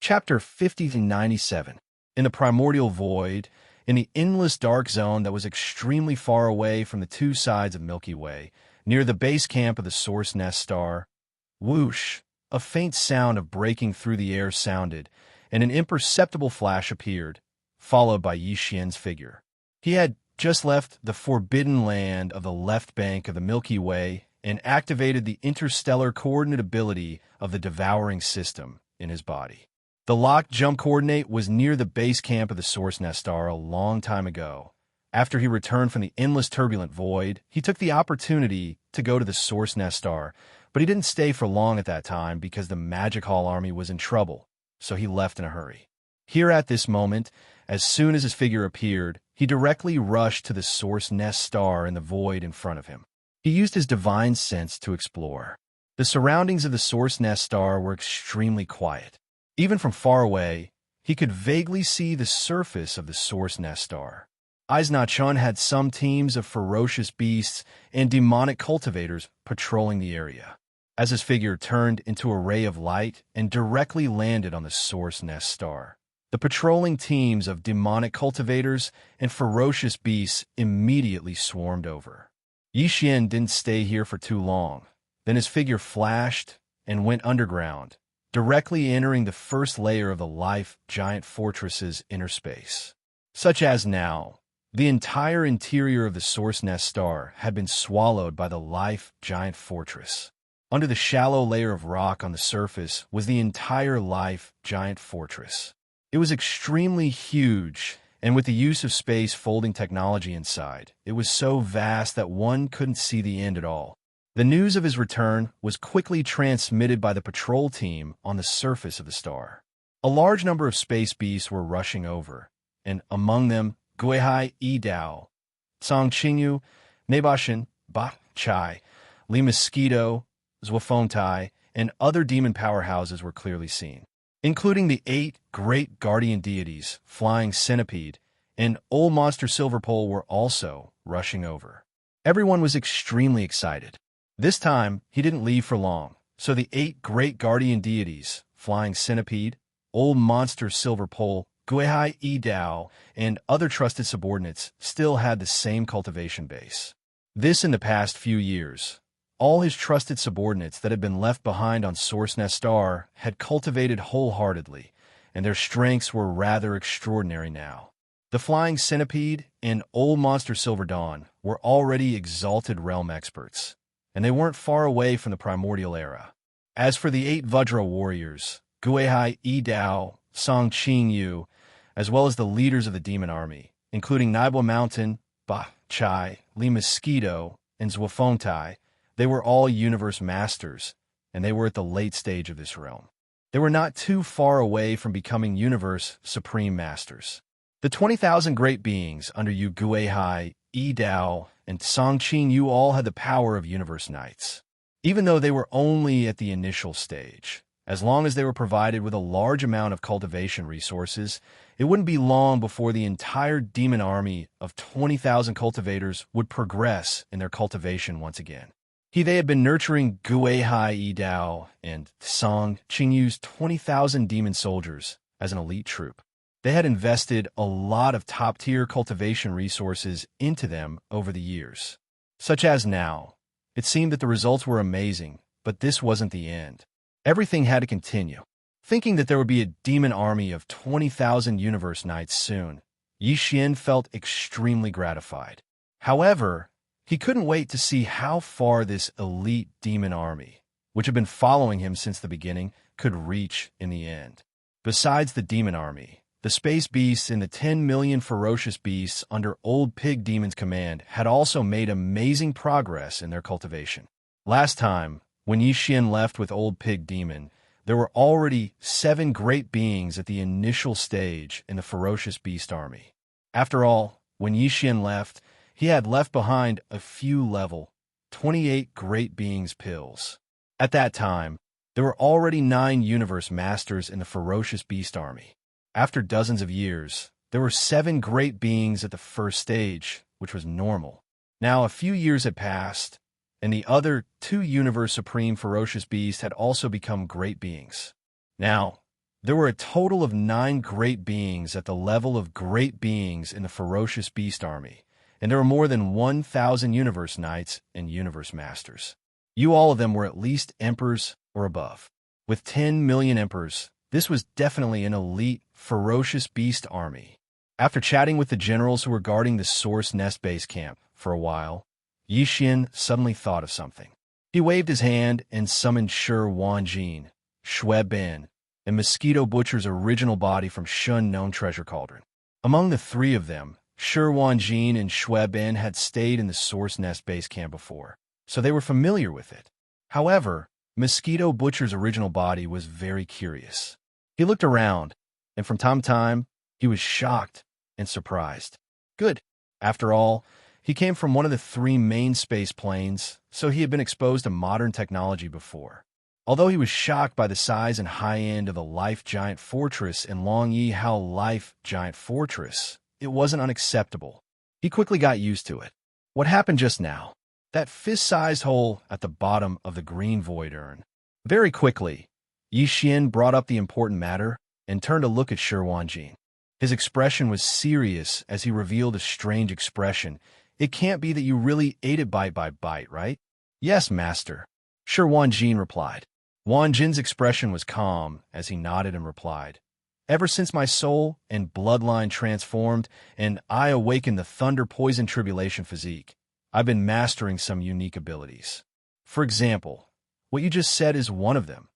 Chapter 50-97. In the primordial void, in the endless dark zone that was extremely far away from the two sides of Milky Way, near the base camp of the Source Nest star, whoosh, a faint sound of breaking through the air sounded, and an imperceptible flash appeared, followed by Yixian's figure. He had just left the forbidden land of the left bank of the Milky Way and activated the interstellar coordinate ability of the Devouring system in his body. The locked jump coordinate was near the base camp of the Source Nest star a long time ago. After he returned from the endless turbulent void, he took the opportunity to go to the Source Nest star, but he didn't stay for long at that time because the Magic Hall army was in trouble, so he left in a hurry. Here at this moment, as soon as his figure appeared, he directly rushed to the Source Nest star in the void in front of him. He used his divine sense to explore. The surroundings of the Source Nest star were extremely quiet. Even from far away, he could vaguely see the surface of the Source Nest star. Iznachun had some teams of ferocious beasts and demonic cultivators patrolling the area. As his figure turned into a ray of light and directly landed on the Source Nest star, the patrolling teams of demonic cultivators and ferocious beasts immediately swarmed over. Yixian didn't stay here for too long. Then his figure flashed and went underground, directly entering the first layer of the Life Giant Fortress's inner space. Such as now, the entire interior of the Source Nest star had been swallowed by the Life Giant Fortress. Under the shallow layer of rock on the surface was the entire Life Giant Fortress. It was extremely huge, and with the use of space folding technology inside, it was so vast that one couldn't see the end at all. The news of his return was quickly transmitted by the patrol team on the surface of the star. A large number of space beasts were rushing over, and among them, Guihai Dao, Song Qingyu, Nebashin, Ba Chai, Li Mosquito, Zhuofontai, and other demon powerhouses were clearly seen, including the 8 great guardian deities, Flying Centipede, and Old Monster Silverpole were also rushing over. Everyone was extremely excited. This time, he didn't leave for long, so the 8 great guardian deities, Flying Centipede, Old Monster Silverpole, Guihai Dao, and other trusted subordinates still had the same cultivation base. This in the past few years. All his trusted subordinates that had been left behind on Source Nest Star had cultivated wholeheartedly, and their strengths were rather extraordinary now. The Flying Centipede and Old Monster Silver Dawn were already exalted realm experts, and they weren't far away from the primordial era. As for the 8 Vajra warriors, Guihai Dao, Song Qingyu, as well as the leaders of the demon army, including Nibel Mountain, Ba Chai, Li Mosquito, and Zhuofontai, they were all universe masters, and they were at the late stage of this realm. They were not too far away from becoming universe supreme masters. The 20,000 great beings under Yu Guihai, Dao, and Song Qingyu all had the power of universe knights. Even though they were only at the initial stage, as long as they were provided with a large amount of cultivation resources, it wouldn't be long before the entire demon army of 20,000 cultivators would progress in their cultivation once again. They had been nurturing Guihai Dao and Song Qingyu's 20,000 demon soldiers as an elite troop. They had invested a lot of top-tier cultivation resources into them over the years. Such as now, it seemed that the results were amazing, but this wasn't the end. Everything had to continue. Thinking that there would be a demon army of 20,000 universe knights soon, Yixian felt extremely gratified. However, he couldn't wait to see how far this elite demon army, which had been following him since the beginning, could reach in the end. Besides the demon army, the space beasts and the 10 million ferocious beasts under Old Pig Demon's command had also made amazing progress in their cultivation. Last time, when Yixian left with Old Pig Demon, there were already 7 great beings at the initial stage in the ferocious beast army. After all, when Yixian left, he had left behind a few level 28 great beings pills. At that time, there were already 9 universe masters in the ferocious beast army. After dozens of years, there were 7 great beings at the first stage, which was normal. Now a few years had passed, and the other 2 universe supreme ferocious beasts had also become great beings. Now, There were a total of 9 great beings at the level of great beings in the ferocious beast army, and there were more than 1,000 universe knights and universe masters. All of them were at least emperors or above. With 10 million emperors, this was definitely an elite, ferocious beast army. After chatting with the generals who were guarding the Source Nest base camp for a while, Xian suddenly thought of something. He waved his hand and summoned Shi Wanjin, Shui Ben, and Mosquito Butcher's original body from Shun known treasure cauldron. Among the 3 of them, Shi Wanjin and Shui Ben had stayed in the Source Nest base camp before, so they were familiar with it. However, Mosquito Butcher's original body was very curious. He looked around, and from time to time, he was shocked and surprised. Good. After all, he came from one of the 3 main space planes, so he had been exposed to modern technology before. Although he was shocked by the size and high end of the Life Giant Fortress in Long Yi Hao Life Giant Fortress, it wasn't unacceptable. He quickly got used to it. What happened just now? That fist-sized hole at the bottom of the green void urn. Very quickly, Xian brought up the important matter and turned to look at Shi Wanjin. His expression was serious as he revealed a strange expression. It can't be that you really ate it bite by bite, right? Yes, master, Shi Wanjin replied. Wanjin's expression was calm as he nodded and replied, Ever since my soul and bloodline transformed and I awakened the Thunder Poison Tribulation physique, I've been mastering some unique abilities. For example, what you just said is one of them.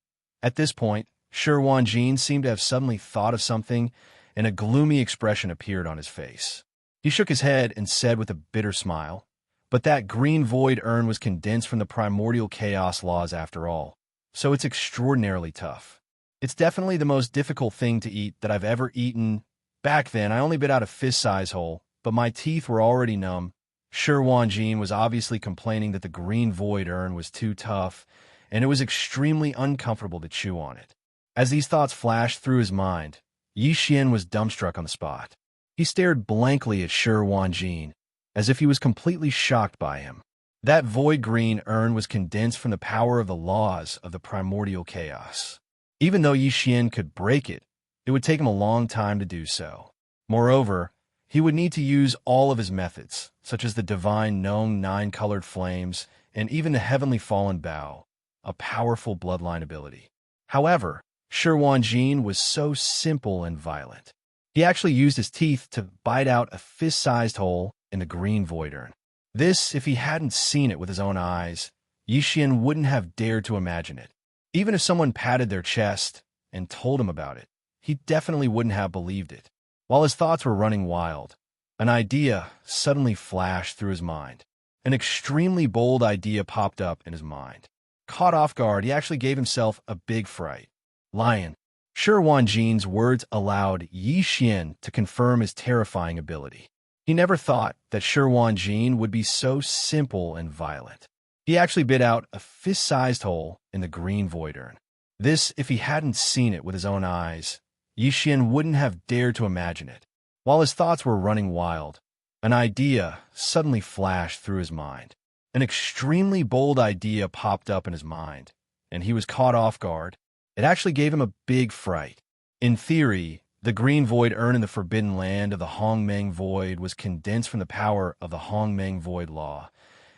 At this point, Shi Wanjin seemed to have suddenly thought of something, and a gloomy expression appeared on his face. He shook his head and said with a bitter smile, But that green void urn was condensed from the primordial chaos laws after all, so it's extraordinarily tough. It's definitely the most difficult thing to eat that I've ever eaten. Back then, I only bit out a fist-size hole, but my teeth were already numb. Shi Wanjin was obviously complaining that the green void urn was too tough, and it was extremely uncomfortable to chew on it. As these thoughts flashed through his mind, Xian was dumbstruck on the spot. He stared blankly at Shi Wanjin, as if he was completely shocked by him. That void green urn was condensed from the power of the laws of the primordial chaos. Even though Xian could break it, it would take him a long time to do so. Moreover, he would need to use all of his methods, such as the divine known 9-colored flames and even the heavenly fallen bow, a powerful bloodline ability. However, Shi Wanjin was so simple and violent. He actually used his teeth to bite out a fist-sized hole in the green void urn. This, if he hadn't seen it with his own eyes, Xian wouldn't have dared to imagine it. Even if someone patted their chest and told him about it, he definitely wouldn't have believed it. While his thoughts were running wild, an idea suddenly flashed through his mind. An extremely bold idea popped up in his mind. Caught off guard, he actually gave himself a big fright. Lion. Shi Wanjin's words allowed Xian to confirm his terrifying ability. He never thought that Shi Wanjin would be so simple and violent. He actually bit out a fist-sized hole in the green void urn. This, if he hadn't seen it with his own eyes, Xian wouldn't have dared to imagine it. While his thoughts were running wild, an idea suddenly flashed through his mind. An extremely bold idea popped up in his mind, and he was caught off guard. It actually gave him a big fright. In theory, the green void urn in the forbidden land of the Hongmeng Void was condensed from the power of the Hongmeng Void Law,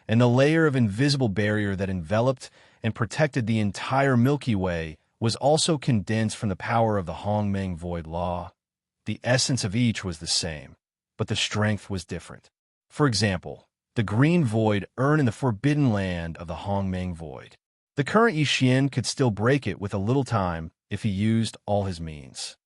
and the layer of invisible barrier that enveloped and protected the entire Milky Way was also condensed from the power of the Hongmeng Void Law. The essence of each was the same, but the strength was different. For example, the green void urn in the forbidden land of the Hongmeng Void. The current Xian could still break it with a little time if he used all his means.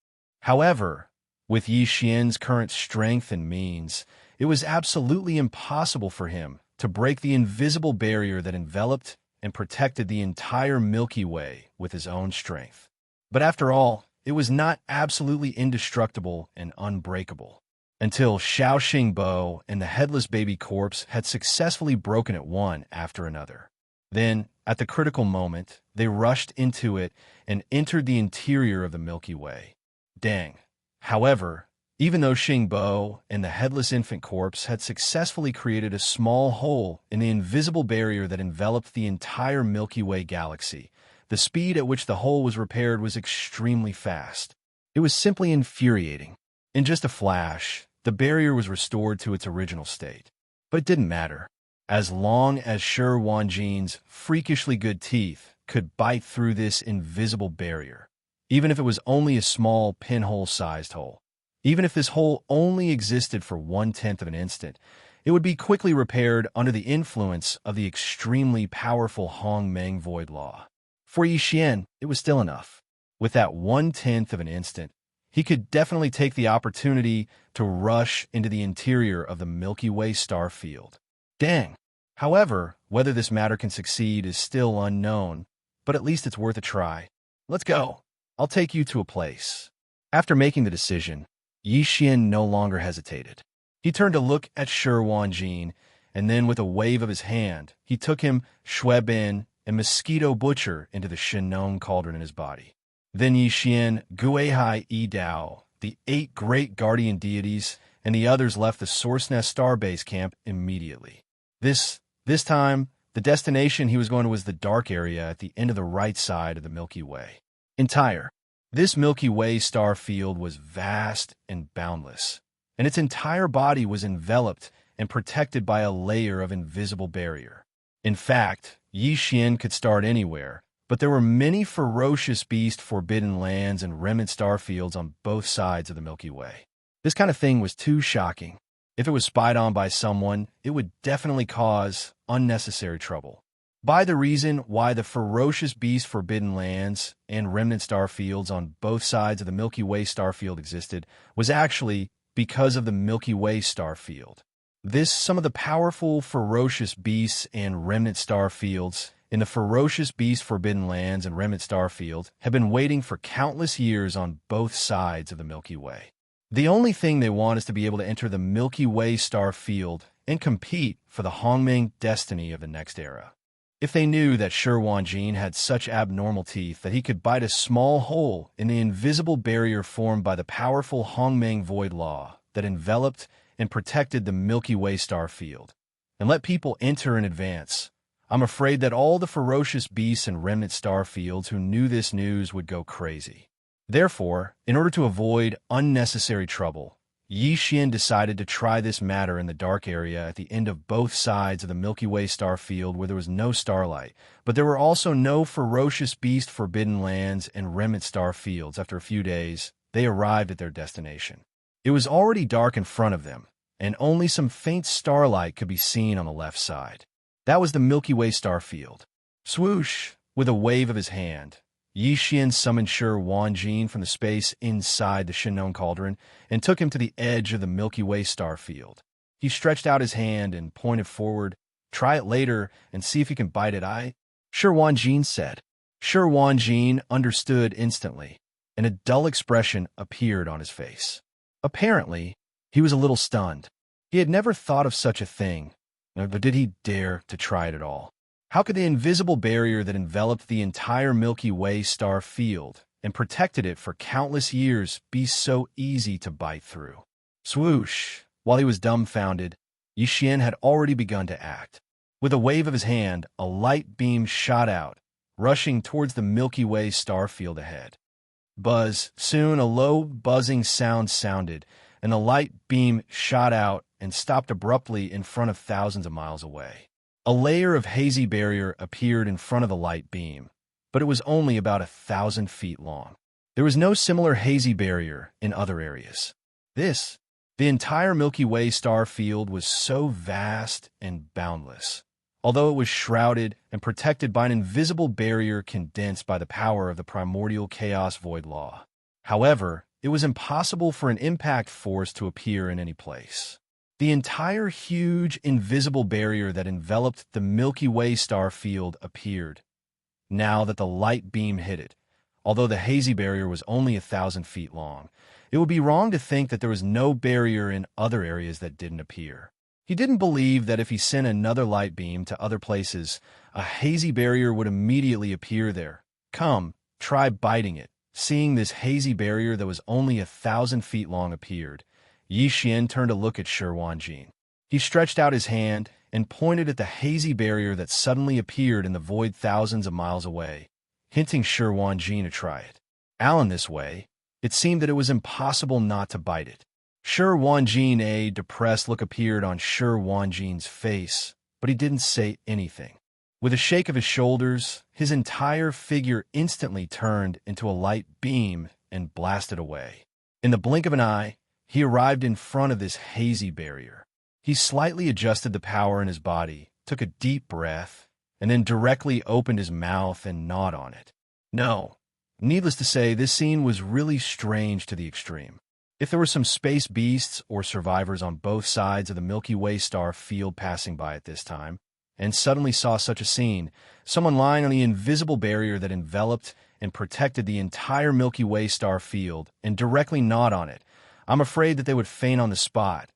However, with Xian's current strength and means, it was absolutely impossible for him to break the invisible barrier that enveloped and protected the entire Milky Way with his own strength. But after all, it was not absolutely indestructible and unbreakable, until Xiao Xingbo and the headless baby corpse had successfully broken it one after another. Then, at the critical moment, they rushed into it and entered the interior of the Milky Way. Dang. However, even though Xingbo and the headless infant corpse had successfully created a small hole in the invisible barrier that enveloped the entire Milky Way galaxy, the speed at which the hole was repaired was extremely fast. It was simply infuriating. In just a flash, the barrier was restored to its original state. But it didn't matter. As long as Shi Wanjin's freakishly good teeth could bite through this invisible barrier, even if it was only a small pinhole-sized hole, even if this hole only existed for 1/10 of an instant, it would be quickly repaired under the influence of the extremely powerful Hongmeng Void Law. For Yixian, it was still enough. With that 1/10 of an instant, he could definitely take the opportunity to rush into the interior of the Milky Way star field. Dang. However, whether this matter can succeed is still unknown, but at least it's worth a try. Let's go. I'll take you to a place. After making the decision, Yixian no longer hesitated. He turned to look at Shi Wanjin, and then with a wave of his hand, he took him, Shuebin, and Mosquito Butcher into the Shinong cauldron in his body. Then Yixian, Guihai Yi Dao, the 8 great guardian deities, and the others left the Source Nest Starbase camp immediately. This time, the destination he was going to was the dark area at the end of the right side of the Milky Way. This Milky Way star field was vast and boundless, and its entire body was enveloped and protected by a layer of invisible barrier. In fact, Yixian could start anywhere, but there were many ferocious beast forbidden lands and remnant star fields on both sides of the Milky Way. This kind of thing was too shocking. If it was spied on by someone, it would definitely cause unnecessary trouble. By the reason why the ferocious beast forbidden lands and remnant star fields on both sides of the Milky Way star field existed was actually because of the Milky Way star field. Some of the powerful ferocious beasts and remnant star fields in the ferocious beast forbidden lands and remnant star field have been waiting for countless years on both sides of the Milky Way. The only thing they want is to be able to enter the Milky Way star field and compete for the Hongmeng destiny of the next era. If they knew that Shi Wanjin had such abnormal teeth that he could bite a small hole in the invisible barrier formed by the powerful Hongmeng Void Law that enveloped and protected the Milky Way star field, and let people enter in advance, I'm afraid that all the ferocious beasts and remnant star fields who knew this news would go crazy. Therefore, in order to avoid unnecessary trouble, Yixian decided to try this matter in the dark area at the end of both sides of the Milky Way star field where there was no starlight, but there were also no ferocious beast forbidden lands and remnant star fields. After a few days, they arrived at their destination. It was already dark in front of them, and only some faint starlight could be seen on the left side. That was the Milky Way star field. Swoosh! With a wave of his hand, Yixian summoned Shi Wanjin from the space inside the Shinong cauldron and took him to the edge of the Milky Way star field. He stretched out his hand and pointed forward. Try it later and see if you can bite it, Shi Wanjin said. Shi Wanjin understood instantly, and a dull expression appeared on his face. Apparently, he was a little stunned. He had never thought of such a thing, but did he dare to try it at all? How could the invisible barrier that enveloped the entire Milky Way star field and protected it for countless years be so easy to bite through? Swoosh! While he was dumbfounded, Yixian had already begun to act. With a wave of his hand, a light beam shot out, rushing towards the Milky Way star field ahead. Buzz! Soon a low, buzzing sound sounded, and the light beam shot out and stopped abruptly in front of thousands of miles away. A layer of hazy barrier appeared in front of the light beam, but it was only about 1,000 feet long. There was no similar hazy barrier in other areas. The entire Milky Way star field was so vast and boundless, although it was shrouded and protected by an invisible barrier condensed by the power of the primordial chaos void law. However, it was impossible for an impact force to appear in any place. The entire huge invisible barrier that enveloped the Milky Way star field appeared, now that the light beam hit it. Although the hazy barrier was only 1,000 feet long, it would be wrong to think that there was no barrier in other areas that didn't appear. He didn't believe that if he sent another light beam to other places, a hazy barrier would immediately appear there. Come, try biting it. Seeing this hazy barrier that was only 1,000 feet long appeared, Yixian turned to look at Shi Wanjin. He stretched out his hand and pointed at the hazy barrier that suddenly appeared in the void thousands of miles away, hinting Shi Wanjin to try it. In this way, It seemed that it was impossible not to bite it. Shi Wanjin, a depressed look appeared on Shi Wanjin's face, but he didn't say anything. With a shake of his shoulders, his entire figure instantly turned into a light beam and blasted away. In the blink of an eye, he arrived in front of this hazy barrier. He slightly adjusted the power in his body, took a deep breath, and then directly opened his mouth and gnawed on it. No. Needless to say, this scene was really strange to the extreme. If there were some space beasts or survivors on both sides of the Milky Way star field passing by at this time, and suddenly saw such a scene, someone lying on the invisible barrier that enveloped and protected the entire Milky Way star field and directly gnawed on it, I'm afraid that they would faint on the spot.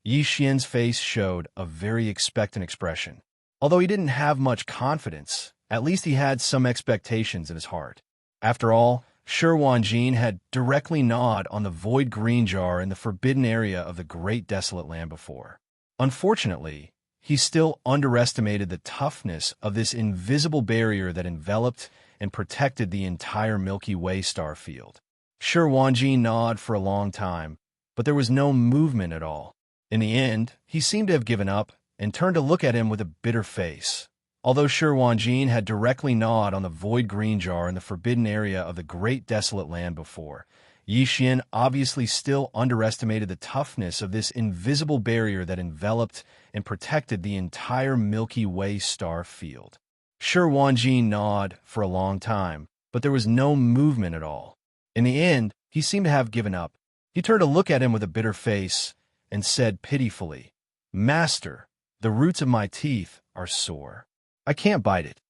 Yi Xian's face showed a very expectant expression. Although he didn't have much confidence, at least he had some expectations in his heart. After all, Shi Wanjin had directly gnawed on the void green jar in the forbidden area of the Great Desolate Land before. Unfortunately, he still underestimated the toughness of this invisible barrier that enveloped and protected the entire Milky Way star field. Shi Wanjin gnawed for a long time, but there was no movement at all. In the end, he seemed to have given up and turned to look at him with a bitter face. Although Shi Wanjin had directly gnawed on the void green jar in the forbidden area of the Great Desolate Land before, Yi Xian obviously still underestimated the toughness of this invisible barrier that enveloped and protected the entire Milky Way star field. Shi Wanjin gnawed for a long time, but there was no movement at all. In the end, he seemed to have given up. He turned to look at him with a bitter face and said pitifully, "Master, the roots of my teeth are sore. I can't bite it."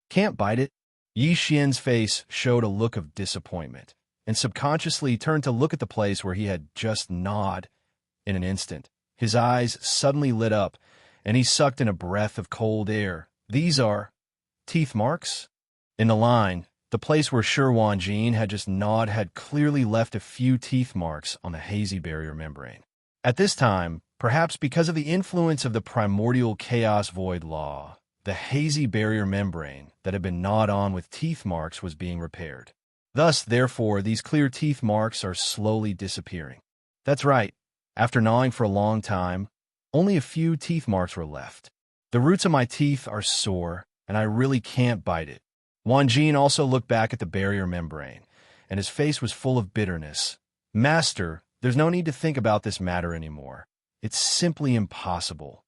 "Can't bite it?" Yi Xian's face showed a look of disappointment, and subconsciously turned to look at the place where he had just gnawed. In an instant, his eyes suddenly lit up, and he sucked in a breath of cold air. "These are teeth marks?" In the line, the place where Shi Wanjin had just gnawed had clearly left a few teeth marks on the hazy barrier membrane. At this time, perhaps because of the influence of the primordial chaos void law, the hazy barrier membrane that had been gnawed on with teeth marks was being repaired. Thus, therefore, these clear teeth marks are slowly disappearing. That's right. After gnawing for a long time, only a few teeth marks were left. "The roots of my teeth are sore, and I really can't bite it." Wanjin also looked back at the barrier membrane, and his face was full of bitterness. "Master, there's no need to think about this matter anymore. It's simply impossible."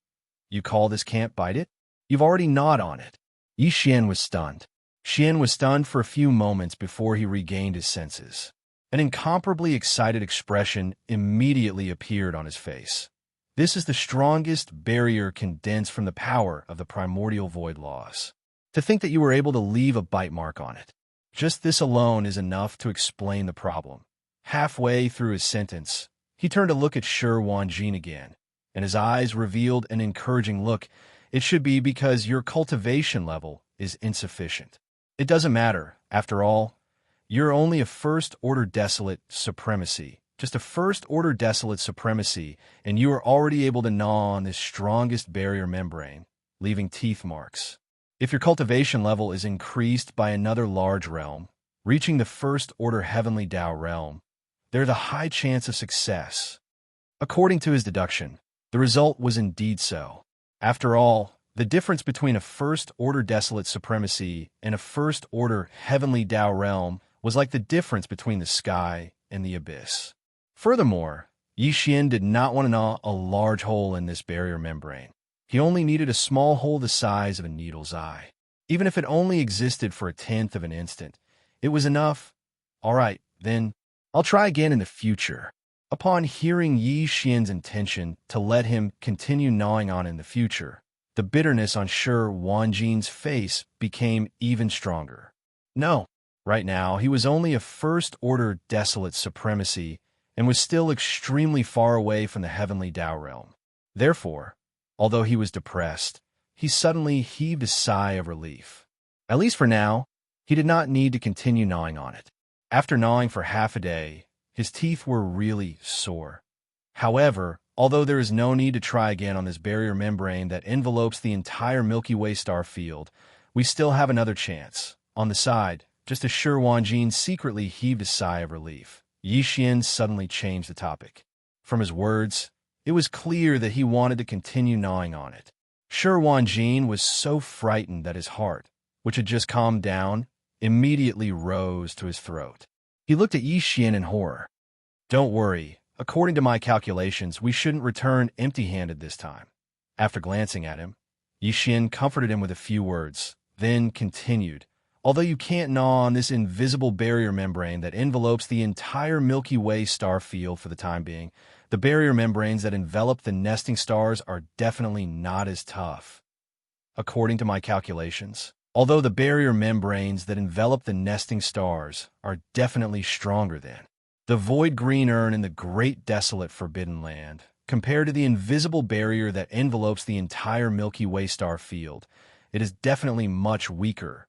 "You call this can't bite it? You've already gnawed on it." Yi Xian was stunned. Xian was stunned for a few moments before he regained his senses. An incomparably excited expression immediately appeared on his face. "This is the strongest barrier condensed from the power of the primordial void laws. To think that you were able to leave a bite mark on it. Just this alone is enough to explain the problem." Halfway through his sentence, he turned to look at Shi Wanjin again, and his eyes revealed an encouraging look. "It should be because your cultivation level is insufficient. It doesn't matter. After all, you're only a first-order desolate supremacy, just a first-order desolate supremacy, and you are already able to gnaw on this strongest barrier membrane, leaving teeth marks. If your cultivation level is increased by another large realm, reaching the first-order heavenly Tao realm, there's a high chance of success." According to his deduction, the result was indeed so. After all, the difference between a first-order desolate supremacy and a first-order heavenly Tao realm was like the difference between the sky and the abyss. Furthermore, Yi Xian did not want to gnaw a large hole in this barrier membrane. He only needed a small hole the size of a needle's eye. Even if it only existed for a tenth of an instant, it was enough. "All right, then, I'll try again in the future." Upon hearing Yi Xian's intention to let him continue gnawing on in the future, the bitterness on Shi Wanjin's face became even stronger. No, right now he was only a first-order desolate supremacy and was still extremely far away from the heavenly Tao realm. Therefore, although he was depressed, he suddenly heaved a sigh of relief. At least for now, he did not need to continue gnawing on it. After gnawing for half a day, his teeth were really sore. However, although there is no need to try again on this barrier membrane that envelopes the entire Milky Way star field, we still have another chance. On the side, just as Shi Wanjin secretly heaved a sigh of relief, Yi Xian suddenly changed the topic. From his words, it was clear that he wanted to continue gnawing on it. Shi Wanjin was so frightened that his heart, which had just calmed down, immediately rose to his throat. He looked at Yi Xian in horror. "Don't worry. According to my calculations, we shouldn't return empty-handed this time." After glancing at him, Yi Xian comforted him with a few words, then continued. "Although you can't gnaw on this invisible barrier membrane that envelopes the entire Milky Way star field for the time being, the barrier membranes that envelop the nesting stars are definitely not as tough. According to my calculations, although the barrier membranes that envelop the nesting stars are definitely stronger than the void green urn in the great desolate forbidden land, compared to the invisible barrier that envelopes the entire Milky Way star field, it is definitely much weaker.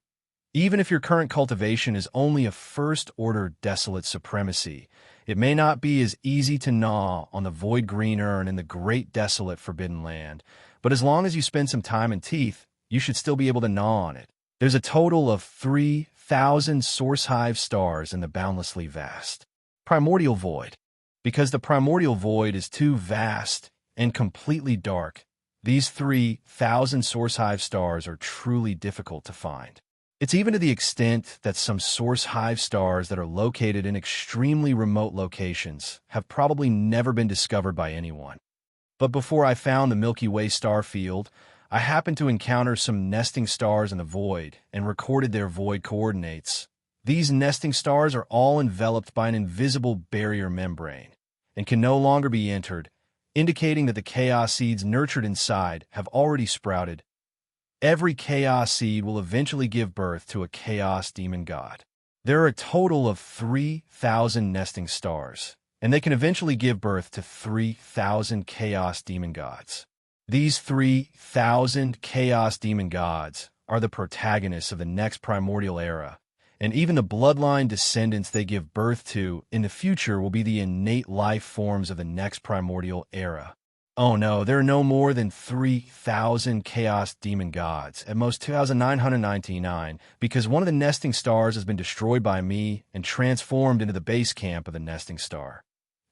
Even if your current cultivation is only a first-order desolate supremacy, it may not be as easy to gnaw on the void green urn in the great desolate forbidden land, but as long as you spend some time and teeth, you should still be able to gnaw on it. There's a total of 3,000 source hive stars in the boundlessly vast primordial void. Because the primordial void is too vast and completely dark, these 3,000 source hive stars are truly difficult to find. It's even to the extent that some source hive stars that are located in extremely remote locations have probably never been discovered by anyone. But before I found the Milky Way star field, I happened to encounter some nesting stars in the void and recorded their void coordinates. These nesting stars are all enveloped by an invisible barrier membrane and can no longer be entered, indicating that the chaos seeds nurtured inside have already sprouted. Every chaos seed will eventually give birth to a chaos demon god. There are a total of 3,000 nesting stars, and they can eventually give birth to 3,000 chaos demon gods. These 3,000 chaos demon gods are the protagonists of the next primordial era, and even the bloodline descendants they give birth to in the future will be the innate life forms of the next primordial era. Oh no, there are no more than 3,000 chaos demon gods, at most 2,999, because one of the nesting stars has been destroyed by me and transformed into the base camp of the nesting star.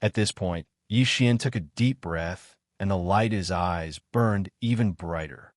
At this point, Yi Xian took a deep breath, and the light in his eyes burned even brighter.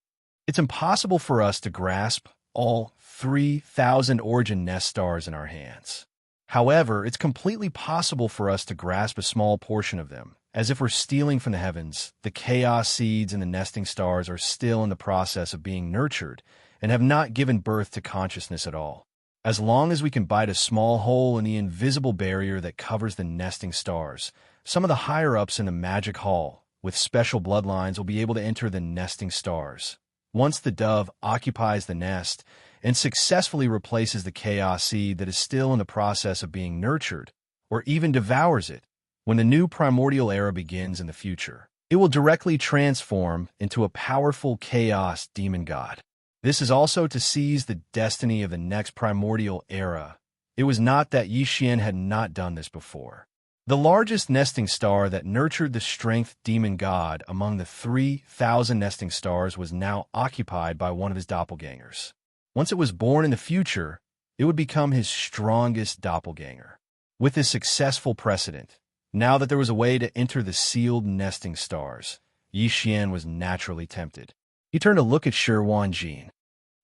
It's impossible for us to grasp all 3,000 origin nest stars in our hands. However, it's completely possible for us to grasp a small portion of them. As if we're stealing from the heavens, the chaos seeds and the nesting stars are still in the process of being nurtured and have not given birth to consciousness at all. As long as we can bite a small hole in the invisible barrier that covers the nesting stars, some of the higher-ups in the magic hall with special bloodlines will be able to enter the nesting stars. Once the dove occupies the nest and successfully replaces the chaos seed that is still in the process of being nurtured, or even devours it, when the new primordial era begins in the future, it will directly transform into a powerful chaos demon god. This is also to seize the destiny of the next primordial era. It was not that Yi Xian had not done this before. The largest nesting star that nurtured the strength demon god among the 3,000 nesting stars was now occupied by one of his doppelgangers. Once it was born in the future, it would become his strongest doppelganger. With this successful precedent, now that there was a way to enter the sealed nesting stars, Yi Xian was naturally tempted. He turned to look at Shi Wanjin.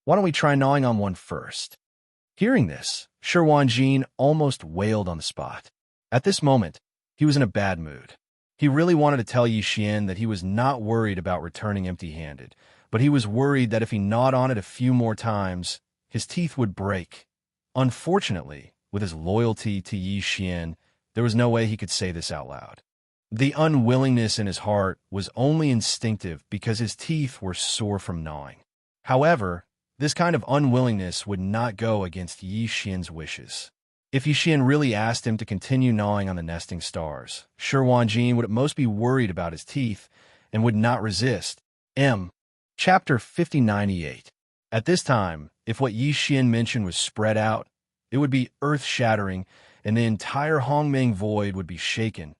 "Why don't we try gnawing on one first?" Hearing this, Shi Wanjin almost wailed on the spot. At this moment, he was in a bad mood. He really wanted to tell Yi Xian that he was not worried about returning empty-handed, but he was worried that if he gnawed on it a few more times, his teeth would break. Unfortunately, with his loyalty to Yi Xian, there was no way he could say this out loud. The unwillingness in his heart was only instinctive because his teeth were sore from gnawing. However, this kind of unwillingness would not go against Yi Xian's wishes. If Yi Xian really asked him to continue gnawing on the nesting stars, Shi Wanjin would at most be worried about his teeth and would not resist. Chapter 5098. At this time, if what Yi Xian mentioned was spread out, it would be earth-shattering, and the entire Hongmeng void would be shaken.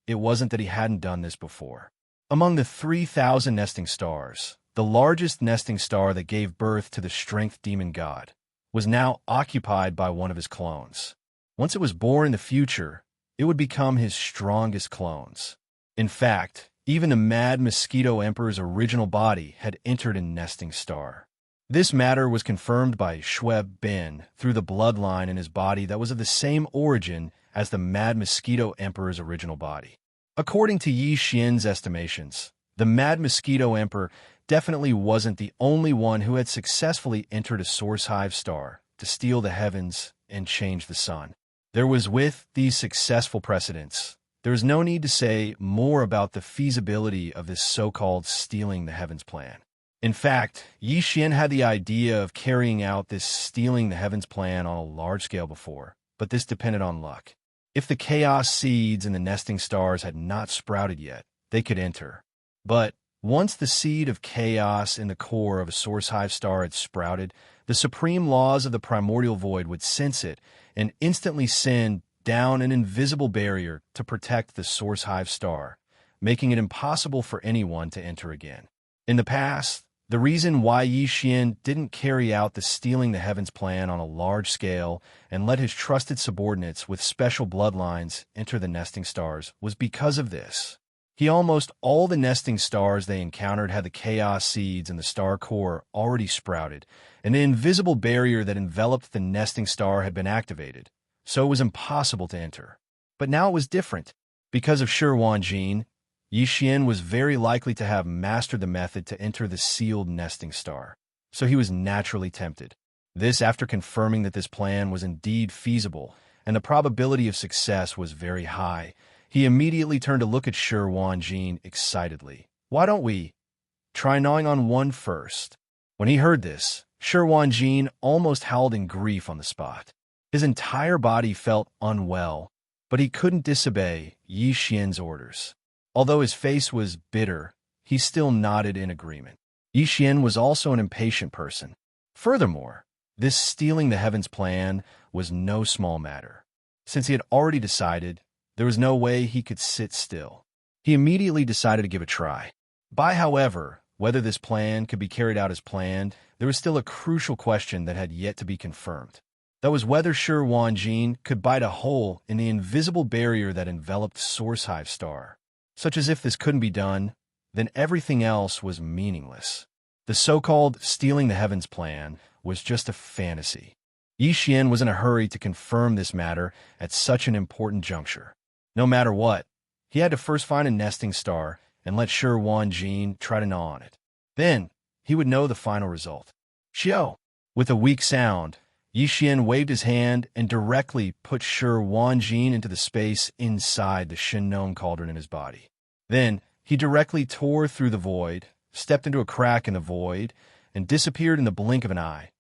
It wasn't that he hadn't done this before. Among the 3,000 nesting stars, the largest nesting star that gave birth to the strength demon god was now occupied by one of his clones. Once it was born in the future, it would become his strongest clones. In fact, even the Mad Mosquito Emperor's original body had entered a nesting star. This matter was confirmed by Shweb Bin through the bloodline in his body that was of the same origin as the Mad Mosquito Emperor's original body. According to Yi Xian's estimations, the Mad Mosquito Emperor definitely wasn't the only one who had successfully entered a source hive star to steal the heavens and change the sun. There was with these successful precedents, there is no need to say more about the feasibility of this so-called stealing the heavens plan. In fact, Yi Xian had the idea of carrying out this stealing the heavens plan on a large scale before, but this depended on luck. If the chaos seeds in the nesting stars had not sprouted yet, they could enter. But once the seed of chaos in the core of a source hive star had sprouted, the supreme laws of the primordial void would sense it and instantly send down an invisible barrier to protect the source hive star, making it impossible for anyone to enter again. In the past, the reason why Yi Xian didn't carry out the stealing the heavens plan on a large scale and let his trusted subordinates with special bloodlines enter the nesting stars was because of this. Almost all the nesting stars they encountered had the chaos seeds in the star core already sprouted, and an invisible barrier that enveloped the nesting star had been activated, so it was impossible to enter. But now it was different. Because of Shi Wanjin, Yi Xian was very likely to have mastered the method to enter the sealed nesting star, so he was naturally tempted. This after confirming that this plan was indeed feasible, and the probability of success was very high. He immediately turned to look at Shi Wanjin excitedly. "Why don't we try gnawing on one first?" When he heard this, Shi Wanjin almost howled in grief on the spot. His entire body felt unwell, but he couldn't disobey Yi Xian's orders. Although his face was bitter, he still nodded in agreement. Yi Xian was also an impatient person. Furthermore, this stealing the heavens plan was no small matter. Since he had already decided, there was no way he could sit still. He immediately decided to give it a try. However, whether this plan could be carried out as planned, there was still a crucial question that had yet to be confirmed. That was whether Shi Wanjin could bite a hole in the invisible barrier that enveloped Source Hive Star. Such as if this couldn't be done, then everything else was meaningless. The so-called stealing the heavens plan was just a fantasy. Yi Xian was in a hurry to confirm this matter at such an important juncture. No matter what, he had to first find a nesting star and let Shi Wanjin try to gnaw on it. Then, he would know the final result. "Xiao!" With a weak sound, Yi Xian waved his hand and directly put Shi Wanjin into the space inside the Shinnon cauldron in his body. Then, he directly tore through the void, stepped into a crack in the void, and disappeared in the blink of an eye.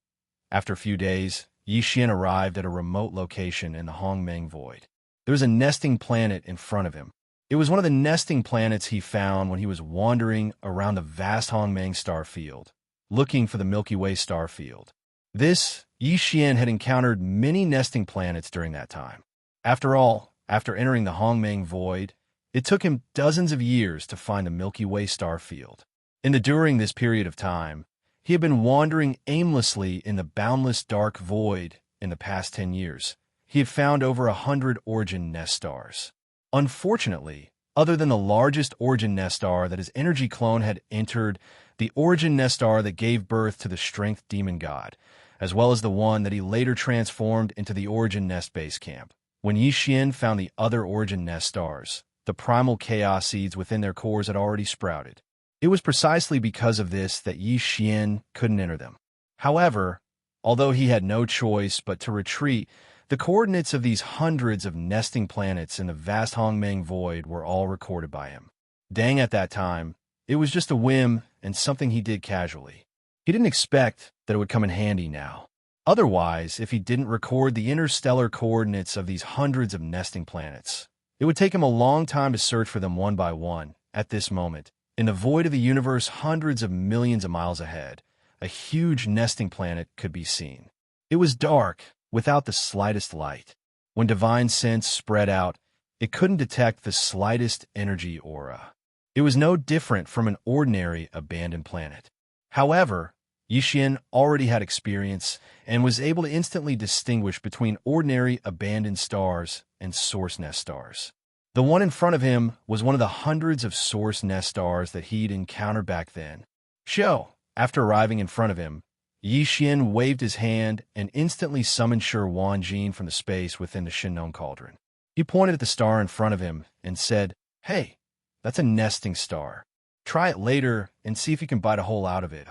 After a few days, Yi Xian arrived at a remote location in the Hongmeng void. There was a nesting planet in front of him. It was one of the nesting planets he found when he was wandering around the vast Hongmeng star field, looking for the Milky Way star field. This, Yi Xian had encountered many nesting planets during that time. After all, after entering the Hongmeng void, it took him dozens of years to find the Milky Way star field. During this period of time, he had been wandering aimlessly in the boundless dark void in the past 10 years. He had found over 100 origin nest stars. Unfortunately, other than the largest origin nest star that his energy clone had entered, the origin nest star that gave birth to the strength demon god, as well as the one that he later transformed into the origin nest base camp. When Yi Xian found the other origin nest stars, the primal chaos seeds within their cores had already sprouted. It was precisely because of this that Yi Xian couldn't enter them. However, although he had no choice but to retreat, the coordinates of these hundreds of nesting planets in the vast Hongmeng void were all recorded by him. Dang, at that time, it was just a whim and something he did casually. He didn't expect that it would come in handy now. Otherwise, if he didn't record the interstellar coordinates of these hundreds of nesting planets, it would take him a long time to search for them one by one. At this moment, in the void of the universe hundreds of millions of miles ahead, a huge nesting planet could be seen. It was dark, without the slightest light. When divine sense spread out, it couldn't detect the slightest energy aura. It was no different from an ordinary abandoned planet. However, Yixian already had experience and was able to instantly distinguish between ordinary abandoned stars and source nest stars. The one in front of him was one of the hundreds of source nest stars that he'd encountered back then. Show! After arriving in front of him, Yixian waved his hand and instantly summoned Shi Wanjin from the space within the Shinnong cauldron. He pointed at the star in front of him and said, "Hey, that's a nesting star. Try it later and see if you can bite a hole out of it."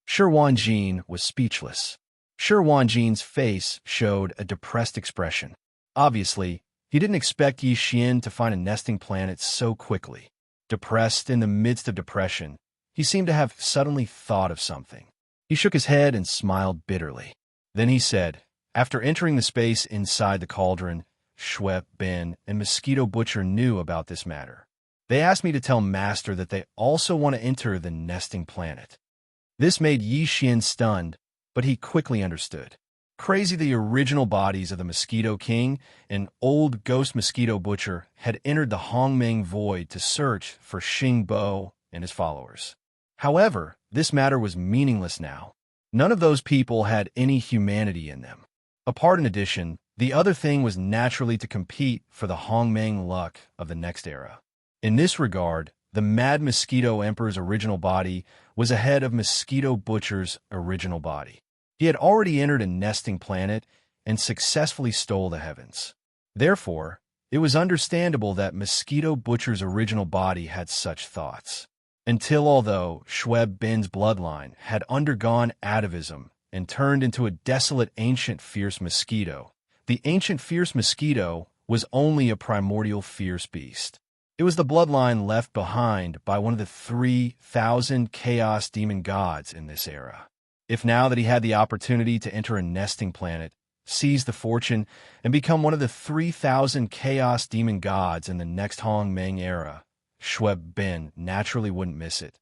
Shi Wanjin was speechless. Shi Wanjin's face showed a depressed expression. Obviously, he didn't expect Yixian to find a nesting planet so quickly. Depressed in the midst of depression, he seemed to have suddenly thought of something. He shook his head and smiled bitterly. Then he said, "After entering the space inside the cauldron, Shui, Ben, and Mosquito Butcher knew about this matter. They asked me to tell Master that they also want to enter the nesting planet." This made Yixian stunned, but he quickly understood. Crazy, the original bodies of the Mosquito King and old Ghost Mosquito Butcher had entered the Hongmeng Void to search for Xing Bo and his followers. However, this matter was meaningless now. None of those people had any humanity in them. Apart in addition, the other thing was naturally to compete for the Hongmeng luck of the next era. In this regard, the Mad Mosquito Emperor's original body was ahead of Mosquito Butcher's original body. He had already entered a nesting planet and successfully stole the heavens. Therefore, it was understandable that Mosquito Butcher's original body had such thoughts. Although Shui Ben's bloodline had undergone atavism and turned into a desolate ancient fierce mosquito, the ancient fierce mosquito was only a primordial fierce beast. It was the bloodline left behind by one of the 3,000 chaos demon gods in this era. If now that he had the opportunity to enter a nesting planet, seize the fortune, and become one of the 3,000 chaos demon gods in the next Hongmeng era, Shui Ben naturally wouldn't miss it.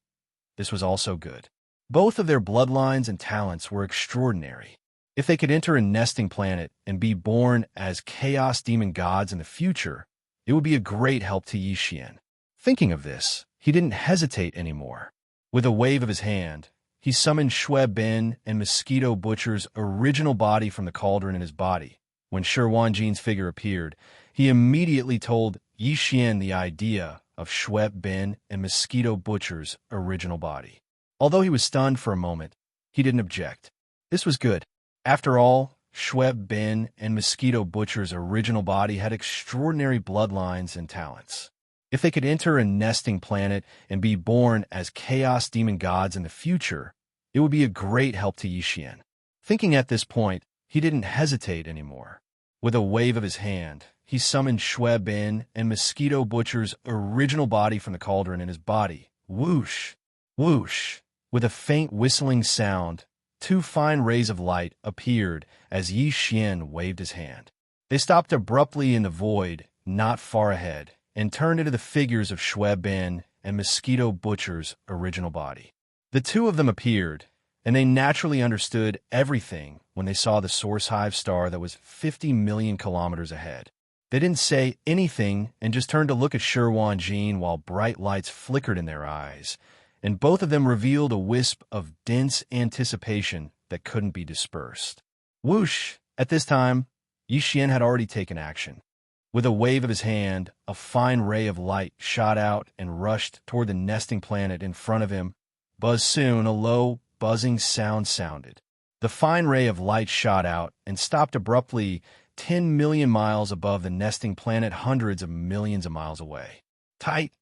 This was also good. Both of their bloodlines and talents were extraordinary. If they could enter a nesting planet and be born as chaos demon gods in the future, it would be a great help to Yixian. Thinking of this, he didn't hesitate anymore. With a wave of his hand, he summoned Shui Ben and Mosquito Butcher's original body from the cauldron in his body. When Shi Wanjin's figure appeared, he immediately told Yixian the idea of Shui Ben and Mosquito Butcher's original body. Although he was stunned for a moment, he didn't object. This was good. After all, Shui Ben and Mosquito Butcher's original body had extraordinary bloodlines and talents. If they could enter a nesting planet and be born as chaos demon gods in the future, it would be a great help to Yixian. Thinking at this point, he didn't hesitate anymore. With a wave of his hand, he summoned Shui Ben and Mosquito Butcher's original body from the cauldron in his body. Whoosh! Whoosh! With a faint whistling sound, two fine rays of light appeared as Yixian waved his hand. They stopped abruptly in the void, not far ahead, and turned into the figures of Shui Ben and Mosquito Butcher's original body. The two of them appeared, and they naturally understood everything when they saw the Source Hive star that was 50 million kilometers ahead. They didn't say anything and just turned to look at Shi Wanjin while bright lights flickered in their eyes, and both of them revealed a wisp of dense anticipation that couldn't be dispersed. Whoosh! At this time, Yixian had already taken action. With a wave of his hand, a fine ray of light shot out and rushed toward the nesting planet in front of him. Buzz soon, a low, buzzing sound sounded. The fine ray of light shot out and stopped abruptly 10 million miles above the nesting planet, hundreds of millions of miles away. Tight.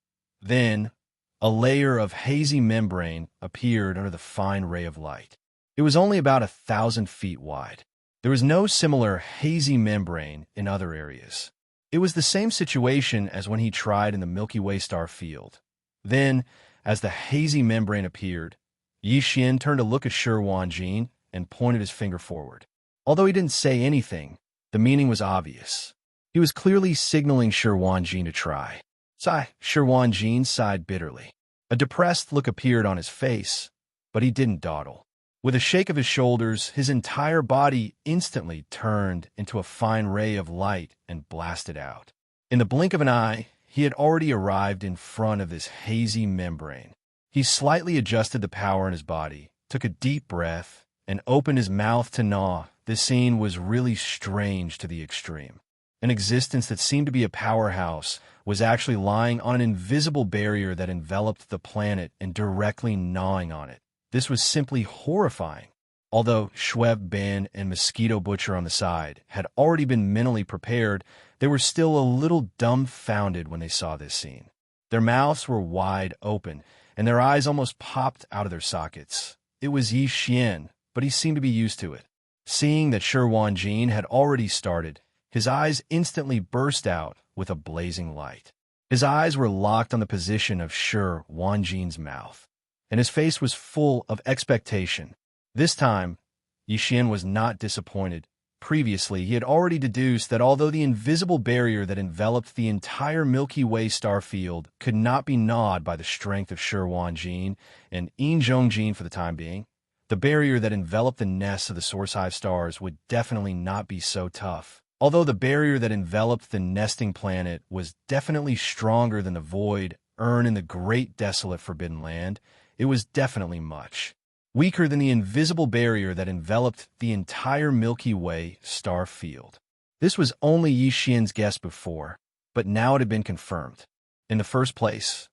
Then, a layer of hazy membrane appeared under the fine ray of light. It was only about 1,000 feet wide. There was no similar hazy membrane in other areas. It was the same situation as when he tried in the Milky Way star field. Then, as the hazy membrane appeared, Yixian turned to look at Shi Wanjin and pointed his finger forward. Although he didn't say anything, the meaning was obvious. He was clearly signaling Shi Wanjin to try. Shi Wanjin sighed bitterly. A depressed look appeared on his face, but he didn't dawdle. With a shake of his shoulders, his entire body instantly turned into a fine ray of light and blasted out. In the blink of an eye, he had already arrived in front of this hazy membrane. He slightly adjusted the power in his body, took a deep breath, and opened his mouth to gnaw. This scene was really strange to the extreme. An existence that seemed to be a powerhouse was actually lying on an invisible barrier that enveloped the planet and directly gnawing on it. This was simply horrifying. Although Schweb Bin and Mosquito Butcher on the side had already been mentally prepared, they were still a little dumbfounded when they saw this scene. Their mouths were wide open, and their eyes almost popped out of their sockets. It was Yi Xian, but he seemed to be used to it. Seeing that Shi Wanjin had already started, his eyes instantly burst out with a blazing light. His eyes were locked on the position of Shi Wanjin's mouth, and his face was full of expectation. This time, Yi Xian was not disappointed. Previously, he had already deduced that although the invisible barrier that enveloped the entire Milky Way star field could not be gnawed by the strength of Shi Wanjin and Yin Zhongjin for the time being, the barrier that enveloped the nests of the Source Hive stars would definitely not be so tough. Although the barrier that enveloped the nesting planet was definitely stronger than the void urn in the great desolate forbidden land, it was definitely much weaker than the invisible barrier that enveloped the entire Milky Way star field. This was only Yi Xian's guess before, but now it had been confirmed. In the first place,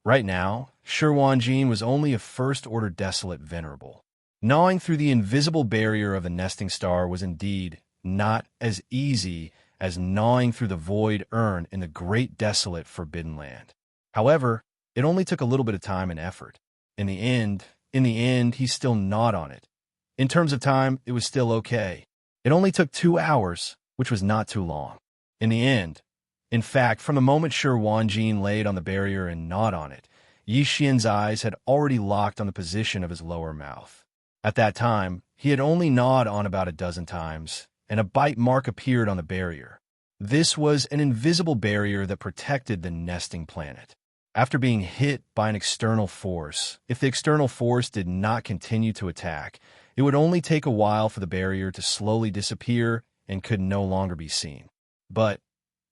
right now, Shi Wanjin was only a first-order desolate venerable. Gnawing through the invisible barrier of the nesting star was indeed not as easy as gnawing through the void urn in the great desolate forbidden land. However, it only took a little bit of time and effort. In the end, he still gnawed on it. In terms of time, it was still okay. It only took 2 hours, which was not too long. In the end, in fact, from the moment Shi Wanjin laid on the barrier and gnawed on it, Yi Xian's eyes had already locked on the position of his lower mouth. At that time, he had only gnawed on about a dozen times, and a bite mark appeared on the barrier. This was an invisible barrier that protected the nesting planet. After being hit by an external force, if the external force did not continue to attack, it would only take a while for the barrier to slowly disappear and could no longer be seen. But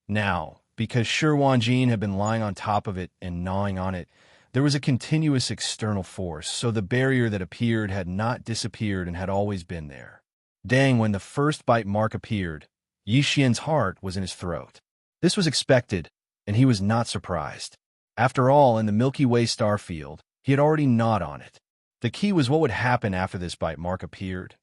now, because Shi Wanjin had been lying on top of it and gnawing on it, there was a continuous external force, so the barrier that appeared had not disappeared and had always been there. Dang, when the first bite mark appeared, Yi Xian's heart was in his throat. This was expected, and he was not surprised. After all, in the Milky Way star field, he had already gnawed on it. The key was what would happen after this bite mark appeared.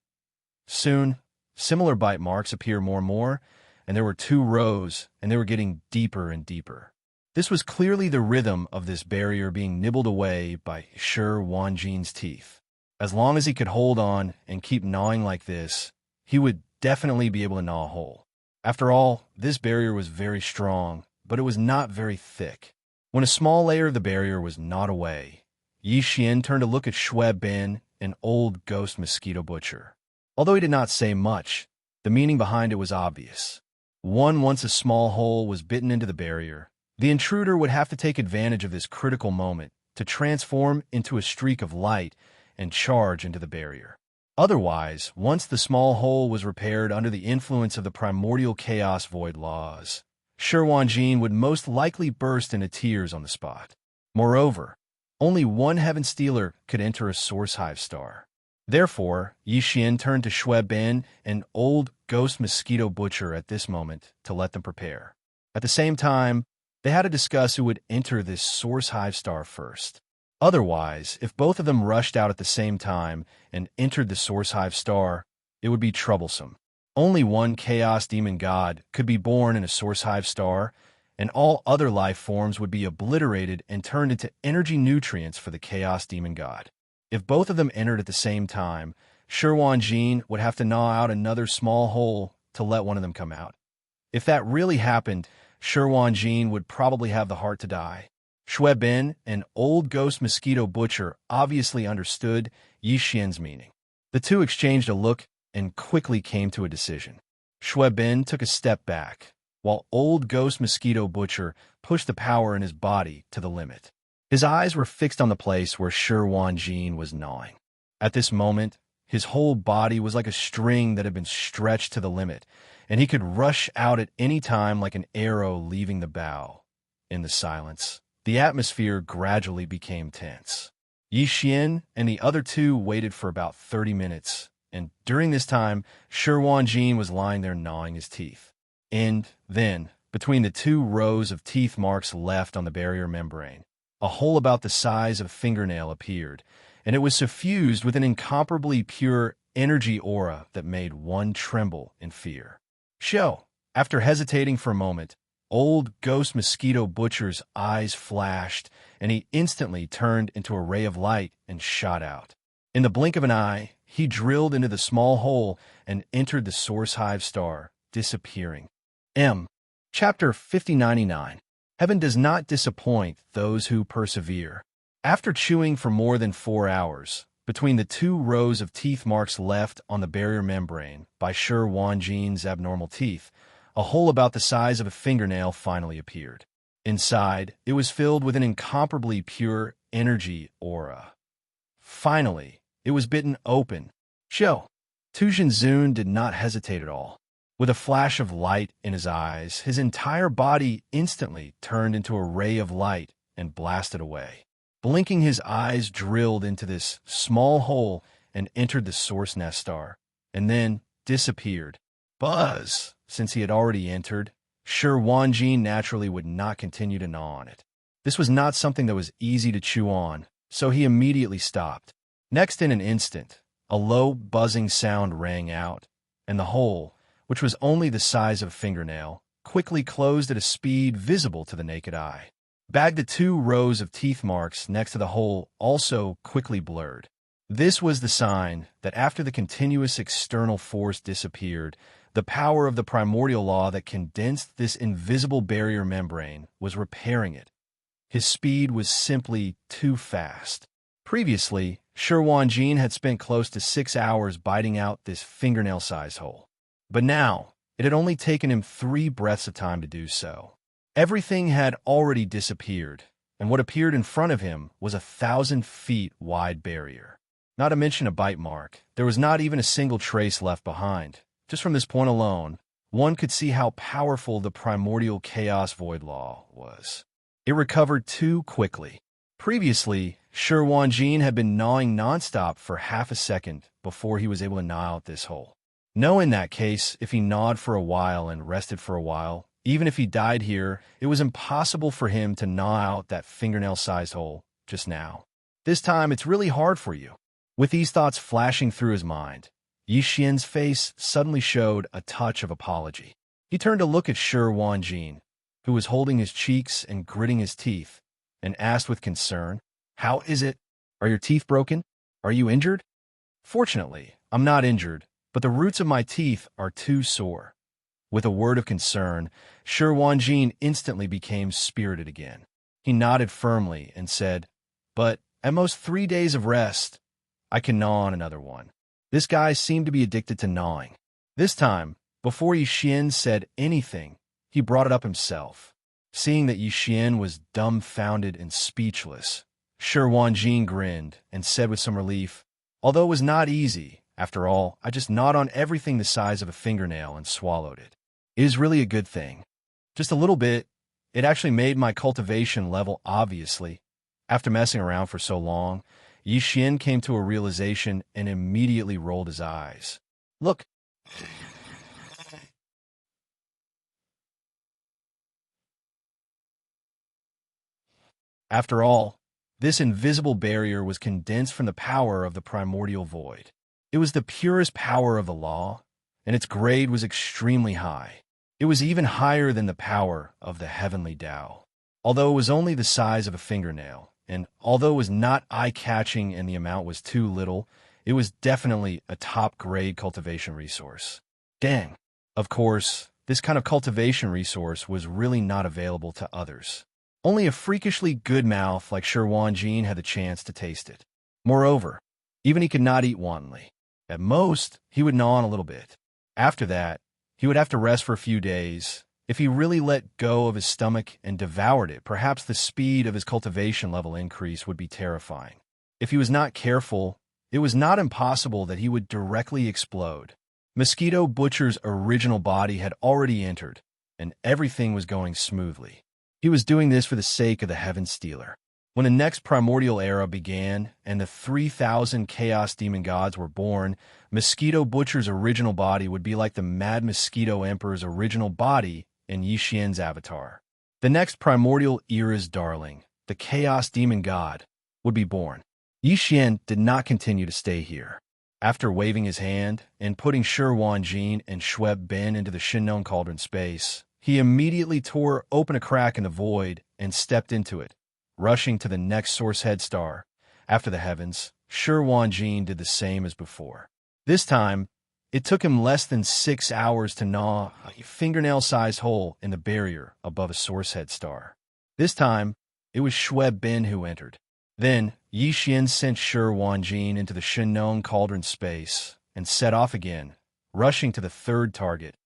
Soon, similar bite marks appeared more and more, and there were 2 rows, and they were getting deeper and deeper. This was clearly the rhythm of this barrier being nibbled away by Shi Wanjin's teeth. As long as he could hold on and keep gnawing like this, he would definitely be able to gnaw a hole. After all, this barrier was very strong, but it was not very thick. When a small layer of the barrier was gnawed away, Yi Xian turned to look at Schweb Bin, an old ghost mosquito butcher. Although he did not say much, the meaning behind it was obvious. Once a small hole was bitten into the barrier, the intruder would have to take advantage of this critical moment to transform into a streak of light and charge into the barrier. Otherwise, once the small hole was repaired under the influence of the primordial chaos void laws, Shi Wanjin would most likely burst into tears on the spot. Moreover, only one Heaven Stealer could enter a Source Hive star. Therefore, Yi Xian turned to Schweb Bin, an old ghost mosquito butcher at this moment, to let them prepare. At the same time, they had to discuss who would enter this Source Hive star first. Otherwise, if both of them rushed out at the same time and entered the Source Hive star, it would be troublesome. Only one Chaos Demon God could be born in a Source Hive star, and all other life forms would be obliterated and turned into energy nutrients for the Chaos Demon God. If both of them entered at the same time, Shi Wanjin would have to gnaw out another small hole to let one of them come out. If that really happened, Shi Wanjin would probably have the heart to die. Schweb Bin, an old ghost mosquito butcher, obviously understood Yi Xian's meaning. The two exchanged a look and quickly came to a decision. Schweb Bin took a step back, while old ghost mosquito butcher pushed the power in his body to the limit. His eyes were fixed on the place where Shi Wanjin was gnawing. At this moment, his whole body was like a string that had been stretched to the limit, and he could rush out at any time like an arrow leaving the bow. In the silence, the atmosphere gradually became tense. Yi Xian and the other two waited for about 30 minutes, and during this time, Shi Wanjin was lying there gnawing his teeth. And then, between the two rows of teeth marks left on the barrier membrane, a hole about the size of a fingernail appeared, and it was suffused with an incomparably pure energy aura that made one tremble in fear. Show. After hesitating for a moment, old Ghost Mosquito Butcher's eyes flashed, and he instantly turned into a ray of light and shot out. In the blink of an eye, he drilled into the small hole and entered the Source Hive star, disappearing. Chapter 5099. Heaven does not disappoint those who persevere. After chewing for more than 4 hours, between the two rows of teeth marks left on the barrier membrane by Shi Wanjin's abnormal teeth, a hole about the size of a fingernail finally appeared. Inside, it was filled with an incomparably pure energy aura. Finally, it was bitten open. Show. Tu Zun did not hesitate at all. With a flash of light in his eyes, his entire body instantly turned into a ray of light and blasted away. Blinking, his eyes drilled into this small hole and entered the source nest star, and then disappeared. Buzz! Since he had already entered, Shi Wanjin naturally would not continue to gnaw on it. This was not something that was easy to chew on, so he immediately stopped. Next, in an instant, a low buzzing sound rang out, and the hole, which was only the size of a fingernail, quickly closed at a speed visible to the naked eye. The 2 rows of teeth marks next to the hole also quickly blurred. This was the sign that after the continuous external force disappeared, the power of the primordial law that condensed this invisible barrier membrane was repairing it. His speed was simply too fast. Previously, Shi Wanjin had spent close to 6 hours biting out this fingernail-sized hole. But now, it had only taken him 3 breaths of time to do so. Everything had already disappeared, and what appeared in front of him was a 1,000 feet wide barrier. Not to mention a bite mark, there was not even a single trace left behind. Just from this point alone, one could see how powerful the primordial chaos void law was. It recovered too quickly. Previously, Shi Wanjin had been gnawing nonstop for half a second before he was able to gnaw out this hole. No, in that case, if he gnawed for a while and rested for a while, even if he died here, it was impossible for him to gnaw out that fingernail-sized hole just now. This time, it's really hard for you. With these thoughts flashing through his mind, Yi Xian's face suddenly showed a touch of apology. He turned to look at Shi Wanjin, who was holding his cheeks and gritting his teeth, and asked with concern, "How is it? Are your teeth broken? Are you injured?" "Fortunately, I'm not injured, but the roots of my teeth are too sore." With a word of concern, Shi Wanjin instantly became spirited again. He nodded firmly and said, "But at most 3 days of rest, I can gnaw on another one." This guy seemed to be addicted to gnawing. This time, before Yi Xian said anything, he brought it up himself. Seeing that Yi Xian was dumbfounded and speechless, Shi Wanjin grinned and said with some relief, "Although it was not easy, after all, I just gnawed on everything the size of a fingernail and swallowed it. It is really a good thing. Just a little bit. It actually made my cultivation level, obviously." After messing around for so long, Yi Xian came to a realization and immediately rolled his eyes. "Look." After all, this invisible barrier was condensed from the power of the primordial void. It was the purest power of the law, and its grade was extremely high. It was even higher than the power of the heavenly Tao. Although it was only the size of a fingernail, and although it was not eye-catching and the amount was too little, it was definitely a top-grade cultivation resource. Dang. Of course, this kind of cultivation resource was really not available to others. Only a freakishly good mouth like Shi Wanjin had the chance to taste it. Moreover, even he could not eat wantonly. At most, he would gnaw on a little bit. After that, he would have to rest for a few days. If he really let go of his stomach and devoured it, perhaps the speed of his cultivation level increase would be terrifying. If he was not careful, it was not impossible that he would directly explode. Mosquito Butcher's original body had already entered, and everything was going smoothly. He was doing this for the sake of the Heaven Stealer. When the next primordial era began and the 3,000 Chaos Demon Gods were born, Mosquito Butcher's original body would be like the Mad Mosquito Emperor's original body in Yixian's avatar. The next primordial era's darling, the Chaos Demon God, would be born. Yixian did not continue to stay here. After waving his hand and putting Shi Wanjin and Xue Bin into the Shinnon Cauldron space, he immediately tore open a crack in the void and stepped into it, rushing to the next source head star. After the heavens, Shi Wanjin did the same as before. This time, it took him less than 6 hours to gnaw a fingernail-sized hole in the barrier above a source head star. This time, it was Xue Bin who entered. Then, Yixian sent Shi Wanjin into the Shinnon Cauldron space and set off again, rushing to the third target.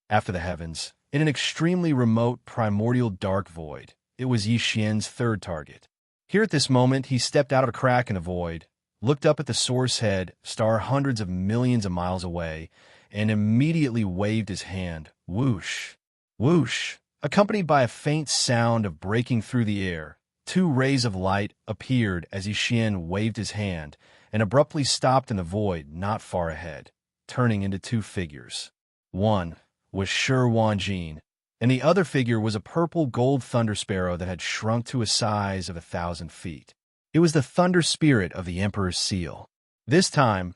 After the heavens, in an extremely remote primordial dark void, it was Yixian's third target. Here at this moment, he stepped out of a crack in the void, looked up at the source head star hundreds of millions of miles away, and immediately waved his hand. Whoosh! Whoosh! Accompanied by a faint sound of breaking through the air, 2 rays of light appeared as Yixian waved his hand and abruptly stopped in the void not far ahead, turning into 2 figures. One was Shi Wanjin, and the other figure was a purple gold thunder sparrow that had shrunk to a size of 1,000 feet. It was the thunder spirit of the Emperor's seal. This time,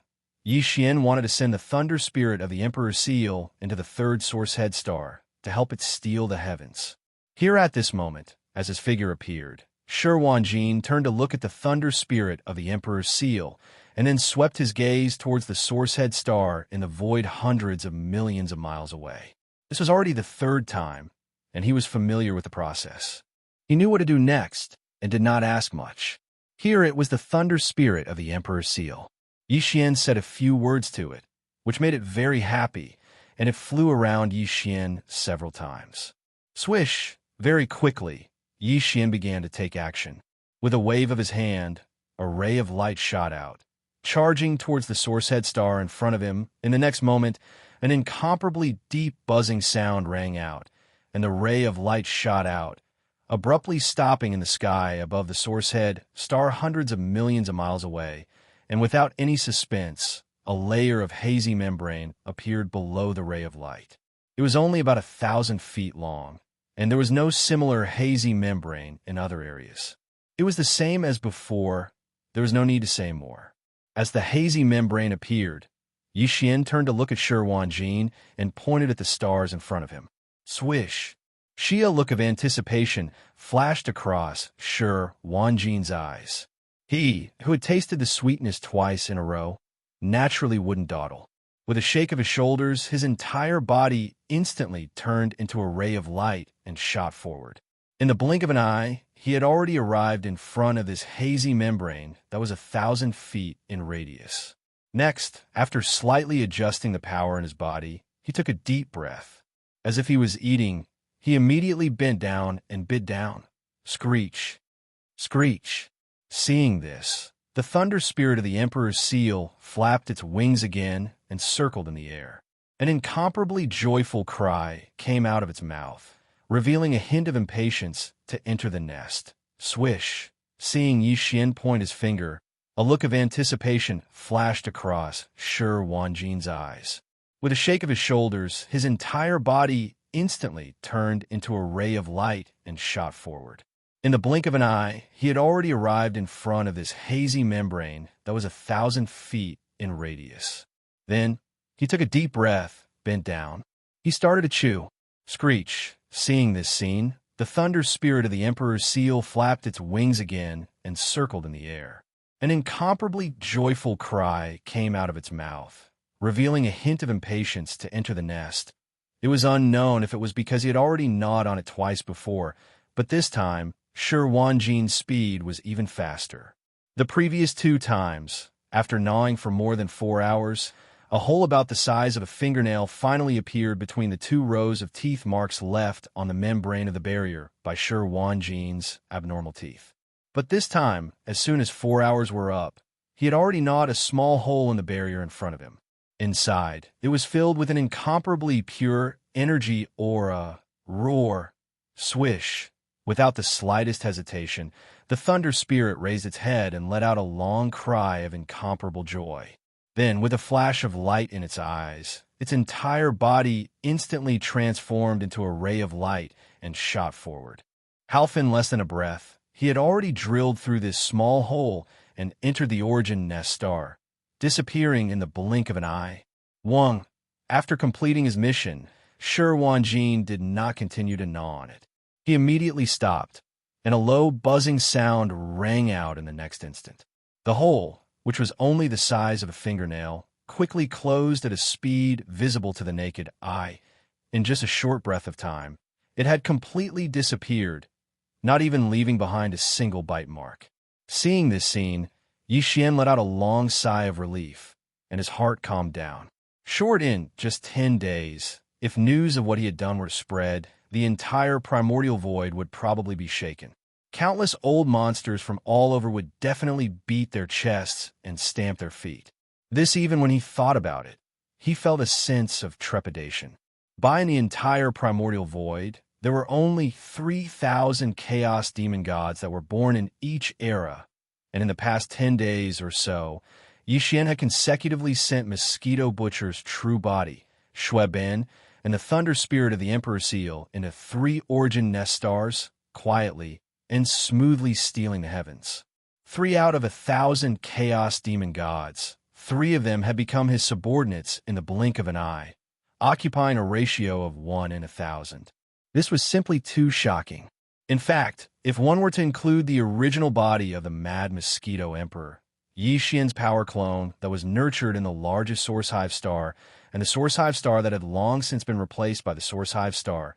Yixian wanted to send the thunder spirit of the Emperor's seal into the third source head star to help it steal the heavens. Here at this moment, as his figure appeared, Shi Wanjin turned to look at the thunder spirit of the Emperor's seal, and then swept his gaze towards the source head star in the void hundreds of millions of miles away. This was already the 3rd time, and he was familiar with the process. He knew what to do next, and did not ask much. Here it was the thunder spirit of the Emperor's seal. Yixian said a few words to it, which made it very happy, and it flew around Yixian several times. Swish! Very quickly, Yixian began to take action. With a wave of his hand, a ray of light shot out, charging towards the source head star in front of him. In the next moment, an incomparably deep buzzing sound rang out, and the ray of light shot out, abruptly stopping in the sky above the source head star hundreds of millions of miles away, and without any suspense, a layer of hazy membrane appeared below the ray of light. It was only about 1,000 feet long, and there was no similar hazy membrane in other areas. It was the same as before. There was no need to say more. As the hazy membrane appeared, Yixian turned to look at Shi Wanjin and pointed at the stars in front of him. Swish! A look of anticipation flashed across Shi Wanjin's eyes. He, who had tasted the sweetness twice in a row, naturally wouldn't dawdle. With a shake of his shoulders, his entire body instantly turned into a ray of light and shot forward. In the blink of an eye, he had already arrived in front of this hazy membrane that was 1,000 feet in radius. Next, after slightly adjusting the power in his body, he took a deep breath. As if he was eating, he immediately bent down and bit down. Screech! Screech! Seeing this, the thunder spirit of the Emperor's seal flapped its wings again and circled in the air. An incomparably joyful cry came out of its mouth, revealing a hint of impatience to enter the nest. Swish! Seeing Yixian point his finger, a look of anticipation flashed across Shi Wanjin's eyes. With a shake of his shoulders, his entire body instantly turned into a ray of light and shot forward. In the blink of an eye, he had already arrived in front of this hazy membrane that was 1,000 feet in radius. Then, he took a deep breath, bent down. He started to chew. Screech! Seeing this scene, the thunder spirit of the Emperor's seal flapped its wings again and circled in the air. An incomparably joyful cry came out of its mouth, revealing a hint of impatience to enter the nest. It was unknown if it was because he had already gnawed on it twice before, but this time, Shi Wanjin's speed was even faster. The previous 2 times, after gnawing for more than 4 hours, a hole about the size of a fingernail finally appeared between the 2 rows of teeth marks left on the membrane of the barrier by Shi Wanjin's abnormal teeth. But this time, as soon as 4 hours were up, he had already gnawed a small hole in the barrier in front of him. Inside, it was filled with an incomparably pure energy aura. Roar! Swish! Without the slightest hesitation, the Thunder Spirit raised its head and let out a long cry of incomparable joy. Then, with a flash of light in its eyes, its entire body instantly transformed into a ray of light and shot forward. Half in less than a breath, he had already drilled through this small hole and entered the origin nest star, disappearing in the blink of an eye. Wang, after completing his mission, Shi Wanjin did not continue to gnaw on it. He immediately stopped, and a low, buzzing sound rang out in the next instant. The hole, which was only the size of a fingernail, quickly closed at a speed visible to the naked eye. In just a short breath of time, it had completely disappeared, not even leaving behind a single bite mark. Seeing this scene, Xian let out a long sigh of relief, and his heart calmed down. Short in just 10 days, if news of what he had done were to spread, the entire primordial void would probably be shaken. Countless old monsters from all over would definitely beat their chests and stamp their feet. This even when he thought about it, he felt a sense of trepidation. By the entire primordial void, there were only 3,000 chaos demon gods that were born in each era, and in the past 10 days or so, Yixian had consecutively sent Mosquito Butcher's true body, Shui Ben, and the Thunder Spirit of the Emperor Seal into 3 origin nest stars, quietly and smoothly stealing the heavens. 3 out of 1,000 chaos demon gods, 3 of them had become his subordinates in the blink of an eye, occupying a ratio of 1 in 1,000. This was simply too shocking. In fact, if one were to include the original body of the Mad Mosquito Emperor, Yixian's power clone that was nurtured in the largest Source Hive star, and the Source Hive star that had long since been replaced by the Source Hive star,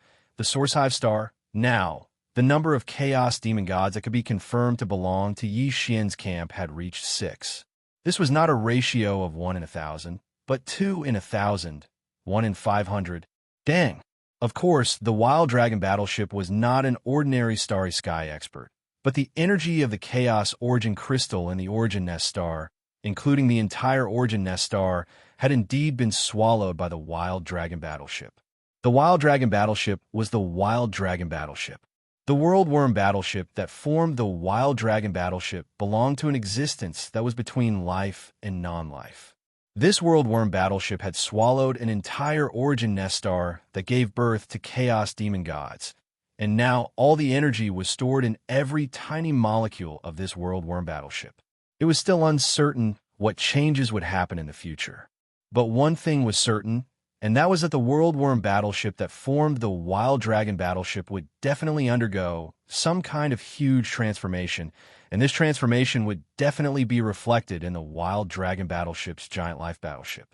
now, the number of chaos demon gods that could be confirmed to belong to Yixian's camp had reached 6. This was not a ratio of 1 in 1,000, but 2 in 1,000, 1 in 500. Dang! Of course, the Wild Dragon battleship was not an ordinary Starry Sky expert, but the energy of the Chaos Origin Crystal in the Origin Nest Star, including the entire Origin Nest Star, had indeed been swallowed by the Wild Dragon battleship. The Wild Dragon battleship was the Wild Dragon battleship. The World Worm battleship that formed the Wild Dragon battleship belonged to an existence that was between life and non-life. This World Worm battleship had swallowed an entire Origin Nest Star that gave birth to Chaos Demon Gods, and now all the energy was stored in every tiny molecule of this World Worm battleship. It was still uncertain what changes would happen in the future. But one thing was certain, and that was that the World Worm battleship that formed the Wild Dragon battleship would definitely undergo some kind of huge transformation, and this transformation would definitely be reflected in the Wild Dragon battleship's Giant Life battleship.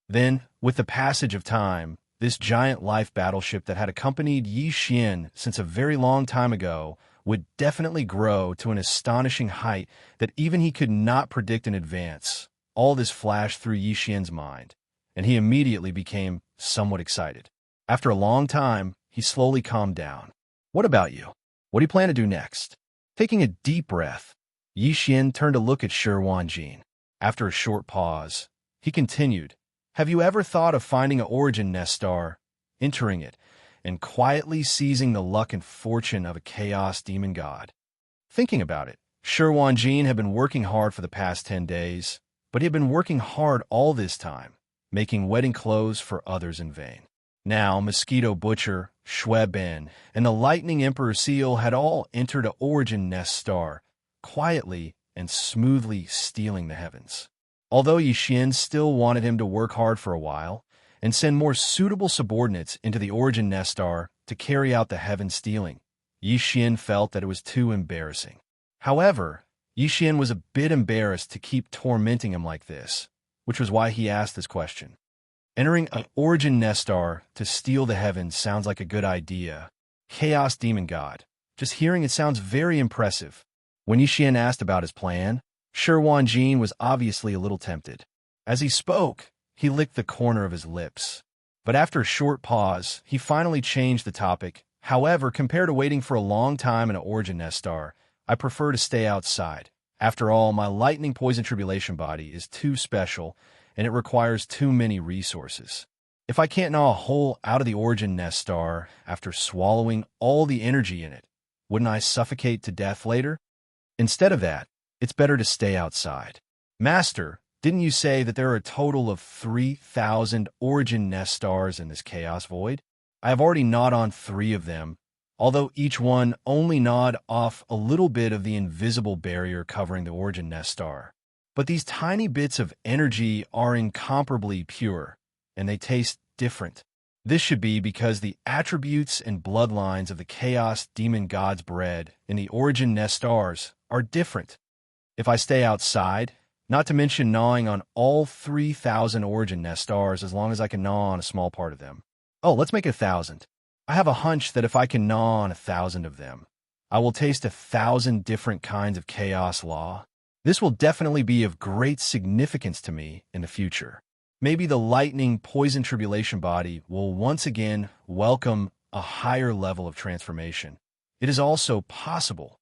Then, with the passage of time, this Giant Life battleship that had accompanied Yixian since a very long time ago would definitely grow to an astonishing height that even he could not predict in advance. All this flashed through Yixian's mind, and he immediately became somewhat excited. After a long time, he slowly calmed down. What about you? What do you plan to do next? Taking a deep breath, Yixian turned to look at Shi Wanjin. After a short pause, he continued, Have you ever thought of finding an Origin Nest Star, entering it, and quietly seizing the luck and fortune of a Chaos Demon God? Thinking about it, Shi Wanjin had been working hard for the past 10 days, but he had been working hard all this time, making wedding clothes for others in vain. Now, Mosquito Butcher, Shui Ben, and the Lightning Emperor Seal had all entered an Origin Nest Star, quietly and smoothly stealing the heavens. Although Yixian still wanted him to work hard for a while and send more suitable subordinates into the Origin Nest Star to carry out the heaven stealing, Yixian felt that it was too embarrassing. However, Yixian was a bit embarrassed to keep tormenting him like this, which was why he asked this question. Entering an Origin Nest Star to steal the heavens sounds like a good idea. Chaos Demon God. Just hearing it sounds very impressive. When Yixian asked about his plan, Shi Wanjin was obviously a little tempted. As he spoke, he licked the corner of his lips. But after a short pause, he finally changed the topic. However, compared to waiting for a long time in an Origin Nest Star, I prefer to stay outside. After all, my lightning poison tribulation body is too special, and it requires too many resources. If I can't gnaw a hole out of the Origin Nest Star after swallowing all the energy in it, Wouldn't I suffocate to death later? Instead of that, it's better to stay outside. Master, didn't you say that there are a total of 3,000 origin nest stars in this chaos void? I have already gnawed on 3 of them, although each one only gnawed off a little bit of the invisible barrier covering the origin nest star. But these tiny bits of energy are incomparably pure, and they taste different. This should be because the attributes and bloodlines of the chaos demon god's bread in the origin nest stars are different. If I stay outside, not to mention gnawing on all 3,000 origin nest stars as long as I can gnaw on a small part of them. Oh, let's make it 1,000. I have a hunch that if I can gnaw on 1,000 of them, I will taste 1,000 different kinds of chaos law. This will definitely be of great significance to me in the future. Maybe the lightning poison tribulation body will once again welcome a higher level of transformation. It is also possible.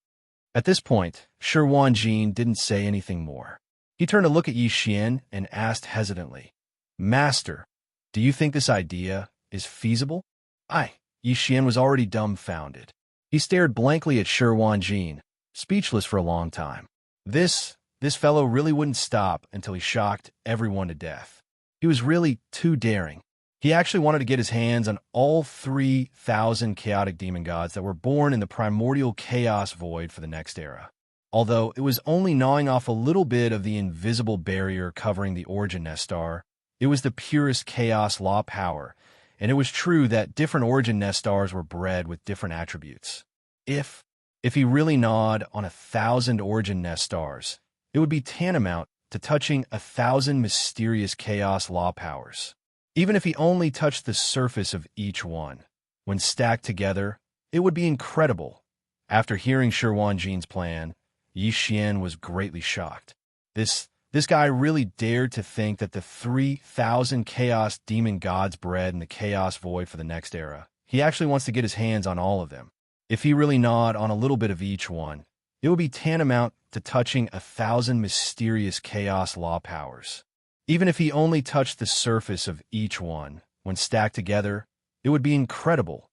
At this point, Shi Wanjin didn't say anything more. He turned to look at Yi Xian and asked hesitantly, Master, do you think this idea is feasible? Yi Xian was already dumbfounded. He stared blankly at Shi Wanjin, speechless for a long time. This fellow really wouldn't stop until he shocked everyone to death. He was really too daring. He actually wanted to get his hands on all 3,000 chaotic demon gods that were born in the primordial chaos void for the next era. Although it was only gnawing off a little bit of the invisible barrier covering the origin nest star, it was the purest chaos law power, and it was true that different origin nest stars were bred with different attributes. If he really gnawed on 1,000 origin nest stars, it would be tantamount to touching 1,000 mysterious chaos law powers. Even if he only touched the surface of each one, when stacked together, it would be incredible. After hearing Shi Wanjin's plan, Yi Xian was greatly shocked. This guy really dared to think that the 3,000 chaos demon gods bred in the chaos void for the next era. He actually wants to get his hands on all of them. If he really gnawed on a little bit of each one, it would be tantamount to touching 1,000 mysterious chaos law powers. Even if he only touched the surface of each one, when stacked together, it would be incredible.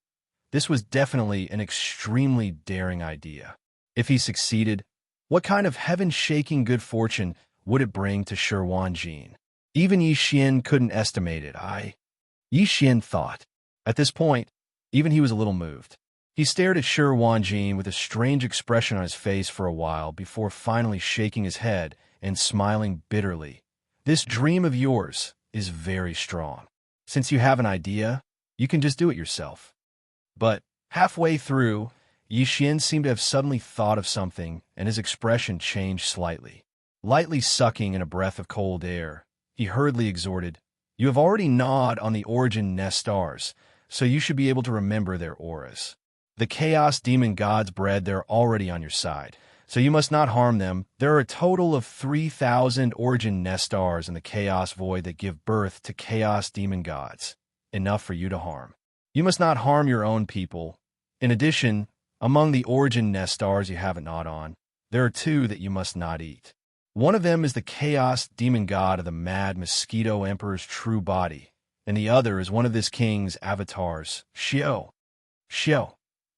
This was definitely an extremely daring idea. If he succeeded, what kind of heaven-shaking good fortune would it bring to Shi Wanjin? Even Yi Xian couldn't estimate it. Yi Xian thought. At this point, even he was a little moved. He stared at Shi Wanjin with a strange expression on his face for a while before finally shaking his head and smiling bitterly. This dream of yours is very strong. Since you have an idea, you can just do it yourself. But halfway through, Yi Xian seemed to have suddenly thought of something, and his expression changed slightly. Lightly sucking in a breath of cold air, he hurriedly exhorted, You have already gnawed on the origin nest stars, so you should be able to remember their auras. The chaos demon gods bred they're already on your side, so you must not harm them. There are a total of 3,000 origin nest stars in the chaos void that give birth to chaos demon gods, enough for you to harm. You must not harm your own people. In addition, among the origin nest stars you haven't gnawed on, there are 2 that you must not eat. One of them is the chaos demon god of the mad mosquito emperor's true body, and the other is one of this king's avatars, Xiao.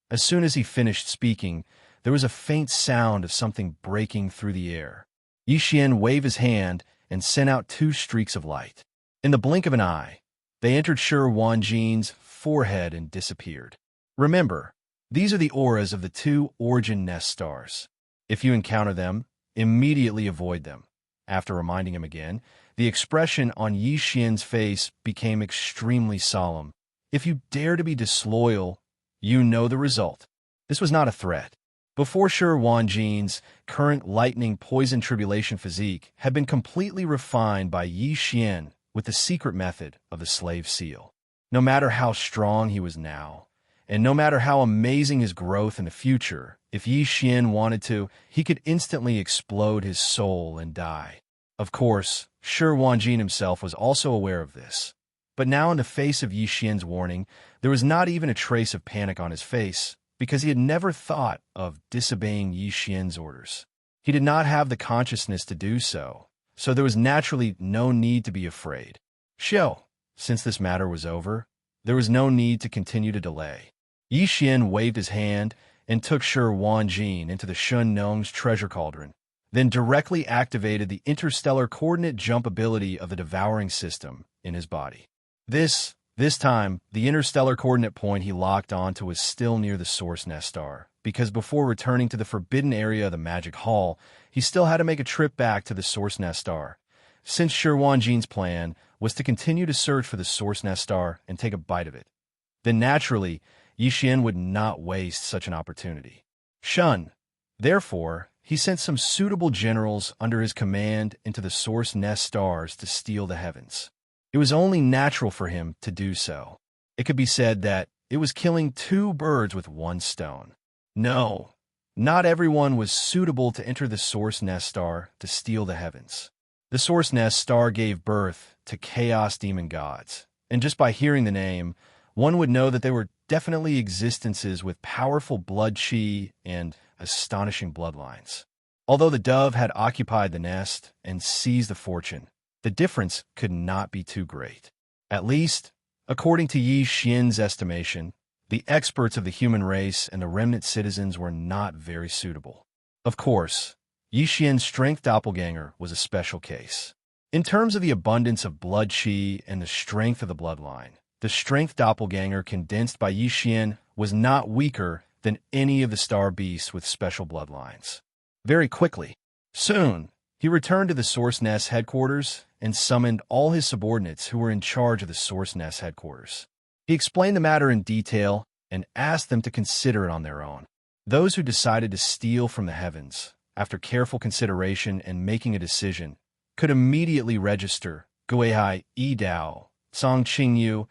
As soon as he finished speaking, there was a faint sound of something breaking through the air. Yi Xian waved his hand and sent out 2 streaks of light. In the blink of an eye, they entered Shi Wanjin's forehead and disappeared. Remember, these are the auras of the 2 origin nest stars. If you encounter them, immediately avoid them. After reminding him again, the expression on Yi Xian's face became extremely solemn. If you dare to be disloyal, you know the result. This was not a threat. Before Shi Wanjin's current lightning poison tribulation physique had been completely refined by Yi Xian with the secret method of the slave seal. No matter how strong he was now, and no matter how amazing his growth in the future, if Yi Xian wanted to, he could instantly explode his soul and die. Of course, Shi Wanjin himself was also aware of this. But now in the face of Yi Xian's warning, there was not even a trace of panic on his face, because he had never thought of disobeying Yi Xian's orders. He did not have the consciousness to do so, so there was naturally no need to be afraid. Since this matter was over, there was no need to continue to delay. Yi Xian waved his hand, and took Shi Wanjin into the Shun Nong's treasure cauldron, then directly activated the interstellar coordinate jump ability of the devouring system in his body. This time, the interstellar coordinate point he locked onto was still near the source nest star, because before returning to the forbidden area of the magic hall, he still had to make a trip back to the source nest star, since Shi Wanjin's plan was to continue to search for the source nest star and take a bite of it. Then naturally, Yixian would not waste such an opportunity. Shun. Therefore, he sent some suitable generals under his command into the source nest stars to steal the heavens. It was only natural for him to do so. It could be said that it was killing two birds with one stone. No, not everyone was suitable to enter the source nest star to steal the heavens. The source nest star gave birth to chaos demon gods, and just by hearing the name, one would know that they were definitely existences with powerful blood chi and astonishing bloodlines. Although the dove had occupied the nest and seized the fortune, the difference could not be too great. At least, according to Yi Xian's estimation, the experts of the human race and the remnant citizens were not very suitable. Of course, Yi Xian's strength doppelganger was a special case. In terms of the abundance of blood chi and the strength of the bloodline, the strength doppelganger condensed by Yi Xian was not weaker than any of the star beasts with special bloodlines. Very quickly, soon, he returned to the Source Nest headquarters and summoned all his subordinates who were in charge of the Source Nest headquarters. He explained the matter in detail and asked them to consider it on their own. Those who decided to steal from the heavens, after careful consideration and making a decision, could immediately register Guihai Yidao, Song Qingyu,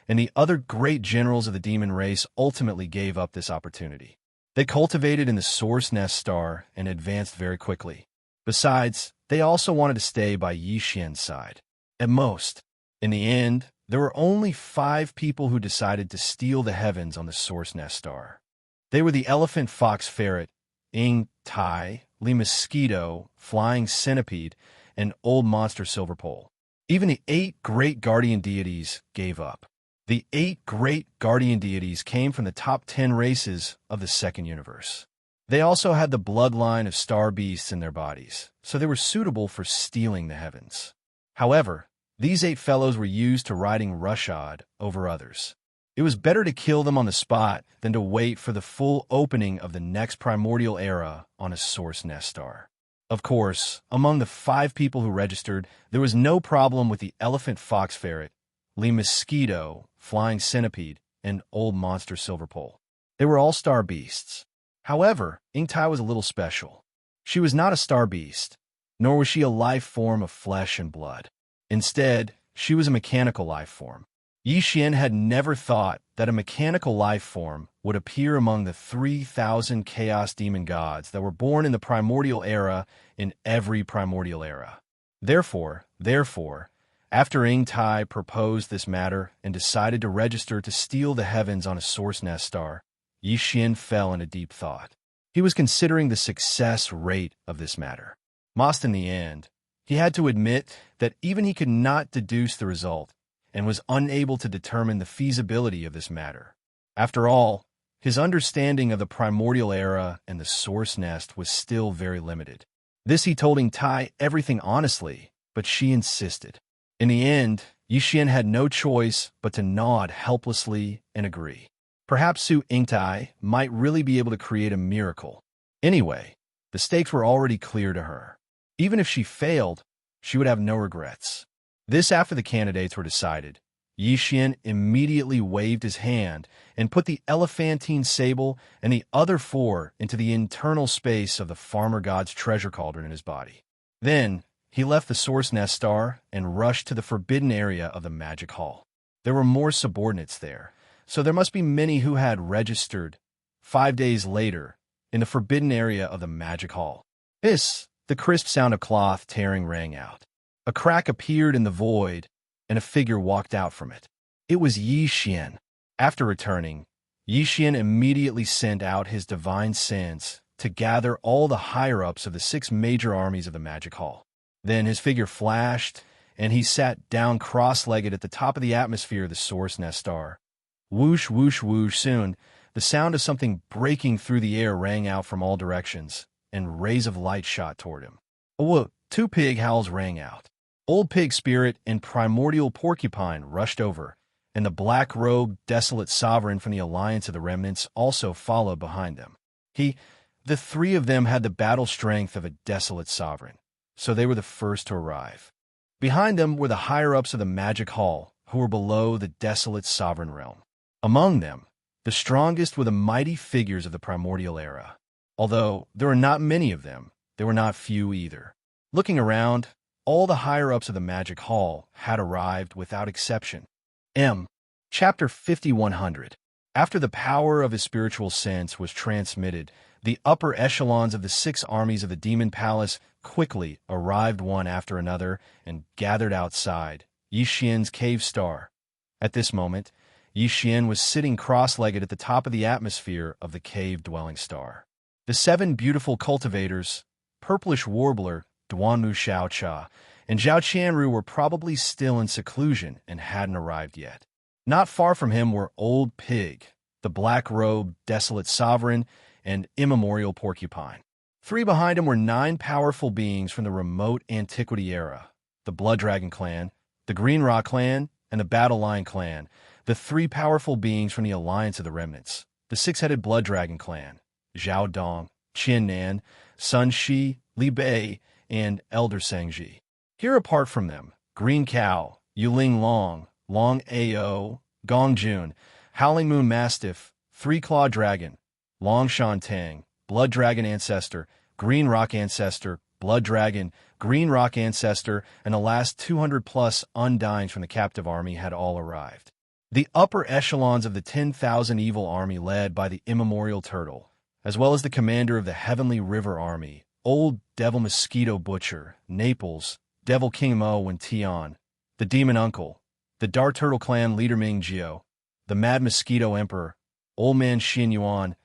and the other great generals of the demon race ultimately gave up this opportunity. They cultivated in the Source Nest star and advanced very quickly. Besides, they also wanted to stay by Yi Xian's side. At most, in the end, there were only 5 people who decided to steal the heavens on the Source Nest star. They were the elephant fox ferret, Ing Tai, Li Mosquito, Flying Centipede, and Old Monster Silverpole. Even the 8 great guardian deities gave up. The 8 great guardian deities came from the top 10 races of the second universe. They also had the bloodline of star beasts in their bodies, so they were suitable for stealing the heavens. However, these 8 fellows were used to riding roughshod over others. It was better to kill them on the spot than to wait for the full opening of the next primordial era on a Source Nest star. Of course, among the 5 people who registered, there was no problem with the elephant fox ferret, Li Mosquito, Flying Centipede, and Old Monster Silverpole. They were all star beasts. However, Ing Tai was a little special. She was not a star beast, nor was she a life form of flesh and blood. Instead, she was a mechanical life form. Yi Xian had never thought that a mechanical life form would appear among the 3,000 chaos demon gods that were born in the primordial era in every primordial era. Therefore, after Ing Tai proposed this matter and decided to register to steal the heavens on a Source Nest star, Yi Xian fell into deep thought. He was considering the success rate of this matter. Most in the end, he had to admit that even he could not deduce the result and was unable to determine the feasibility of this matter. After all, his understanding of the primordial era and the Source Nest was still very limited. This he told Ing Tai everything honestly, but she insisted. In the end, Yi Xian had no choice but to nod helplessly and agree. Perhaps Su Ing Tai might really be able to create a miracle. Anyway, the stakes were already clear to her. Even if she failed, she would have no regrets. This after the candidates were decided, Yi Xian immediately waved his hand and put the elephantine sable and the other 4 into the internal space of the farmer god's treasure cauldron in his body. Then, he left the Source Nest star and rushed to the forbidden area of the magic hall. There were more subordinates there, so there must be many who had registered 5 days later in the forbidden area of the magic hall. The crisp sound of cloth tearing rang out. A crack appeared in the void, and a figure walked out from it. It was Yi Xian. After returning, Yi Xian immediately sent out his divine sense to gather all the higher-ups of the 6 major armies of the magic hall. Then his figure flashed, and he sat down cross-legged at the top of the atmosphere of the Source Nest star. Whoosh, whoosh, whoosh. Soon, The sound of something breaking through the air rang out from all directions, and rays of light shot toward him. Oh, two pig howls rang out. Old Pig Spirit and Primordial Porcupine rushed over, and the black-robed, desolate sovereign from the Alliance of the Remnants also followed behind them. The three of them had the battle strength of a desolate sovereign, so they were the first to arrive. Behind them were the higher-ups of the Magic Hall, who were below the desolate sovereign realm. Among them, the strongest were the mighty figures of the primordial era. Although there were not many of them, there were not few either. Looking around, all the higher-ups of the Magic Hall had arrived without exception. Chapter 5100. After the power of his spiritual sense was transmitted, the upper echelons of the 6 armies of the Demon Palace quickly arrived one after another and gathered outside Yixian's cave star. At this moment, Yixian was sitting cross-legged at the top of the atmosphere of the cave-dwelling star. The 7 beautiful cultivators, Purplish Warbler, Duanmu Xiaocha, and Zhao Qianru were probably still in seclusion and hadn't arrived yet. Not far from him were Old Pig, the black-robed, desolate sovereign, and Immortal Porcupine. 3 behind him were 9 powerful beings from the remote antiquity era, the Blood Dragon clan, the Green Rock clan, and the Battle Lion clan, the 3 powerful beings from the Alliance of the Remnants, the 6-headed Blood Dragon clan, Zhao Dong, Qian Nan, Sun Shi, Li Bei, and Elder Sangji. Here apart from them, Green Cow, Yuling Long, Long Ao, Gong Jun, Howling Moon Mastiff, 3-Claw Dragon, Long Shan Tang, Blood Dragon Ancestor, Green Rock Ancestor, Blood Dragon, Green Rock Ancestor, and the last 200-plus Undyings from the captive army had all arrived. The upper echelons of the 10,000 evil army led by the Immemorial Turtle, as well as the commander of the Heavenly River Army, Old Devil Mosquito Butcher, Naples, Devil King Mo and Tian, the Demon Uncle, the Dark Turtle Clan leader Ming Jiao, the Mad Mosquito Emperor, Old Man Xin Yuan,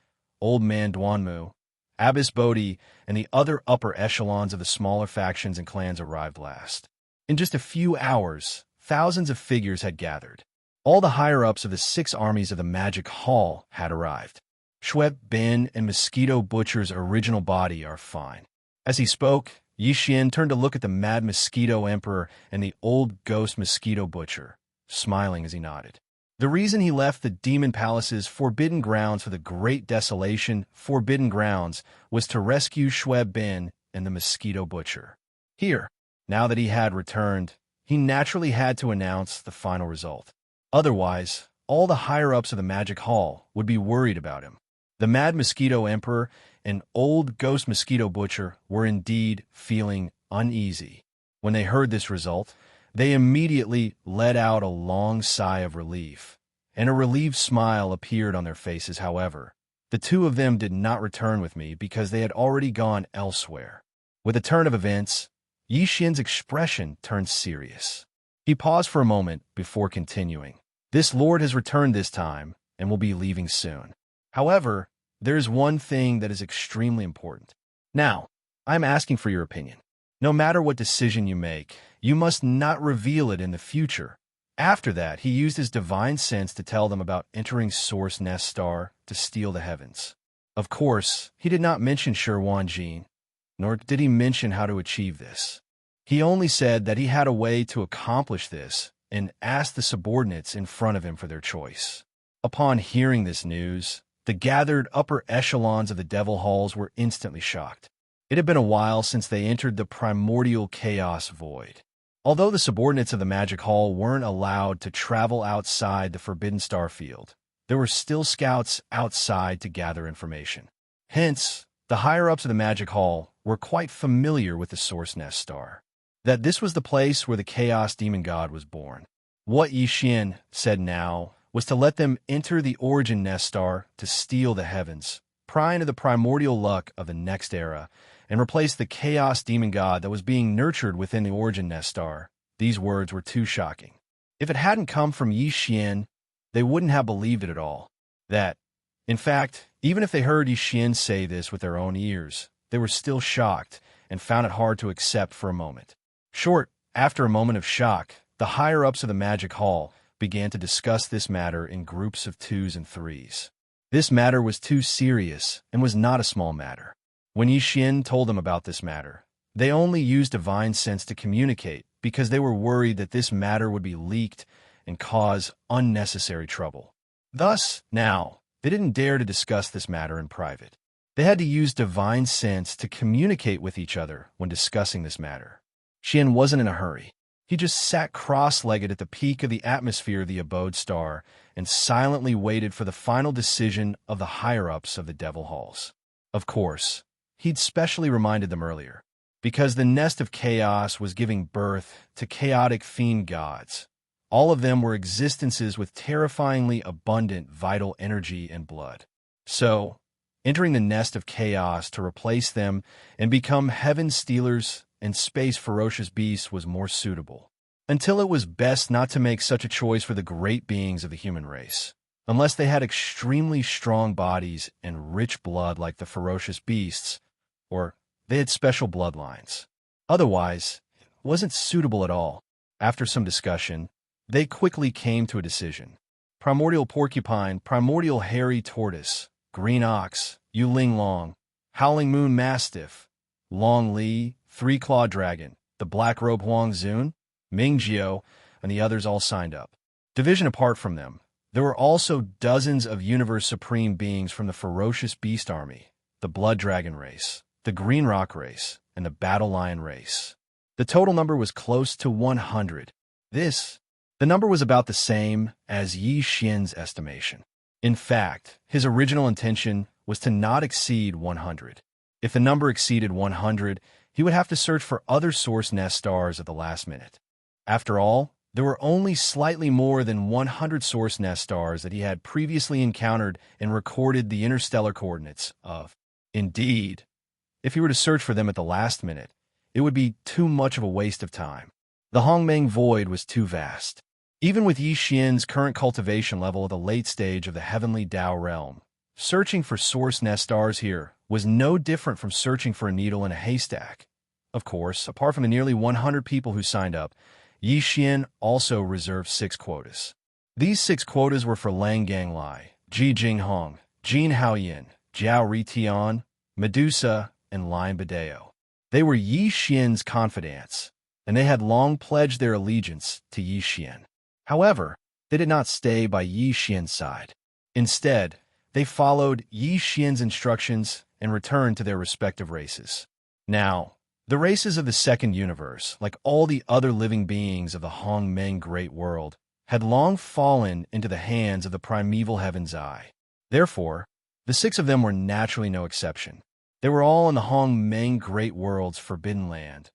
Old Man Duanmu, Abyss Bodhi, and the other upper echelons of the smaller factions and clans arrived last. In just a few hours, thousands of figures had gathered. All the higher-ups of the 6 armies of the Magic Hall had arrived. Shuep Bin and Mosquito Butcher's original body are fine. As he spoke, Yixian turned to look at the Mad Mosquito Emperor and the Old Ghost Mosquito Butcher, smiling as he nodded. The reason he left the Demon Palace's Forbidden Grounds for the Great Desolation Forbidden Grounds was to rescue Shuep Bin and the Mosquito Butcher. Here, now that he had returned, he naturally had to announce the final result. Otherwise, all the higher-ups of the Magic Hall would be worried about him. The Mad Mosquito Emperor and Old Ghost Mosquito Butcher were indeed feeling uneasy. When they heard this result, they immediately let out a long sigh of relief, and a relieved smile appeared on their faces. However, the 2 of them did not return with me because they had already gone elsewhere. With a turn of events, Yixian's expression turned serious. He paused for a moment before continuing. This lord has returned this time and will be leaving soon. However, there is one thing that is extremely important. Now, I am asking for your opinion. No matter what decision you make, you must not reveal it in the future. After that, he used his divine sense to tell them about entering Source Nest Star to steal the heavens. Of course, he did not mention Shi Wanjin, nor did he mention how to achieve this. He only said that he had a way to accomplish this and asked the subordinates in front of him for their choice. Upon hearing this news, the gathered upper echelons of the Devil Halls were instantly shocked. It had been a while since they entered the primordial chaos void. Although the subordinates of the Magic Hall weren't allowed to travel outside the Forbidden Star Field, there were still scouts outside to gather information. Hence, the higher-ups of the Magic Hall were quite familiar with the Source Nest Star, that this was the place where the Chaos Demon God was born. What Yixian said now was to let them enter the Origin Nest Star to steal the heavens, pry into the primordial luck of the next era, and replace the Chaos Demon God that was being nurtured within the Origin Nest Star. These words were too shocking. If it hadn't come from Yixian, they wouldn't have believed it at all. In fact, even if they heard Yixian say this with their own ears, they were still shocked and found it hard to accept for a moment. After a moment of shock, the higher-ups of the Magic Hall began to discuss this matter in groups of 2s and 3s. This matter was too serious and was not a small matter. When Yixian told them about this matter, they only used divine sense to communicate because they were worried that this matter would be leaked and cause unnecessary trouble. Thus, now, they didn't dare to discuss this matter in private. They had to use divine sense to communicate with each other when discussing this matter. Xian wasn't in a hurry. He just sat cross-legged at the peak of the atmosphere of the abode star and silently waited for the final decision of the higher-ups of the Devil Halls. Of course, he'd specially reminded them earlier, because the nest of chaos was giving birth to chaotic fiend gods. All of them were existences with terrifyingly abundant vital energy and blood. So, entering the nest of chaos to replace them and become heaven stealers and space ferocious beasts was more suitable. Until it was best not to make such a choice for the great beings of the human race, unless they had extremely strong bodies and rich blood like the ferocious beasts, or they had special bloodlines. Otherwise, it wasn't suitable at all. After some discussion, they quickly came to a decision. Primordial porcupine, primordial hairy tortoise, green ox, Yuling long, howling moon mastiff, long li, three-clawed dragon, the black robe Huang Zun, Ming Jiao, and the others all signed up. Division apart from them, there were also dozens of Universe Supreme beings from the ferocious beast army, the blood dragon race, the green rock race, and the battle lion race. The total number was close to 100. The number was about the same as Yi Xian's estimation. In fact, his original intention was to not exceed 100. If the number exceeded 100, he would have to search for other source nest stars at the last minute. After all, there were only slightly more than 100 source nest stars that he had previously encountered and recorded the interstellar coordinates of. Indeed, if he were to search for them at the last minute, it would be too much of a waste of time. The Hongmeng void was too vast. Even with Yi Xian's current cultivation level at the late stage of the heavenly Dao realm, searching for source nest stars here was no different from searching for a needle in a haystack. Of course, apart from the nearly 100 people who signed up, Yi Xian also reserved 6 quotas. These 6 quotas were for Lang Ganglai, Ji Jinghong, Jin Haoyin, Jiao Ritian, Medusa, and Lion Badeo. They were Yi Xian's confidants, and they had long pledged their allegiance to Yi Xian. However, they did not stay by Yi Xian's side. Instead, they followed Yi Xian's instructions and returned to their respective races. Now, the races of the Second Universe, like all the other living beings of the Hongmeng Great World, had long fallen into the hands of the primeval Heaven's Eye. Therefore, the 6 of them were naturally no exception. They were all in the Hongmeng Great World's Forbidden Land.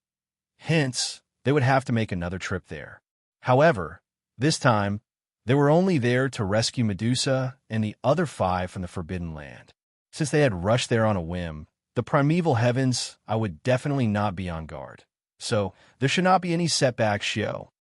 Hence, they would have to make another trip there. However, this time, they were only there to rescue Medusa and the other 5 from the Forbidden Land. Since they had rushed there on a whim, the primeval heavens, I would definitely not be on guard. So, there should not be any setbacks. Xiao.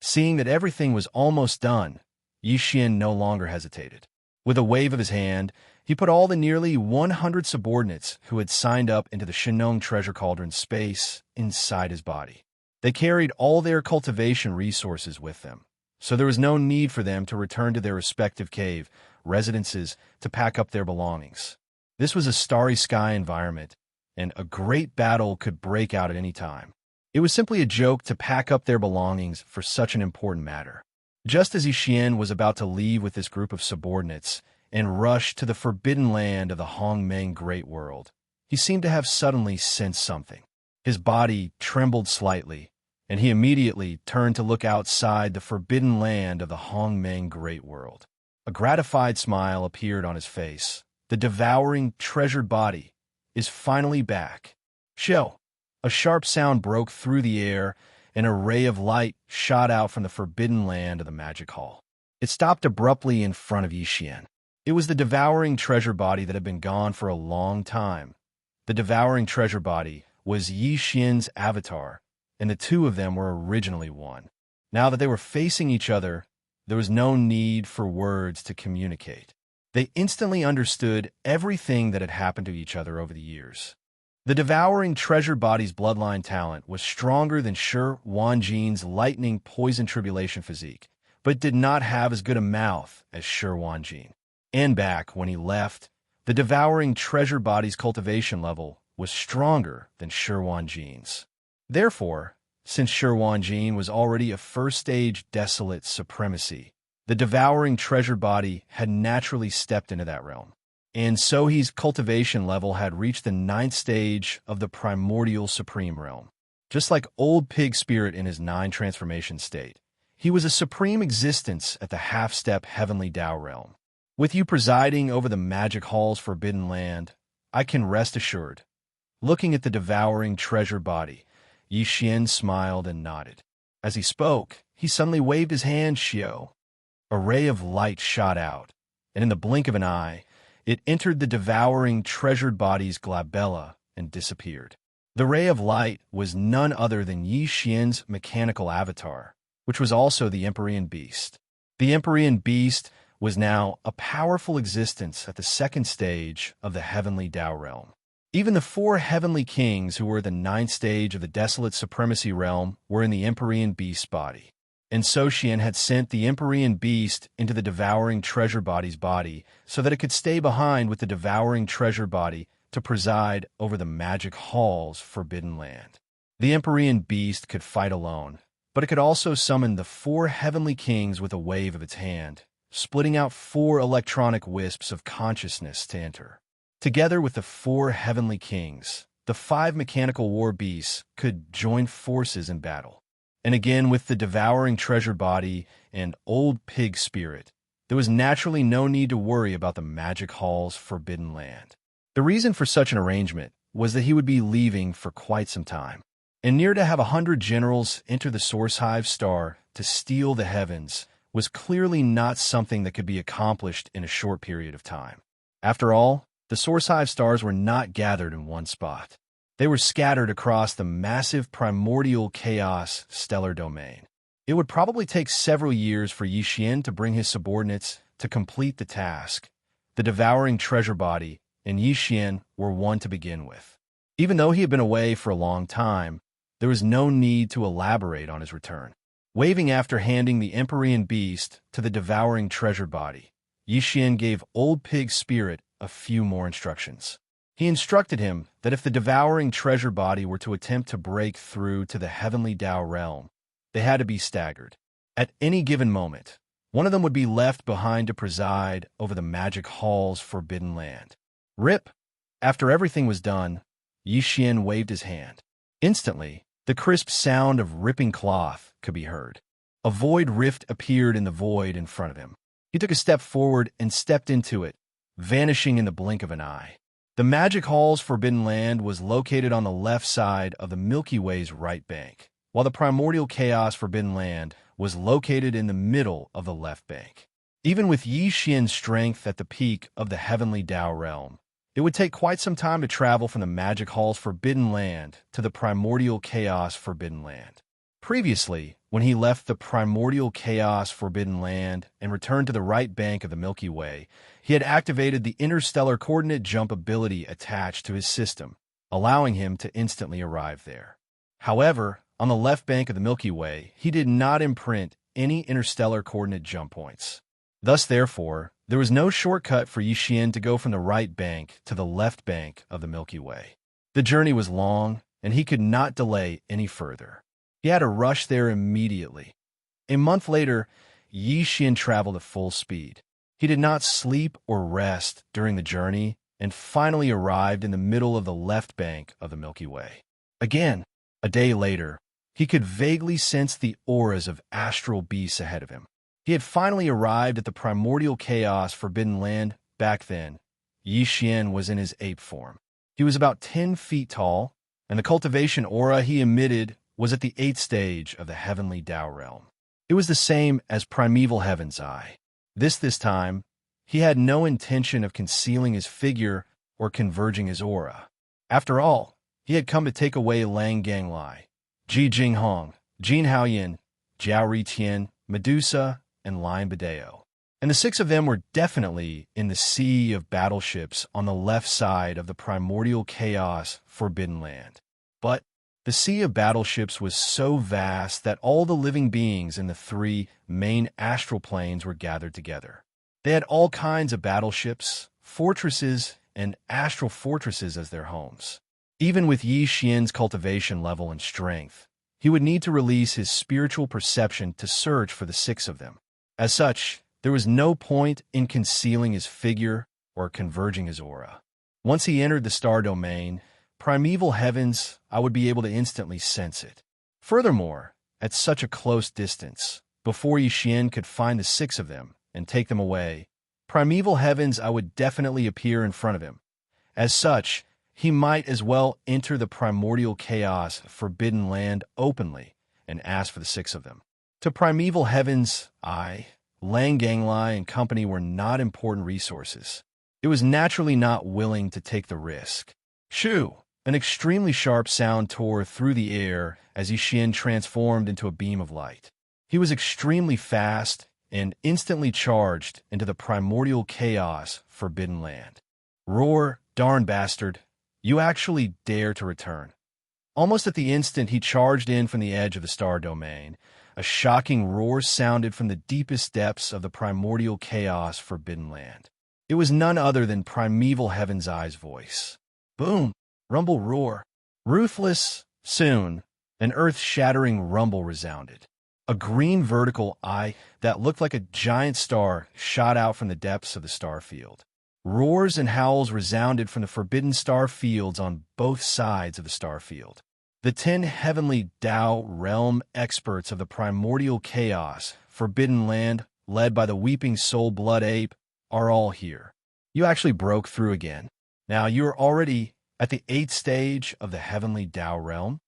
Seeing that everything was almost done, Yi Xian no longer hesitated. With a wave of his hand, he put all the nearly 100 subordinates who had signed up into the Shenong treasure cauldron space inside his body. They carried all their cultivation resources with them, so there was no need for them to return to their respective cave residences to pack up their belongings. This was a starry sky environment, and a great battle could break out at any time. It was simply a joke to pack up their belongings for such an important matter. Just as Yi Xian was about to leave with this group of subordinates and rush to the forbidden land of the Hongmeng Great World, he seemed to have suddenly sensed something. His body trembled slightly, and he immediately turned to look outside the forbidden land of the Hongmeng Great World. A gratified smile appeared on his face. The devouring, treasured body is finally back. Xiao! A sharp sound broke through the air, and a ray of light shot out from the forbidden land of the magic hall. It stopped abruptly in front of Yi Xian. It was the devouring treasure body that had been gone for a long time. The devouring treasure body was Yi Xian's avatar, and the 2 of them were originally one. Now that they were facing each other, there was no need for words to communicate. They instantly understood everything that had happened to each other over the years. The devouring treasure body's bloodline talent was stronger than Shi Wanjin's lightning poison tribulation physique, but did not have as good a mouth as Shi Wanjin. And back when he left, the devouring treasure body's cultivation level was stronger than Shi Wanjin's. Therefore, since Shi Wanjin was already a first-stage desolate supremacy, the devouring treasure body had naturally stepped into that realm. And so his cultivation level had reached the 9th stage of the primordial supreme realm. Just like old pig spirit in his 9 transformation state, he was a supreme existence at the half-step heavenly Tao realm. With you presiding over the magic hall's forbidden land, I can rest assured. Looking at the devouring treasure body, Yixian smiled and nodded. As he spoke, he suddenly waved his hand, Xiao. A ray of light shot out, and in the blink of an eye, it entered the devouring treasured body's glabella and disappeared. The ray of light was none other than Yixian's mechanical avatar, which was also the Empyrean Beast. The Empyrean Beast was now a powerful existence at the 2nd stage of the heavenly Tao realm. Even the 4 heavenly kings who were the 9th stage of the desolate supremacy realm were in the Empyrean Beast's body. And so Xian had sent the Empyrean Beast into the devouring treasure body's body so that it could stay behind with the devouring treasure body to preside over the magic hall's forbidden land. The Empyrean Beast could fight alone, but it could also summon the 4 heavenly kings with a wave of its hand, splitting out 4 electronic wisps of consciousness to enter. Together with the 4 heavenly kings, the 5 mechanical war beasts could join forces in battle. And again, with the devouring treasure body and old pig spirit, there was naturally no need to worry about the magic hall's forbidden land. The reason for such an arrangement was that he would be leaving for quite some time, and near to have 100 generals enter the Source Hive star to steal the heavens was clearly not something that could be accomplished in a short period of time. After all, the Source Hive stars were not gathered in one spot. They were scattered across the massive primordial chaos stellar domain. It would probably take several years for Yixian to bring his subordinates to complete the task. The devouring treasure body and Yixian were one to begin with. Even though he had been away for a long time, there was no need to elaborate on his return. Waving after handing the Empyrean Beast to the devouring treasure body, Yixian gave old pig spirit a few more instructions. He instructed him that if the devouring treasure body were to attempt to break through to the heavenly Tao realm, they had to be staggered. At any given moment, one of them would be left behind to preside over the magic hall's forbidden land. Rip! After everything was done, Yixian waved his hand. Instantly, the crisp sound of ripping cloth could be heard. A void rift appeared in the void in front of him. He took a step forward and stepped into it, vanishing in the blink of an eye. The magic hall's forbidden land was located on the left side of the Milky Way's right bank, while the primordial chaos forbidden land was located in the middle of the left bank. Even with Yixian's strength at the peak of the heavenly Tao realm, it would take quite some time to travel from the magic hall's forbidden land to the primordial chaos forbidden land. Previously, when he left the primordial chaos forbidden land and returned to the right bank of the Milky Way, he had activated the interstellar coordinate jump ability attached to his system, allowing him to instantly arrive there. However, on the left bank of the Milky Way, he did not imprint any interstellar coordinate jump points. Thus, therefore, there was no shortcut for Yixian to go from the right bank to the left bank of the Milky Way. The journey was long, and he could not delay any further. He had to rush there immediately. A month later, Yixian traveled at full speed. He did not sleep or rest during the journey and finally arrived in the middle of the left bank of the Milky Way. Again, a day later, he could vaguely sense the auras of astral beasts ahead of him. He had finally arrived at the primordial chaos forbidden land. Back then, Yixian was in his ape form. He was about 10 feet tall, and the cultivation aura he emitted was at the 8th stage of the heavenly Tao realm. It was the same as primeval heaven's eye. This time, he had no intention of concealing his figure or converging his aura. After all, he had come to take away Lang Ganglai, Ji Jinghong, Jin Haoyan, Jiao Ritian, Medusa, and Lion Badeo. And the 6 of them were definitely in the sea of battleships on the left side of the primordial chaos forbidden land. But The sea of battleships was so vast that all the living beings in the three main astral planes were gathered together. They had all kinds of battleships, fortresses, and astral fortresses as their homes. Even with Yi Xian's cultivation level and strength, he would need to release his spiritual perception to search for the six of them. As such, there was no point in concealing his figure or converging his aura. Once he entered the star domain, primeval heavens, I would be able to instantly sense it. Furthermore, at such a close distance, before Yi Xian could find the six of them and take them away, primeval heavens, I would definitely appear in front of him. As such, he might as well enter the primordial chaos forbidden land openly and ask for the six of them. To primeval heavens, Lang Ganglai and company were not important resources. It was naturally not willing to take the risk. Shoo! An extremely sharp sound tore through the air as Yi Xian transformed into a beam of light. He was extremely fast and instantly charged into the primordial chaos forbidden land. Roar, darn bastard! You actually dare to return. Almost at the instant he charged in from the edge of the star domain, a shocking roar sounded from the deepest depths of the primordial chaos forbidden land. It was none other than primeval heaven's eye's voice. Boom! Rumble roar. Ruthless, soon, an earth-shattering rumble resounded. A green vertical eye that looked like a giant star shot out from the depths of the star field. Roars and howls resounded from the forbidden star fields on both sides of the star field. The 10 heavenly Tao realm experts of the primordial chaos, forbidden land, led by the weeping soul blood ape, are all here. You actually broke through again. Now you are already at the 8th stage of the heavenly Tao realm.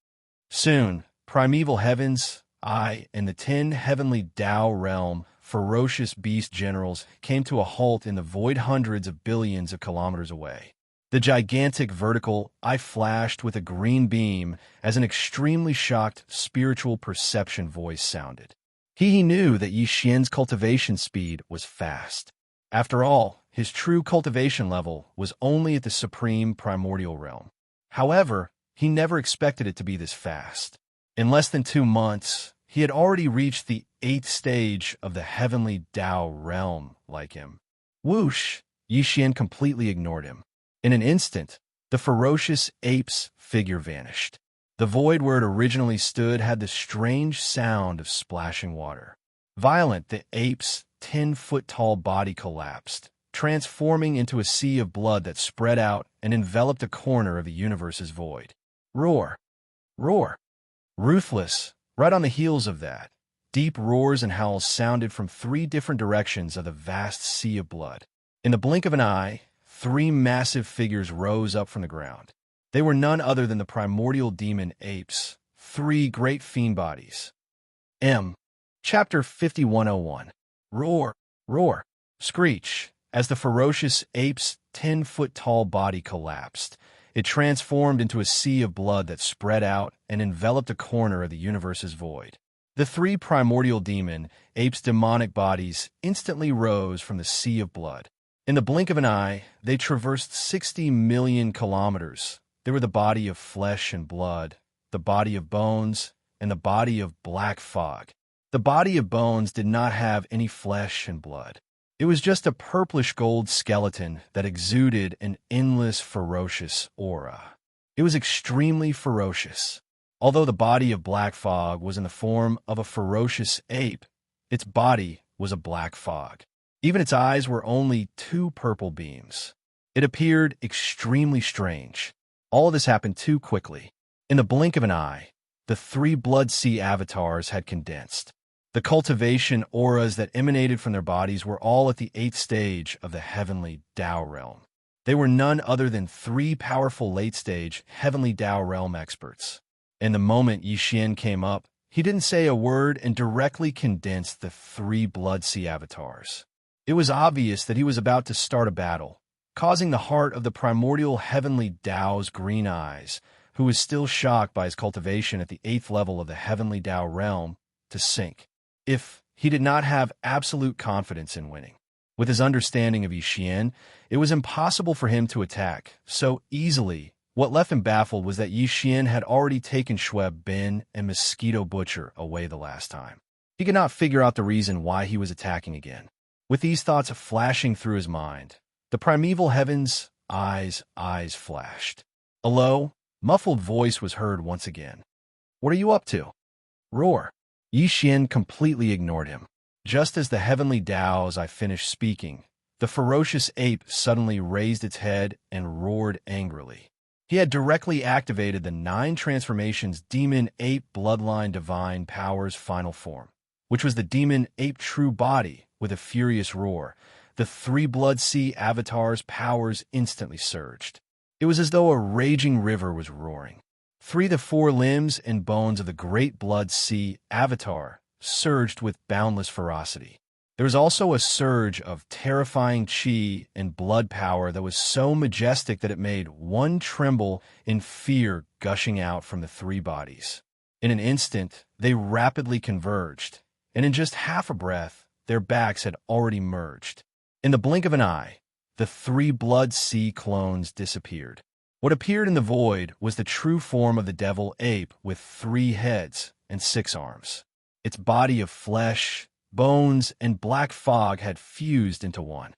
Soon, primeval heavens, and the 10 heavenly Tao realm ferocious beast generals came to a halt in the void hundreds of billions of kilometers away. The gigantic vertical eye flashed with a green beam as an extremely shocked spiritual perception voice sounded. He knew that Yi Xian's cultivation speed was fast. After all, his true cultivation level was only at the supreme primordial realm. However, he never expected it to be this fast. In less than 2 months, he had already reached the 8th stage of the heavenly Tao realm like him. Whoosh! Yi Xian completely ignored him. In an instant, the ferocious ape's figure vanished. The void where it originally stood had the strange sound of splashing water. Violent, the ape's 10-foot-tall body collapsed, transforming into a sea of blood that spread out and enveloped a corner of the universe's void. Roar! Roar! Ruthless! Right on the heels of that, deep roars and howls sounded from 3 different directions of the vast sea of blood. In the blink of an eye, 3 massive figures rose up from the ground. They were none other than the primordial demon apes, 3 great fiend bodies. Chapter 5101. Roar! Roar! Screech! As the ferocious ape's 10-foot-tall body collapsed, it transformed into a sea of blood that spread out and enveloped a corner of the universe's void. The 3 primordial demon apes' demonic bodies instantly rose from the sea of blood. In the blink of an eye, they traversed 60 million kilometers. They were the body of flesh and blood, the body of bones, and the body of black fog. The body of bones did not have any flesh and blood. It was just a purplish gold skeleton that exuded an endless ferocious aura. It was extremely ferocious. Although the body of black fog was in the form of a ferocious ape, its body was a black fog. Even its eyes were only 2 purple beams. It appeared extremely strange. All of this happened too quickly. In the blink of an eye, the 3 Blood Sea avatars had condensed. The cultivation auras that emanated from their bodies were all at the 8th stage of the heavenly Tao realm. They were none other than 3 powerful late-stage heavenly Tao realm experts. And the moment Yi Xian came up, he didn't say a word and directly condensed the 3 Blood Sea avatars. It was obvious that he was about to start a battle, causing the heart of the primordial heavenly Tao's green eyes, who was still shocked by his cultivation at the 8th level of the heavenly Tao realm, to sink. If he did not have absolute confidence in winning. With his understanding of Yi Xian, it was impossible for him to attack so easily What left him baffled was that Xian had already taken Schweb Bin and Mosquito Butcher away the last time. He could not figure out the reason why he was attacking again. With these thoughts flashing through his mind, the primeval heavens' eyes flashed. A low, muffled voice was heard once again. "What are you up to?" "Roar." Xian completely ignored him. Just as the heavenly Tao's finished speaking, the ferocious ape suddenly raised its head and roared angrily. He had directly activated the 9 transformations Demon Ape Bloodline Divine Power's final form, which was the Demon Ape True Body. With a furious roar, the 3 Blood Sea avatars' powers instantly surged. It was as though a raging river was roaring. 3 of the 4 limbs and bones of the Great Blood Sea avatar surged with boundless ferocity. There was also a surge of terrifying chi and blood power that was so majestic that it made one tremble in fear gushing out from the 3 bodies. In an instant, they rapidly converged, and in just half a breath, their backs had already merged. In the blink of an eye, the 3 Blood Sea clones disappeared. What appeared in the void was the true form of the devil ape with 3 heads and 6 arms. Its body of flesh, bones, and black fog had fused into one.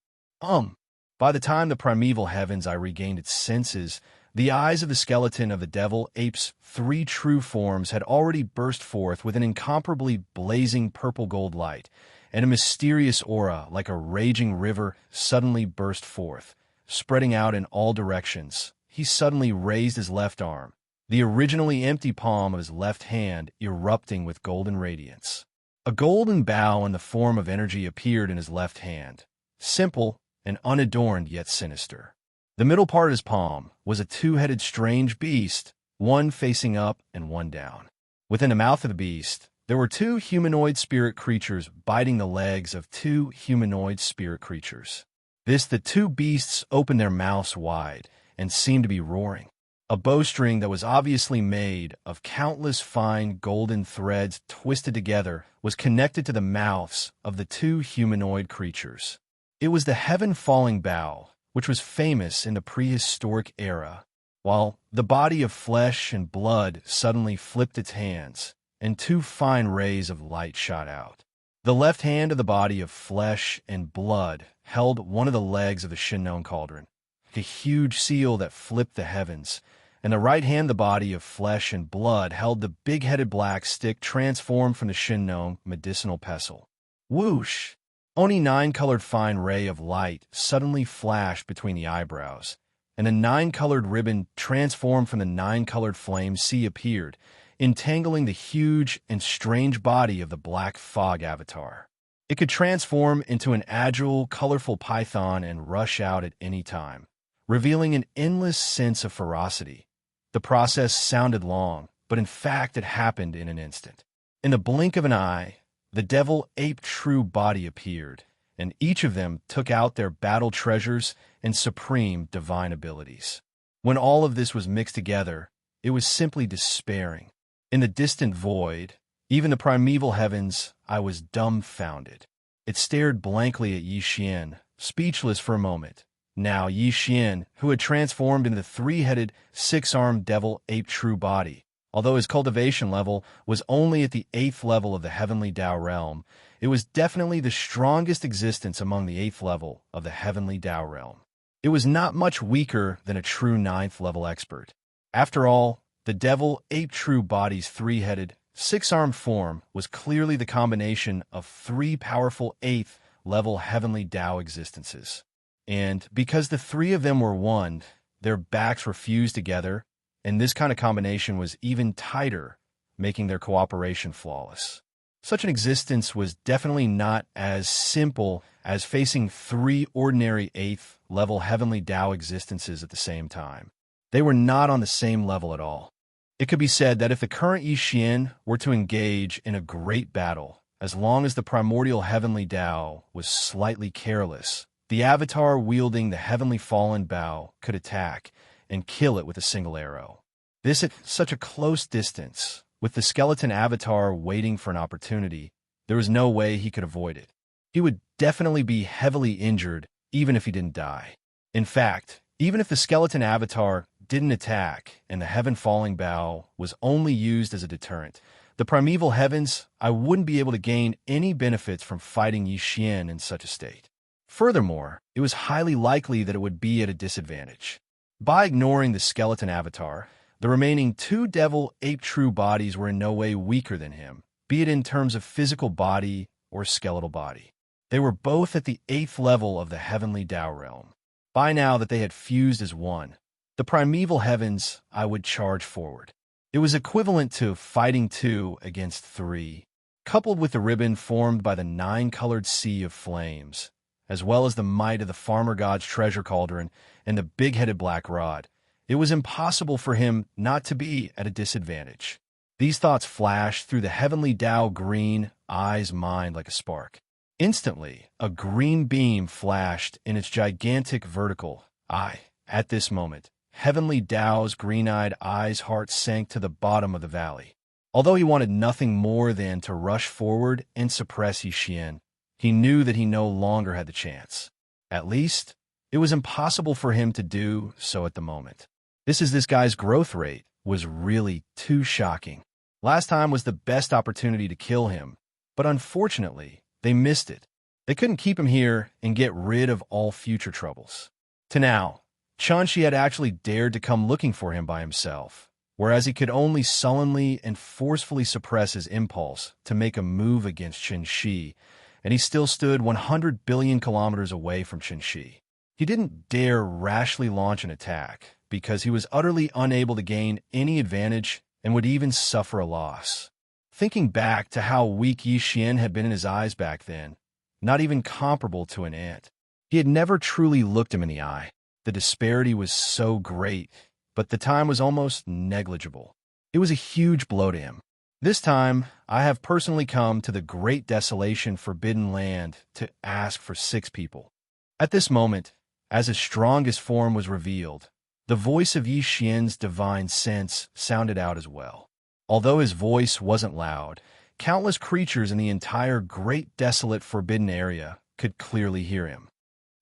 By the time the primeval heavens regained its senses, the eyes of the skeleton of the devil ape's 3 true forms had already burst forth with an incomparably blazing purple-gold light, and a mysterious aura like a raging river suddenly burst forth, spreading out in all directions. He suddenly raised his left arm, the originally empty palm of his left hand erupting with golden radiance. A golden bow in the form of energy appeared in his left hand, simple and unadorned yet sinister. The middle part of his palm was a 2-headed strange beast, one facing up and one down. Within the mouth of the beast, there were 2 humanoid spirit creatures biting the legs of 2 humanoid spirit creatures. The 2 beasts opened their mouths wide and seemed to be roaring. A bowstring that was obviously made of countless fine golden threads twisted together was connected to the mouths of the 2 humanoid creatures. It was the heaven-falling bow, which was famous in the prehistoric era, while the body of flesh and blood suddenly flipped its hands, and 2 fine rays of light shot out. The left hand of the body of flesh and blood held one of the legs of the Shinnon cauldron, the huge seal that flipped the heavens, and the right hand the body of flesh and blood held the big-headed black stick transformed from the Shinnon medicinal pestle. Whoosh! Only 9-colored fine ray of light suddenly flashed between the eyebrows, and a 9-colored ribbon transformed from the 9-colored flame sea appeared, entangling the huge and strange body of the black fog avatar. It could transform into an agile, colorful python and rush out at any time, revealing an endless sense of ferocity. The process sounded long, but in fact it happened in an instant. In the blink of an eye, the devil ape true body appeared, and each of them took out their battle treasures and supreme divine abilities. When all of this was mixed together, it was simply despairing. In the distant void, even the primeval heavens, I was dumbfounded. It stared blankly at Xian, speechless for a moment. Now Xian, who had transformed into the 3-headed, 6-armed devil ape true body, although his cultivation level was only at the 8th level of the heavenly Tao realm, it was definitely the strongest existence among the 8th level of the heavenly Tao realm. It was not much weaker than a true 9th level expert. After all, the devil ape true body's 3-headed, 6-armed form was clearly the combination of 3 powerful 8th level heavenly Tao existences. And because the 3 of them were one, their backs were fused together, and this kind of combination was even tighter, making their cooperation flawless. Such an existence was definitely not as simple as facing 3 ordinary 8th level heavenly Tao existences at the same time. They were not on the same level at all. It could be said that if the current Yixian were to engage in a great battle, as long as the primordial heavenly Tao was slightly careless, the avatar wielding the heavenly fallen bow could attack and kill it with a single arrow. This at such a close distance, with the skeleton avatar waiting for an opportunity, there was no way he could avoid it. He would definitely be heavily injured even if he didn't die. In fact, even if the skeleton avatar didn't attack, and the heaven-falling bow was only used as a deterrent, the primeval heavens, I wouldn't be able to gain any benefits from fighting Yi Xian in such a state. Furthermore, it was highly likely that it would be at a disadvantage. By ignoring the skeleton avatar, the remaining two devil ape true bodies were in no way weaker than him, be it in terms of physical body or skeletal body. They were both at the 8th level of the heavenly Tao realm. By now that they had fused as one, the primeval heavens, I would charge forward. It was equivalent to fighting 2 against 3, coupled with the ribbon formed by the 9-colored sea of flames, as well as the might of the farmer god's treasure cauldron and the big-headed black rod. It was impossible for him not to be at a disadvantage. These thoughts flashed through the heavenly Tao green eye's mind like a spark. Instantly, a green beam flashed in its gigantic vertical eye. At this moment, heavenly Tao's green-eyed eye's heart sank to the bottom of the valley. Although he wanted nothing more than to rush forward and suppress Yi Xian, he knew that he no longer had the chance. At least, it was impossible for him to do so at the moment. This guy's growth rate was really too shocking. Last time was the best opportunity to kill him, but unfortunately, they missed it. They couldn't keep him here and get rid of all future troubles. To now, Xianxia had actually dared to come looking for him by himself, whereas he could only sullenly and forcefully suppress his impulse to make a move against Xianxia, and he still stood 100 billion kilometers away from Xianxia. He didn't dare rashly launch an attack, because he was utterly unable to gain any advantage and would even suffer a loss. Thinking back to how weak Yi Xian had been in his eyes back then, not even comparable to an ant, he had never truly looked him in the eye. The disparity was so great, but the time was almost negligible. It was a huge blow to him. This time, I have personally come to the great desolation forbidden land to ask for 6 people. At this moment, as his strongest form was revealed, the voice of Yi Xian's divine sense sounded out as well. Although his voice wasn't loud, countless creatures in the entire great desolate forbidden area could clearly hear him.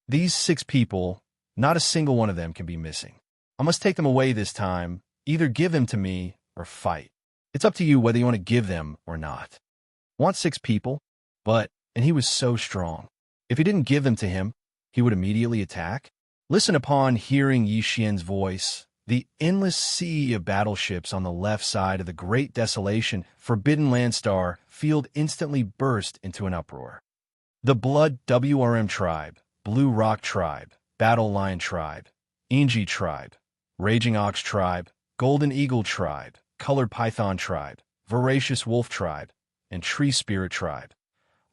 These 6 people, not a single one of them can be missing. I must take them away this time, either give them to me or fight. It's up to you whether you want to give them or not. Want 6 people? And he was so strong. If he didn't give them to him, he would immediately attack. Listen, upon hearing Yi Xian's voice, the endless sea of battleships on the left side of the great desolation forbidden land star field instantly burst into an uproar. The Blood WRM tribe, Blue Rock tribe, Battle Lion tribe, Inji tribe, Raging Ox tribe, Golden Eagle tribe, Colored Python tribe, Voracious Wolf tribe, and Tree Spirit tribe.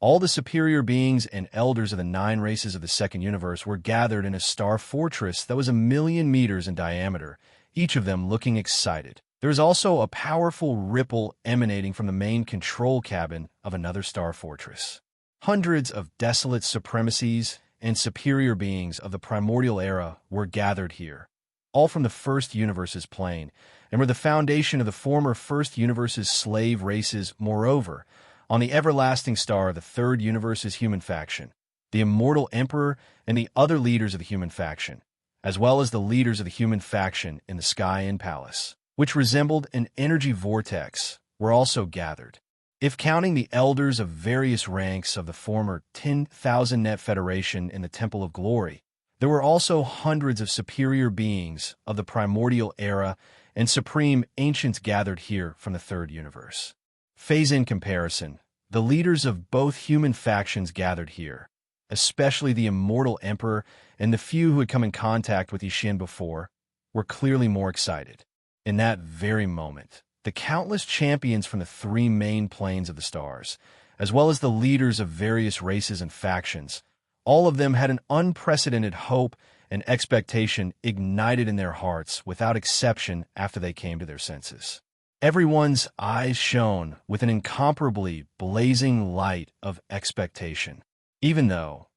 All the superior beings and elders of the 9 races of the second universe were gathered in a star fortress that was 1,000,000 meters in diameter, each of them looking excited. There was also a powerful ripple emanating from the main control cabin of another star fortress. Hundreds of desolate supremacies and superior beings of the primordial era were gathered here, all from the first universe's plane, and were the foundation of the former first universe's slave races. Moreover, on the everlasting star of the third universe's human faction, the immortal emperor and the other leaders of the human faction, as well as the leaders of the human faction in the Sky Inn Palace, which resembled an energy vortex, were also gathered. If counting the elders of various ranks of the former 10,000 Net Federation in the Temple of Glory, there were also hundreds of superior beings of the primordial era and supreme ancients gathered here from the third universe. Phase in comparison, the leaders of both human factions gathered here, especially the immortal emperor and the few who had come in contact with Yi Xian before, were clearly more excited. In that very moment, the countless champions from the 3 main planes of the stars, as well as the leaders of various races and factions, all of them had an unprecedented hope and expectation ignited in their hearts without exception after they came to their senses. Everyone's eyes shone with an incomparably blazing light of expectation. Even though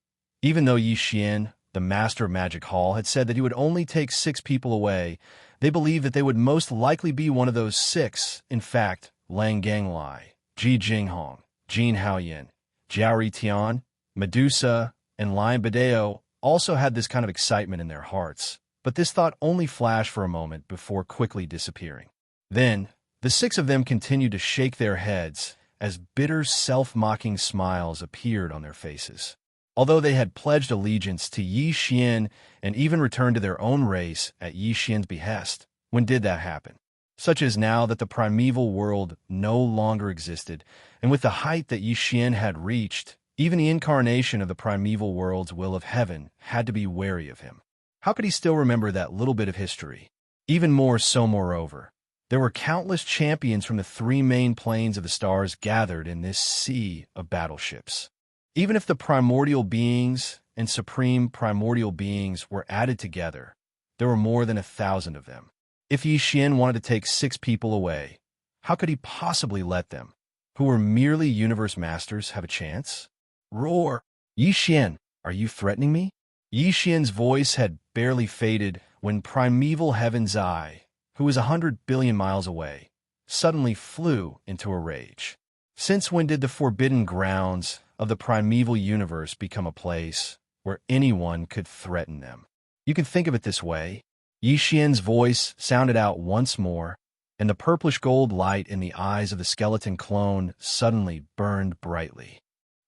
Yi Xian, the master of Magic Hall, had said that he would only take 6 people away, they believed that they would most likely be one of those 6. In fact, Lang Ganglai, Ji Jinghong, Jin Haoyan, Jiao Tian, Medusa, and Lion Badeo also had this kind of excitement in their hearts, But this thought only flashed for a moment before quickly disappearing. Then, the six of them continued to shake their heads as bitter, self-mocking smiles appeared on their faces. Although they had pledged allegiance to Yi Xian and even returned to their own race at Yi Xian's behest, when did that happen? Such as now that the primeval world no longer existed, and with the height that Yi Xian had reached, even the incarnation of the primeval world's will of heaven had to be wary of him. How could he still remember that little bit of history? Even more so, moreover, there were countless champions from the three main planes of the stars gathered in this sea of battleships. Even if the primordial beings and supreme primordial beings were added together, there were more than 1,000 of them. If Yi Xian wanted to take 6 people away, how could he possibly let them, who were merely universe masters, have a chance? Roar! Yi Xian, are you threatening me? Yi Xian's voice had barely faded when primeval Heaven's Eye, who was 100 billion miles away, suddenly flew into a rage. Since when did the forbidden grounds of the primeval universe become a place where anyone could threaten them? You can think of it this way. Yi Xian's voice sounded out once more, and the purplish-gold light in the eyes of the skeleton clone suddenly burned brightly.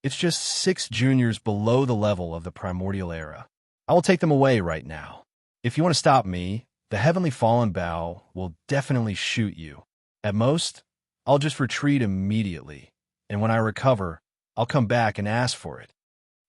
It's just 6 juniors below the level of the primordial era. I will take them away right now. If you want to stop me, the Heavenly Fallen Bow will definitely shoot you. At most, I'll just retreat immediately, and when I recover, I'll come back and ask for it.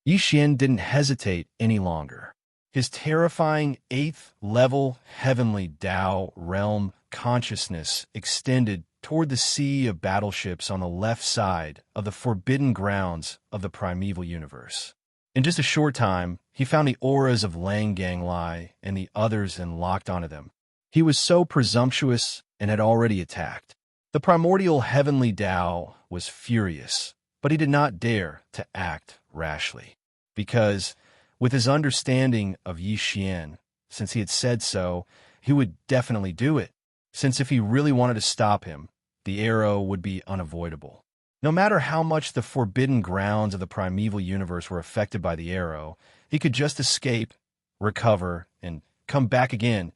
Yi Xian didn't hesitate any longer. His terrifying 8th-level heavenly Tao realm consciousness extended toward the sea of battleships on the left side of the forbidden grounds of the primeval universe. In just a short time, he found the auras of Lang Ganglai and the others and locked onto them. He was so presumptuous and had already attacked. The primordial heavenly Tao was furious, but he did not dare to act rashly, because, with his understanding of Yi Xian, since he had said so, he would definitely do it, since if he really wanted to stop him, the arrow would be unavoidable. No matter how much the forbidden grounds of the primeval universe were affected by the arrow, he could just escape, recover, and come back again.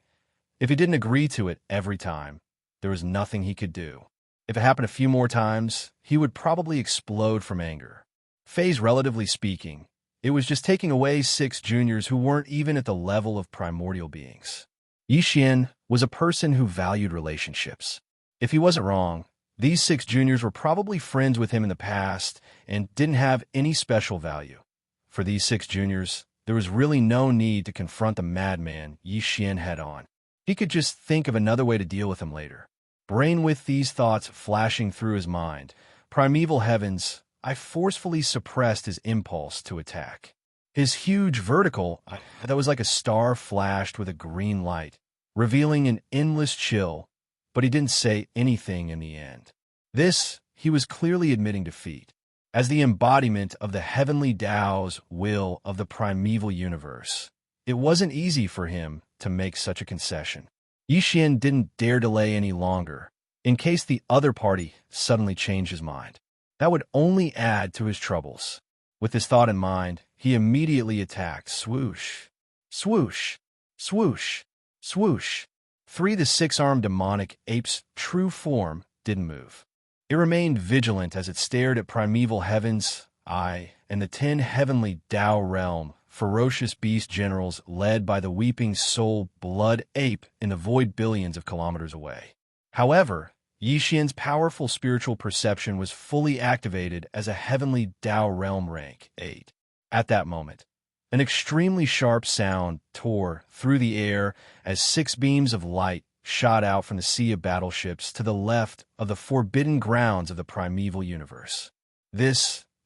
If he didn't agree to it every time, there was nothing he could do. If it happened a few more times, he would probably explode from anger. Phase relatively speaking, it was just taking away 6 juniors who weren't even at the level of primordial beings. Yi Xian was a person who valued relationships. If he wasn't wrong, these 6 juniors were probably friends with him in the past and didn't have any special value. For these 6 juniors, there was really no need to confront the madman Yi Xian head-on. He could just think of another way to deal with him later. Brain with these thoughts flashing through his mind, primeval heavens, I forcefully suppressed his impulse to attack. His huge vertical, that was like a star flashed with a green light, revealing an endless chill, but he didn't say anything in the end. This, he was clearly admitting defeat. As the embodiment of the heavenly Tao's will of the primeval universe, it wasn't easy for him to make such a concession. Yi Xian didn't dare delay any longer, in case the other party suddenly changed his mind. That would only add to his troubles. With this thought in mind, he immediately attacked. Swoosh, swoosh, swoosh, swoosh. 3 of the 6-armed demonic ape's true form didn't move. It remained vigilant as it stared at primeval Heaven's Eye and the 10 heavenly Tao realm ferocious beast generals led by the weeping soul blood ape in the void billions of kilometers away. However, Yi Xian's powerful spiritual perception was fully activated as a heavenly Tao realm rank 8. At that moment, an extremely sharp sound tore through the air as 6 beams of light shot out from the sea of battleships to the left of the forbidden grounds of the primeval universe. There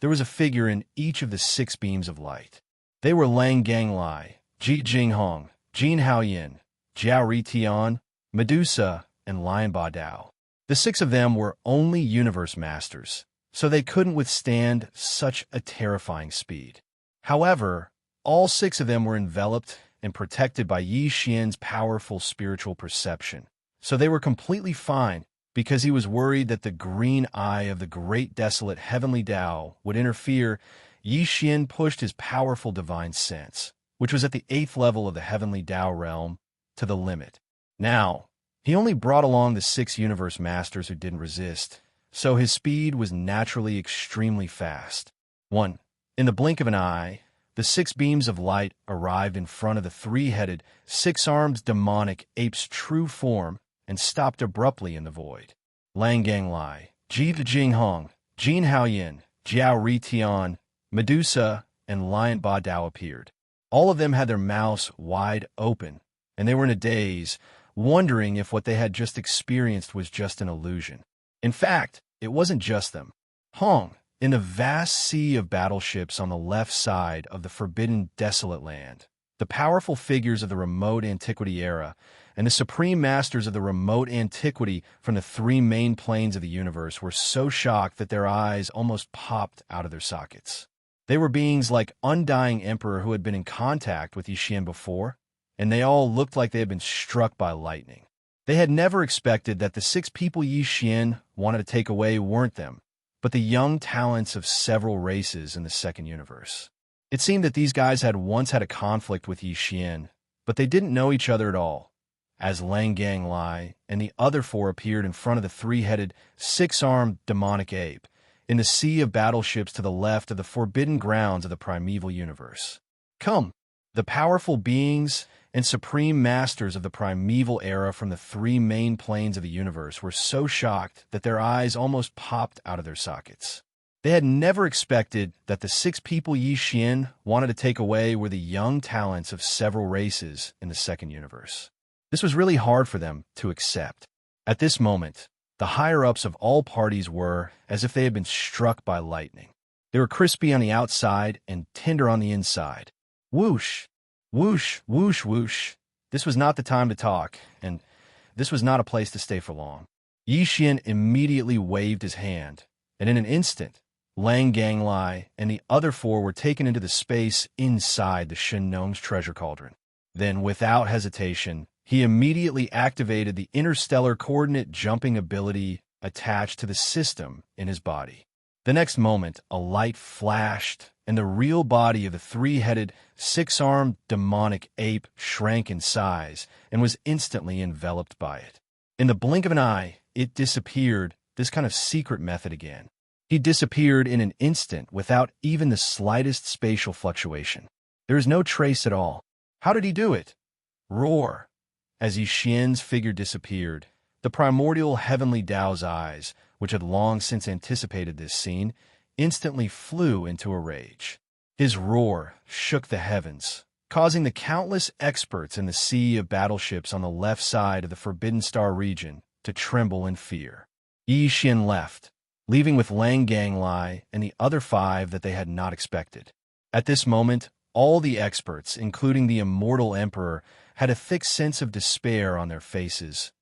was a figure in each of the 6 beams of light. They were Lang Ganglai, Ji Jinghong, Jin Haoyin, Jiao Ritian, Medusa, and Lion Ba Dao. The 6 of them were only universe masters, so they couldn't withstand such a terrifying speed. However, all 6 of them were enveloped and protected by Yi Xian's powerful spiritual perception, so they were completely fine because he was worried that the green eye of the great desolate heavenly Tao would interfere. Yi Xian pushed his powerful divine sense, which was at the 8th level of the heavenly Tao realm, to the limit. Now, he only brought along the 6 universe masters who didn't resist, so his speed was naturally extremely fast. 1. In the blink of an eye, the 6 beams of light arrived in front of the 3-headed, 6-armed demonic ape's true form and stopped abruptly in the void. Lang Gang Lai, Ji Jinghong, Jin Haoyin, Jiao Ritian, Medusa, and Lion Ba Dao appeared. All of them had their mouths wide open, and they were in a daze, wondering if what they had just experienced was just an illusion. In fact, it wasn't just them. Hong, in the vast sea of battleships on the left side of the forbidden desolate land, the powerful figures of the remote antiquity era and the supreme masters of the remote antiquity from the 3 main planes of the universe were so shocked that their eyes almost popped out of their sockets. They were beings like Undying Emperor who had been in contact with Yixian before, and they all looked like they had been struck by lightning. They had never expected that the 6 people Yixian wanted to take away weren't them, but the young talents of several races in the second universe. It seemed that these guys had once had a conflict with Yixian, but they didn't know each other at all. As Lang Gang Lai and the other 4 appeared in front of the 3-headed, 6-armed demonic ape, in the sea of battleships to the left of the forbidden grounds of the primeval universe. Come, the powerful beings and supreme masters of the primeval era from the 3 main planes of the universe were so shocked that their eyes almost popped out of their sockets. They had never expected that the 6 people Yixian wanted to take away were the young talents of several races in the second universe. This was really hard for them to accept. At this moment, the higher-ups of all parties were as if they had been struck by lightning. They were crispy on the outside and tender on the inside. Whoosh! Whoosh, whoosh, whoosh. This was not the time to talk, and this was not a place to stay for long. Yixian immediately waved his hand, and in an instant, Lang Gang Lai and the other 4 were taken into the space inside the Shenong's treasure cauldron. Then, without hesitation, he immediately activated the interstellar coordinate jumping ability attached to the system in his body. The next moment, a light flashed, and the real body of the 3-headed, 6-armed demonic ape shrank in size and was instantly enveloped by it. In the blink of an eye, it disappeared, this kind of secret method again. He disappeared in an instant without even the slightest spatial fluctuation. There is no trace at all. How did he do it? Roar! As Yixian's figure disappeared, the primordial heavenly Tao's eyes, which had long since anticipated this scene, instantly flew into a rage. His roar shook the heavens, causing the countless experts in the sea of battleships on the left side of the Forbidden Star region to tremble in fear. Yixian left, leaving with Lang Gang Lai and the other 5 that they had not expected. At this moment, all the experts, including the Immortal Emperor, had a thick sense of despair on their faces.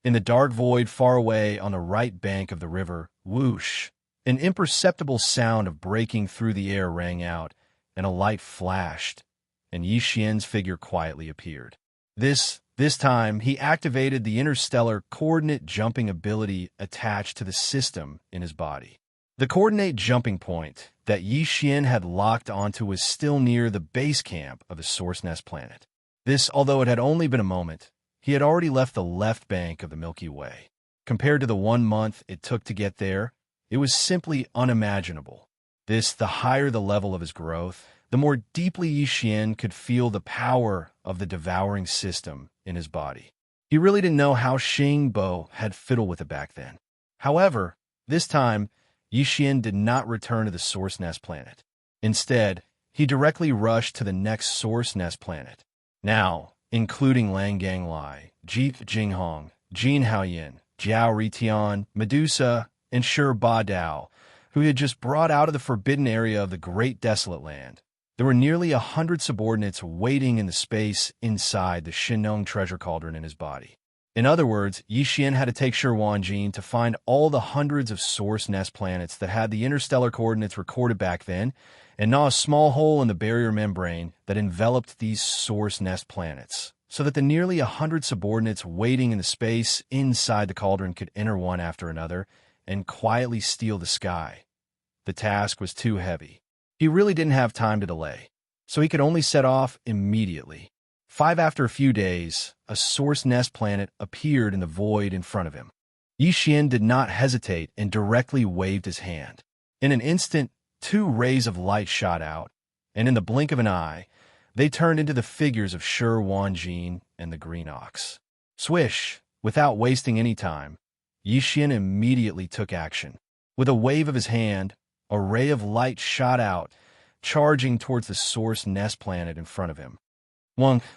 In the dark void far away on the right bank of the river, whoosh, an imperceptible sound of breaking through the air rang out, and a light flashed, and Yixian's figure quietly appeared. This time, he activated the interstellar coordinate jumping ability attached to the system in his body. The coordinate jumping point that Yixian had locked onto was still near the base camp of the Source Nest planet. This, although it had only been a moment, he had already left the left bank of the Milky Way. Compared to the 1 month it took to get there, it was simply unimaginable. The higher the level of his growth, the more deeply Yixian could feel the power of the devouring system in his body. He really didn't know how Xing Bo had fiddled with it back then. However, this time, Yixian did not return to the Source Nest planet. Instead, he directly rushed to the next Source Nest planet. Now, including Lang Gang Lai, Ji Jinghong, Jin Haoyin, Jiao Ritian, Medusa, and Ba Dao, who he had just brought out of the forbidden area of the Great Desolate Land. There were nearly 100 subordinates waiting in the space inside the Shenong treasure cauldron in his body. In other words, Yixian had to take Wanjin to find all the hundreds of Source Nest planets that had the interstellar coordinates recorded back then, and gnaw a small hole in the barrier membrane that enveloped these Source Nest planets, so that the nearly 100 subordinates waiting in the space inside the cauldron could enter one after another and quietly steal the sky. The task was too heavy. He really didn't have time to delay, so he could only set off immediately. After a few days, a source nest planet appeared in the void in front of him. Yixian did not hesitate and directly waved his hand. In an instant, 2 rays of light shot out, and in the blink of an eye, they turned into the figures of Shi Wanjin and the Green Ox. Swish! Without wasting any time, Yixian immediately took action. With a wave of his hand, a ray of light shot out, charging towards the source nest planet in front of him.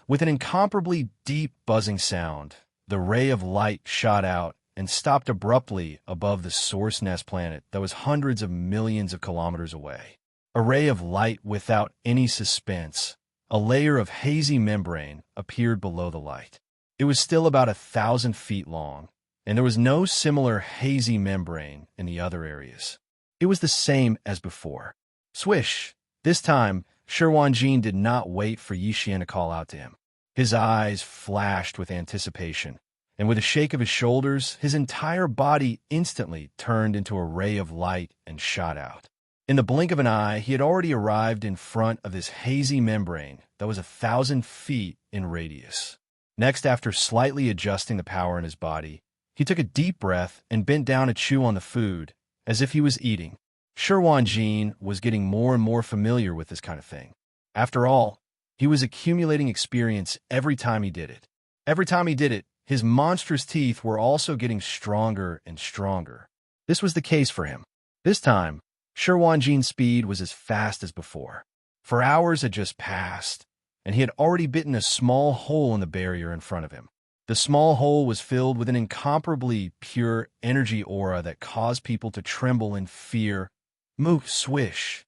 With an incomparably deep buzzing sound, the ray of light shot out and stopped abruptly above the source nest planet that was hundreds of millions of kilometers away. A ray of light without any suspense, a layer of hazy membrane appeared below the light. It was still about 1,000 feet long, and there was no similar hazy membrane in the other areas. It was the same as before. Swish! This time, Shi Wanjin did not wait for Yixian to call out to him. His eyes flashed with anticipation, and with a shake of his shoulders, his entire body instantly turned into a ray of light and shot out. In the blink of an eye, he had already arrived in front of this hazy membrane that was 1,000 feet in radius. Next, after slightly adjusting the power in his body, he took a deep breath and bent down to chew on the food, as if he was eating. Shi Wanjin was getting more and more familiar with this kind of thing. After all, he was accumulating experience every time he did it. Every time he did it, his monstrous teeth were also getting stronger and stronger. This was the case for him. This time, Shi Wanjin's speed was as fast as before. For hours had just passed, and he had already bitten a small hole in the barrier in front of him. The small hole was filled with an incomparably pure energy aura that caused people to tremble in fear. Move, swish!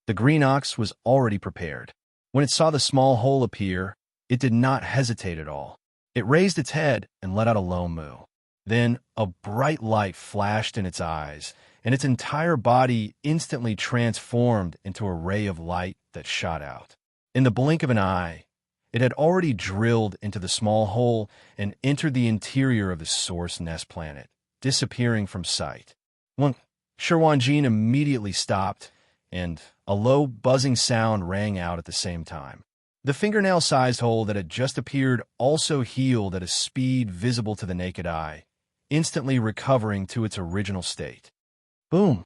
The green ox was already prepared. When it saw the small hole appear, it did not hesitate at all. It raised its head and let out a low moo. Then a bright light flashed in its eyes, and its entire body instantly transformed into a ray of light that shot out. In the blink of an eye, it had already drilled into the small hole and entered the interior of the source nest planet, disappearing from sight. Shi Wanjin immediately stopped, and a low, buzzing sound rang out at the same time. The fingernail-sized hole that had just appeared also healed at a speed visible to the naked eye, instantly recovering to its original state. Boom!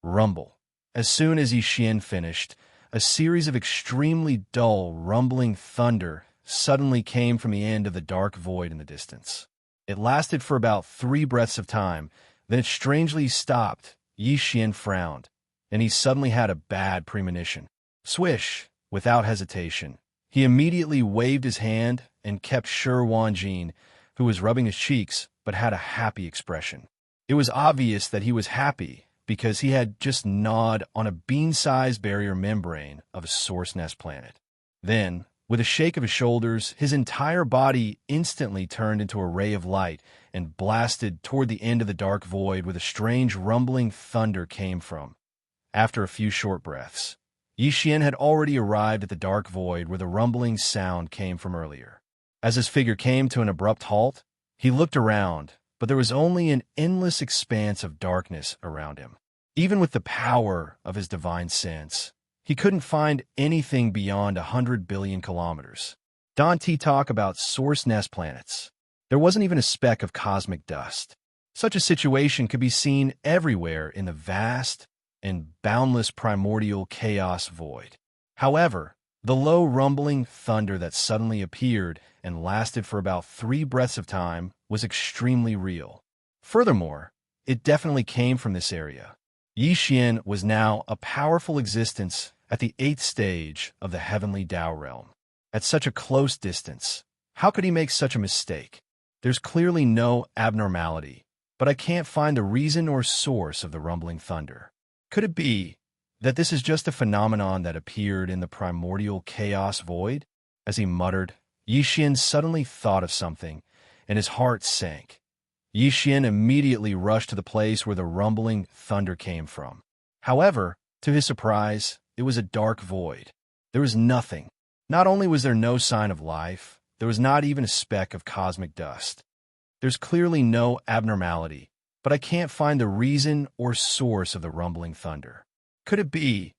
Rumble. As soon as Yixian finished, a series of extremely dull, rumbling thunder suddenly came from the end of the dark void in the distance. It lasted for about 3 breaths of time, then it strangely stopped. Yixian frowned, and he suddenly had a bad premonition. Swish! Without hesitation, he immediately waved his hand and kept Shi Wanjin, who was rubbing his cheeks but had a happy expression. It was obvious that he was happy because he had just gnawed on a bean-sized barrier membrane of a source nest planet. Then, with a shake of his shoulders, his entire body instantly turned into a ray of light and blasted toward the end of the dark void where the strange rumbling thunder came from. After a few short breaths, Yixian had already arrived at the dark void where the rumbling sound came from earlier. As his figure came to an abrupt halt, he looked around, but there was only an endless expanse of darkness around him. Even with the power of his divine sense, he couldn't find anything beyond 100 billion kilometers. Don't talk about source nest planets. There wasn't even a speck of cosmic dust. Such a situation could be seen everywhere in the vast and boundless primordial chaos void. However, the low rumbling thunder that suddenly appeared and lasted for about 3 breaths of time was extremely real. Furthermore, it definitely came from this area. Yixian was now a powerful existence at the 8th stage of the heavenly Tao realm. At such a close distance, how could he make such a mistake? There's clearly no abnormality, but I can't find the reason or source of the rumbling thunder. Could it be that this is just a phenomenon that appeared in the primordial chaos void? As he muttered, Yixian suddenly thought of something, and his heart sank. Yixian immediately rushed to the place where the rumbling thunder came from. However, to his surprise, it was a dark void. There was nothing. Not only was there no sign of life, there was not even a speck of cosmic dust. There's clearly no abnormality, but I can't find the reason or source of the rumbling thunder. Could it be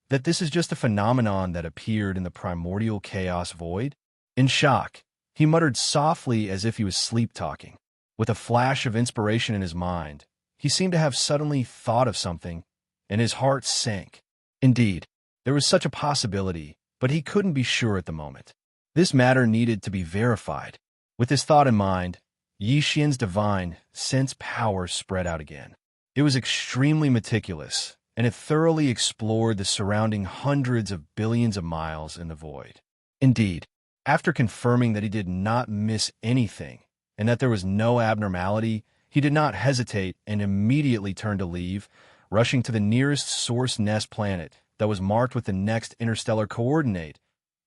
that this is just a phenomenon that appeared in the primordial chaos void? In shock, he muttered softly as if he was sleep-talking. With a flash of inspiration in his mind, he seemed to have suddenly thought of something, and his heart sank. Indeed, there was such a possibility, but he couldn't be sure at the moment. This matter needed to be verified. With this thought in mind, Yi Xian's divine sense power spread out again. It was extremely meticulous, and it thoroughly explored the surrounding hundreds of billions of miles in the void. Indeed, after confirming that he did not miss anything, and that there was no abnormality, he did not hesitate and immediately turned to leave, rushing to the nearest source nest planet that was marked with the next interstellar coordinate.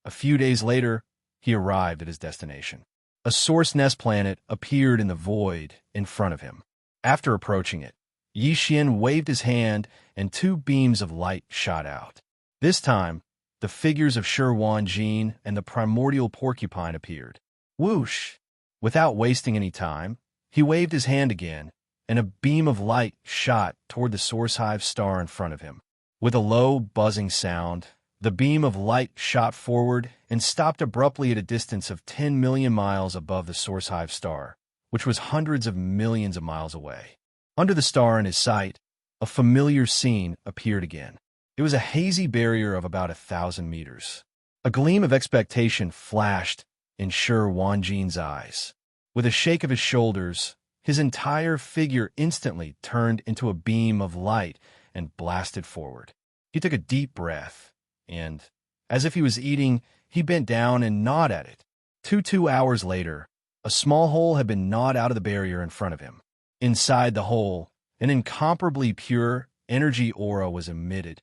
A few days later, he arrived at his destination. A source nest planet appeared in the void in front of him. After approaching it, Yi Xian waved his hand and two beams of light shot out. This time, the figures of Shi Wanjin and the primordial porcupine appeared. Whoosh! Without wasting any time, he waved his hand again, and a beam of light shot toward the source hive star in front of him. With a low, buzzing sound, the beam of light shot forward and stopped abruptly at a distance of 10 million miles above the source hive star, which was hundreds of millions of miles away. Under the star in his sight, a familiar scene appeared again. It was a hazy barrier of about 1,000 meters. A gleam of expectation flashed in Shi Wanjin's eyes. With a shake of his shoulders, his entire figure instantly turned into a beam of light and blasted forward. He took a deep breath, and, as if he was eating, he bent down and gnawed at it. 2 hours later, a small hole had been gnawed out of the barrier in front of him. Inside the hole, an incomparably pure energy aura was emitted.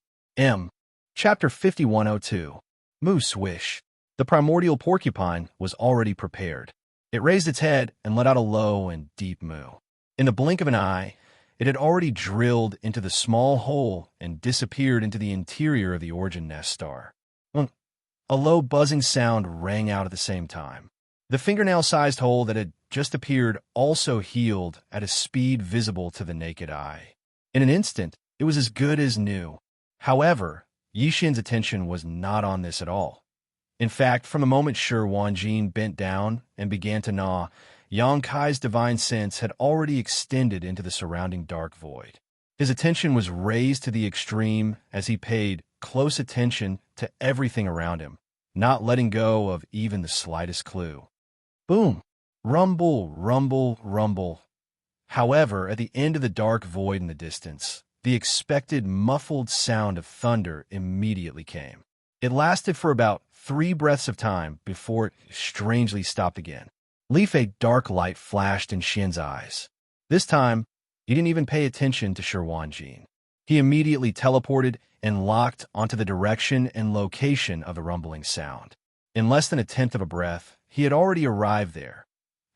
Chapter 5102. Moose Wish. The primordial porcupine was already prepared. It raised its head and let out a low and deep moo. In the blink of an eye, it had already drilled into the small hole and disappeared into the interior of the origin nest star. A low buzzing sound rang out at the same time. The fingernail-sized hole that had just appeared also healed at a speed visible to the naked eye. In an instant, it was as good as new. However, Yi Xian's attention was not on this at all. In fact, from the moment Shi Wanjin bent down and began to gnaw, Yang Kai's divine sense had already extended into the surrounding dark void. His attention was raised to the extreme as he paid close attention to everything around him, not letting go of even the slightest clue. Boom! Rumble, rumble, rumble. However, at the end of the dark void in the distance, the expected muffled sound of thunder immediately came. It lasted for about 3 breaths of time before it strangely stopped again. A dark light flashed in Xian's eyes. This time, he didn't even pay attention to Shi Wanjin. He immediately teleported and locked onto the direction and location of the rumbling sound. In less than 1/10 of a breath, he had already arrived there.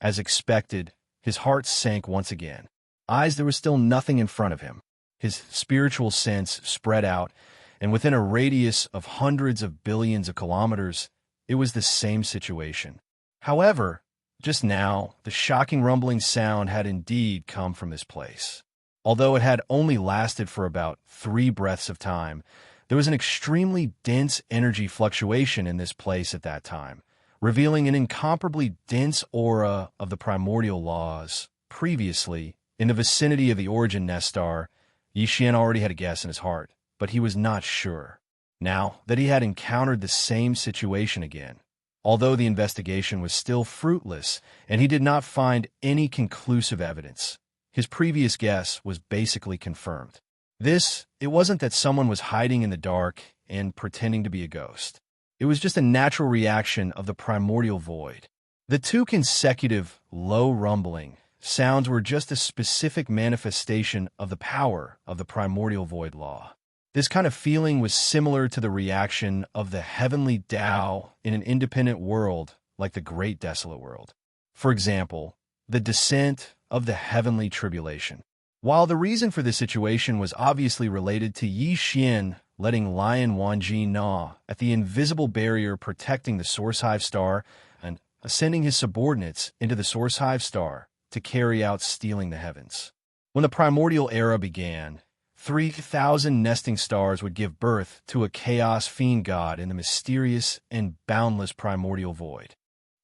As expected, his heart sank once again. There was still nothing in front of him. His spiritual sense spread out, and within a radius of hundreds of billions of kilometers, it was the same situation. However, just now, the shocking rumbling sound had indeed come from this place. Although it had only lasted for about 3 breaths of time, there was an extremely dense energy fluctuation in this place at that time, revealing an incomparably dense aura of the primordial laws. Previously, in the vicinity of the origin nest star, Yi Xian already had a guess in his heart, but he was not sure. Now that he had encountered the same situation again, although the investigation was still fruitless and he did not find any conclusive evidence, his previous guess was basically confirmed. It wasn't that someone was hiding in the dark and pretending to be a ghost. It was just a natural reaction of the primordial void. The 2 consecutive, low rumbling sounds were just a specific manifestation of the power of the primordial void law. This kind of feeling was similar to the reaction of the heavenly Tao in an independent world like the Great Desolate World. For example, the descent of the heavenly tribulation. While the reason for this situation was obviously related to Yi Xian letting Lion Wanji gnaw at the invisible barrier protecting the source hive star and ascending his subordinates into the source hive star to carry out stealing the heavens. When the primordial era began, 3,000 nesting stars would give birth to a chaos fiend god in the mysterious and boundless primordial void.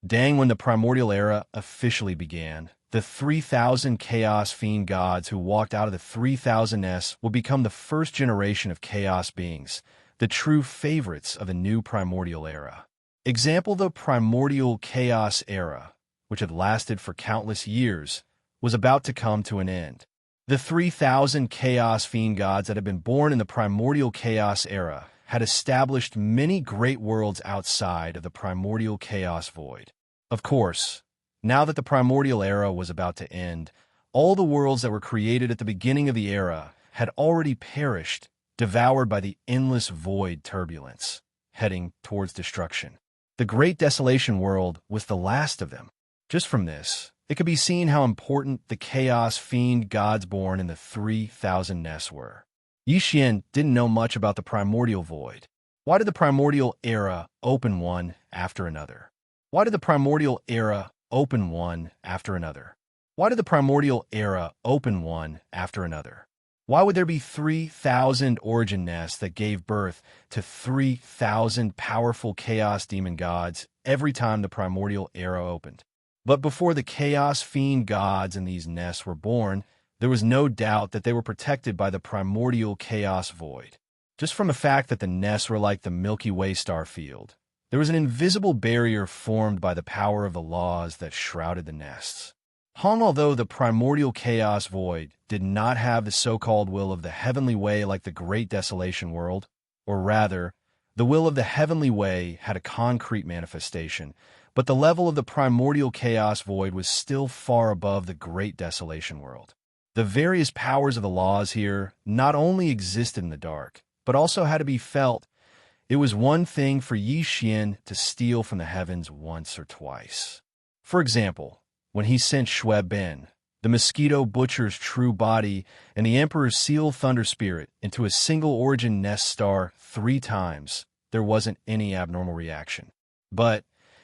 Dang, when the primordial era officially began, the 3,000 Chaos Fiend gods who walked out of the 3,000s would become the first generation of Chaos beings, the true favorites of the new primordial era. Example: the primordial Chaos era, which had lasted for countless years, was about to come to an end. The 3,000 Chaos Fiend gods that had been born in the primordial Chaos era had established many great worlds outside of the primordial Chaos void. Of course, now that the primordial era was about to end, all the worlds that were created at the beginning of the era had already perished, devoured by the endless void turbulence, heading towards destruction. The Great Desolation world was the last of them. Just from this, it could be seen how important the Chaos Fiend gods born in the 3,000s were. Xianxia didn't know much about the primordial void. Why did the primordial era open one after another? Why did the primordial era open one after another? Why did the primordial era open one after another? Why would there be 3,000 origin nests that gave birth to 3,000 powerful chaos demon gods every time the primordial era opened? But before the Chaos Fiend gods in these nests were born, there was no doubt that they were protected by the primordial chaos void. Just from the fact that the nests were like the Milky Way star field, there was an invisible barrier formed by the power of the laws that shrouded the nests. Although the primordial chaos void did not have the so-called will of the heavenly way like the Great Desolation world, or rather, the will of the heavenly way had a concrete manifestation, but the level of the primordial chaos void was still far above the Great Desolation world. The various powers of the laws here not only existed in the dark, but also had to be felt. It was one thing for Xianxia to steal from the heavens once or twice. For example, when he sent Shui Ben, the mosquito butcher's true body, and the Emperor's seal thunder spirit into a single origin nest star 3 times, there wasn't any abnormal reaction. But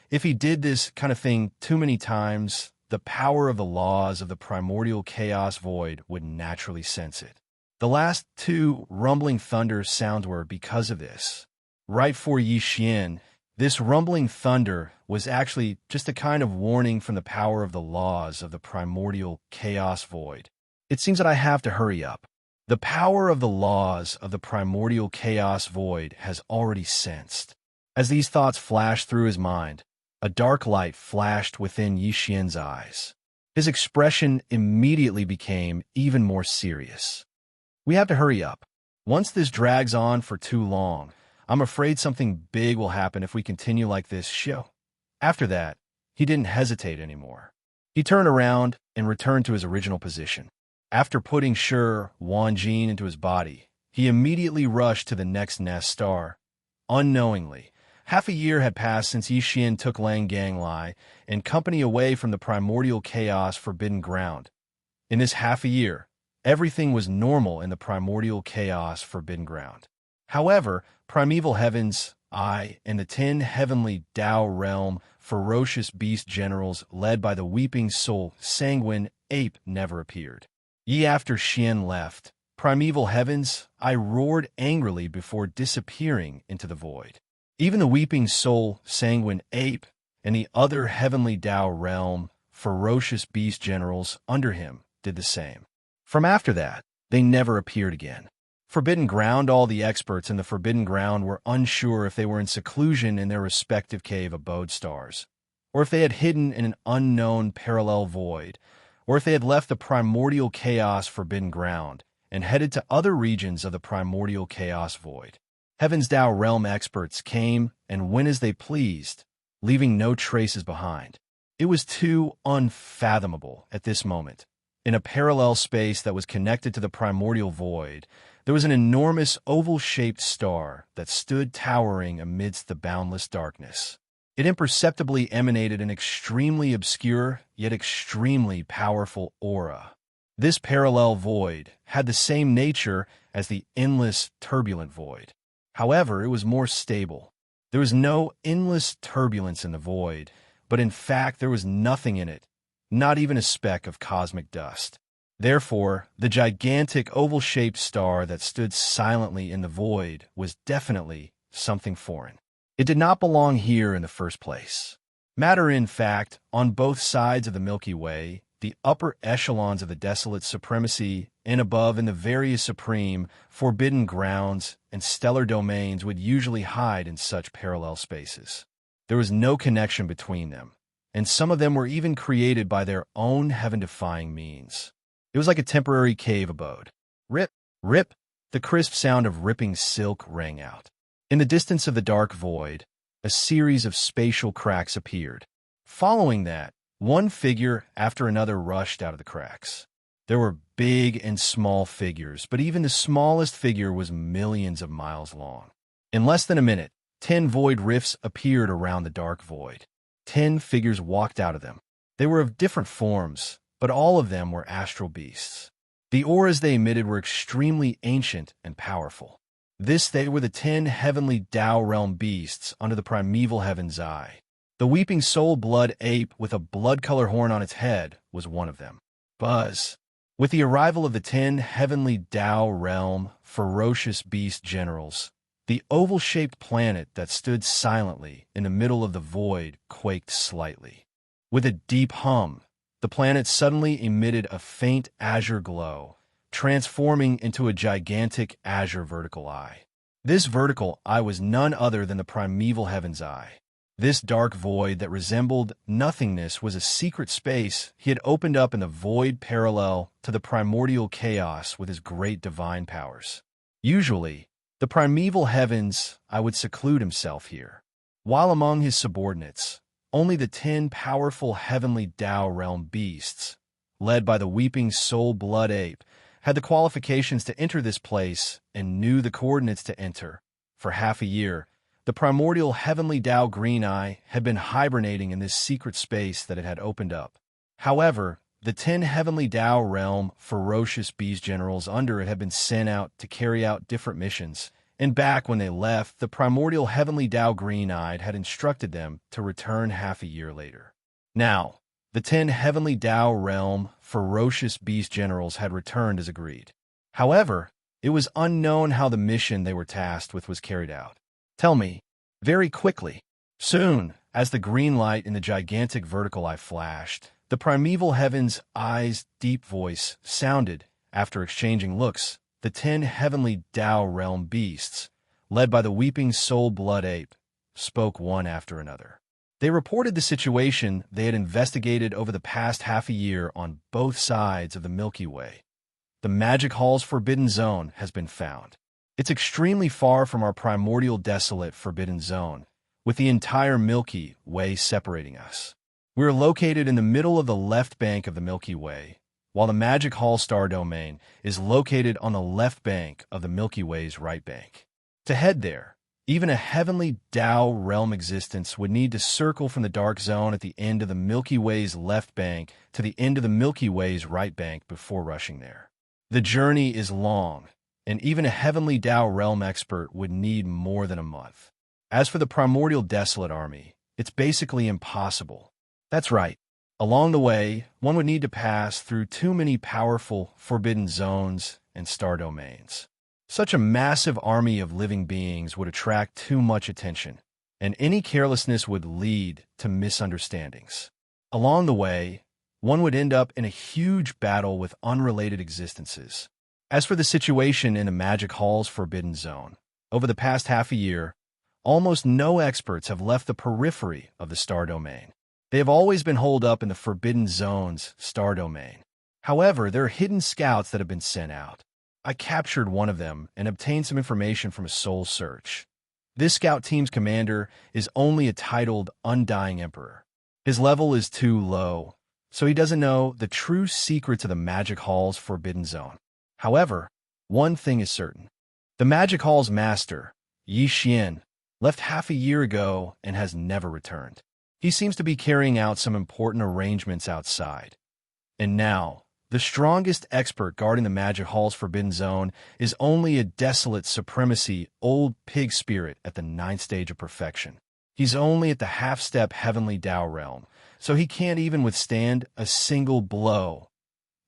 if he did this kind of thing too many times, the power of the laws of the primordial chaos void would naturally sense it. The last 2 rumbling thunder sounds were because of this. Right for Xianxia, this rumbling thunder was actually just a kind of warning from the power of the laws of the primordial chaos void. It seems that I have to hurry up. The power of the laws of the primordial chaos void has already sensed. As these thoughts flashed through his mind, a dark light flashed within Xianxia's eyes. His expression immediately became even more serious. We have to hurry up. Once this drags on for too long, I'm afraid something big will happen if we continue like this show. After that, he didn't hesitate anymore. He turned around and returned to his original position. After putting Shi Wanjin into his body, he immediately rushed to the next nest star. Unknowingly, half a year had passed since Xianxia took Lang Ganglai and company away from the primordial chaos forbidden ground. In this half a year, everything was normal in the primordial chaos forbidden ground. However, primeval heavens, and the 10 heavenly Tao realm ferocious beast generals led by the weeping soul sanguine ape never appeared. After Xian left, primeval heavens, roared angrily before disappearing into the void. Even the weeping soul sanguine ape and the other heavenly Tao realm ferocious beast generals under him did the same. From after that, they never appeared again. Forbidden Ground, all the experts in the Forbidden Ground were unsure if they were in seclusion in their respective cave abode stars, or if they had hidden in an unknown parallel void, or if they had left the primordial chaos Forbidden Ground and headed to other regions of the primordial chaos void. Heaven's Tao realm experts came and went as they pleased, leaving no traces behind. It was too unfathomable at this moment. In a parallel space that was connected to the primordial void, there was an enormous oval-shaped star that stood towering amidst the boundless darkness. It imperceptibly emanated an extremely obscure, yet extremely powerful aura. This parallel void had the same nature as the endless, turbulent void. However, it was more stable. There was no endless turbulence in the void, but in fact there was nothing in it, not even a speck of cosmic dust. Therefore, the gigantic oval-shaped star that stood silently in the void was definitely something foreign. It did not belong here in the first place. Matter, in fact, on both sides of the Milky Way, the upper echelons of the desolate supremacy and above in the various supreme, forbidden grounds and stellar domains would usually hide in such parallel spaces. There was no connection between them, and some of them were even created by their own heaven-defying means. It was like a temporary cave abode. Rip, rip, the crisp sound of ripping silk rang out. In the distance of the dark void, a series of spatial cracks appeared. Following that, one figure after another rushed out of the cracks. There were big and small figures, but even the smallest figure was millions of miles long. In less than a minute, 10 void rifts appeared around the dark void. 10 figures walked out of them. They were of different forms, but all of them were astral beasts. The auras they emitted were extremely ancient and powerful. They were the 10 heavenly Tao realm beasts under the primeval heaven's eye. The weeping soul blood ape with a blood-color horn on its head was one of them. Buzz. With the arrival of the 10 heavenly Tao realm ferocious beast generals, the oval-shaped planet that stood silently in the middle of the void quaked slightly. With a deep hum, the planet suddenly emitted a faint azure glow, transforming into a gigantic azure vertical eye. This vertical eye was none other than the primeval heaven's eye. This dark void that resembled nothingness was a secret space he had opened up in the void parallel to the primordial chaos with his great divine powers. Usually, the primeval heavens eye would seclude himself here, while among his subordinates, only the 10 powerful heavenly Tao realm beasts, led by the weeping soul blood ape, had the qualifications to enter this place and knew the coordinates to enter. For half a year, the primordial heavenly Tao green eye had been hibernating in this secret space that it had opened up. However, the 10 heavenly Tao realm ferocious beast generals under it had been sent out to carry out different missions, and back when they left, the primordial heavenly Tao green-eyed had instructed them to return half a year later. Now, the 10 heavenly Tao realm ferocious beast generals had returned as agreed. However, it was unknown how the mission they were tasked with was carried out. Tell me, very quickly. Soon, as the green light in the gigantic vertical eye flashed, the primeval heaven's eye's deep voice sounded, after exchanging looks, the 10 heavenly Tao realm beasts, led by the weeping soul blood ape, spoke one after another. They reported the situation they had investigated over the past half a year on both sides of the Milky Way. The Magic Hall's forbidden zone has been found. It's extremely far from our primordial desolate forbidden zone, with the entire Milky Way separating us. We are located in the middle of the left bank of the Milky Way, while the Magic Hall star domain is located on the left bank of the Milky Way's right bank. To head there, even a heavenly Tao realm existence would need to circle from the dark zone at the end of the Milky Way's left bank to the end of the Milky Way's right bank before rushing there. The journey is long, and even a heavenly Tao realm expert would need more than a month. As for the primordial desolate army, it's basically impossible. That's right. Along the way, one would need to pass through too many powerful forbidden zones and star domains. Such a massive army of living beings would attract too much attention, and any carelessness would lead to misunderstandings. Along the way, one would end up in a huge battle with unrelated existences. As for the situation in the Magic Hall's forbidden zone, over the past half a year, almost no experts have left the periphery of the star domain. They have always been holed up in the forbidden zone's star domain. However, there are hidden scouts that have been sent out. I captured one of them and obtained some information from a soul search. This scout team's commander is only a titled Undying Emperor. His level is too low, so he doesn't know the true secrets of the Magic Hall's forbidden zone. However, one thing is certain. The Magic Hall's master, Xianxia, left half a year ago and has never returned. He seems to be carrying out some important arrangements outside. And now, the strongest expert guarding the Magic Hall's forbidden zone is only a desolate supremacy old pig spirit at the 9th stage of perfection. He's only at the half-step heavenly Tao realm, so he can't even withstand a single blow.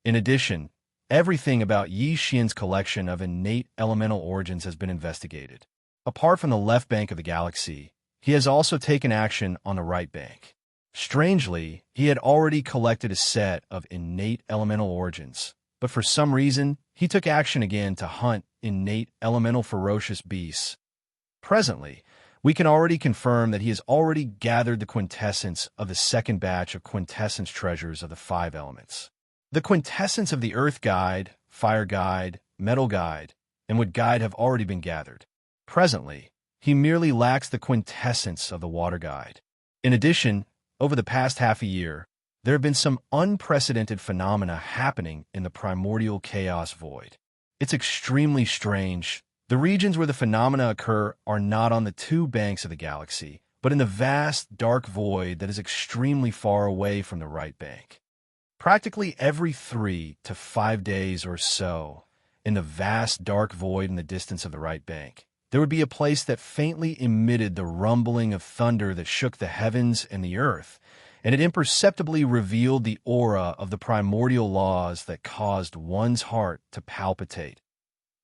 In addition, everything about Xianxia's collection of innate elemental origins has been investigated. Apart from the left bank of the galaxy, he has also taken action on the right bank. Strangely, he had already collected a set of innate elemental origins, but for some reason, he took action again to hunt innate elemental ferocious beasts. Presently, we can already confirm that he has already gathered the quintessence of the second batch of quintessence treasures of the 5 elements. The quintessence of the Earth Guide, Fire Guide, Metal Guide, and Wood Guide have already been gathered. Presently, he merely lacks the quintessence of the Water Guide. In addition, over the past half a year, there have been some unprecedented phenomena happening in the primordial chaos void. It's extremely strange. The regions where the phenomena occur are not on the 2 banks of the galaxy, but in the vast, dark void that is extremely far away from the right bank. Practically every 3 to 5 days or so, in the vast, dark void in the distance of the right bank, there would be a place that faintly emitted the rumbling of thunder that shook the heavens and the earth, and it imperceptibly revealed the aura of the primordial laws that caused one's heart to palpitate.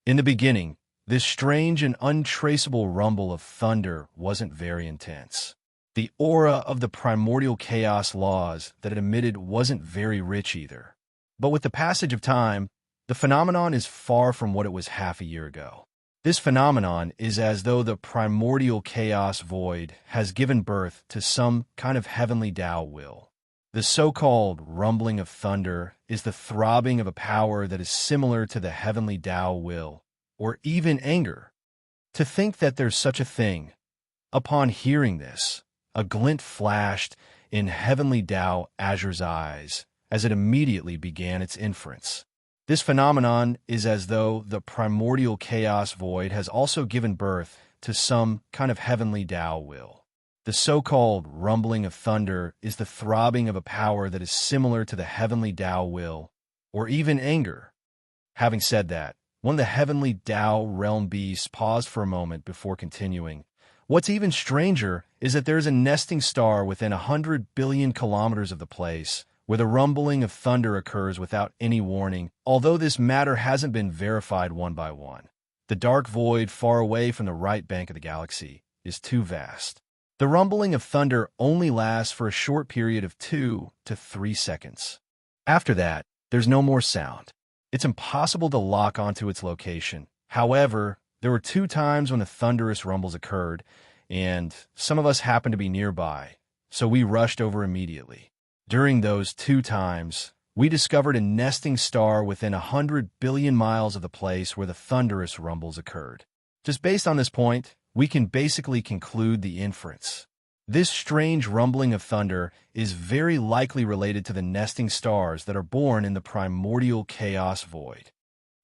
In the beginning, this strange and untraceable rumble of thunder wasn't very intense. The aura of the primordial chaos laws that it emitted wasn't very rich either. But with the passage of time, the phenomenon is far from what it was half a year ago. This phenomenon is as though the primordial chaos void has given birth to some kind of heavenly Tao will. The so-called rumbling of thunder is the throbbing of a power that is similar to the heavenly Tao will, or even anger. To think that there's such a thing. Upon hearing this, a glint flashed in heavenly Tao Azure's eyes as it immediately began its inference. This phenomenon is as though the primordial chaos void has also given birth to some kind of heavenly Tao will. The so-called rumbling of thunder is the throbbing of a power that is similar to the heavenly Tao will, or even anger. Having said that, one of the heavenly Tao realm beasts paused for a moment before continuing. What's even stranger is that there is a nesting star within 100 billion kilometers of the place, where the rumbling of thunder occurs without any warning, although this matter hasn't been verified one by one. The dark void far away from the right bank of the galaxy is too vast. The rumbling of thunder only lasts for a short period of 2 to 3 seconds. After that, there's no more sound. It's impossible to lock onto its location. However, there were 2 times when the thunderous rumbles occurred, and some of us happened to be nearby, so we rushed over immediately. During those 2 times, we discovered a nesting star within 100 billion miles of the place where the thunderous rumbles occurred. Just based on this point, we can basically conclude the inference. This strange rumbling of thunder is very likely related to the nesting stars that are born in the primordial chaos void.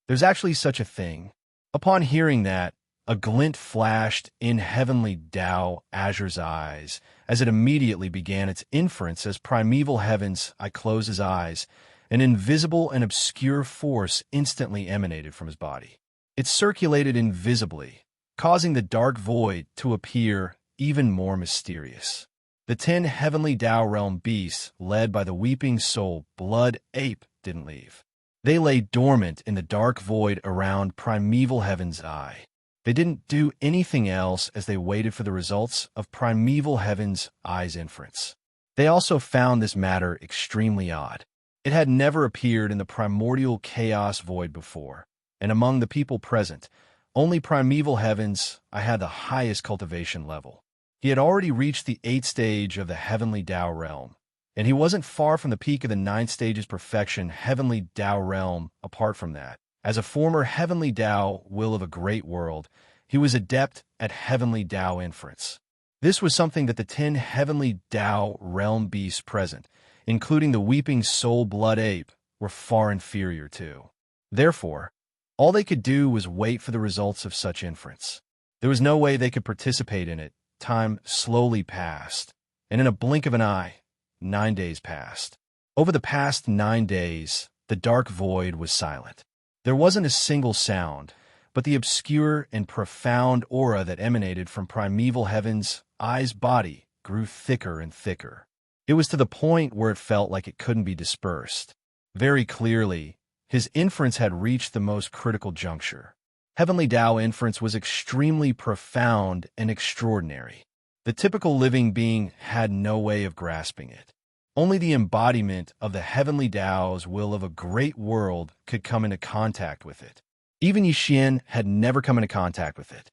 There's actually such a thing. Upon hearing that, a glint flashed in heavenly Tao Azure's eyes as it immediately began its inference as primeval heavens. I closed his eyes. An invisible and obscure force instantly emanated from his body. It circulated invisibly, causing the dark void to appear even more mysterious. The 10 heavenly Tao realm beasts, led by the weeping soul blood ape, didn't leave. They lay dormant in the dark void around primeval heaven's eye. They didn't do anything else as they waited for the results of primeval heaven's eye's inference. They also found this matter extremely odd. It had never appeared in the primordial chaos void before, and among the people present, only primeval heavens I had the highest cultivation level. He had already reached the 8th stage of the heavenly Tao realm, and he wasn't far from the peak of the 9 stages perfection heavenly Tao realm. Apart from that, as a former heavenly Tao will of a great world, he was adept at heavenly Tao inference. This was something that the 10 heavenly Tao realm beasts present, including the weeping soul blood ape, were far inferior to. Therefore, all they could do was wait for the results of such inference. There was no way they could participate in it. Time slowly passed, and in a blink of an eye, 9 days passed. Over the past 9 days, the dark void was silent. There wasn't a single sound, but the obscure and profound aura that emanated from primeval heaven's eye's body grew thicker and thicker. It was to the point where it felt like it couldn't be dispersed. Very clearly, his inference had reached the most critical juncture. Heavenly Tao inference was extremely profound and extraordinary. The typical living being had no way of grasping it. Only the embodiment of the heavenly Tao's will of a great world could come into contact with it. Even Yixian had never come into contact with it.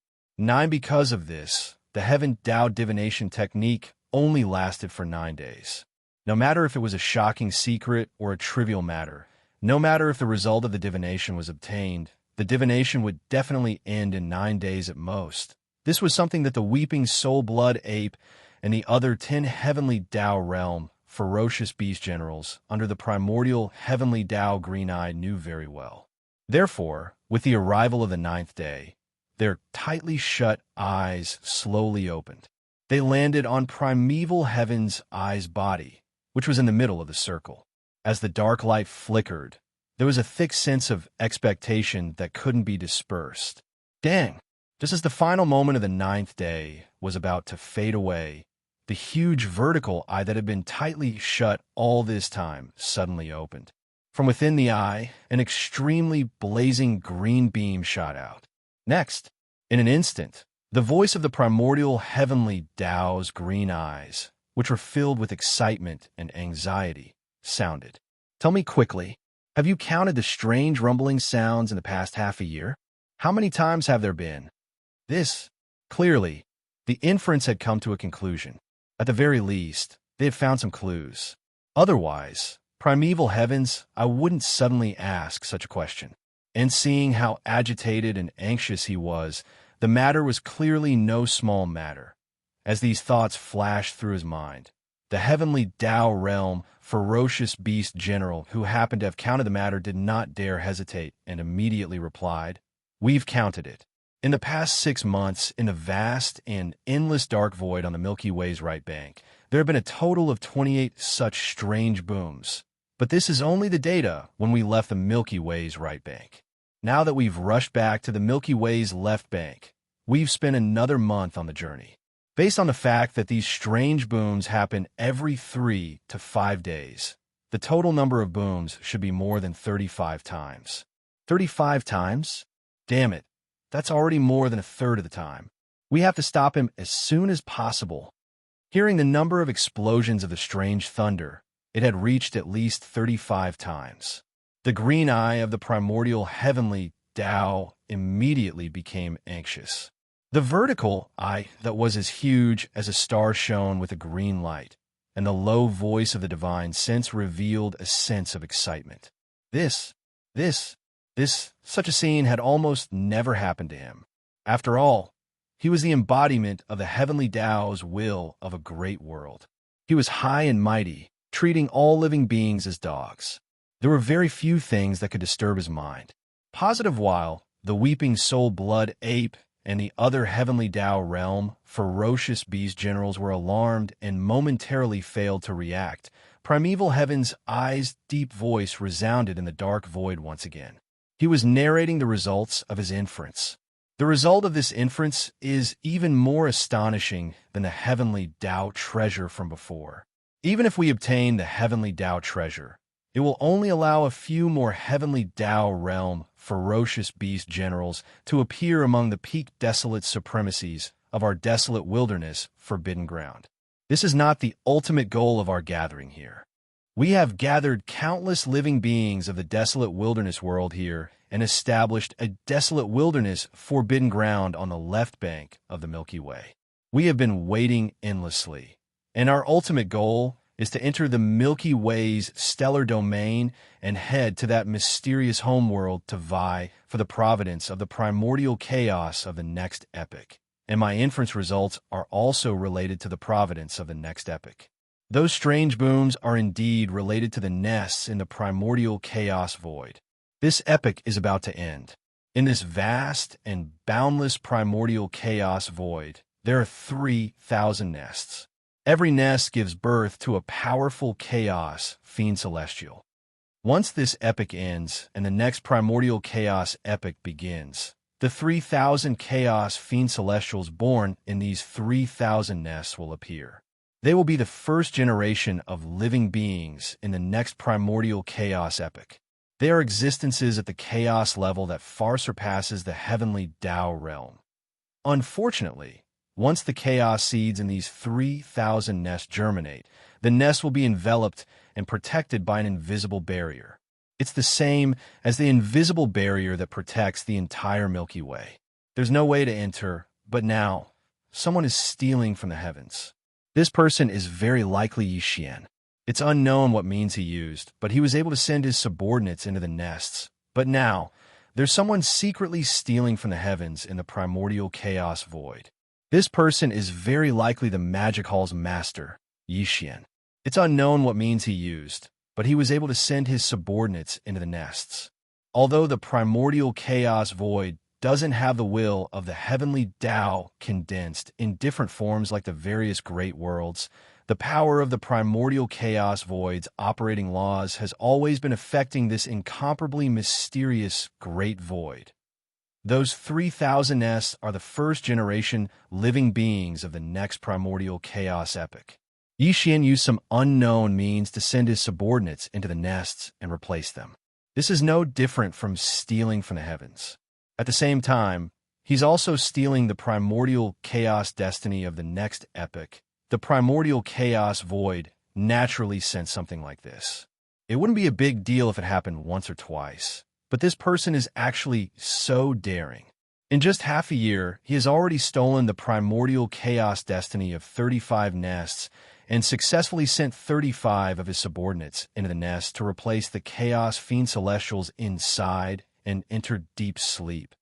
Because of this, the Heaven Tao divination technique only lasted for 9 days. No matter if it was a shocking secret or a trivial matter, no matter if the result of the divination was obtained, the divination would definitely end in 9 days at most. This was something that the Weeping Soul Blood Ape and the other 10 Heavenly Tao Realm ferocious beast generals under the primordial Heavenly Tao Green Eye knew very well. Therefore, with the arrival of the 9th day, their tightly shut eyes slowly opened. They landed on Primeval Heaven's eye's body, which was in the middle of the circle. As the dark light flickered, there was a thick sense of expectation that couldn't be dispersed. Dang! Just as the final moment of the 9th day was about to fade away, the huge vertical eye that had been tightly shut all this time suddenly opened. From within the eye, an extremely blazing green beam shot out. Next, in an instant, the voice of the primordial Heavenly Tao's green eyes, which were filled with excitement and anxiety, sounded. Tell me quickly, have you counted the strange rumbling sounds in the past half a year? How many times have there been? Clearly, the inference had come to a conclusion. At the very least, they had found some clues. Otherwise, Primeval Heavens, I wouldn't suddenly ask such a question. And seeing how agitated and anxious he was, the matter was clearly no small matter. As these thoughts flashed through his mind, the Heavenly Tao Realm ferocious beast general who happened to have counted the matter did not dare hesitate and immediately replied, "We've counted it. In the past 6 months, in the vast and endless dark void on the Milky Way's right bank, there have been a total of 28 such strange booms. But this is only the data when we left the Milky Way's right bank. Now that we've rushed back to the Milky Way's left bank, we've spent another month on the journey. Based on the fact that these strange booms happen every 3 to 5 days, the total number of booms should be more than 35 times. 35 times? Damn it. That's already more than a third of the time. We have to stop him as soon as possible." Hearing the number of explosions of the strange thunder, it had reached at least 35 times. The green eye of the primordial Heavenly Tao immediately became anxious. The vertical eye that was as huge as a star shone with a green light, and the low voice of the divine sense revealed a sense of excitement. Such a scene had almost never happened to him. After all, he was the embodiment of the Heavenly Tao's will of a great world. He was high and mighty, treating all living beings as dogs. There were very few things that could disturb his mind. Positive while the Weeping Soul Blood Ape and the other Heavenly Tao Realm ferocious beast generals were alarmed and momentarily failed to react, Primeval Heaven's eye's deep voice resounded in the dark void once again. He was narrating the results of his inference. The result of this inference is even more astonishing than the Heavenly Tao treasure from before. Even if we obtain the Heavenly Tao treasure, it will only allow a few more Heavenly Tao Realm ferocious beast generals to appear among the peak desolate supremacies of our desolate wilderness forbidden ground. This is not the ultimate goal of our gathering here. We have gathered countless living beings of the desolate wilderness world here and established a desolate wilderness forbidden ground on the left bank of the Milky Way. We have been waiting endlessly, and our ultimate goal is to enter the Milky Way's stellar domain and head to that mysterious homeworld to vie for the providence of the primordial chaos of the next epoch. And my inference results are also related to the providence of the next epoch. Those strange booms are indeed related to the nests in the primordial chaos void. This epoch is about to end. In this vast and boundless primordial chaos void, there are 3,000 nests. Every nest gives birth to a powerful chaos fiend celestial. Once this epoch ends and the next primordial chaos epoch begins, the 3,000 chaos fiend celestials born in these 3,000 nests will appear. They will be the first generation of living beings in the next primordial chaos epoch. They are existences at the chaos level that far surpasses the Heavenly Tao realm. Unfortunately, Once the chaos seeds in these 3,000 nests germinate, the nest will be enveloped and protected by an invisible barrier. It's the same as the invisible barrier that protects the entire Milky Way. There's no way to enter, but now, someone is stealing from the heavens. This person is very likely Xianxia. It's unknown what means he used, but he was able to send his subordinates into the nests. But now, there's someone secretly stealing from the heavens in the primordial chaos void. This person is very likely the magic hall's master, Xianxia. It's unknown what means he used, but he was able to send his subordinates into the nests. Although the primordial chaos void doesn't have the will of the heavenly Tao condensed in different forms like the various great worlds, the power of the primordial chaos void's operating laws has always been affecting this incomparably mysterious great void. Those 3,000 nests are the first-generation living beings of the next primordial chaos epoch. Xianxia used some unknown means to send his subordinates into the nests and replace them. This is no different from stealing from the heavens. At the same time, he's also stealing the primordial chaos destiny of the next epoch. The primordial chaos void naturally sent something like this. It wouldn't be a big deal if it happened once or twice, but this person is actually so daring. In just half a year, he has already stolen the primordial chaos destiny of 35 nests and successfully sent 35 of his subordinates into the nest to replace the chaos fiend celestials inside and enter deep sleep.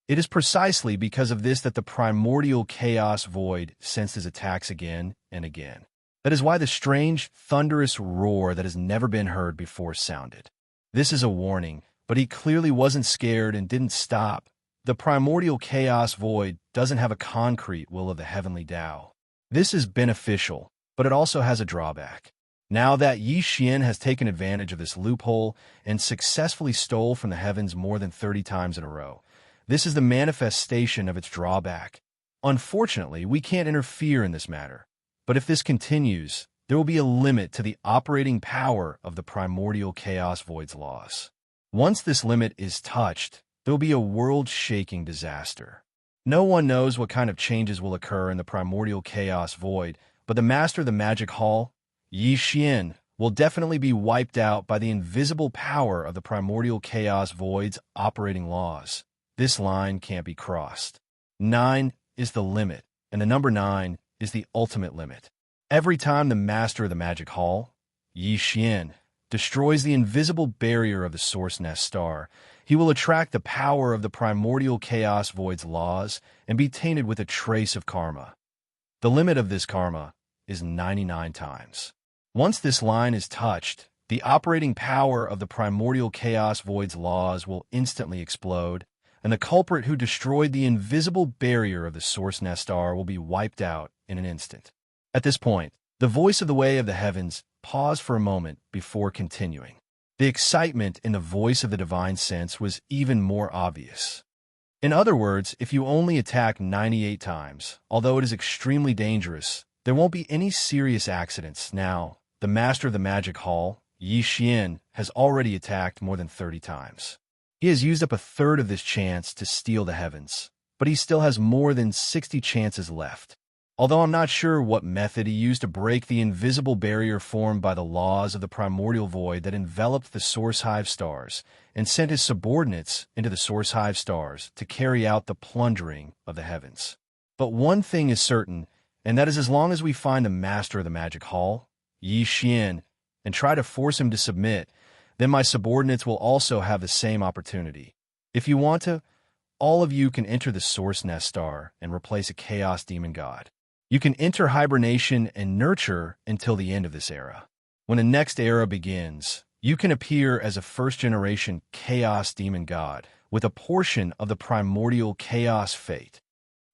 It is precisely because of this that the primordial chaos void sensed his attacks again and again. That is why the strange, thunderous roar that has never been heard before sounded. This is a warning, but he clearly wasn't scared and didn't stop. The primordial chaos void doesn't have a concrete will of the heavenly Tao. This is beneficial, but it also has a drawback. Now that Xianxia has taken advantage of this loophole and successfully stole from the heavens more than 30 times in a row, this is the manifestation of its drawback. Unfortunately, we can't interfere in this matter. But if this continues, there will be a limit to the operating power of the primordial chaos void's laws. Once this limit is touched, there will be a world-shaking disaster. No one knows what kind of changes will occur in the primordial chaos void, but the master of the magic hall, Xianxia, will definitely be wiped out by the invisible power of the primordial chaos void's operating laws. This line can't be crossed. 9 is the limit, and the number 9 is the ultimate limit. Every time the master of the magic hall, Xianxia, destroys the invisible barrier of the source nest star, he will attract the power of the primordial chaos void's laws and be tainted with a trace of karma. The limit of this karma is 99 times. Once this line is touched, the operating power of the primordial chaos void's laws will instantly explode, and the culprit who destroyed the invisible barrier of the source nest star will be wiped out in an instant. At this point, the voice of the way of the heavens paused for a moment before continuing. The excitement in the voice of the divine sense was even more obvious. In other words, if you only attack 98 times, although it is extremely dangerous, there won't be any serious accidents. Now, the master of the magic hall, Xianxia, has already attacked more than 30 times. He has used up a third of this chance to steal the heavens, but he still has more than 60 chances left. Although I'm not sure what method he used to break the invisible barrier formed by the laws of the primordial void that enveloped the source hive stars and sent his subordinates into the source hive stars to carry out the plundering of the heavens. But one thing is certain, and that is as long as we find the master of the magic hall, Xianxia, and try to force him to submit, then my subordinates will also have the same opportunity. If you want to, all of you can enter the source nest star and replace a chaos demon god. You can enter hibernation and nurture until the end of this era. When the next era begins, you can appear as a first-generation chaos demon god with a portion of the primordial chaos fate.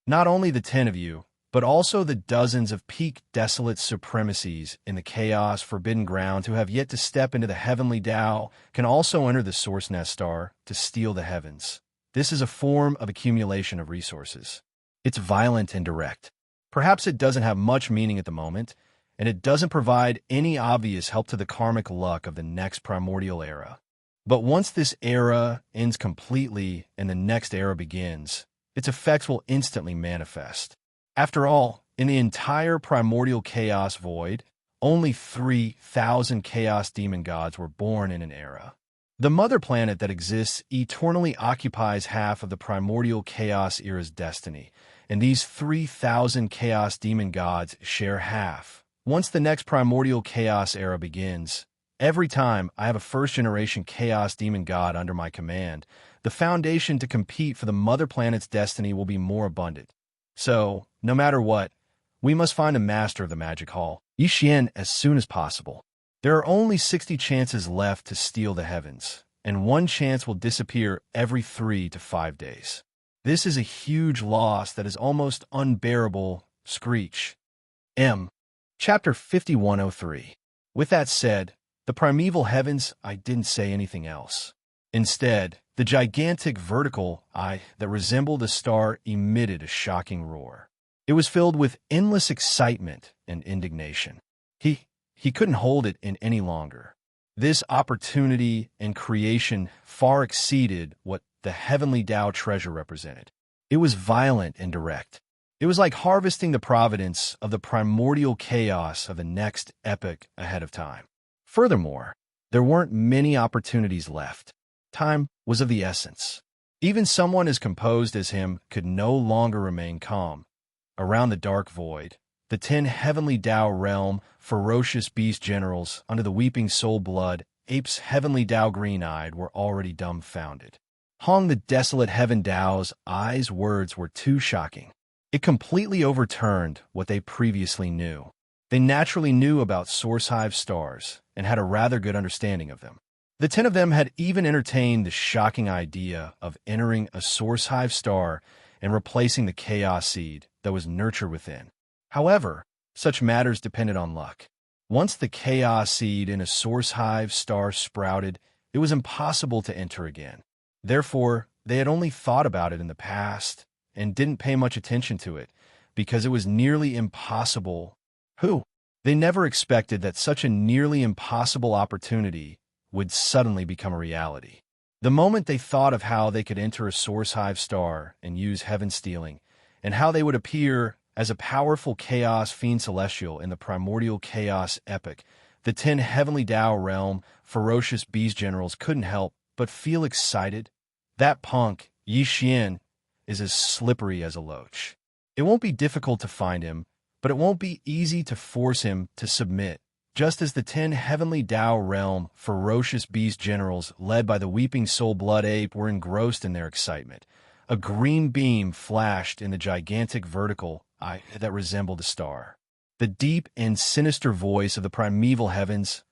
Not only the 10 of you, but also the dozens of peak desolate supremacies in the chaos forbidden ground who have yet to step into the heavenly Tao can also enter the source nest star to steal the heavens. This is a form of accumulation of resources. It's violent and direct. Perhaps it doesn't have much meaning at the moment, and it doesn't provide any obvious help to the karmic luck of the next primordial era. But once this era ends completely and the next era begins, its effects will instantly manifest. After all, in the entire primordial chaos void, only 3,000 chaos demon gods were born in an era. The mother planet that exists eternally occupies half of the primordial chaos era's destiny, and these 3,000 chaos demon gods share half. Once the next primordial chaos era begins, every time I have a first-generation chaos demon god under my command, the foundation to compete for the mother planet's destiny will be more abundant. So, no matter what, we must find a master of the magic hall, Xianxia, as soon as possible. There are only 60 chances left to steal the heavens, and one chance will disappear every 3 to 5 days. This is a huge loss that is almost unbearable. Screech. M. Chapter 5103. With that said, the primeval heavens, I didn't say anything else. Instead, the gigantic vertical eye that resembled a star emitted a shocking roar. It was filled with endless excitement and indignation. He couldn't hold it in any longer. This opportunity and creation far exceeded what the heavenly Tao treasure represented. It was violent and direct. It was like harvesting the providence of the primordial chaos of the next epoch ahead of time. Furthermore, there weren't many opportunities left. Time was of the essence. Even someone as composed as him could no longer remain calm. Around the dark void, the 10 heavenly Tao realm ferocious beast generals under the weeping soul blood apes heavenly Tao green-eyed were already dumbfounded. Hong the desolate heaven Tao's eyes' words were too shocking. It completely overturned what they previously knew. They naturally knew about Source Hive stars and had a rather good understanding of them. The 10 of them had even entertained the shocking idea of entering a Source Hive star and replacing the chaos seed that was nurtured within. However, such matters depended on luck. Once the chaos seed in a Source Hive star sprouted, it was impossible to enter again. Therefore, they had only thought about it in the past and didn't pay much attention to it because it was nearly impossible. They never expected that such a nearly impossible opportunity would suddenly become a reality. The moment they thought of how they could enter a Source Hive star and use heaven stealing, and how they would appear as a powerful chaos fiend celestial in the primordial chaos epic, the 10 heavenly Tao realm ferocious beast generals couldn't help but feel excited. That punk, Xianxia, is as slippery as a loach. It won't be difficult to find him, but it won't be easy to force him to submit. Just as the 10 heavenly Tao realm ferocious beast generals led by the weeping soul blood ape were engrossed in their excitement, a green beam flashed in the gigantic vertical eye that resembled a star. The deep and sinister voice of the primeval heavens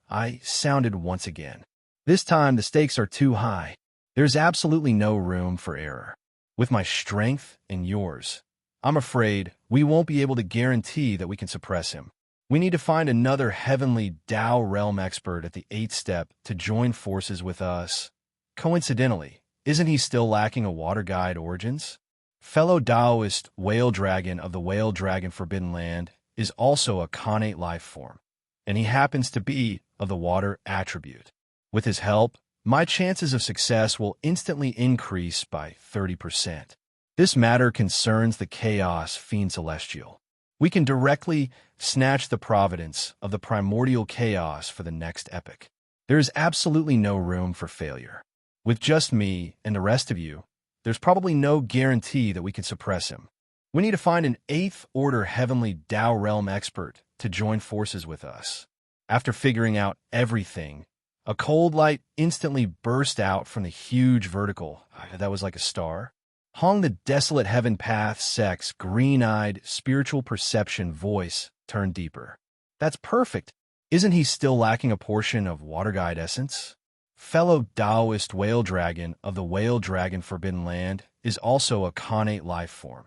sounded once again. This time the stakes are too high. There's absolutely no room for error. With my strength and yours, I'm afraid we won't be able to guarantee that we can suppress him. We need to find another heavenly Tao realm expert at the 8th step to join forces with us. Coincidentally, isn't he still lacking a water guide origins? Fellow Taoist whale dragon of the whale dragon forbidden land is also a connate life form, and he happens to be of the water attribute. With his help, my chances of success will instantly increase by 30%. This matter concerns the chaos fiend celestial. We can directly snatch the providence of the primordial chaos for the next epoch. There is absolutely no room for failure. With just me and the rest of you, there's probably no guarantee that we can suppress him. We need to find an 8th order heavenly Tao realm expert to join forces with us. After figuring out everything, a cold light instantly burst out from the huge vertical that was like a star. Hong the desolate heaven path sex green-eyed spiritual perception voice turned deeper. That's perfect. Isn't he still lacking a portion of water guide essence? Fellow Taoist whale dragon of the whale dragon forbidden land is also a connate life form,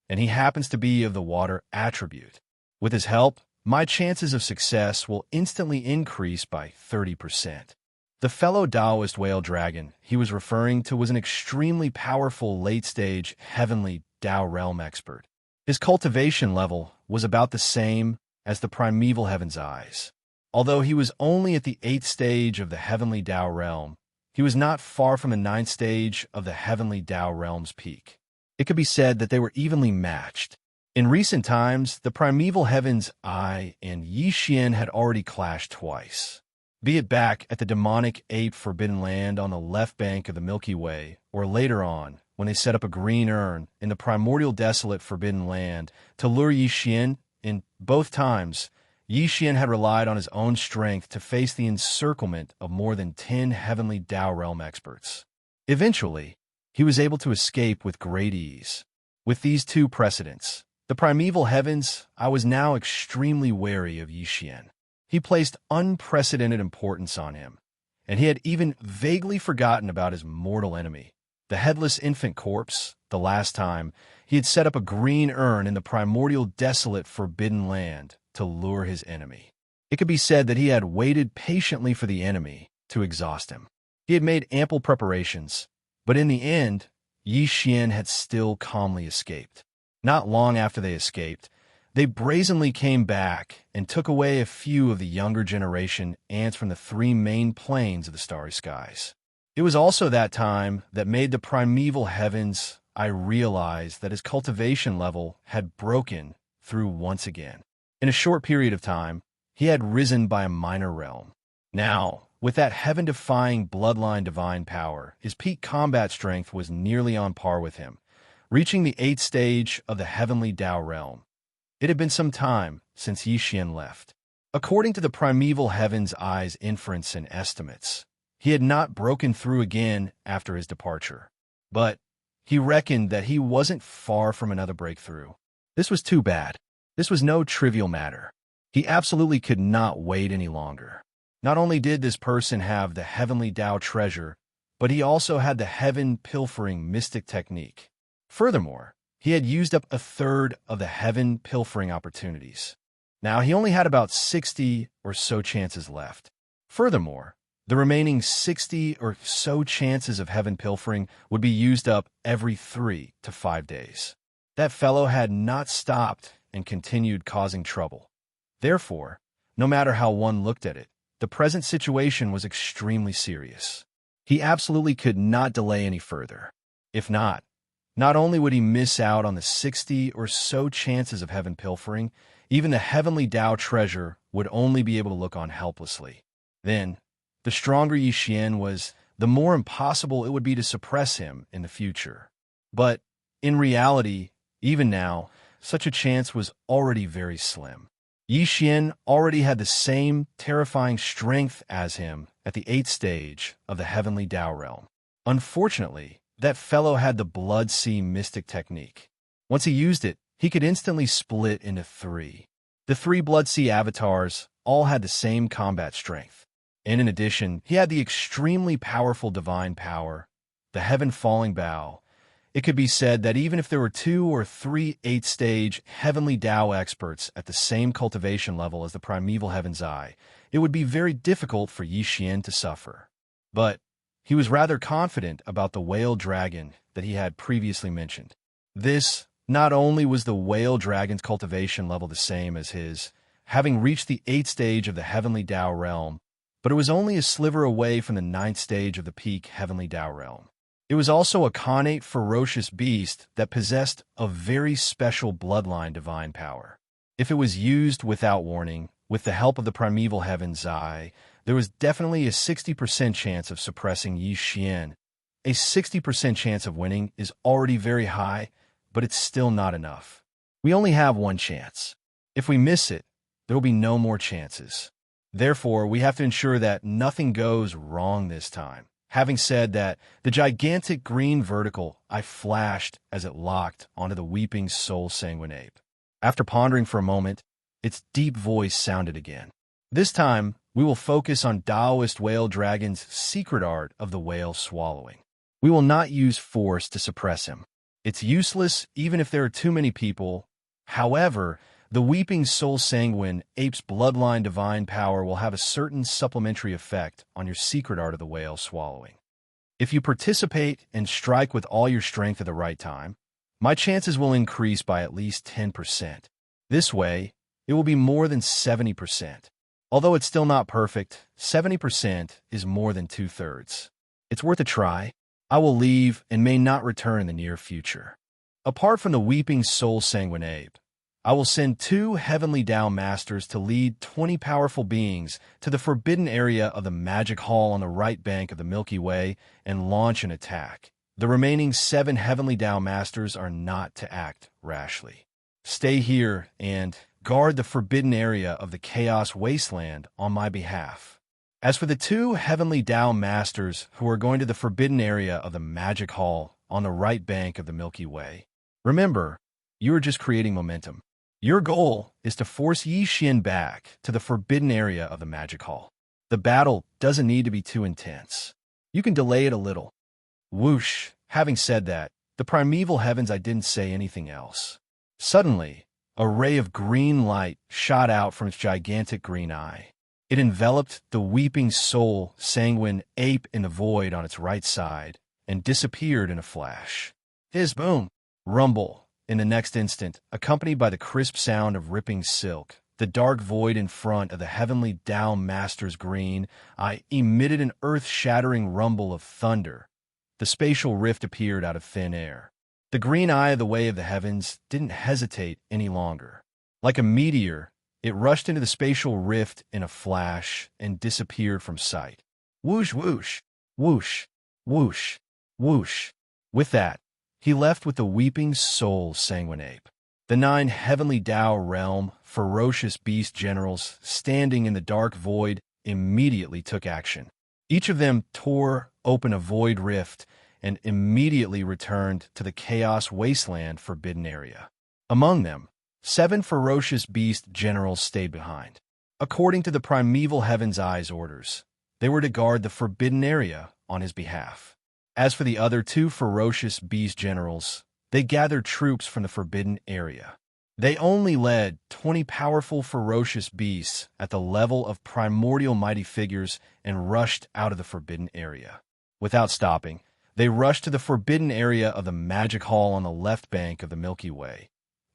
and he happens to be of the water attribute. With his help, my chances of success will instantly increase by 30%. The fellow Taoist whale dragon he was referring to was an extremely powerful late-stage heavenly Tao realm expert. His cultivation level was about the same as the primeval heaven's eyes. Although he was only at the 8th stage of the heavenly Tao realm, he was not far from the 9th stage of the heavenly Tao realm's peak. It could be said that they were evenly matched. In recent times, the primeval heaven's eye and Yixian had already clashed twice, be it back at the demonic ape forbidden land on the left bank of the Milky Way, or later on, when they set up a green urn in the primordial desolate forbidden land to lure Yixian. In both times, Yixian had relied on his own strength to face the encirclement of more than 10 heavenly Tao realm experts. Eventually, he was able to escape with great ease. With these two precedents, the primeval heavens, I was now extremely wary of Yixian. He placed unprecedented importance on him, and he had even vaguely forgotten about his mortal enemy, the headless infant corpse, the last time he had set up a green urn in the primordial desolate forbidden land to lure his enemy. It could be said that he had waited patiently for the enemy to exhaust him. He had made ample preparations, but in the end, Yixian had still calmly escaped. Not long after they escaped, they brazenly came back and took away a few of the younger generation ants from the three main planes of the starry skies. It was also that time that made the primeval heavens. I realized that his cultivation level had broken through once again. In a short period of time, he had risen by a minor realm. Now, with that heaven-defying bloodline divine power, his peak combat strength was nearly on par with him, reaching the 8th stage of the heavenly Tao realm. It had been some time since Yixian left. According to the primeval heaven's eye's inference and estimates, he had not broken through again after his departure. But he reckoned that he wasn't far from another breakthrough. This was too bad. This was no trivial matter. He absolutely could not wait any longer. Not only did this person have the heavenly Tao treasure, but he also had the heaven-pilfering mystic technique. Furthermore, he had used up a third of the heaven-pilfering opportunities. Now he only had about 60 or so chances left. Furthermore, the remaining 60 or so chances of heaven pilfering would be used up every 3 to 5 days. That fellow had not stopped and continued causing trouble. Therefore, no matter how one looked at it, the present situation was extremely serious. He absolutely could not delay any further. If not only would he miss out on the 60 or so chances of heaven pilfering, even the heavenly Tao treasure would only be able to look on helplessly. Then, the stronger Yixian was, the more impossible it would be to suppress him in the future. But, in reality, even now, such a chance was already very slim. Yixian already had the same terrifying strength as him at the 8th stage of the heavenly Tao realm. Unfortunately, that fellow had the Blood Sea mystic technique. Once he used it, he could instantly split into 3. The 3 Blood Sea avatars all had the same combat strength. And in addition, he had the extremely powerful divine power, the heaven-falling bow. It could be said that even if there were 2 or 3 8th-stage heavenly Tao experts at the same cultivation level as the primeval heaven's eye, it would be very difficult for Yixian to suffer. But he was rather confident about the whale dragon that he had previously mentioned. This not only was the whale dragon's cultivation level the same as his, having reached the 8th stage of the heavenly Tao realm, but it was only a sliver away from the 9th stage of the peak heavenly Tao realm. It was also a connate ferocious beast that possessed a very special bloodline divine power. If it was used without warning, with the help of the primeval heaven's eye, there was definitely a 60% chance of suppressing Yixian. A 60% chance of winning is already very high, but it's still not enough. We only have one chance. If we miss it, there will be no more chances. Therefore, we have to ensure that nothing goes wrong this time. Having said that, the gigantic green vertical I flashed as it locked onto the weeping soul sanguine ape. After pondering for a moment, its deep voice sounded again. This time, we will focus on Taoist whale dragon's secret art of the whale swallowing. We will not use force to suppress him. It's useless even if there are too many people. However, the weeping soul sanguine ape's bloodline divine power will have a certain supplementary effect on your secret art of the whale swallowing. If you participate and strike with all your strength at the right time, my chances will increase by at least 10%. This way, it will be more than 70%. Although it's still not perfect, 70% is more than 2/3. It's worth a try. I will leave and may not return in the near future. Apart from the weeping soul sanguine ape, I will send 2 heavenly Tao Masters to lead 20 powerful beings to the forbidden area of the Magic Hall on the right bank of the Milky Way and launch an attack. The remaining 7 heavenly Tao Masters are not to act rashly. Stay here and guard the forbidden area of the Chaos Wasteland on my behalf. As for the 2 heavenly Tao Masters who are going to the forbidden area of the Magic Hall on the right bank of the Milky Way, remember, you are just creating momentum. Your goal is to force Xianxia back to the forbidden area of the Magic Hall. The battle doesn't need to be too intense. You can delay it a little. Whoosh! Having said that, the primeval heavens, I didn't say anything else. Suddenly, a ray of green light shot out from its gigantic green eye. It enveloped the weeping soul sanguine ape in the void on its right side and disappeared in a flash. His boom! Rumble! In the next instant, accompanied by the crisp sound of ripping silk, the dark void in front of the heavenly Tao Master's green eye emitted an earth-shattering rumble of thunder. The spatial rift appeared out of thin air. The green eye of the way of the heavens didn't hesitate any longer. Like a meteor, it rushed into the spatial rift in a flash and disappeared from sight. Whoosh, whoosh, whoosh, whoosh, whoosh. With that, he left with the weeping soul sanguine ape. The 9 heavenly Tao realm ferocious beast generals standing in the dark void immediately took action. Each of them tore open a void rift and immediately returned to the Chaos Wasteland forbidden area. Among them, 7 ferocious beast generals stayed behind. According to the primeval heaven's eye's orders, they were to guard the forbidden area on his behalf. As for the other 2 ferocious beast generals, they gathered troops from the forbidden area. They only led 20 powerful ferocious beasts at the level of primordial mighty figures and rushed out of the forbidden area. Without stopping, they rushed to the forbidden area of the Magic Hall on the left bank of the Milky Way.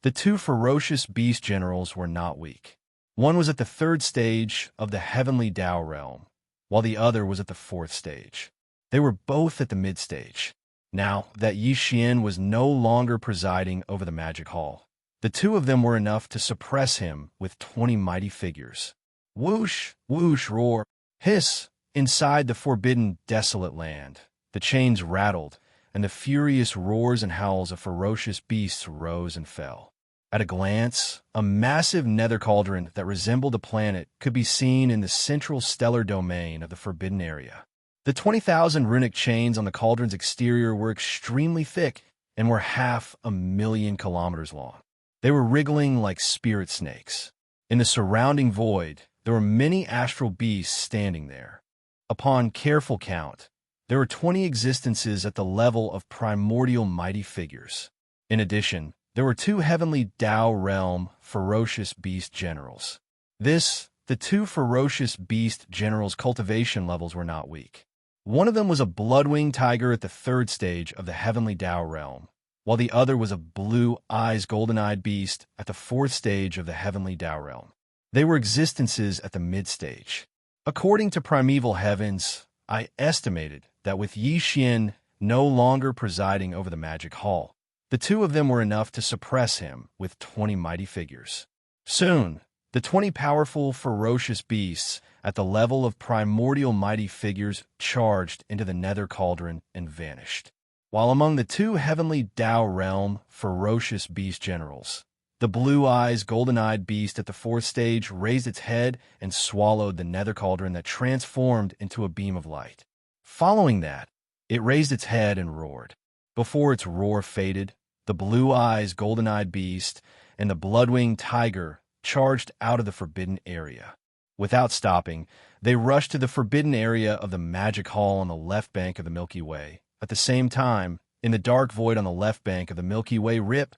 The 2 ferocious beast generals were not weak. One was at the 3rd stage of the heavenly Tao realm, while the other was at the 4th stage. They were both at the mid-stage. Now that Xianxia was no longer presiding over the Magic Hall, the 2 of them were enough to suppress him with 20 mighty figures. Whoosh, whoosh, roar, hiss! Inside the forbidden, desolate land, the chains rattled, and the furious roars and howls of ferocious beasts rose and fell. At a glance, a massive nether cauldron that resembled a planet could be seen in the central stellar domain of the forbidden area. The 20,000 runic chains on the cauldron's exterior were extremely thick and were 500,000 kilometers long. They were wriggling like spirit snakes. In the surrounding void, there were many astral beasts standing there. Upon careful count, there were 20 existences at the level of primordial mighty figures. In addition, there were 2 heavenly Tao realm ferocious beast generals. The 2 ferocious beast generals' cultivation levels were not weak. One of them was a blood-winged tiger at the 3rd stage of the heavenly Tao realm, while the other was a blue-eyes golden-eyed beast at the 4th stage of the heavenly Tao realm. They were existences at the mid-stage. According to primeval heavens, I estimated that with Xianxia no longer presiding over the Magic Hall, the 2 of them were enough to suppress him with 20 mighty figures. Soon, the 20 powerful, ferocious beasts at the level of primordial mighty figures charged into the nether cauldron and vanished. While among the 2 heavenly Tao realm ferocious beast generals, the blue-eyes, golden-eyed beast at the 4th stage raised its head and swallowed the nether cauldron that transformed into a beam of light. Following that, it raised its head and roared. Before its roar faded, the blue-eyes, golden-eyed beast and the blood-winged tiger charged out of the forbidden area. Without stopping, they rushed to the forbidden area of the Magic Hall on the left bank of the Milky Way. At the same time, in the dark void on the left bank of the Milky Way rip,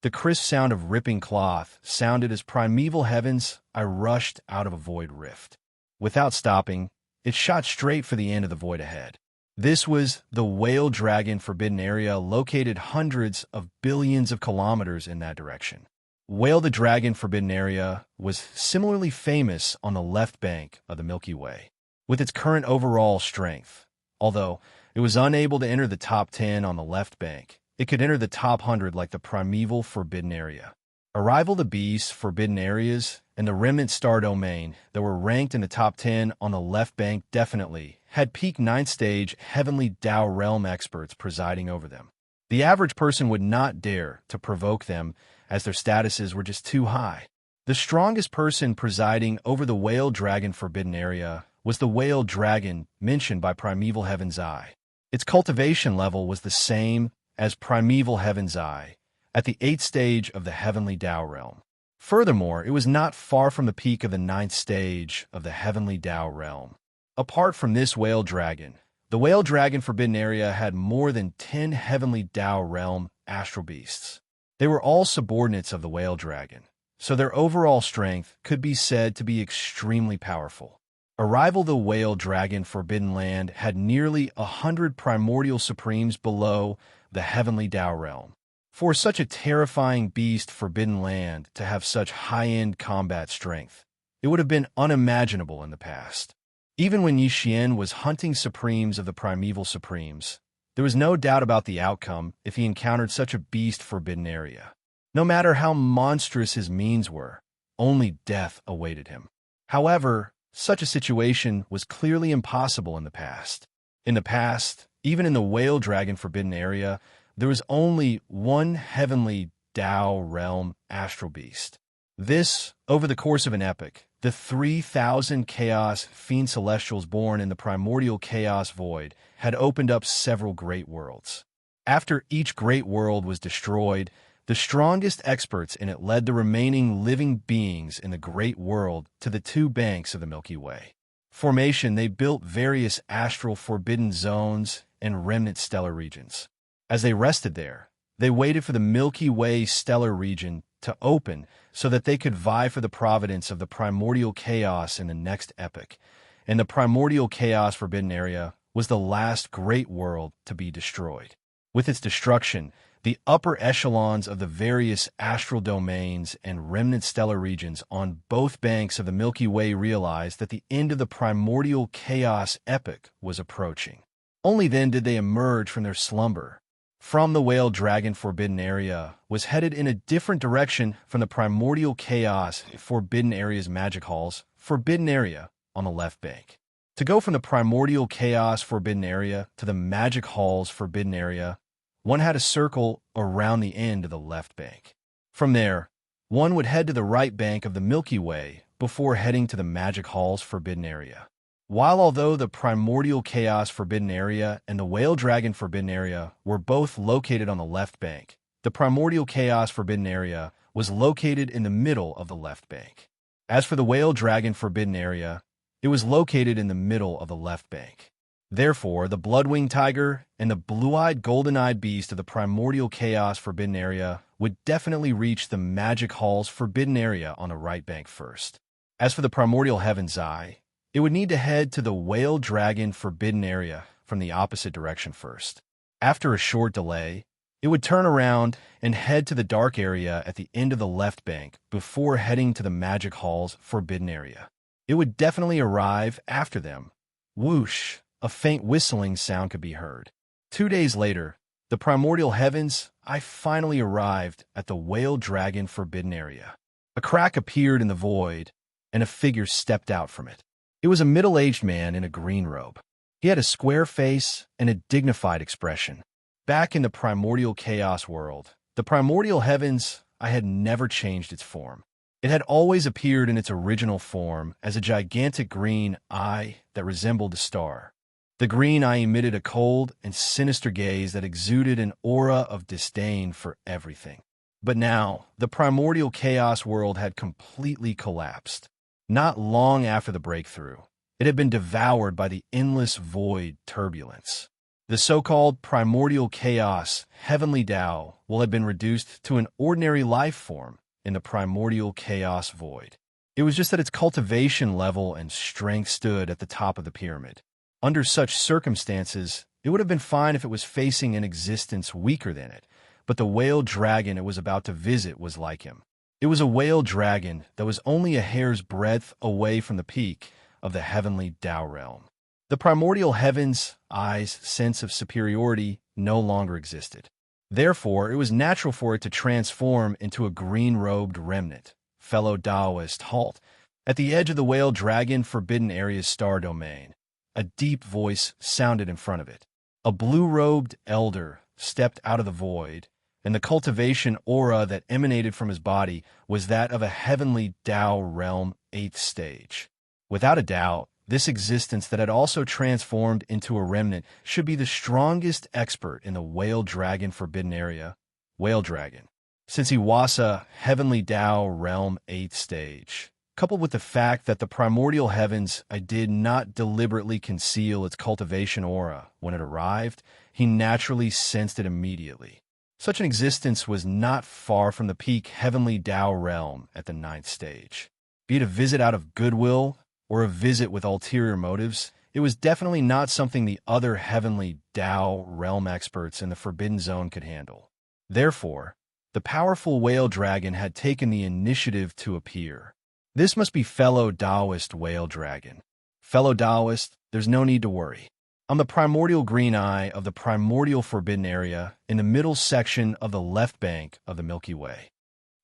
the crisp sound of ripping cloth sounded as primeval heavens I rushed out of a void rift. Without stopping, it shot straight for the end of the void ahead. This was the Whale Dragon forbidden area located hundreds of billions of kilometers in that direction. Whale the Dragon forbidden area was similarly famous on the left bank of the Milky Way, with its current overall strength. Although it was unable to enter the top 10 on the left bank, it could enter the top 100 like the primeval forbidden area. Arrival the Beast, Forbidden Areas, and the Remnant Star Domain that were ranked in the top 10 on the left bank definitely had peak 9th stage Heavenly Tao Realm experts presiding over them. The average person would not dare to provoke them as their statuses were just too high. The strongest person presiding over the Whale Dragon Forbidden Area was the Whale Dragon mentioned by Primeval Heaven's Eye. Its cultivation level was the same as Primeval Heaven's Eye at the 8th stage of the Heavenly Tao Realm. Furthermore, it was not far from the peak of the 9th stage of the Heavenly Tao Realm. Apart from this Whale Dragon, the Whale Dragon Forbidden Area had more than 10 Heavenly Tao Realm astral beasts. They were all subordinates of the Whale Dragon, so their overall strength could be said to be extremely powerful. Arrival the Whale Dragon Forbidden Land had nearly 100 primordial supremes below the Heavenly Tao Realm. For such a terrifying beast Forbidden Land to have such high-end combat strength, it would have been unimaginable in the past. Even when Yi Xian was hunting supremes of the primeval supremes, there was no doubt about the outcome if he encountered such a beast Forbidden Area. No matter how monstrous his means were, only death awaited him. However, such a situation was clearly impossible in the past. In the past, even in the Whale Dragon Forbidden Area, there was only one Heavenly Tao Realm astral beast. This, over the course of an epoch, the 3,000 Chaos Fiend Celestials born in the primordial Chaos Void had opened up several great worlds. After each great world was destroyed, the strongest experts in it led the remaining living beings in the great world to the two banks of the Milky Way. Formation, they built various astral forbidden zones and remnant stellar regions. As they rested there, they waited for the Milky Way stellar region to open so that they could vie for the providence of the primordial chaos in the next epoch, and the primordial chaos forbidden area was the last great world to be destroyed. With its destruction, the upper echelons of the various astral domains and remnant stellar regions on both banks of the Milky Way realized that the end of the primordial chaos epoch was approaching. Only then did they emerge from their slumber. From the Whale Dragon Forbidden Area was headed in a different direction from the primordial chaos Forbidden Area's magic halls, Forbidden Area, on the left bank. To go from the primordial chaos Forbidden Area to the magic halls Forbidden Area, one had to circle around the end of the left bank. From there, one would head to the right bank of the Milky Way before heading to the magic halls Forbidden Area. Although the primordial chaos Forbidden Area and the Whale Dragon Forbidden Area were both located on the left bank, the primordial chaos Forbidden Area was located in the middle of the left bank. As for the Whale Dragon Forbidden Area, it was located in the middle of the left bank. Therefore, the Bloodwing Tiger and the blue-eyed golden-eyed beast of the primordial chaos Forbidden Area would definitely reach the magic halls Forbidden Area on the right bank first. As for the primordial Heaven's Eye, it would need to head to the Whale Dragon Forbidden Area from the opposite direction first. After a short delay, it would turn around and head to the dark area at the end of the left bank before heading to the Magic Hall's Forbidden Area. It would definitely arrive after them. Whoosh! A faint whistling sound could be heard. 2 days later, the primordial heavens, I finally arrived at the Whale Dragon Forbidden Area. A crack appeared in the void, and a figure stepped out from it. It was a middle-aged man in a green robe. He had a square face and a dignified expression. Back in the primordial chaos world, the primordial heavens, I had never changed its form. It had always appeared in its original form as a gigantic green eye that resembled a star. The green eye emitted a cold and sinister gaze that exuded an aura of disdain for everything. But now, the primordial chaos world had completely collapsed. Not long after the breakthrough, it had been devoured by the endless void turbulence. The so-called primordial chaos, Heavenly Tao, had been reduced to an ordinary life form in the primordial chaos void. It was just that its cultivation level and strength stood at the top of the pyramid. Under such circumstances, it would have been fine if it was facing an existence weaker than it, but the whale dragon it was about to visit was like him. It was a whale dragon that was only a hair's breadth away from the peak of the Heavenly Tao realm. The primordial heaven's eyes' sense of superiority no longer existed. Therefore, it was natural for it to transform into a green-robed remnant, fellow Taoist, halt, at the edge of the Whale Dragon Forbidden Area's star domain. A deep voice sounded in front of it. A blue-robed elder stepped out of the void, and the cultivation aura that emanated from his body was that of a heavenly Tao realm 8th stage. Without a doubt, this existence that had also transformed into a remnant should be the strongest expert in the Whale Dragon Forbidden Area, Whale Dragon. Since he was a heavenly Tao realm 8th stage, coupled with the fact that the primordial heavens did not deliberately conceal its cultivation aura when it arrived, he naturally sensed it immediately. Such an existence was not far from the peak heavenly Tao realm at the 9th stage. Be it a visit out of goodwill or a visit with ulterior motives, it was definitely not something the other heavenly Tao realm experts in the Forbidden Zone could handle. Therefore, the powerful Whale Dragon had taken the initiative to appear. This must be fellow Taoist Whale Dragon. Fellow Taoist, there's no need to worry. I'm the primordial green eye of the primordial forbidden area in the middle section of the left bank of the Milky Way.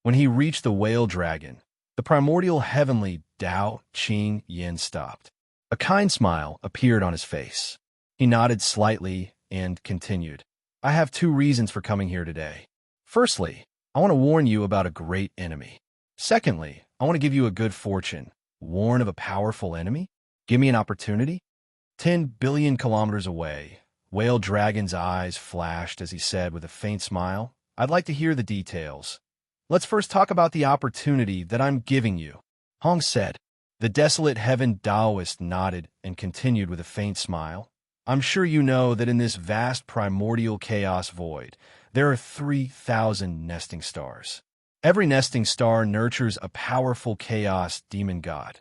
When he reached the Whale Dragon, the primordial heavenly Tao Qing Yin stopped. A kind smile appeared on his face. He nodded slightly and continued. I have 2 reasons for coming here today. Firstly, I want to warn you about a great enemy. Secondly, I want to give you a good fortune. Warn of a powerful enemy? Give me an opportunity? 10 billion kilometers away, Whale Dragon's eyes flashed as he said with a faint smile, I'd like to hear the details. Let's first talk about the opportunity that I'm giving you. Hong said. The desolate heaven Taoist nodded and continued with a faint smile. I'm sure you know that in this vast primordial chaos void, there are 3,000 nesting stars. Every nesting star nurtures a powerful chaos demon god.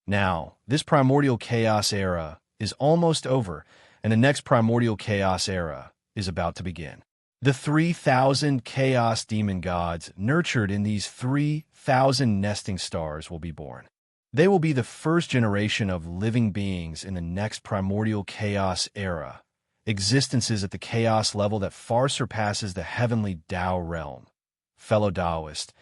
Now, this primordial chaos era is almost over, and the next primordial chaos era is about to begin. The 3,000 chaos demon gods nurtured in these 3,000 nesting stars will be born. They will be the first generation of living beings in the next primordial chaos era, existences at the chaos level that far surpasses the heavenly Tao realm. Fellow Taoist,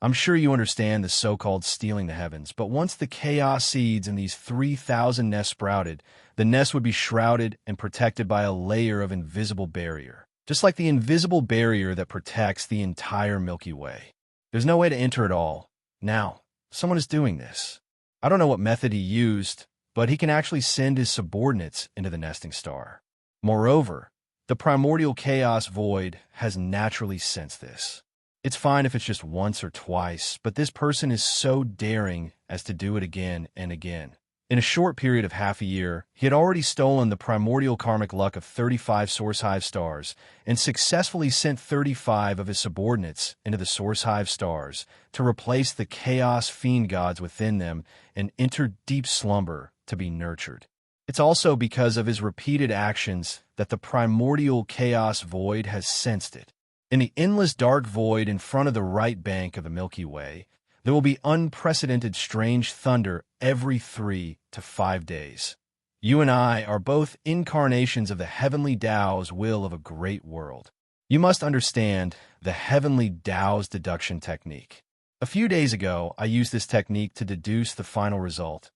I'm sure you understand the so-called stealing the heavens, but once the chaos seeds in these 3,000 nests sprouted, the nest would be shrouded and protected by a layer of invisible barrier, just like the invisible barrier that protects the entire Milky Way. There's no way to enter it all. Now, someone is doing this. I don't know what method he used, but he can actually send his subordinates into the nesting star. Moreover, the primordial chaos void has naturally sensed this. It's fine if it's just once or twice, but this person is so daring as to do it again and again. In a short period of half a year, he had already stolen the primordial karmic luck of 35 Source Hive stars and successfully sent 35 of his subordinates into the Source Hive stars to replace the chaos fiend gods within them and enter deep slumber to be nurtured. It's also because of his repeated actions that the primordial chaos void has sensed it. In the endless dark void in front of the right bank of the Milky Way, there will be unprecedented strange thunder every 3 to 5 days. You and I are both incarnations of the heavenly Tao's will of a great world. You must understand the heavenly Tao's deduction technique. A few days ago, I used this technique to deduce the final result.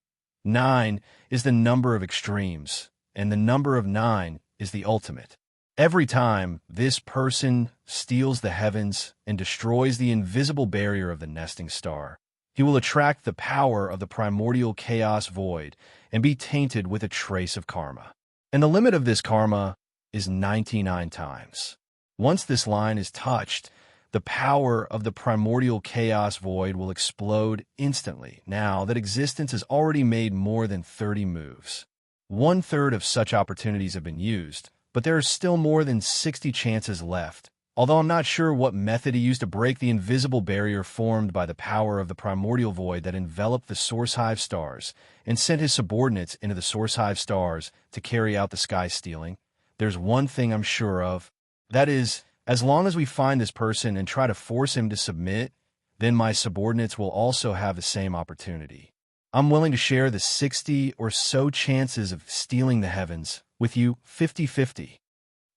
9 is the number of extremes, and the number of 9 is the ultimate. Every time this person steals the heavens and destroys the invisible barrier of the nesting star, he will attract the power of the primordial chaos void and be tainted with a trace of karma. And the limit of this karma is 99 times. Once this line is touched, the power of the primordial chaos void will explode instantly now that existence has already made more than 30 moves. 1/3 of such opportunities have been used, but there are still more than 60 chances left, although I'm not sure what method he used to break the invisible barrier formed by the power of the primordial void that enveloped the Source Hive stars and sent his subordinates into the Source Hive stars to carry out the sky stealing. There's one thing I'm sure of. That is, as long as we find this person and try to force him to submit, then my subordinates will also have the same opportunity. I'm willing to share the 60 or so chances of stealing the heavens with you 50-50.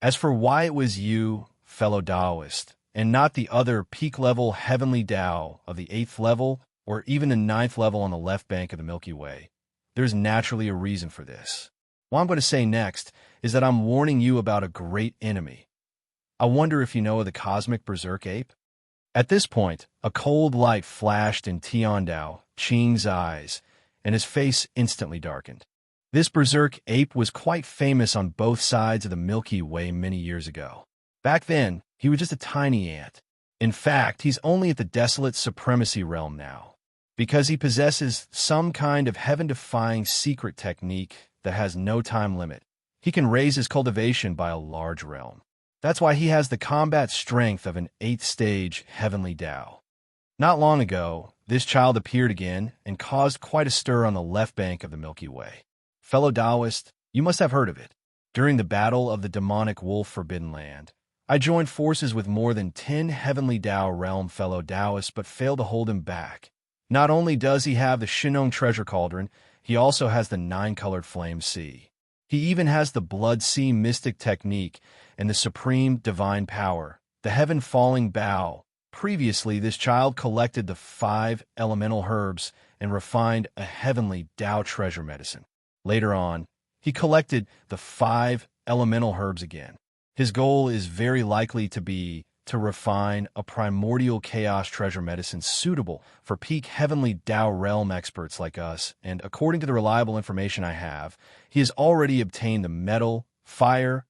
As for why it was you, fellow Taoist, and not the other peak-level heavenly Tao of the 8th level or even the 9th level on the left bank of the Milky Way, there's naturally a reason for this. What I'm going to say next is that I'm warning you about a great enemy. I wonder if you know of the cosmic berserk ape? At this point, a cold light flashed in Tiandao Qing's eyes, and his face instantly darkened. This berserk ape was quite famous on both sides of the Milky Way many years ago. Back then, he was just a tiny ant. In fact, he's only at the desolate supremacy realm now, because he possesses some kind of heaven-defying secret technique that has no time limit. He can raise his cultivation by a large realm. That's why he has the combat strength of an 8th-stage heavenly Tao. Not long ago, this child appeared again and caused quite a stir on the left bank of the Milky Way. Fellow Taoist, you must have heard of it. During the battle of the demonic wolf Forbidden Land, I joined forces with more than 10 heavenly Tao realm fellow Taoists but failed to hold him back. Not only does he have the Shinong treasure cauldron, he also has the 9-colored flame sea. He even has the blood sea mystic technique and the supreme divine power, the heaven-falling bow. Previously, this child collected the 5 elemental herbs and refined a heavenly Tao treasure medicine. Later on, he collected the 5 elemental herbs again. His goal is very likely to be to refine a primordial chaos treasure medicine suitable for peak heavenly Tao realm experts like us, and according to the reliable information I have, he has already obtained the metal, fire,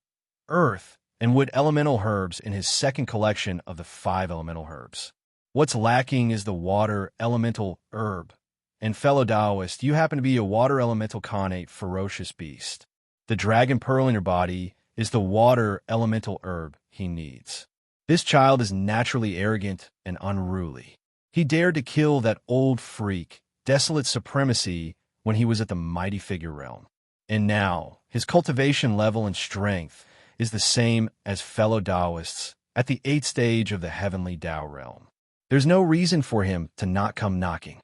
earth, and wood elemental herbs in his second collection of the 5 elemental herbs. What's lacking is the water elemental herb. And fellow Taoist, you happen to be a water elemental connate ferocious beast. The dragon pearl in your body is the water elemental herb he needs. This child is naturally arrogant and unruly. He dared to kill that old freak, desolate supremacy, when he was at the mighty figure realm. And now, his cultivation level and strength is the same as fellow Taoists at the 8th stage of the heavenly Tao realm. There's no reason for him to not come knocking.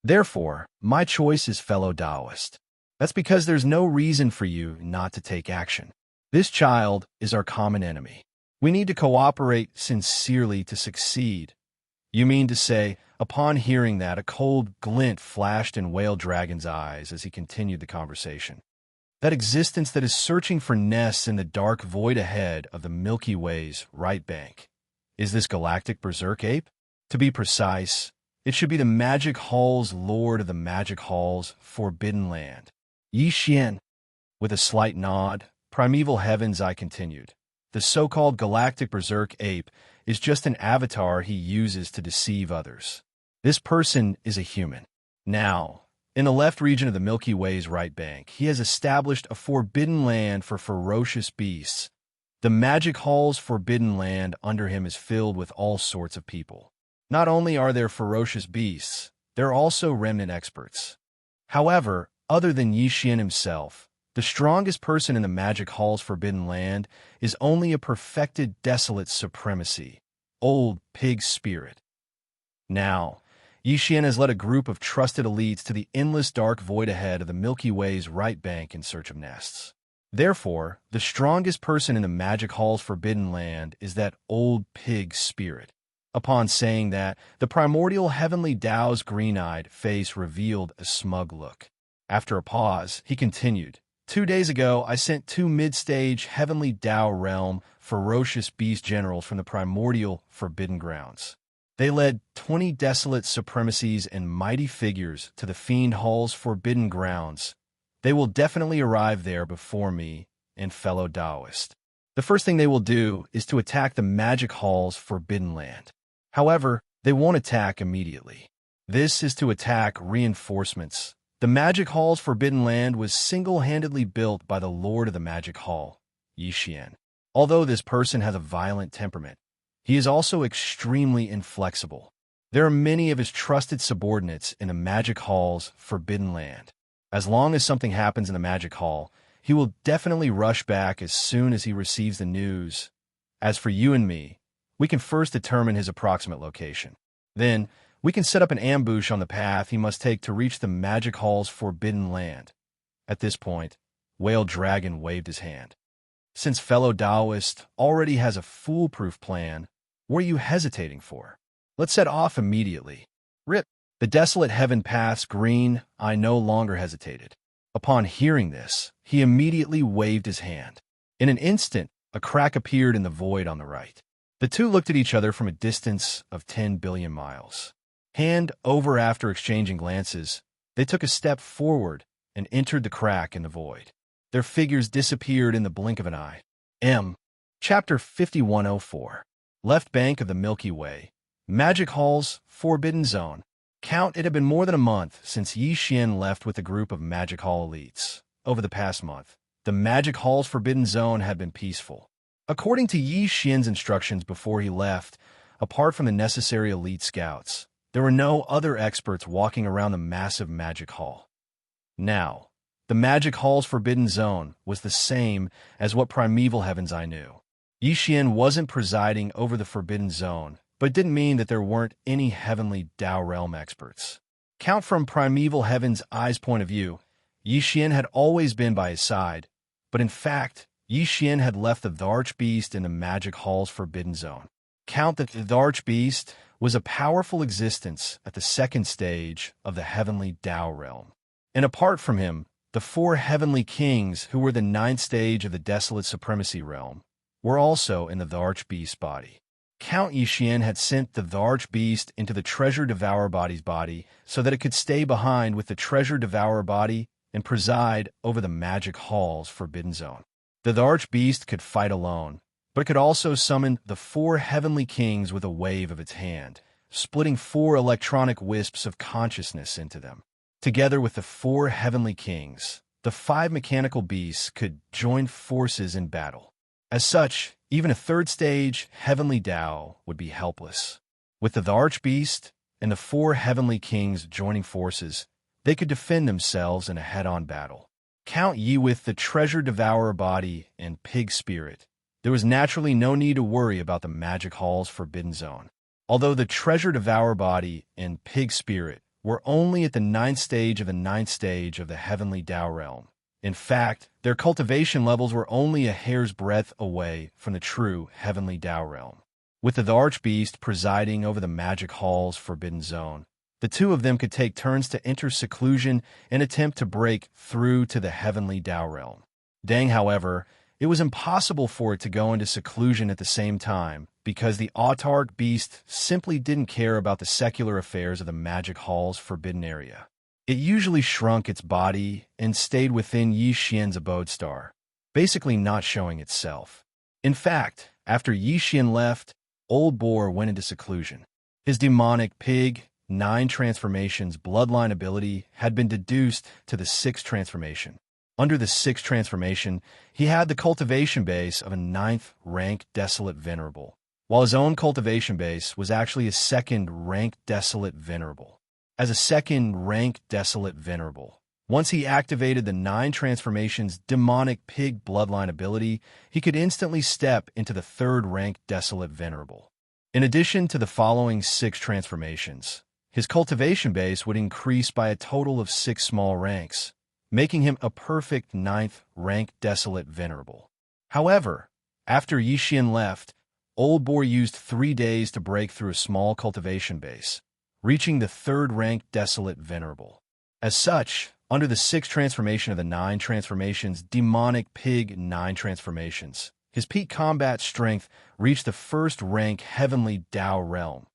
Therefore, my choice is fellow Taoist. That's because there's no reason for you not to take action. This child is our common enemy. We need to cooperate sincerely to succeed. You mean to say, upon hearing that, a cold glint flashed in Whale Dragon's eyes as he continued the conversation. That existence that is searching for nests in the dark void ahead of the Milky Way's right bank. Is this galactic berserk ape? To be precise, it should be the Magic Hall's Lord of the Magic Hall's Forbidden Land. Yixian. With a slight nod, Primeval Heavens, I continued. The so-called galactic berserk ape is just an avatar he uses to deceive others. This person is a human. Now, in the left region of the Milky Way's right bank, he has established a forbidden land for ferocious beasts. The Magic Hall's forbidden land under him is filled with all sorts of people. Not only are there ferocious beasts, there are also remnant experts. However, other than Yixian himself, the strongest person in the Magic Hall's forbidden land is only a perfected desolate supremacy, old pig spirit. Now, Yixian has led a group of trusted elites to the endless dark void ahead of the Milky Way's right bank in search of nests. Therefore, the strongest person in the Magic Hall's forbidden land is that old pig spirit. Upon saying that, the primordial heavenly Tao's green-eyed face revealed a smug look. After a pause, he continued, 2 days ago, I sent 2 mid-stage heavenly Tao realm ferocious beast generals from the primordial forbidden grounds. They led 20 desolate supremacies and mighty figures to the Fiend Hall's forbidden grounds. They will definitely arrive there before me and fellow Taoist. The first thing they will do is to attack the Magic Hall's forbidden land. However, they won't attack immediately. This is to attack reinforcements. The Magic Hall's forbidden land was single-handedly built by the Lord of the Magic Hall, Yixian. Although this person has a violent temperament, he is also extremely inflexible. There are many of his trusted subordinates in the Magic Hall's forbidden land. As long as something happens in the Magic Hall, he will definitely rush back as soon as he receives the news. As for you and me, we can first determine his approximate location. Then, we can set up an ambush on the path he must take to reach the Magic Hall's forbidden land. At this point, Whale Dragon waved his hand. Since fellow Taoist already has a foolproof plan, what are you hesitating for? Let's set off immediately. Rip. The desolate heaven paths green, I no longer hesitated. Upon hearing this, he immediately waved his hand. In an instant, a crack appeared in the void on the right. The two looked at each other from a distance of 10 billion miles. Hand over after exchanging glances, they took a step forward and entered the crack in the void. Their figures disappeared in the blink of an eye. Chapter 5104. Left bank of the Milky Way. Magic Hall's Forbidden Zone. Count, it had been more than a month since Yi Xian left with a group of Magic Hall elites. Over the past month, the Magic Hall's Forbidden Zone had been peaceful. According to Yi Xian's instructions before he left, apart from the necessary elite scouts, there were no other experts walking around the massive Magic Hall. Now, the Magic Hall's Forbidden Zone was the same as what Primeval Heavens I knew. Yi Xian wasn't presiding over the Forbidden Zone, but it didn't mean that there weren't any heavenly Tao realm experts. Count, from Primeval Heaven's eyes point of view, Yi Xian had always been by his side, but in fact, Yi Xian had left the Archbeast in the Magic Hall's Forbidden Zone. Count that the Archbeast was a powerful existence at the second stage of the heavenly Tao realm. And apart from him, the four heavenly kings, who were the ninth stage of the Desolate Supremacy realm, were also in the Archbeast's body. Count Yi Xian had sent the Archbeast into the Treasure Devourer body's body so that it could stay behind with the Treasure Devourer body and preside over the Magic Hall's Forbidden Zone. The Archbeast could fight alone, but it could also summon the four heavenly kings with a wave of its hand, splitting four electronic wisps of consciousness into them. Together with the four heavenly kings, the five mechanical beasts could join forces in battle. As such, even a third-stage heavenly Tao would be helpless. With the Archbeast and the four heavenly kings joining forces, they could defend themselves in a head-on battle. Count Yi with the Treasure Devourer body and Pig Spirit. There was naturally no need to worry about the Magic Hall's Forbidden Zone. Although the Treasure Devourer body and Pig Spirit were only at the ninth stage of the heavenly Tao realm. In fact, their cultivation levels were only a hair's breadth away from the true heavenly Tao realm. With the Archbeast presiding over the Magic Hall's Forbidden Zone, the two of them could take turns to enter seclusion and attempt to break through to the heavenly Tao realm. Deng, however, it was impossible for it to go into seclusion at the same time because the autarch beast simply didn't care about the secular affairs of the Magic Hall's forbidden area. It usually shrunk its body and stayed within Yi Xian's abode star, basically not showing itself. In fact, after Yi Xian left, Old Boar went into seclusion. His demonic pig, 9 transformations bloodline ability had been deduced to the 6th transformation. Under the 6th transformation, he had the cultivation base of a 9th rank Desolate Venerable, while his own cultivation base was actually a 2nd rank Desolate Venerable. As a 2nd rank Desolate Venerable, once he activated the 9 transformations demonic pig bloodline ability, he could instantly step into the 3rd rank Desolate Venerable. In addition to the following 6 transformations, his cultivation base would increase by a total of 6 small ranks, making him a perfect 9th rank Desolate Venerable. However, after Yi Xian left, Old Boar used 3 days to break through a small cultivation base, reaching the 3rd rank Desolate Venerable. As such, under the 6th transformation of the 9 transformations demonic pig 9 transformations, his peak combat strength reached the 1st rank heavenly Tao realm.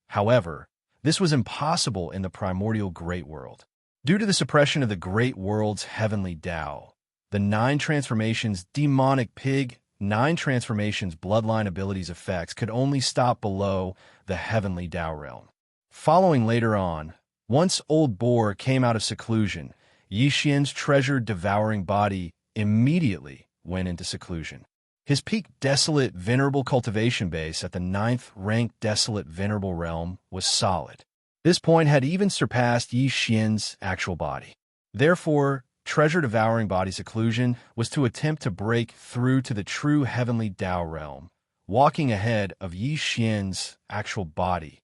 However, this was impossible in the primordial Great World. Due to the suppression of the Great World's heavenly Tao, the 9 transformations demonic pig 9 transformations bloodline abilities effects could only stop below the heavenly Tao realm. Following later on, once Old Boar came out of seclusion, Yi Xian's treasure devouring body immediately went into seclusion. His peak Desolate Venerable cultivation base at the 9th rank Desolate Venerable realm was solid. This point had even surpassed Yi Xian's actual body. Therefore, treasure devouring body seclusion was to attempt to break through to the true heavenly Tao realm, walking ahead of Yi Xian's actual body.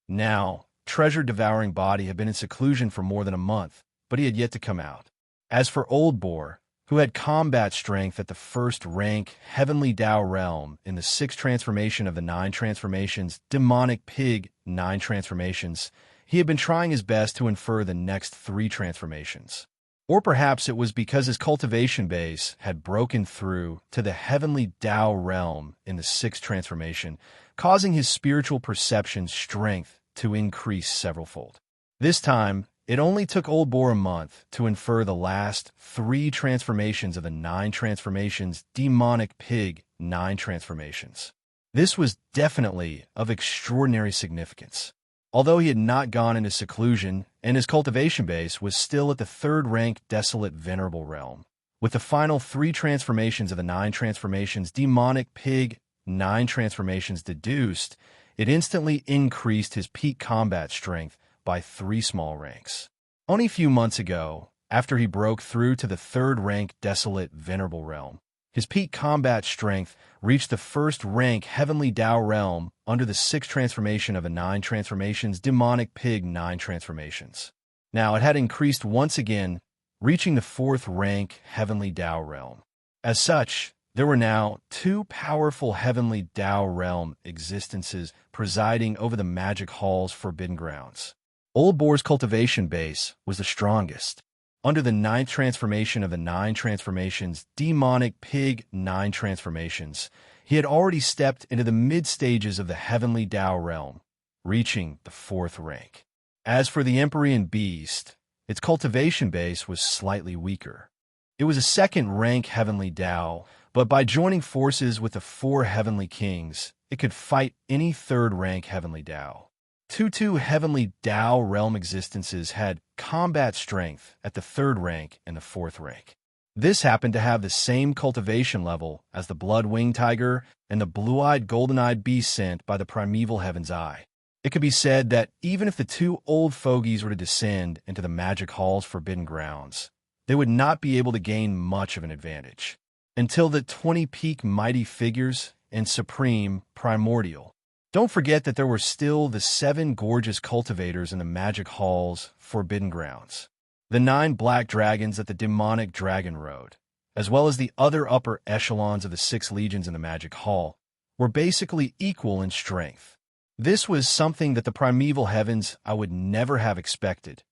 Now, treasure devouring body had been in seclusion for more than a month, but he had yet to come out. As for Old Boar, who had combat strength at the first rank Heavenly Tao realm in the 6th transformation of the 9 transformations, Demonic Pig 9 transformations. He had been trying his best to infer the next 3 transformations. Or perhaps it was because his cultivation base had broken through to the Heavenly Tao realm in the 6th transformation, causing his spiritual perception strength to increase severalfold. This time, it only took Old Boar a month to infer the last 3 transformations of the 9 transformations, Demonic Pig 9 transformations. This was definitely of extraordinary significance. Although he had not gone into seclusion, and his cultivation base was still at the 3rd rank Desolate Venerable realm. With the final 3 transformations of the 9 transformations, Demonic Pig 9 transformations deduced, it instantly increased his peak combat strength by 3 small ranks. Only a few months ago, after he broke through to the 3rd rank Desolate Venerable realm, his peak combat strength reached the 1st rank Heavenly Tao realm under the 6th transformation of the 9 transformations, Demonic Pig 9 transformations. Now it had increased once again, reaching the 4th rank Heavenly Tao realm. As such, there were now 2 powerful Heavenly Tao realm existences presiding over the magic hall's forbidden grounds. Old Boar's cultivation base was the strongest. Under the 9th transformation of the 9 transformations, Demonic Pig 9 transformations, he had already stepped into the mid-stages of the Heavenly Tao realm, reaching the 4th rank. As for the Empyrean Beast, its cultivation base was slightly weaker. It was a 2nd rank Heavenly Tao, but by joining forces with the 4 Heavenly Kings, it could fight any 3rd rank Heavenly Tao. Two Heavenly Tao realm existences had combat strength at the 3rd rank and the 4th rank. This happened to have the same cultivation level as the Blood-Winged Tiger and the blue-eyed golden-eyed beast sent by the primeval Heaven's Eye. It could be said that even if the 2 old fogies were to descend into the Magic Hall's forbidden grounds, they would not be able to gain much of an advantage until the 20 peak mighty figures and supreme primordial. Don't forget that there were still the 7 gorgeous cultivators in the Magic Hall's forbidden grounds, the 9 black dragons at the Demonic Dragon Road, as well as the other upper echelons of the 6 legions in the Magic Hall, were basically equal in strength. This was something that the primeval heavens I would never have expected.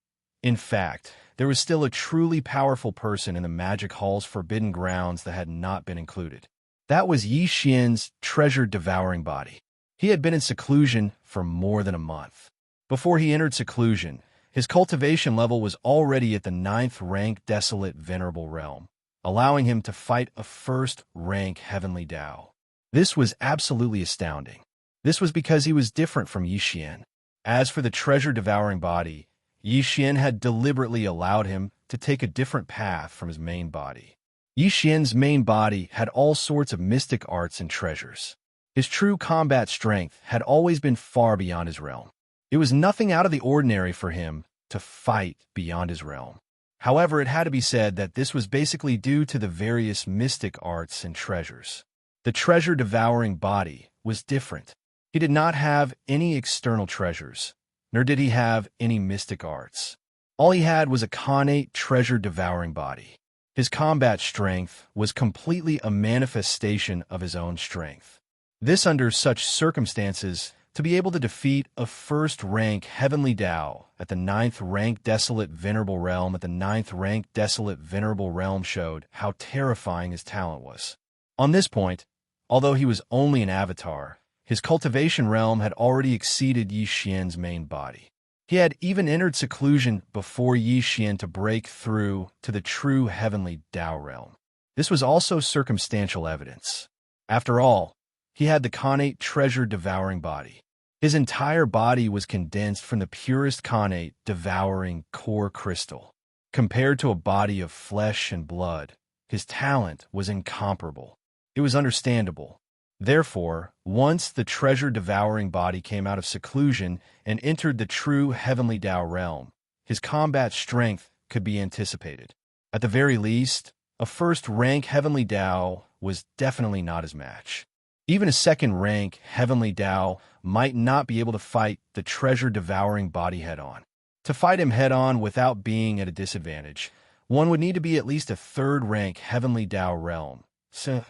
In fact, there was still a truly powerful person in the Magic Hall's forbidden grounds that had not been included. That was Xianxia's treasure devouring body. He had been in seclusion for more than a month. Before he entered seclusion, his cultivation level was already at the 9th rank Desolate Venerable realm, allowing him to fight a 1st rank Heavenly Tao. This was absolutely astounding. This was because he was different from Xian. As for the treasure-devouring body, Xian had deliberately allowed him to take a different path from his main body. Xian's main body had all sorts of mystic arts and treasures. His true combat strength had always been far beyond his realm. It was nothing out of the ordinary for him to fight beyond his realm. However, it had to be said that this was basically due to the various mystic arts and treasures. The treasure-devouring body was different. He did not have any external treasures, nor did he have any mystic arts. All he had was a connate treasure-devouring body. His combat strength was completely a manifestation of his own strength. This, under such circumstances, to be able to defeat a 1st rank Heavenly Tao at the 9th rank Desolate Venerable realm at the 9th rank Desolate Venerable realm showed how terrifying his talent was. On this point, although he was only an avatar, his cultivation realm had already exceeded Xian's main body. He had even entered seclusion before Xian to break through to the true Heavenly Tao realm. This was also circumstantial evidence. After all, he had the connate treasure-devouring body. His entire body was condensed from the purest connate devouring core crystal. Compared to a body of flesh and blood, his talent was incomparable. It was understandable. Therefore, once the treasure-devouring body came out of seclusion and entered the true Heavenly Tao realm, his combat strength could be anticipated. At the very least, a 1st rank Heavenly Tao was definitely not his match. Even a 2nd rank Heavenly Tao might not be able to fight the treasure-devouring body head-on. To fight him head-on without being at a disadvantage one would need to be at least a third-rank Heavenly Dao realm. So,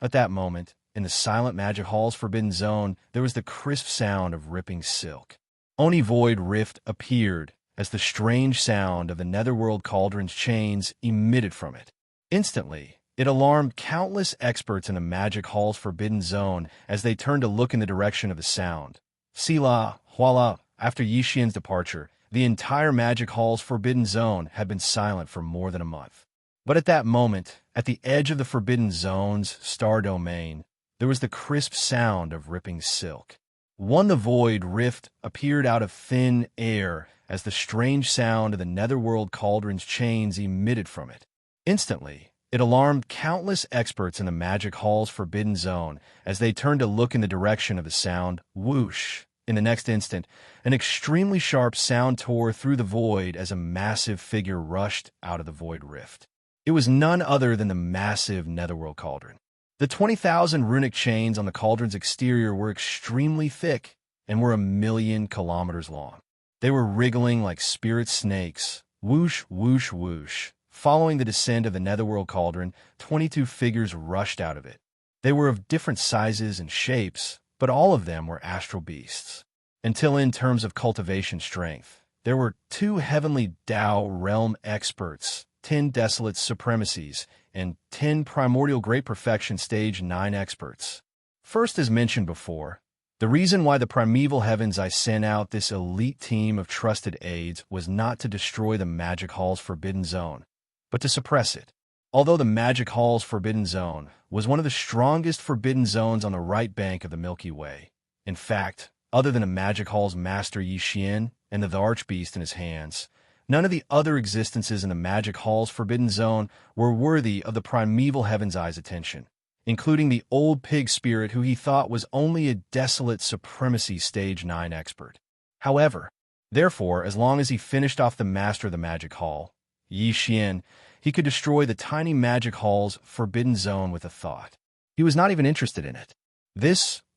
at that moment, in the silent magic hall's forbidden zone, there was the crisp sound of ripping silk. Oni Void Rift appeared as the strange sound of the Netherworld Cauldron's chains emitted from it. Instantly, it alarmed countless experts in the magic hall's forbidden zone as they turned to look in the direction of the sound. Sila, voila, after Yixian's departure, the entire magic hall's forbidden zone had been silent for more than a month. But at that moment, at the edge of the forbidden zone's star domain, there was the crisp sound of ripping silk. One the void rift appeared out of thin air as the strange sound of the Netherworld Cauldron's chains emitted from it. Instantly, it alarmed countless experts in the magic hall's forbidden zone as they turned to look in the direction of the sound. Whoosh! In the next instant, an extremely sharp sound tore through the void as a massive figure rushed out of the void rift. It was none other than the massive Netherworld Cauldron. The 20,000 runic chains on the cauldron's exterior were extremely thick and were 1,000,000 kilometers long. They were wriggling like spirit snakes, whoosh, whoosh, whoosh. Following the descent of the Netherworld Cauldron, 22 figures rushed out of it. They were of different sizes and shapes, but all of them were astral beasts. Until in terms of cultivation strength, there were 2 heavenly Dao realm experts, 10 desolate supremacies, and 10 primordial great perfection stage 9 experts. First, as mentioned before, the reason why the primeval heavens I sent out this elite team of trusted aides was not to destroy the magic hall's forbidden zone, but to suppress it. Although the magic hall's forbidden zone was one of the strongest forbidden zones on the right bank of the Milky Way. In fact, other than the magic hall's master Yixian and the archbeast in his hands, none of the other existences in the magic hall's forbidden zone were worthy of the primeval heaven's eye's attention, including the old pig spirit who he thought was only a desolate supremacy stage 9 expert. However, therefore, as long as he finished off the master of the magic hall, Yixian, he could destroy the tiny magic hall's forbidden zone with a thought. He was not even interested in it.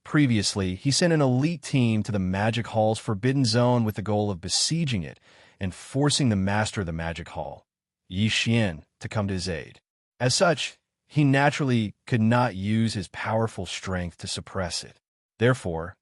Previously, he sent an elite team to the magic hall's forbidden zone with the goal of besieging it and forcing the master of the magic hall, Yixian, to come to his aid. As such, he naturally could not use his powerful strength to suppress it. Therefore,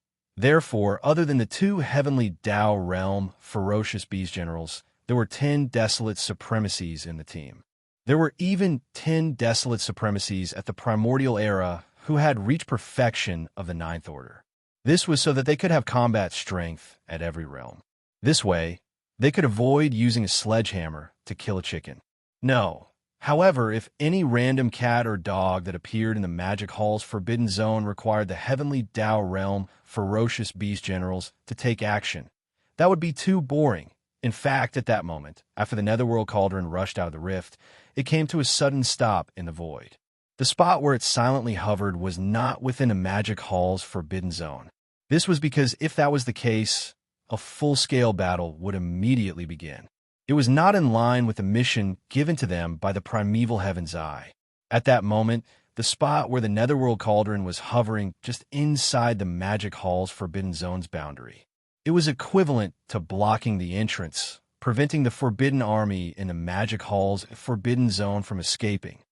other than the 2 heavenly Dao realm ferocious beast generals, there were 10 desolate supremacies in the team. There were even 10 desolate supremacies at the primordial era who had reached perfection of the 9th order. This was so that they could have combat strength at every realm. This way, they could avoid using a sledgehammer to kill a chicken. No. However, if any random cat or dog that appeared in the magic hall's forbidden zone required the heavenly Dao realm ferocious beast generals to take action, that would be too boring. In fact, at that moment, after the Netherworld Cauldron rushed out of the rift, it came to a sudden stop in the void. The spot where it silently hovered was not within a magic hall's forbidden zone. This was because if that was the case, a full-scale battle would immediately begin. It was not in line with the mission given to them by the primeval heaven's eye. At that moment, the spot where the Netherworld Cauldron was hovering just inside the magic hall's forbidden zone's boundary. It was equivalent to blocking the entrance, preventing the forbidden army in the magic hall's forbidden zone from escaping.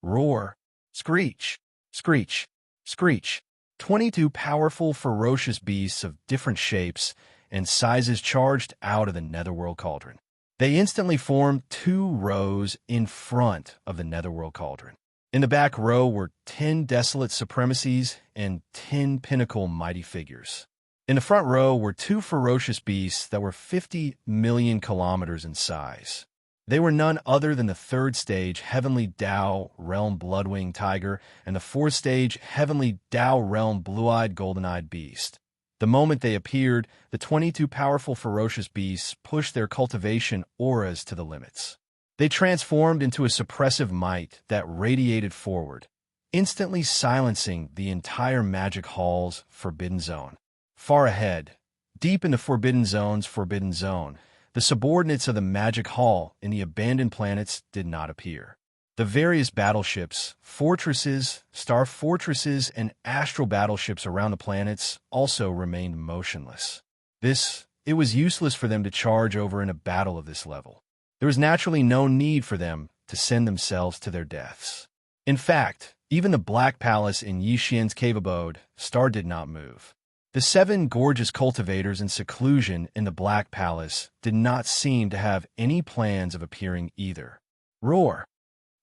Roar, screech, screech, screech. 22 powerful, ferocious beasts of different shapes and sizes charged out of the Netherworld Cauldron. They instantly formed 2 rows in front of the Netherworld Cauldron. In the back row were 10 desolate supremacies and 10 pinnacle mighty figures. In the front row were 2 ferocious beasts that were 50 million kilometers in size. They were none other than the 3rd stage Heavenly Dao Realm Bloodwing Tiger and the 4th stage Heavenly Dao Realm Blue-Eyed Golden-Eyed Beast. The moment they appeared, the 22 powerful ferocious beasts pushed their cultivation auras to the limits. They transformed into a suppressive might that radiated forward, instantly silencing the entire magic hall's forbidden zone. Far ahead, deep in the forbidden zone's forbidden zone, the subordinates of the magic hall in the abandoned planets did not appear. The various battleships, fortresses, star fortresses, and astral battleships around the planets also remained motionless. It was useless for them to charge over in a battle of this level. There was naturally no need for them to send themselves to their deaths. In fact, even the Black Palace in Xianxia's cave abode star did not move. The 7 gorgeous cultivators in seclusion in the Black Palace did not seem to have any plans of appearing either. Roar!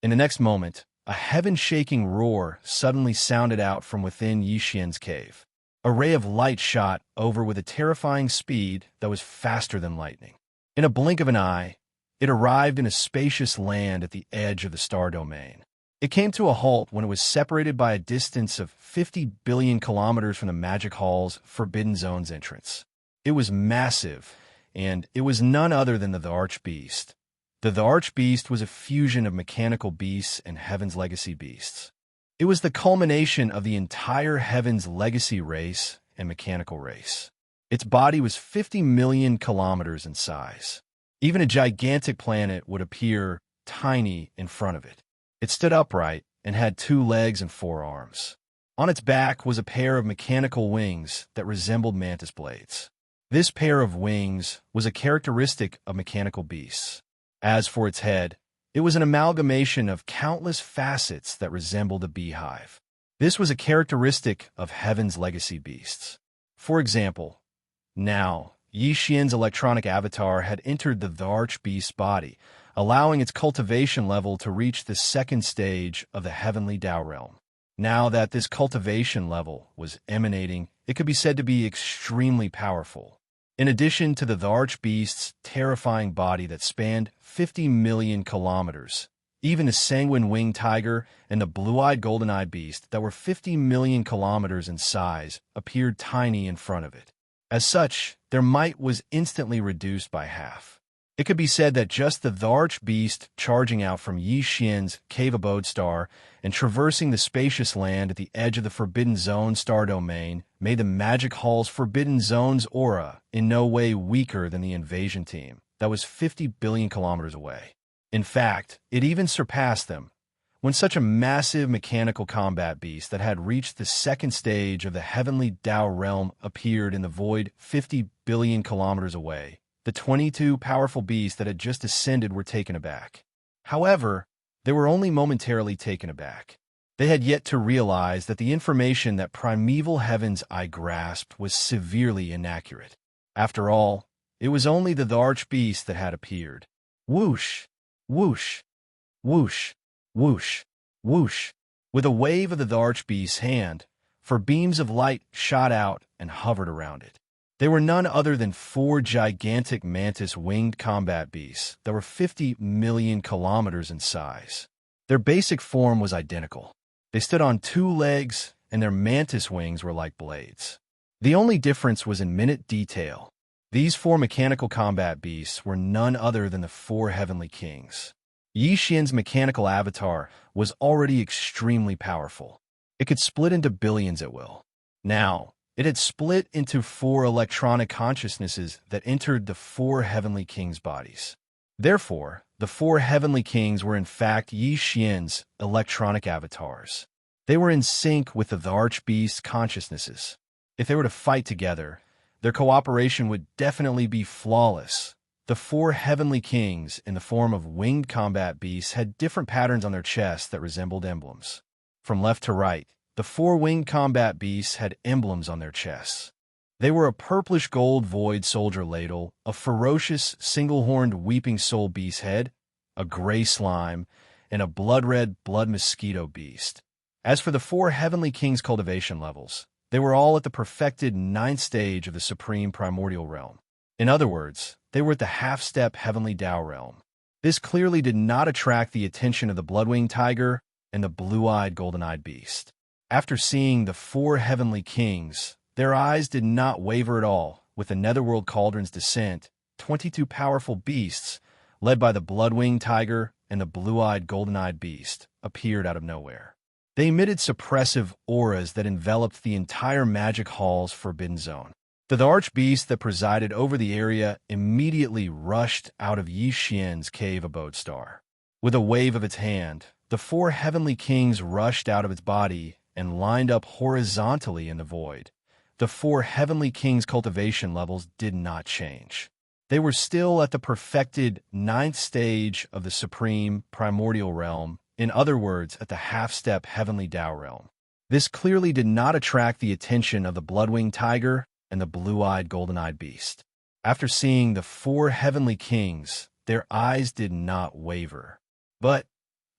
In the next moment, a heaven-shaking roar suddenly sounded out from within Xianxia's cave. A ray of light shot over with a terrifying speed that was faster than lightning. In a blink of an eye, it arrived in a spacious land at the edge of the star domain. It came to a halt when it was separated by a distance of 50 billion kilometers from the Magic Hall's Forbidden Zone's entrance. It was massive, and it was none other than the Archbeast. The Archbeast was a fusion of mechanical beasts and Heaven's legacy beasts. It was the culmination of the entire Heaven's legacy race and mechanical race. Its body was 50 million kilometers in size. Even a gigantic planet would appear tiny in front of it. It stood upright and had 2 legs and 4 arms. On its back was a pair of mechanical wings that resembled mantis blades. This pair of wings was a characteristic of mechanical beasts. As for its head, it was an amalgamation of countless facets that resembled a beehive. This was a characteristic of Heaven's legacy beasts. For example, now, Xianxia's electronic avatar had entered the Archbeast's body, allowing its cultivation level to reach the 2nd stage of the heavenly Tao realm. Now that this cultivation level was emanating, it could be said to be extremely powerful. In addition to the Archbeast's terrifying body that spanned 50 million kilometers, even the sanguine-winged tiger and the blue-eyed golden-eyed beast that were 50 million kilometers in size appeared tiny in front of it. As such, their might was instantly reduced by half. It could be said that just the Archbeast charging out from Xianxia's cave abode star and traversing the spacious land at the edge of the Forbidden Zone star domain made the Magic Hall's Forbidden Zone's aura in no way weaker than the invasion team that was 50 billion kilometers away. In fact, it even surpassed them. When such a massive mechanical combat beast that had reached the 2nd stage of the heavenly Tao realm appeared in the void 50 billion kilometers away, the 22 powerful beasts that had just ascended were taken aback. However, they were only momentarily taken aback. They had yet to realize that the information that primeval Heaven's eye grasped was severely inaccurate. After all, it was only the Archbeast that had appeared. Whoosh! Whoosh! Whoosh! Whoosh! Whoosh! With a wave of the Archbeast's hand, 4 beams of light shot out and hovered around it. They were none other than 4 gigantic mantis-winged combat beasts that were 50 million kilometers in size. Their basic form was identical. They stood on 2 legs, and their mantis wings were like blades. The only difference was in minute detail. These 4 mechanical combat beasts were none other than the 4 heavenly kings. Xianxia's mechanical avatar was already extremely powerful. It could split into billions at will. Now, it had split into 4 electronic consciousnesses that entered the 4 heavenly kings' bodies. Therefore, the 4 heavenly kings were in fact Xianxia's electronic avatars. They were in sync with the Archbeast's consciousnesses. If they were to fight together, their cooperation would definitely be flawless. The 4 heavenly kings, in the form of winged combat beasts, had different patterns on their chests that resembled emblems. From left to right, the 4 winged combat beasts had emblems on their chests. They were a purplish gold void soldier ladle, a ferocious single-horned weeping soul beast head, a gray slime, and a blood-red blood mosquito beast. As for the 4 heavenly kings' cultivation levels, they were all at the perfected 9th stage of the supreme primordial realm. In other words, they were at the half-step heavenly Tao realm. This clearly did not attract the attention of the blood-winged tiger and the blue-eyed golden-eyed beast. After seeing the 4 heavenly kings, their eyes did not waver at all. With the Netherworld Cauldron's descent, 22 powerful beasts, led by the blood-winged tiger and the blue-eyed golden-eyed beast, appeared out of nowhere. They emitted suppressive auras that enveloped the entire Magic Hall's Forbidden Zone. The Archbeast that presided over the area immediately rushed out of Xianxia's cave abode star. With a wave of its hand, the 4 heavenly kings rushed out of its body and lined up horizontally in the void. The 4 heavenly kings' cultivation levels did not change. They were still at the perfected ninth stage of the supreme primordial realm, in other words, at the half-step heavenly Tao realm. This clearly did not attract the attention of the blood-winged tiger and the blue-eyed golden-eyed beast. After seeing the four heavenly kings, their eyes did not waver. But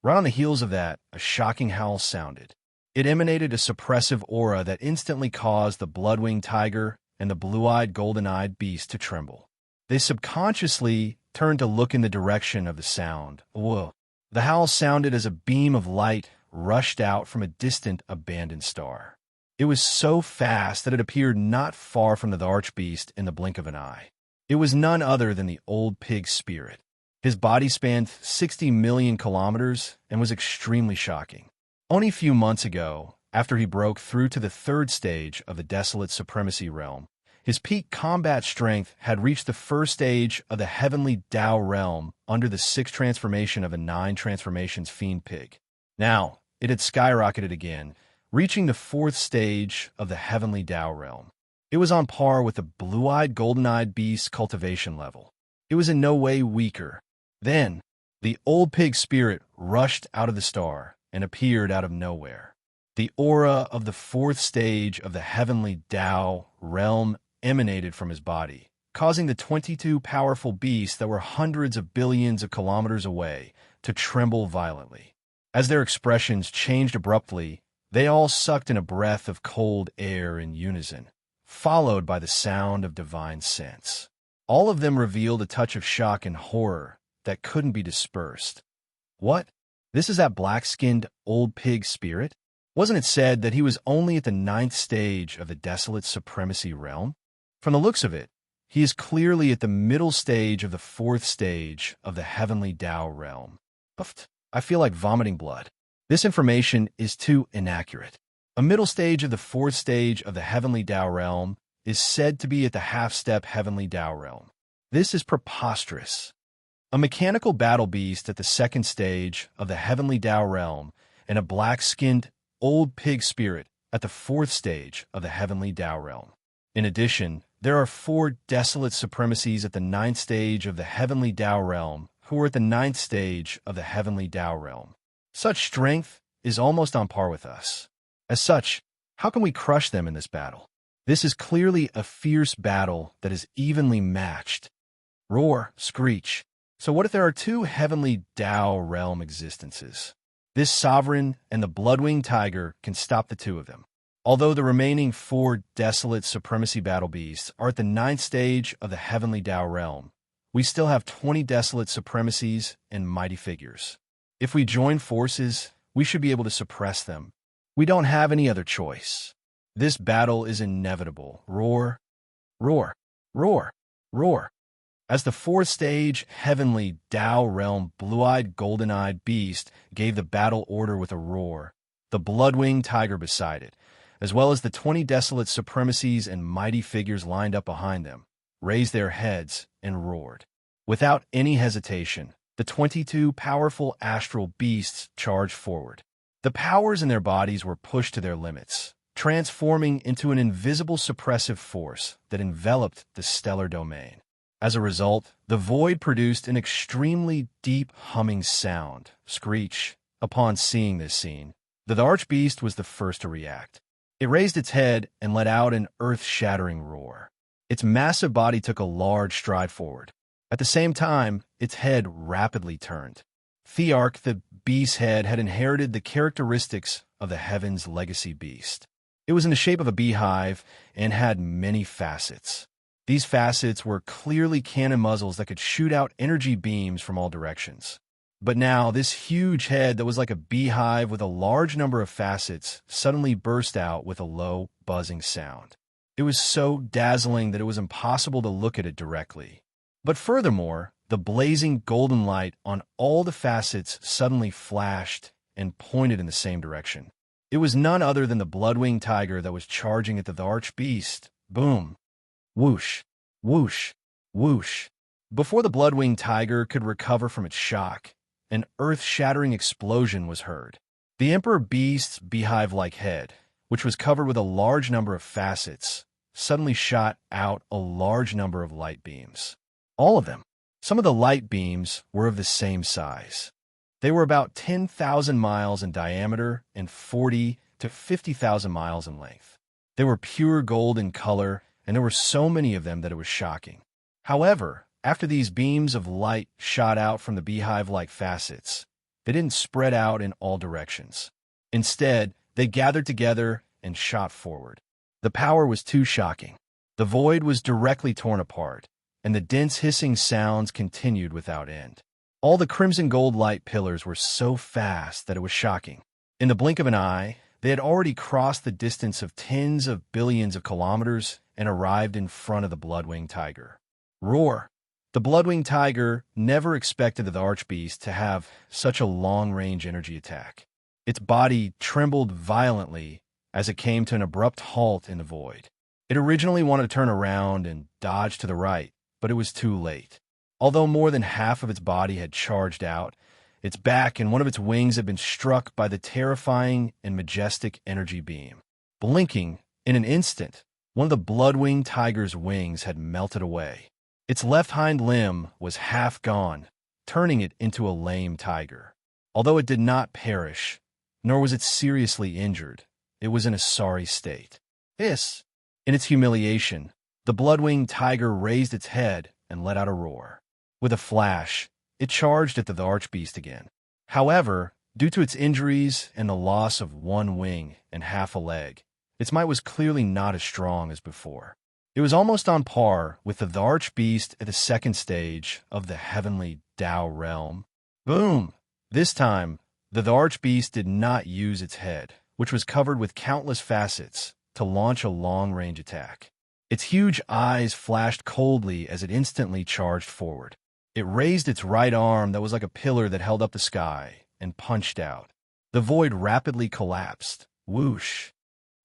right on the heels of that, a shocking howl sounded. It emanated a suppressive aura that instantly caused the blood-winged tiger and the blue-eyed golden-eyed beast to tremble. They subconsciously turned to look in the direction of the sound. Whoa. The howl sounded as a beam of light rushed out from a distant abandoned star. It was so fast that it appeared not far from the archbeast in the blink of an eye. It was none other than the old pig spirit. His body spanned 60 million kilometers and was extremely shocking. Only a few months ago, after he broke through to the third stage of the desolate supremacy realm, his peak combat strength had reached the first stage of the heavenly Tao realm under the sixth transformation of a 9 transformations fiend pig. Now, it had skyrocketed again, reaching the fourth stage of the heavenly Tao realm. It was on par with the blue-eyed golden-eyed beast's cultivation level. It was in no way weaker. Then, the old pig spirit rushed out of the star and appeared out of nowhere. The aura of the fourth stage of the heavenly Tao realm emanated from his body, causing the 22 powerful beasts that were hundreds of billions of kilometers away to tremble violently. As their expressions changed abruptly, they all sucked in a breath of cold air in unison, followed by the sound of divine sense. All of them revealed a touch of shock and horror that couldn't be dispersed. What? This is that black-skinned old pig spirit? Wasn't it said that he was only at the 9th stage of the desolate supremacy realm? From the looks of it, he is clearly at the middle stage of the 4th stage of the heavenly Tao realm. I feel like vomiting blood. This information is too inaccurate. A middle stage of the 4th stage of the heavenly Tao realm is said to be at the half-step heavenly Tao realm. This is preposterous. A mechanical battle beast at the 2nd stage of the heavenly Tao realm and a black-skinned old pig spirit at the 4th stage of the heavenly Tao realm. In addition, there are 4 desolate supremacies at the 9th stage of the heavenly Tao realm who are at the 9th stage of the heavenly Tao realm. Such strength is almost on par with us. As such, how can we crush them in this battle? This is clearly a fierce battle that is evenly matched. Roar, screech. So what if there are 2 heavenly Tao realm existences? This sovereign and the blood-winged tiger can stop the 2 of them. Although the remaining 4 desolate supremacy battle beasts are at the 9th stage of the heavenly Tao realm, we still have 20 desolate supremacies and mighty figures. If we join forces, we should be able to suppress them. We don't have any other choice. This battle is inevitable. Roar, roar, roar, roar. As the 4th stage heavenly Tao realm blue-eyed golden-eyed beast gave the battle order with a roar, the blood-winged tiger beside it, as well as the 20 desolate supremacies and mighty figures lined up behind them, raised their heads and roared. Without any hesitation, the 22 powerful astral beasts charged forward. The powers in their bodies were pushed to their limits, transforming into an invisible suppressive force that enveloped the stellar domain. As a result, the void produced an extremely deep humming sound, screech. Upon seeing this scene, the archbeast was the first to react. It raised its head and let out an earth-shattering roar. Its massive body took a large stride forward. At the same time, its head rapidly turned. Thearch, the beast's head, had inherited the characteristics of the Heaven's legacy beast. It was in the shape of a beehive and had many facets. These facets were clearly cannon muzzles that could shoot out energy beams from all directions. But now, this huge head that was like a beehive with a large number of facets suddenly burst out with a low, buzzing sound. It was so dazzling that it was impossible to look at it directly. But furthermore, the blazing golden light on all the facets suddenly flashed and pointed in the same direction. It was none other than the blood-winged tiger that was charging at the archbeast. Boom! Whoosh! Whoosh! Whoosh! Before the blood-winged tiger could recover from its shock, an earth-shattering explosion was heard. The emperor beast's beehive-like head, which was covered with a large number of facets, suddenly shot out a large number of light beams. All of them. Some of the light beams were of the same size. They were about 10,000 miles in diameter and 40 to 50,000 miles in length. They were pure gold in color, and there were so many of them that it was shocking. However, after these beams of light shot out from the beehive-like facets, they didn't spread out in all directions. Instead, they gathered together and shot forward. The power was too shocking. The void was directly torn apart, and the dense hissing sounds continued without end. All the crimson gold light pillars were so fast that it was shocking. In the blink of an eye, they had already crossed the distance of tens of billions of kilometers and arrived in front of the blood-winged tiger. Roar! The blood-winged tiger never expected the archbeast to have such a long-range energy attack. Its body trembled violently as it came to an abrupt halt in the void. It originally wanted to turn around and dodge to the right, but it was too late. Although more than half of its body had charged out, its back and one of its wings had been struck by the terrifying and majestic energy beam. Blinking, in an instant, one of the blood-winged tiger's wings had melted away. Its left hind limb was half gone, turning it into a lame tiger. Although it did not perish, nor was it seriously injured, it was in a sorry state. Hiss! In its humiliation, the blood-winged tiger raised its head and let out a roar. With a flash, it charged at the archbeast again. However, due to its injuries and the loss of one wing and half a leg, its might was clearly not as strong as before. It was almost on par with the archbeast at the second stage of the heavenly Tao realm. Boom! This time, the archbeast did not use its head, which was covered with countless facets, to launch a long-range attack. Its huge eyes flashed coldly as it instantly charged forward. It raised its right arm that was like a pillar that held up the sky and punched out. The void rapidly collapsed. Whoosh!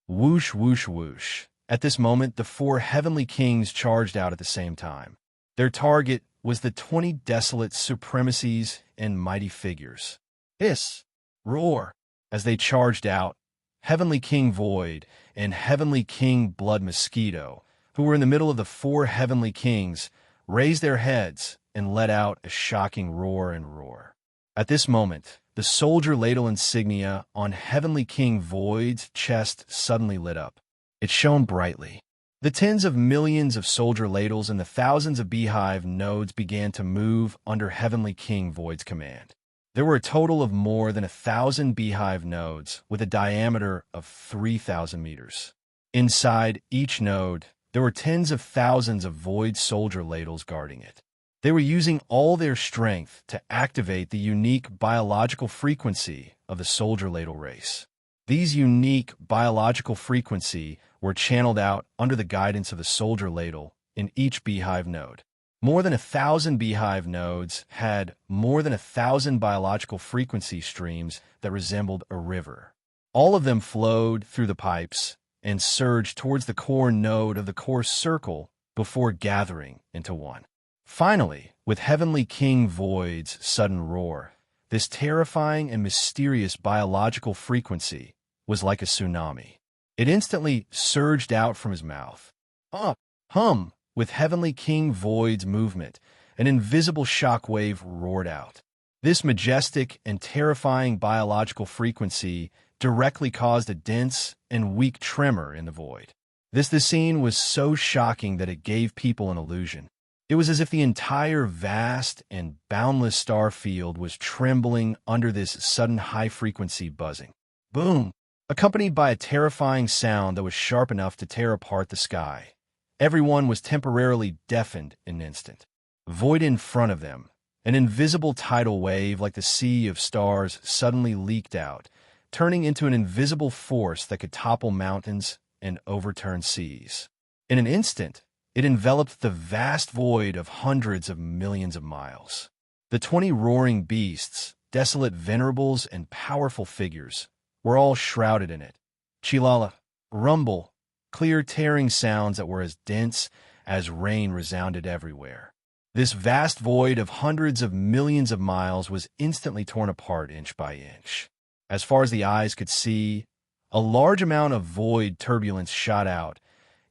Whoosh, whoosh, whoosh. At this moment, the four heavenly kings charged out at the same time. Their target was the 20 desolate supremacies and mighty figures. Hiss! Roar! As they charged out, Heavenly King Void and Heavenly King Blood Mosquito, who were in the middle of the four heavenly kings, raised their heads and let out a shocking roar and roar. At this moment, the soldier ladle insignia on Heavenly King Void's chest suddenly lit up. It shone brightly. The tens of millions of soldier ladles and the thousands of beehive nodes began to move under Heavenly King Void's command. There were a total of more than 1,000 beehive nodes with a diameter of 3,000 meters. Inside each node, there were tens of thousands of void soldier ladles guarding it. They were using all their strength to activate the unique biological frequency of the soldier ladle race. These unique biological frequency were channeled out under the guidance of the soldier ladle in each beehive node. More than 1,000 beehive nodes had more than 1,000 biological frequency streams that resembled a river. All of them flowed through the pipes and surged towards the core node of the core circle before gathering into one. Finally, with Heavenly King Void's sudden roar, this terrifying and mysterious biological frequency was like a tsunami. It instantly surged out from his mouth. Hum! With Heavenly King Void's movement, an invisible shockwave roared out. This majestic and terrifying biological frequency directly caused a dense and weak tremor in the void. The scene was so shocking that it gave people an illusion. It was as if the entire vast and boundless star field was trembling under this sudden high-frequency buzzing. Boom! Accompanied by a terrifying sound that was sharp enough to tear apart the sky. Everyone was temporarily deafened in an instant. Void in front of them, an invisible tidal wave like the sea of stars suddenly leaked out, turning into an invisible force that could topple mountains and overturn seas. In an instant, it enveloped the vast void of hundreds of millions of miles. The 20 roaring beasts, desolate venerables and powerful figures, were all shrouded in it. Chilala, rumble, clear tearing sounds that were as dense as rain resounded everywhere. This vast void of hundreds of millions of miles was instantly torn apart inch by inch. As far as the eyes could see, a large amount of void turbulence shot out,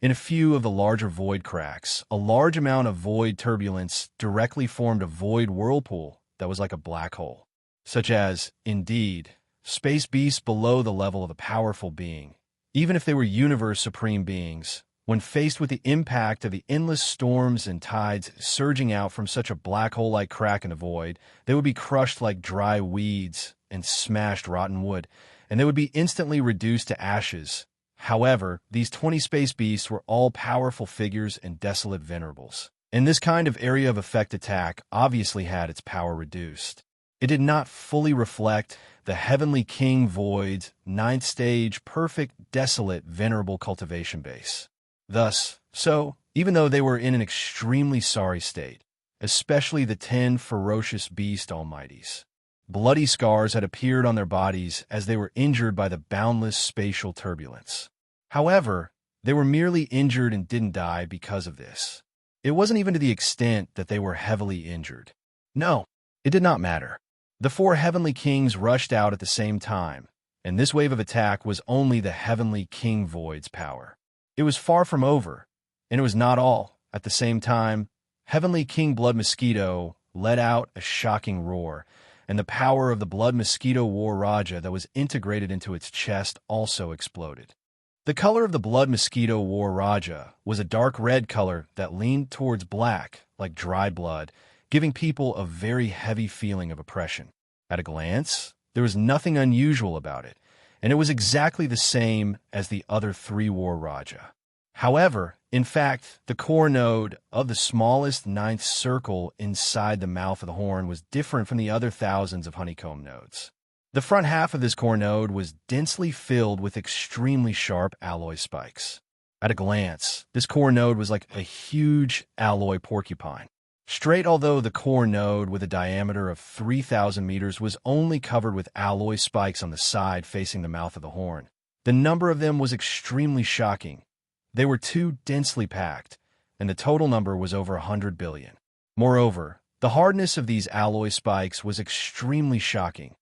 In a few of the larger void cracks, a large amount of void turbulence directly formed a void whirlpool that was like a black hole, such as, indeed, space beasts below the level of a powerful being. Even if they were universe supreme beings, when faced with the impact of the endless storms and tides surging out from such a black hole-like crack in the void, they would be crushed like dry weeds and smashed rotten wood, and they would be instantly reduced to ashes. However, these 20 space beasts were all powerful figures and desolate venerables. And this kind of area of effect attack obviously had its power reduced. It did not fully reflect the Heavenly King Void's 9th stage perfect, desolate, venerable cultivation base. Thus, even though they were in an extremely sorry state, especially the 10 ferocious beast almighties, bloody scars had appeared on their bodies as they were injured by the boundless spatial turbulence. However, they were merely injured and didn't die because of this. It wasn't even to the extent that they were heavily injured. No, it did not matter. The 4 heavenly kings rushed out at the same time, and this wave of attack was only the Heavenly King Void's power. It was far from over, and it was not all. At the same time, Heavenly King Blood Mosquito let out a shocking roar, and the power of the Blood Mosquito War Raja that was integrated into its chest also exploded. The color of the Blood Mosquito War Raja was a dark red color that leaned towards black, like dried blood, giving people a very heavy feeling of oppression. At a glance, there was nothing unusual about it, and it was exactly the same as the other 3 War Raja. However, in fact, the core node of the smallest 9th circle inside the mouth of the horn was different from the other thousands of honeycomb nodes. The front half of this core node was densely filled with extremely sharp alloy spikes. At a glance, this core node was like a huge alloy porcupine. Straight, although the core node with a diameter of 3,000 meters was only covered with alloy spikes on the side facing the mouth of the horn. The number of them was extremely shocking. They were too densely packed, and the total number was over 100 billion. Moreover, the hardness of these alloy spikes was extremely shocking.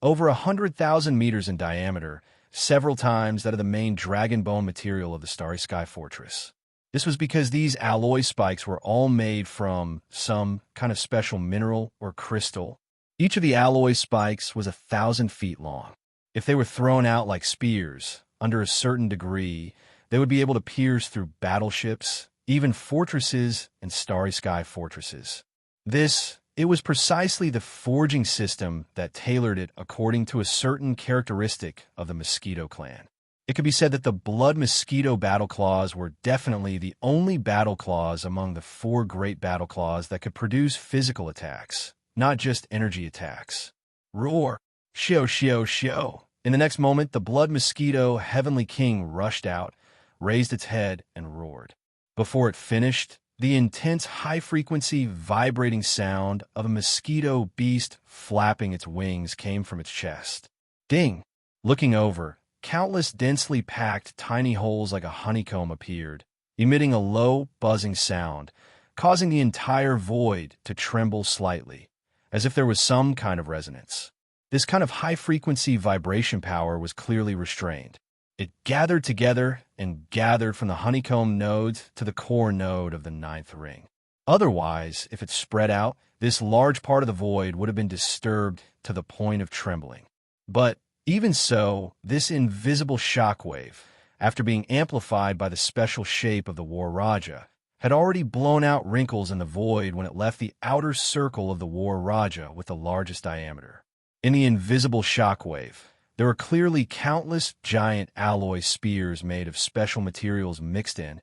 Over 100,000 meters in diameter, several times that of the main dragon bone material of the Starry Sky Fortress. This was because these alloy spikes were all made from some kind of special mineral or crystal. Each of the alloy spikes was 1,000 feet long. If they were thrown out like spears, under a certain degree, they would be able to pierce through battleships, even fortresses and Starry Sky Fortresses. It was precisely the forging system that tailored it according to a certain characteristic of the Mosquito clan. It could be said that the Blood Mosquito battle claws were definitely the only battle claws among the 4 great battle claws that could produce physical attacks, not just energy attacks. Roar! Shio, shio, shio! In the next moment, the Blood Mosquito Heavenly King rushed out, raised its head, and roared. Before it finished, the intense high-frequency vibrating sound of a mosquito beast flapping its wings came from its chest. Ding! Looking over, countless densely packed tiny holes like a honeycomb appeared, emitting a low, buzzing sound, causing the entire void to tremble slightly, as if there was some kind of resonance. This kind of high-frequency vibration power was clearly restrained. It gathered together and gathered from the honeycomb nodes to the core node of the 9th ring. Otherwise, if it spread out, this large part of the void would have been disturbed to the point of trembling. But even so, this invisible shockwave, after being amplified by the special shape of the War Raja, had already blown out wrinkles in the void when it left the outer circle of the War Raja with the largest diameter. In the invisible shockwave, there were clearly countless giant alloy spears made of special materials mixed in,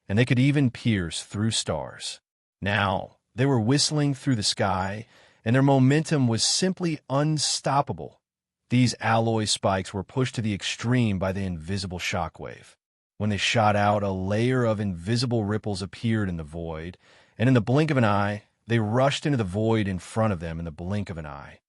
and they could even pierce through stars. Now, they were whistling through the sky, and their momentum was simply unstoppable. These alloy spikes were pushed to the extreme by the invisible shockwave. When they shot out, a layer of invisible ripples appeared in the void, and in the blink of an eye, they rushed into the void in front of them in the blink of an eye.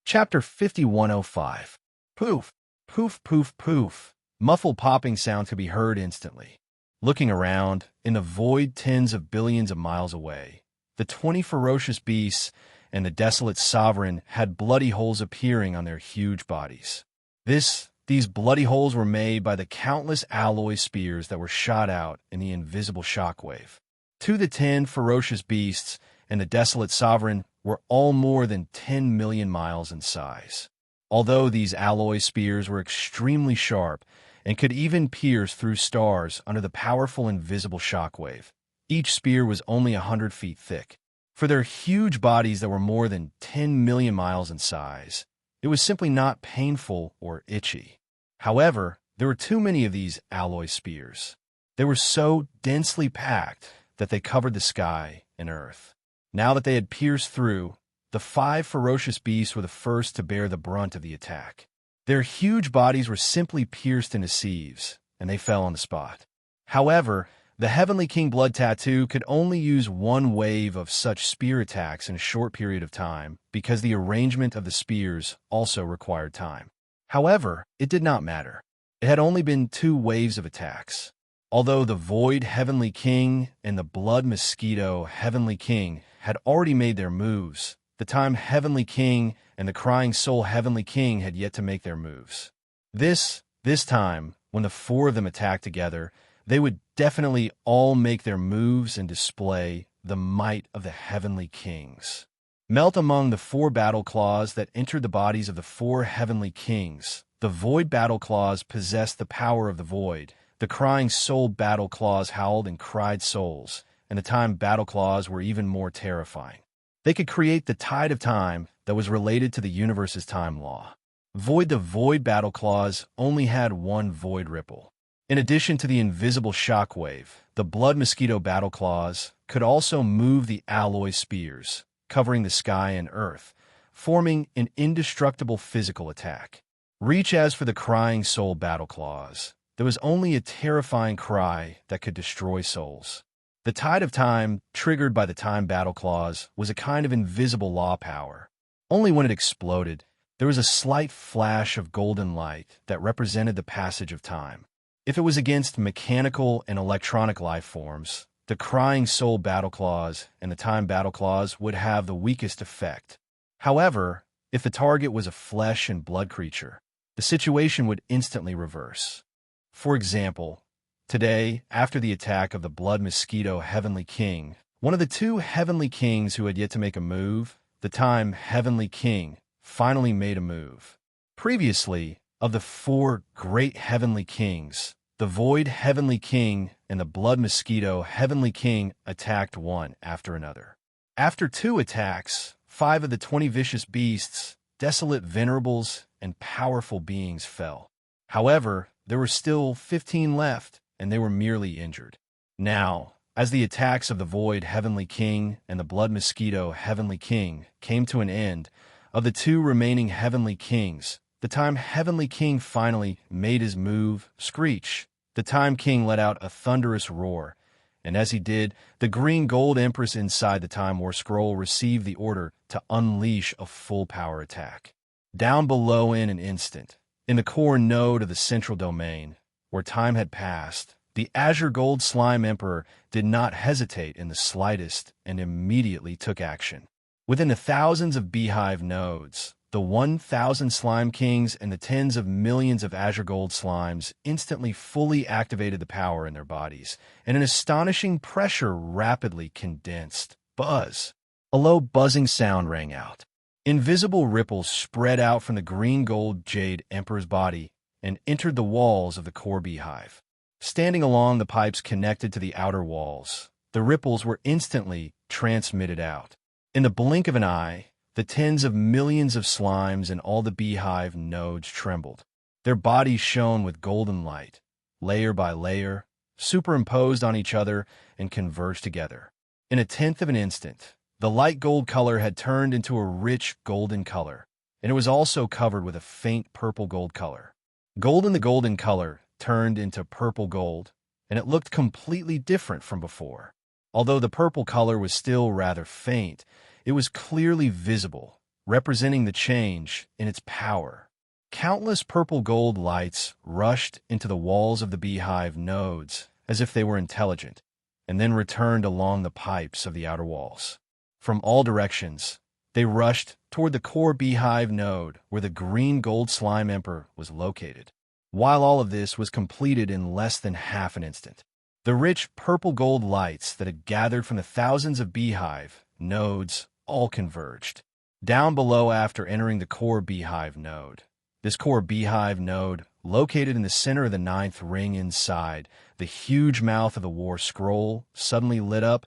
Chapter 5105. Poof, poof, poof, poof. Muffled popping sounds could be heard instantly. Looking around, in the void tens of billions of miles away, the 20 ferocious beasts and the desolate sovereign had bloody holes appearing on their huge bodies. This These bloody holes were made by the countless alloy spears that were shot out in the invisible shockwave. The 10 ferocious beasts and the desolate sovereign were all more than 10 million miles in size. Although these alloy spears were extremely sharp and could even pierce through stars under the powerful invisible shockwave, each spear was only 100 feet thick. For their huge bodies that were more than 10 million miles in size, it was simply not painful or itchy. However, there were too many of these alloy spears. They were so densely packed that they covered the sky and earth. Now that they had pierced through, the 5 ferocious beasts were the first to bear the brunt of the attack. Their huge bodies were simply pierced into sieves, and they fell on the spot. However, the Heavenly King Blood Tattoo could only use one wave of such spear attacks in a short period of time because the arrangement of the spears also required time. However, it did not matter. It had only been 2 waves of attacks. Although the Void Heavenly King and the Blood Mosquito Heavenly King had already made their moves, the Time Heavenly King and the Crying Soul Heavenly King had yet to make their moves. This time, when the 4 of them attacked together, they would definitely all make their moves and display the might of the Heavenly Kings. Melt among the 4 battle claws that entered the bodies of the 4 Heavenly Kings. The Void battle claws possessed the power of the Void. The Crying Soul battle claws howled and cried souls, and the Time battle claws were even more terrifying. They could create the tide of time that was related to the universe's time law. The Void battle claws only had 1 void ripple. In addition to the invisible shockwave, the Blood Mosquito battle claws could also move the alloy spears, covering the sky and earth, forming an indestructible physical attack. Reach as for the Crying Soul battle claws. There was only a terrifying cry that could destroy souls. The tide of time, triggered by the Time battle claws, was a kind of invisible law power. Only when it exploded, there was a slight flash of golden light that represented the passage of time. If it was against mechanical and electronic life forms, the Crying Soul battle claws and the Time battle claws would have the weakest effect. However, if the target was a flesh and blood creature, the situation would instantly reverse. For example, today, after the attack of the Blood Mosquito Heavenly King, one of the 2 Heavenly Kings who had yet to make a move, the Time Heavenly King, finally made a move. Previously, of the 4 great Heavenly Kings, the Void Heavenly King and the Blood Mosquito Heavenly King attacked one after another. After 2 attacks, 5 of the 20 vicious beasts, desolate venerables, and powerful beings fell. However, there were still 15 left, and they were merely injured. Now, as the attacks of the Void Heavenly King and the Blood Mosquito Heavenly King came to an end, of the 2 remaining Heavenly Kings, the Time Heavenly King finally made his move, Screech. The Time King let out a thunderous roar, and as he did, the green gold Empress inside the Time War Scroll received the order to unleash a full-power attack. Down below in an instant, in the core node of the central domain, where time had passed, the Azure Gold Slime Emperor did not hesitate in the slightest and immediately took action. Within the thousands of beehive nodes, the 1,000 Slime Kings and the tens of millions of Azure Gold Slimes instantly fully activated the power in their bodies, and an astonishing pressure rapidly condensed. Buzz! A low buzzing sound rang out. Invisible ripples spread out from the green gold jade Emperor's body and entered the walls of the core beehive. Standing along the pipes connected to the outer walls, the ripples were instantly transmitted out. In the blink of an eye, the tens of millions of slimes in all the beehive nodes trembled. Their bodies shone with golden light, layer by layer, superimposed on each other and converged together. In a tenth of an instant, the light gold color had turned into a rich golden color, and it was also covered with a faint purple gold color. Gold in the golden color turned into purple gold, and it looked completely different from before. Although the purple color was still rather faint, it was clearly visible, representing the change in its power. Countless purple gold lights rushed into the walls of the beehive nodes as if they were intelligent, and then returned along the pipes of the outer walls. From all directions, they rushed toward the core beehive node where the green gold slime emperor was located. while all of this was completed in less than half an instant. The rich purple-gold lights that had gathered from the thousands of beehive nodes all converged. Down below after entering the core beehive node. This core beehive node, located in the center of the ninth ring inside, the huge mouth of the war scroll suddenly lit up,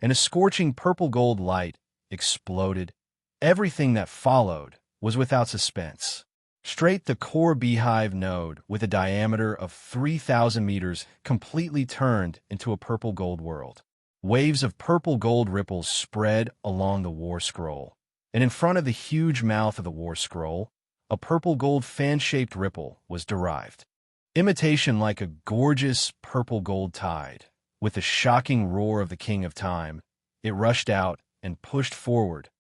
and a scorching purple-gold light exploded. Everything that followed was without suspense. Straight the core beehive node, with a diameter of 3,000 meters, completely turned into a purple-gold world. Waves of purple-gold ripples spread along the war scroll, and in front of the huge mouth of the war scroll, a purple-gold fan-shaped ripple was derived. Imitation like a gorgeous purple-gold tide. With the shocking roar of the King of Time, it rushed out and pushed forward.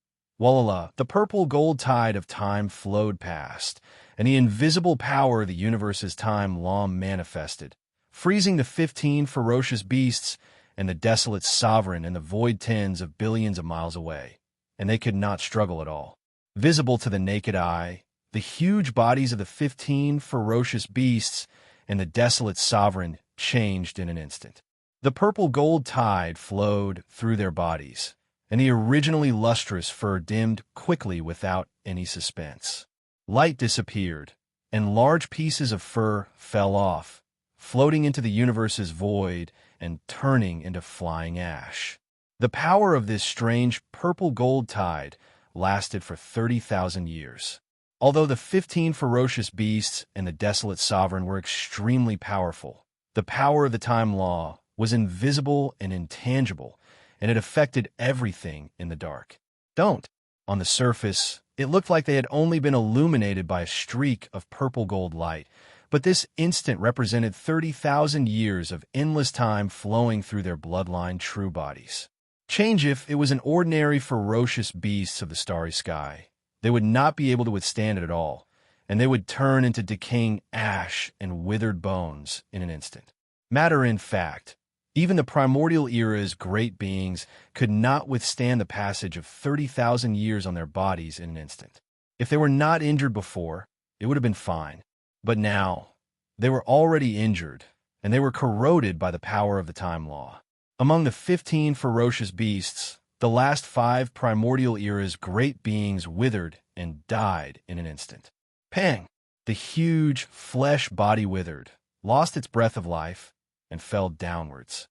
Voila, the purple-gold tide of time flowed past, and the invisible power of the universe's time law manifested, freezing the 15 ferocious beasts and the desolate sovereign in the void tens of billions of miles away, and they could not struggle at all. Visible to the naked eye, the huge bodies of the 15 ferocious beasts and the desolate sovereign changed in an instant. The purple-gold tide flowed through their bodies, and the originally lustrous fur dimmed quickly without any suspense. Light disappeared, and large pieces of fur fell off, floating into the universe's void and turning into flying ash. The power of this strange purple-gold tide lasted for 30,000 years. Although the 15 ferocious beasts and the desolate sovereign were extremely powerful, the power of the time law was invisible and intangible, and it affected everything in the dark. On the surface, it looked like they had only been illuminated by a streak of purple-gold light, but this instant represented 30,000 years of endless time flowing through their bloodline true bodies. Change if it was an ordinary ferocious beast of the starry sky. They would not be able to withstand it at all, and they would turn into decaying ash and withered bones in an instant. Matter in fact, even the primordial era's great beings could not withstand the passage of 30,000 years on their bodies in an instant. If they were not injured before, it would have been fine. But now, they were already injured, and they were corroded by the power of the time law. Among the 15 ferocious beasts, the last 5 primordial era's great beings withered and died in an instant. Pang! The huge flesh body withered, lost its breath of life, and fell downwards.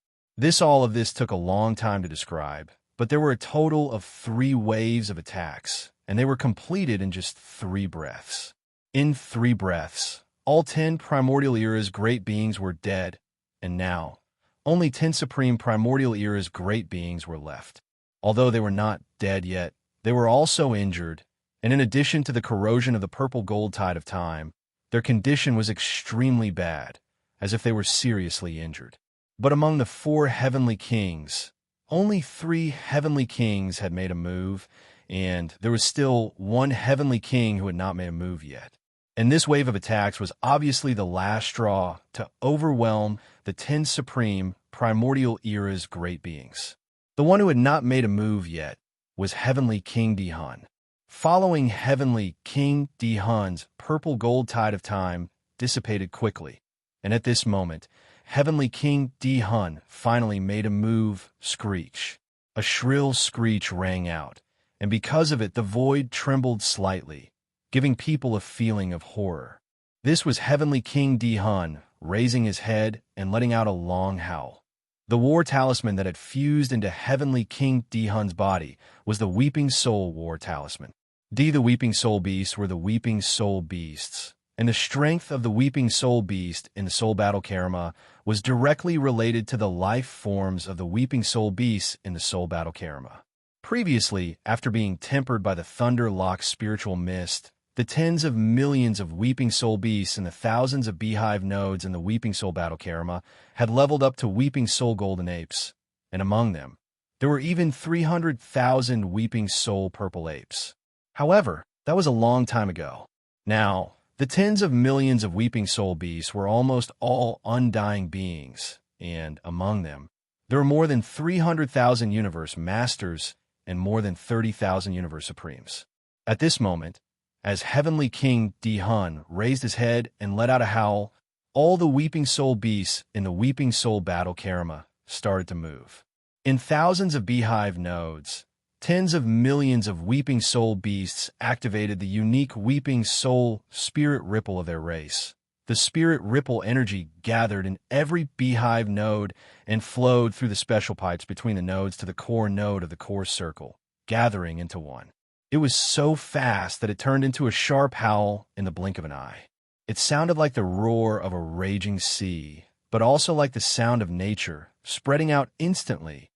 All of this took a long time to describe, but there were a total of 3 waves of attacks, and they were completed in just 3 breaths. In 3 breaths, all 10 primordial era's great beings were dead, and now, only 10 supreme primordial era's great beings were left. Although they were not dead yet, they were also injured, and in addition to the corrosion of the purple-gold tide of time, their condition was extremely bad, as if they were seriously injured. But among the 4 heavenly kings, only 3 heavenly kings had made a move, and there was still 1 heavenly king who had not made a move yet. And this wave of attacks was obviously the last straw to overwhelm the 10 supreme primordial era's great beings. The one who had not made a move yet was Heavenly King Dihun. Following Heavenly King Dihun's purple-gold tide of time dissipated quickly, and at this moment, Heavenly King Dihun finally made a move. Screech. A shrill screech rang out, and because of it the void trembled slightly, giving people a feeling of horror. This was Heavenly King Dihun raising his head and letting out a long howl. The war talisman that had fused into Heavenly King Dihun's body was the Weeping Soul War Talisman. The Weeping Soul Beasts were the Weeping Soul Beasts, and the strength of the Weeping Soul Beast in the Soul Battle Karma was directly related to the life forms of the Weeping Soul Beasts in the Soul Battle Karma. Previously, after being tempered by the Thunder-Locked spiritual mist, the tens of millions of Weeping Soul Beasts and the thousands of beehive nodes in the Weeping Soul Battle Karma had leveled up to Weeping Soul Golden Apes, and among them, there were even 300,000 Weeping Soul Purple Apes. However, that was a long time ago. Now, the tens of millions of Weeping Soul Beasts were almost all undying beings, and among them, there were more than 300,000 Universe Masters and more than 30,000 Universe Supremes. At this moment, As Heavenly King Di-hun raised his head and let out a howl, all the Weeping Soul beasts in the Weeping Soul Battle Karma started to move. In thousands of beehive nodes, tens of millions of Weeping Soul beasts activated the unique Weeping Soul spirit ripple of their race. The spirit ripple energy gathered in every beehive node and flowed through the special pipes between the nodes to the core node of the core circle, gathering into one. It was so fast that it turned into a sharp howl in the blink of an eye. It sounded like the roar of a raging sea, but also like the sound of nature, spreading out instantly.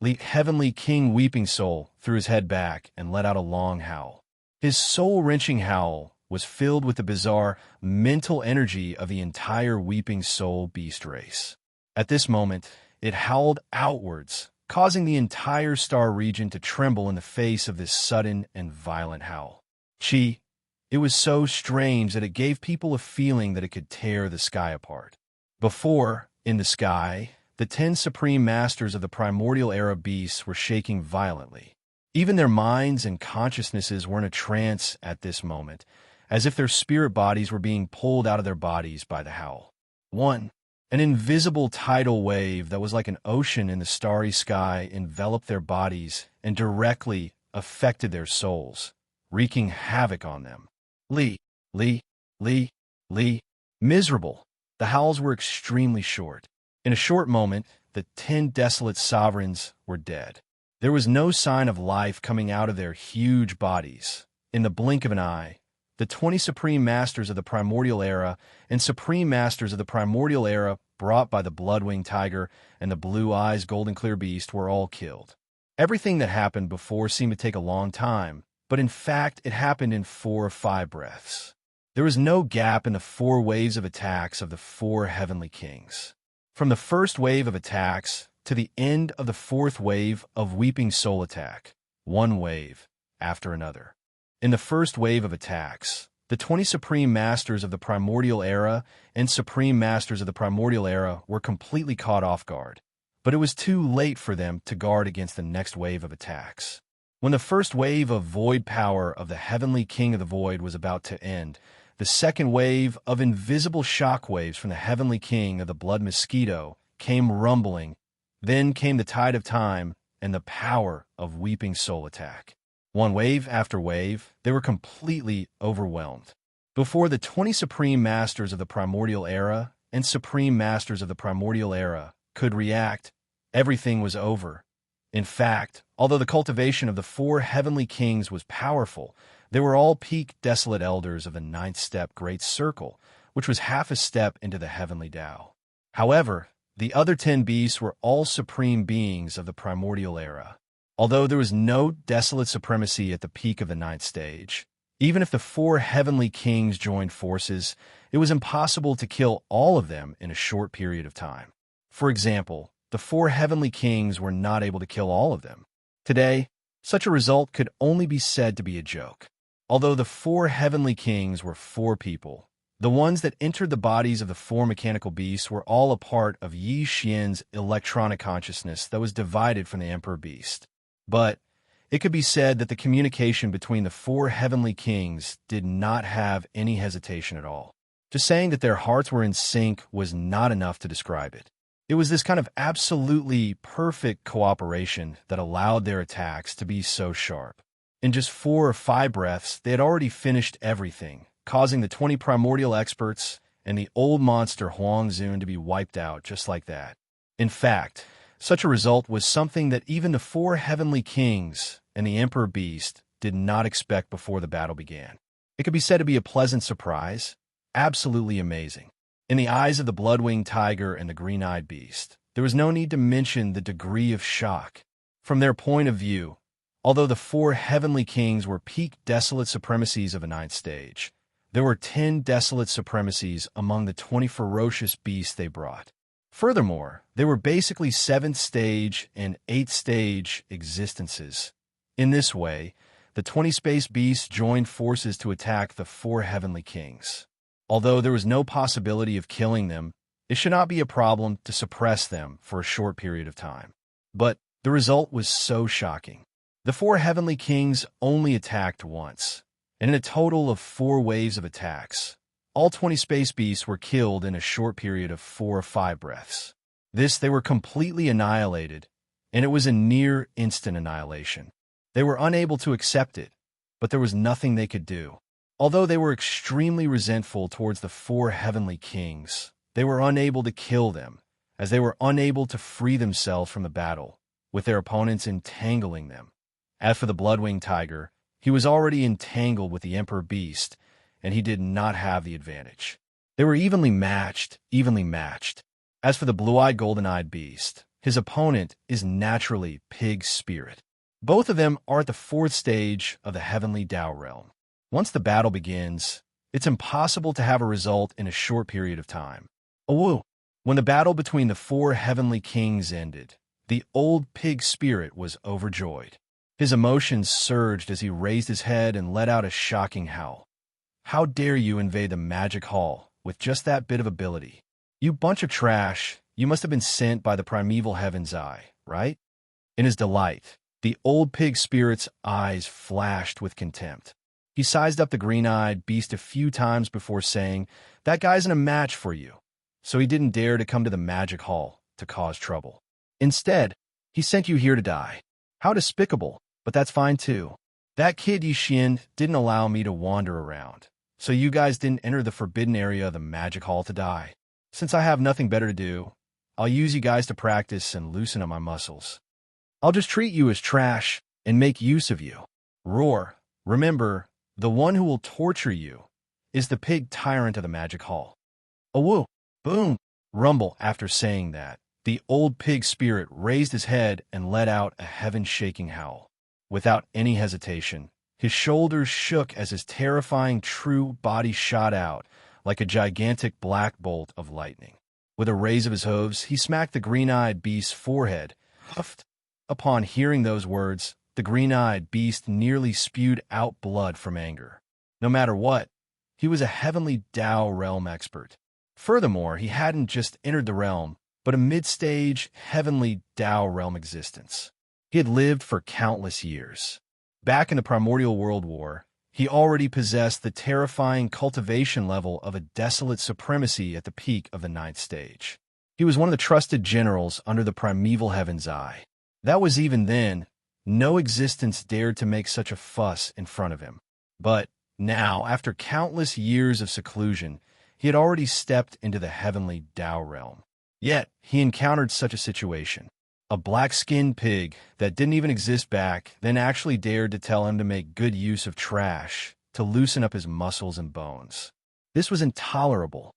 Heavenly King Weeping Soul threw his head back and let out a long howl. His soul-wrenching howl was filled with the bizarre mental energy of the entire Weeping Soul beast race. At this moment, it howled outwards, causing the entire star region to tremble in the face of this sudden and violent howl. It was so strange that it gave people a feeling that it could tear the sky apart. Before, in the sky, the 10 supreme masters of the primordial era beasts were shaking violently. Even their minds and consciousnesses were in a trance at this moment, as if their spirit bodies were being pulled out of their bodies by the howl. An invisible tidal wave that was like an ocean in the starry sky enveloped their bodies and directly affected their souls, wreaking havoc on them. Miserable. The howls were extremely short. In a short moment, the 10 desolate sovereigns were dead. There was no sign of life coming out of their huge bodies. In the blink of an eye, the 20 Supreme Masters of the Primordial Era and Supreme Masters of the Primordial Era brought by the Bloodwing Tiger and the Blue Eyes Golden Clear Beast were all killed. Everything that happened before seemed to take a long time, but in fact it happened in 4 or 5 breaths. There was no gap in the 4 waves of attacks of the 4 Heavenly Kings. From the first wave of attacks to the end of the 4th wave of Weeping Soul attack, one wave after another. In the first wave of attacks, the 20 Supreme Masters of the Primordial Era and Supreme Masters of the Primordial Era were completely caught off guard, but it was too late for them to guard against the next wave of attacks. When the first wave of void power of the Heavenly King of the Void was about to end, the second wave of invisible shockwaves from the Heavenly King of the Blood Mosquito came rumbling. Then came the tide of time and the power of Weeping Soul attack. One wave after wave, they were completely overwhelmed. Before the 20 Supreme Masters of the Primordial Era and Supreme Masters of the Primordial Era could react, everything was over. In fact, although the cultivation of the 4 Heavenly Kings was powerful, they were all peak desolate elders of the 9th step Great Circle, which was half a step into the Heavenly Tao. However, the other 10 beasts were all supreme beings of the Primordial Era. Although there was no desolate supremacy at the peak of the 9th stage, even if the 4 Heavenly Kings joined forces, it was impossible to kill all of them in a short period of time. For example, the 4 Heavenly Kings were not able to kill all of them. Today, such a result could only be said to be a joke. Although the 4 Heavenly Kings were 4 people, the ones that entered the bodies of the 4 mechanical beasts were all a part of Yi Xian's electronic consciousness that was divided from the Emperor Beast. But it could be said that the communication between the 4 Heavenly Kings did not have any hesitation at all. Just saying that their hearts were in sync was not enough to describe it. It was this kind of absolutely perfect cooperation that allowed their attacks to be so sharp. In just 4 or 5 breaths, they had already finished everything, causing the 20 primordial experts and the old monster Huang Zun to be wiped out just like that. In fact, such a result was something that even the 4 Heavenly Kings and the Emperor Beast did not expect before the battle began. It could be said to be a pleasant surprise, absolutely amazing. In the eyes of the Bloodwing Tiger and the Green-Eyed Beast, there was no need to mention the degree of shock. From their point of view, although the 4 Heavenly Kings were peak desolate supremacies of a 9th stage, there were 10 desolate supremacies among the 20 ferocious beasts they brought. Furthermore, they were basically 7th stage and 8th stage existences. In this way, the 20 space beasts joined forces to attack the 4 Heavenly Kings. Although there was no possibility of killing them, it should not be a problem to suppress them for a short period of time. But the result was so shocking. The 4 Heavenly Kings only attacked once, and in a total of 4 waves of attacks, all 20 space beasts were killed in a short period of 4 or 5 breaths. They were completely annihilated, and it was a near instant annihilation. They were unable to accept it, but there was nothing they could do. Although they were extremely resentful towards the 4 heavenly kings, they were unable to kill them, as they were unable to free themselves from the battle, with their opponents entangling them. As for the blood-winged tiger, he was already entangled with the Emperor Beast, and he did not have the advantage. They were evenly matched. As for the blue-eyed golden-eyed beast, his opponent is naturally Pig Spirit. Both of them are at the 4th stage of the heavenly Tao realm. Once the battle begins, it's impossible to have a result in a short period of time. Awoo! When the battle between the 4 heavenly kings ended, the old Pig Spirit was overjoyed. His emotions surged as he raised his head and let out a shocking howl. How dare you invade the magic hall with just that bit of ability? You bunch of trash, you must have been sent by the primeval heaven's eye, right? In his delight, the old Pig Spirit's eyes flashed with contempt. He sized up the green-eyed beast a few times before saying, "That guy's in a match for you." So he didn't dare to come to the magic hall to cause trouble. Instead, he sent you here to die. How despicable, but that's fine too. That kid Xianxia didn't allow me to wander around, so you guys didn't enter the forbidden area of the magic hall to die. Since I have nothing better to do, I'll use you guys to practice and loosen up my muscles. I'll just treat you as trash and make use of you. Roar. Remember, the one who will torture you is the pig tyrant of the magic hall. Awoo! Boom! Rumble. After saying that, the old Pig Spirit raised his head and let out a heaven-shaking howl. Without any hesitation, his shoulders shook as his terrifying true body shot out like a gigantic black bolt of lightning. With a raise of his hooves, he smacked the green-eyed beast's forehead. Huffed. Upon hearing those words, the green-eyed beast nearly spewed out blood from anger. No matter what, he was a heavenly Tao realm expert. Furthermore, he hadn't just entered the realm, but a mid-stage heavenly Tao realm existence. He had lived for countless years. Back in the Primordial World War, he already possessed the terrifying cultivation level of a desolate supremacy at the peak of the 9th stage. He was one of the trusted generals under the primeval heaven's eye. That was even then. No existence dared to make such a fuss in front of him. But now, after countless years of seclusion, he had already stepped into the heavenly Tao realm. Yet, he encountered such a situation. A black-skinned pig that didn't even exist back then actually dared to tell him to make good use of trash to loosen up his muscles and bones. This was intolerable.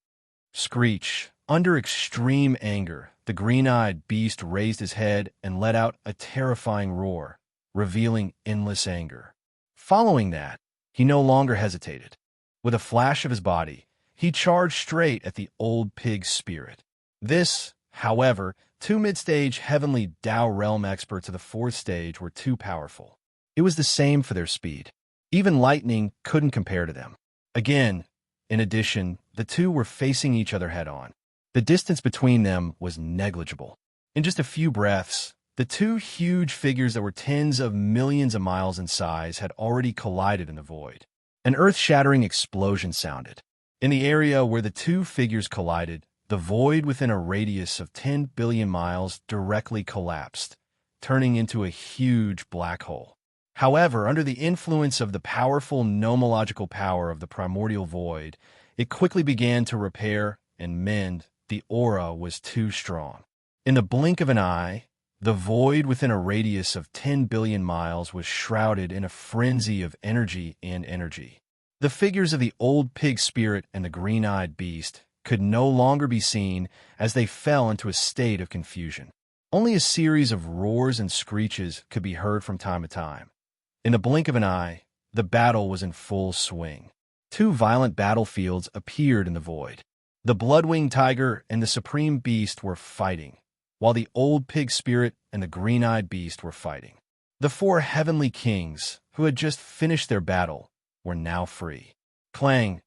Screech. Under extreme anger, the green-eyed beast raised his head and let out a terrifying roar, revealing endless anger. Following that, he no longer hesitated. With a flash of his body, he charged straight at the old Pig Spirit. This, however, 2 mid-stage heavenly Tao realm experts of the 4th stage were too powerful. It was the same for their speed. Even lightning couldn't compare to them. Again, in addition, the two were facing each other head-on. The distance between them was negligible. In just a few breaths, the 2 huge figures that were tens of millions of miles in size had already collided in the void. An earth-shattering explosion sounded. In the area where the 2 figures collided, the void within a radius of 10 billion miles directly collapsed, turning into a huge black hole. However, under the influence of the powerful nomological power of the primordial void, it quickly began to repair and mend. The aura was too strong. In the blink of an eye, the void within a radius of 10 billion miles was shrouded in a frenzy of energy and energy. The figures of the old Pig Spirit and the green-eyed beast could no longer be seen as they fell into a state of confusion. Only a series of roars and screeches could be heard from time to time. In the blink of an eye, the battle was in full swing. 2 violent battlefields appeared in the void. The blood-winged tiger and the supreme beast were fighting, while the old Pig Spirit and the green-eyed beast were fighting. The 4 heavenly kings, who had just finished their battle, were now free. Clang!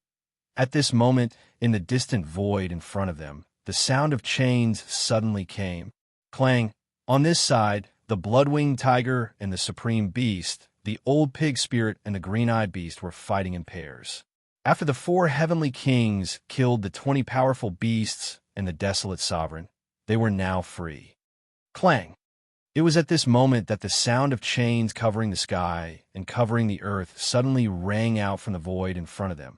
At this moment, in the distant void in front of them, the sound of chains suddenly came. Clang! On this side, the blood-winged tiger and the supreme beast, the old pig spirit and the green-eyed beast were fighting in pairs. After the 4 heavenly kings killed the 20 powerful beasts and the desolate sovereign, they were now free. Clang! It was at this moment that the sound of chains covering the sky and covering the earth suddenly rang out from the void in front of them.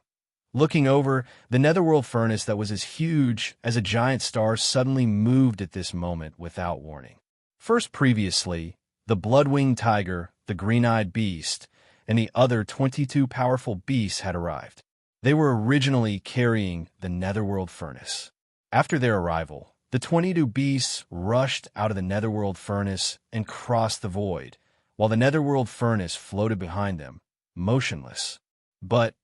Looking over, the netherworld furnace that was as huge as a giant star suddenly moved at this moment without warning. First previously, the blood-winged tiger, the green-eyed beast, and the other 22 powerful beasts had arrived. They were originally carrying the netherworld furnace. After their arrival, the 22 beasts rushed out of the netherworld furnace and crossed the void, while the netherworld furnace floated behind them, motionless. But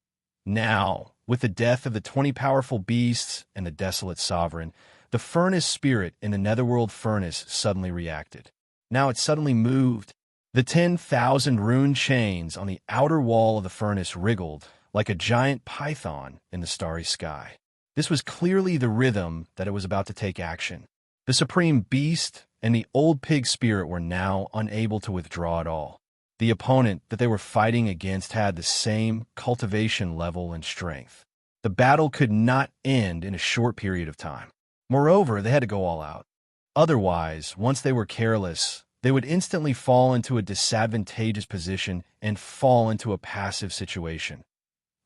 now, with the death of the 20 powerful beasts and the desolate sovereign, the furnace spirit in the netherworld furnace suddenly reacted. Now it suddenly moved. The 10,000 rune chains on the outer wall of the furnace wriggled like a giant python in the starry sky. This was clearly the rhythm that it was about to take action. The supreme beast and the old pig spirit were now unable to withdraw at all. The opponent that they were fighting against had the same cultivation level and strength. The battle could not end in a short period of time. Moreover, they had to go all out. Otherwise, once they were careless, they would instantly fall into a disadvantageous position and fall into a passive situation.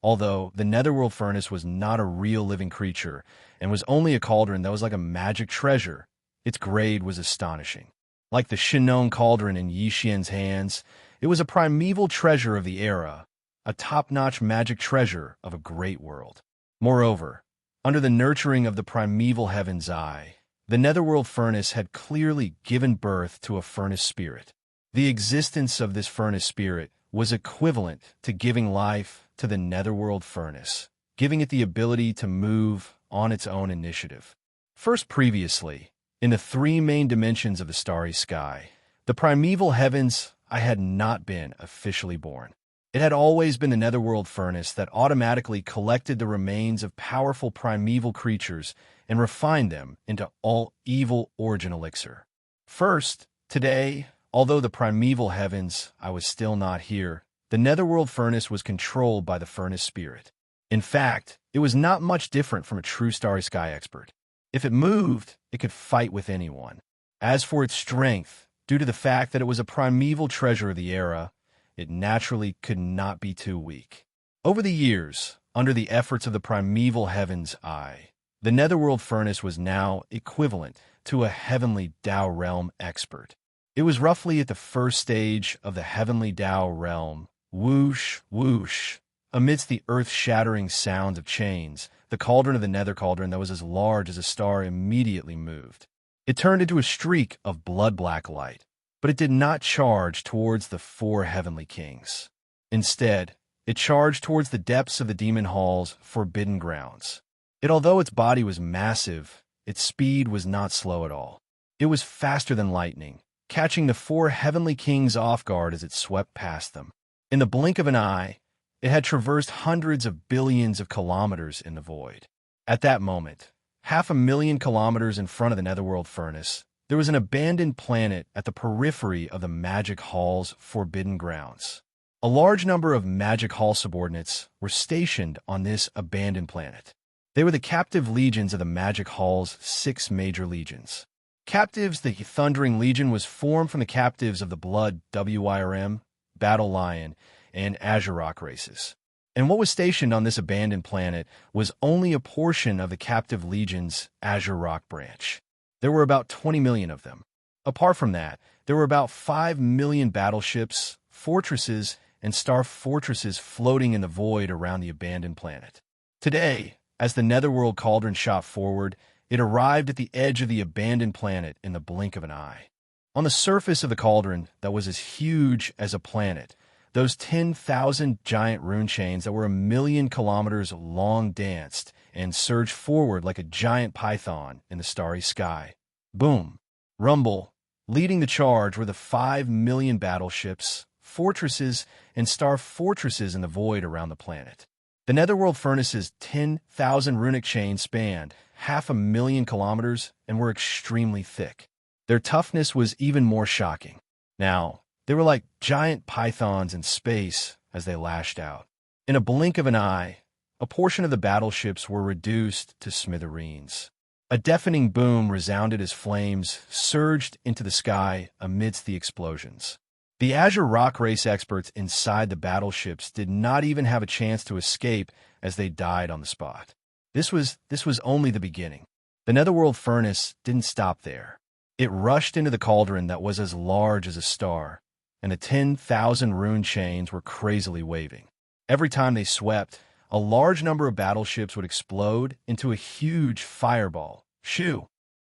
Although the netherworld furnace was not a real living creature and was only a cauldron that was like a magic treasure, its grade was astonishing. Like the Shinon cauldron in Yixian's hands, it was a primeval treasure of the era, a top-notch magic treasure of a great world. Moreover, under the nurturing of the primeval heaven's eye, the netherworld furnace had clearly given birth to a furnace spirit. The existence of this furnace spirit was equivalent to giving life to the netherworld furnace, giving it the ability to move on its own initiative. First previously, in the 3 main dimensions of the starry sky, the primeval heavens, I had not been officially born. It had always been the netherworld furnace that automatically collected the remains of powerful primeval creatures and refined them into all evil origin elixir. First, today, although the primeval heavens, I was still not here, the netherworld furnace was controlled by the furnace spirit. In fact, it was not much different from a true starry sky expert. If it moved, it could fight with anyone. As for its strength, due to the fact that it was a primeval treasure of the era, it naturally could not be too weak. Over the years, under the efforts of the primeval heaven's eye, the netherworld furnace was now equivalent to a heavenly Dao realm expert. It was roughly at the first stage of the heavenly Dao realm. Whoosh, whoosh. Amidst the earth-shattering sounds of chains, the cauldron of the nether cauldron that was as large as a star immediately moved. It turned into a streak of blood-black light, but it did not charge towards the 4 heavenly kings. Instead, it charged towards the depths of the demon hall's forbidden grounds. Although its body was massive, its speed was not slow at all. It was faster than lightning, catching the 4 heavenly kings off guard as it swept past them. In the blink of an eye, it had traversed hundreds of billions of kilometers in the void. At that moment, 500,000 kilometers in front of the netherworld furnace, there was an abandoned planet at the periphery of the Magic Hall's forbidden grounds. A large number of Magic Hall subordinates were stationed on this abandoned planet. They were the captive legions of the Magic Hall's 6 major legions. Captives, the Thundering Legion was formed from the captives of the Blood WIRM, Battle Lion, and Azurok races. And what was stationed on this abandoned planet was only a portion of the captive legion's Azurok branch. There were about 20 million of them. Apart from that, there were about 5 million battleships, fortresses, and star fortresses floating in the void around the abandoned planet. Today, as the netherworld cauldron shot forward, it arrived at the edge of the abandoned planet in the blink of an eye. On the surface of the cauldron that was as huge as a planet, those 10,000 giant rune chains that were 1,000,000 kilometers long danced and surged forward like a giant python in the starry sky. Boom! Rumble! Leading the charge were the 5 million battleships, fortresses, and star fortresses in the void around the planet. The netherworld furnace's 10,000 runic chains spanned 500,000 kilometers and were extremely thick. Their toughness was even more shocking. Now, They were like giant pythons in space as they lashed out. In a blink of an eye, a portion of the battleships were reduced to smithereens. A deafening boom resounded as flames surged into the sky amidst the explosions. The Azure Rock Race experts inside the battleships did not even have a chance to escape as they died on the spot. This was only the beginning. The Netherworld furnace didn't stop there. It rushed into the cauldron that was as large as a star, and the 10,000 rune chains were crazily waving. Every time they swept, a large number of battleships would explode into a huge fireball. Shoo!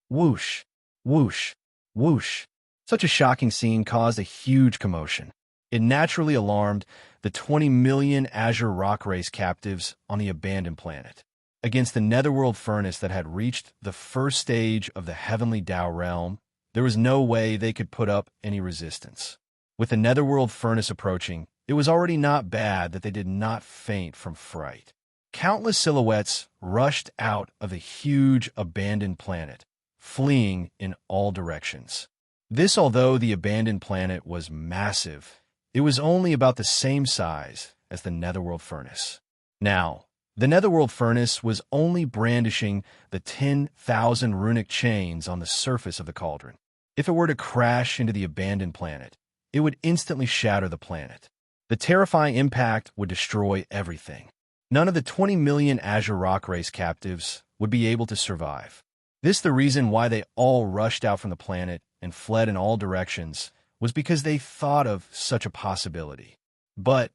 Whoosh! Whoosh! Whoosh! Such a shocking scene caused a huge commotion. It naturally alarmed the 20 million Azure Rock Race captives on the abandoned planet. Against the Netherworld furnace that had reached the first stage of the Heavenly Tao realm, there was no way they could put up any resistance. With the Netherworld furnace approaching, it was already not bad that they did not faint from fright. Countless silhouettes rushed out of the huge abandoned planet, fleeing in all directions. This, although the abandoned planet was massive, it was only about the same size as the Netherworld furnace. Now, the Netherworld furnace was only brandishing the 10,000 runic chains on the surface of the cauldron. If it were to crash into the abandoned planet, it would instantly shatter the planet. The terrifying impact would destroy everything. None of the 20 million Azure Rock Race captives would be able to survive. This the reason why they all rushed out from the planet and fled in all directions was because they thought of such a possibility. But,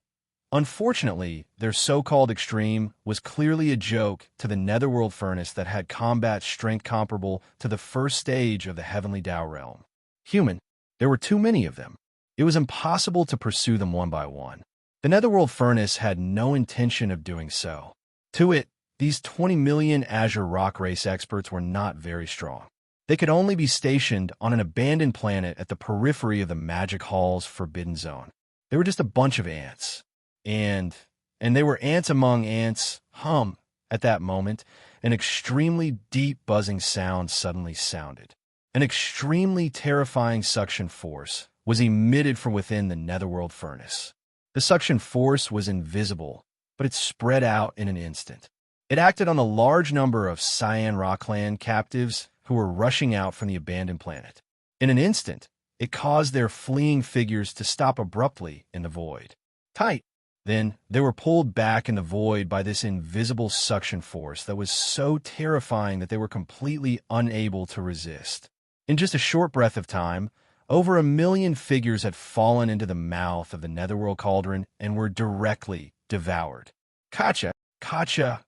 unfortunately, their so-called extreme was clearly a joke to the Netherworld furnace that had combat strength comparable to the first stage of the Heavenly Tao realm. Human, there were too many of them. It was impossible to pursue them one by one. The Netherworld furnace had no intention of doing so. To it, these 20 million Azure Rock Race experts were not very strong. They could only be stationed on an abandoned planet at the periphery of the Magic Hall's Forbidden Zone. They were just a bunch of ants. And they were ants among ants. At that moment, an extremely deep buzzing sound suddenly sounded. An extremely terrifying suction force was emitted from within the Netherworld furnace. The suction force was invisible, but it spread out in an instant. It acted on a large number of Cyan Rockland captives who were rushing out from the abandoned planet. In an instant, it caused their fleeing figures to stop abruptly in the void. Tight! Then they were pulled back in the void by this invisible suction force that was so terrifying that they were completely unable to resist. In just a short breath of time, over 1 million figures had fallen into the mouth of the Netherworld cauldron and were directly devoured. Kacha! Kacha!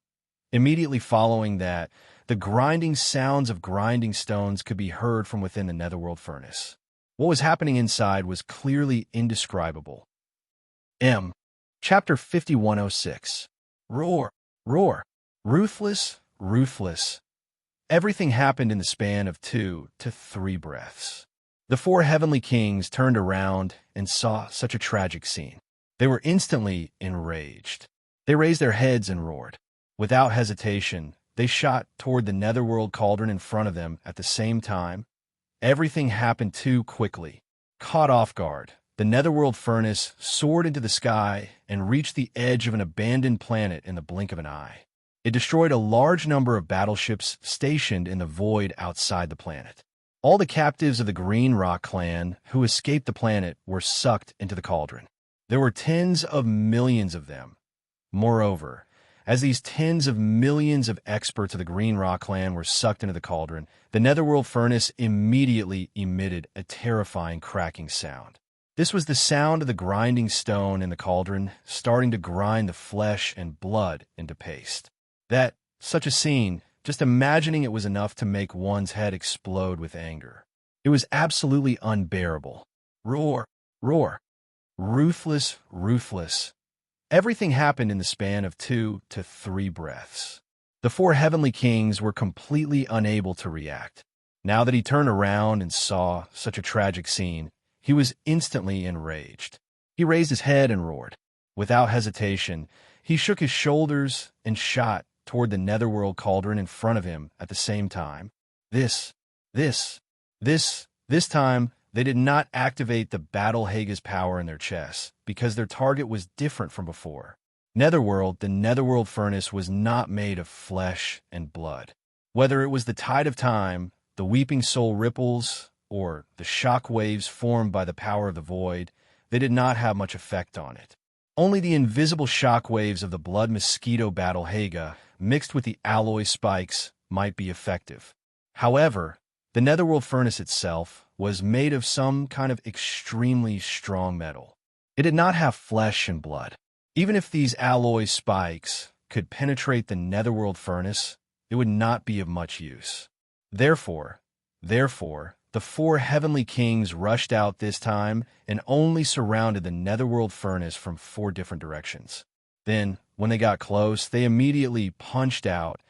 Immediately following that, the grinding sounds of grinding stones could be heard from within the Netherworld furnace. What was happening inside was clearly indescribable. Chapter 5106. Roar! Roar! Ruthless! Ruthless! Everything happened in the span of 2 to 3 breaths. The 4 heavenly kings turned around and saw such a tragic scene. They were instantly enraged. They raised their heads and roared. Without hesitation, they shot toward the Netherworld cauldron in front of them at the same time. Everything happened too quickly. Caught off guard, the Netherworld furnace soared into the sky and reached the edge of an abandoned planet in the blink of an eye. It destroyed a large number of battleships stationed in the void outside the planet. All the captives of the Green Rock clan who escaped the planet were sucked into the cauldron. There were tens of millions of them. Moreover, as these tens of millions of experts of the Green Rock clan were sucked into the cauldron, the Netherworld furnace immediately emitted a terrifying cracking sound. This was the sound of the grinding stone in the cauldron starting to grind the flesh and blood into paste. Such a scene, just imagining it was enough to make one's head explode with anger. It was absolutely unbearable. Roar! Roar! Ruthless! Ruthless! Everything happened in the span of 2 to 3 breaths. The 4 heavenly kings were completely unable to react. Now that he turned around and saw such a tragic scene, he was instantly enraged. He raised his head and roared. Without hesitation, he shook his shoulders and shot toward the Netherworld cauldron in front of him at the same time. This time, they did not activate the Battle Hage's power in their chests, because their target was different from before. Netherworld, the Netherworld furnace was not made of flesh and blood. Whether it was the tide of time, the weeping soul ripples, or the shock waves formed by the power of the void, they did not have much effect on it. Only the invisible shock waves of the blood mosquito Battle Haga, mixed with the alloy spikes, might be effective. However, the Netherworld furnace itself was made of some kind of extremely strong metal. It did not have flesh and blood. Even if these alloy spikes could penetrate the Netherworld furnace, it would not be of much use. Therefore, the four heavenly kings rushed out this time and only surrounded the Netherworld furnace from 4 different directions. Then, when they got close, they immediately punched out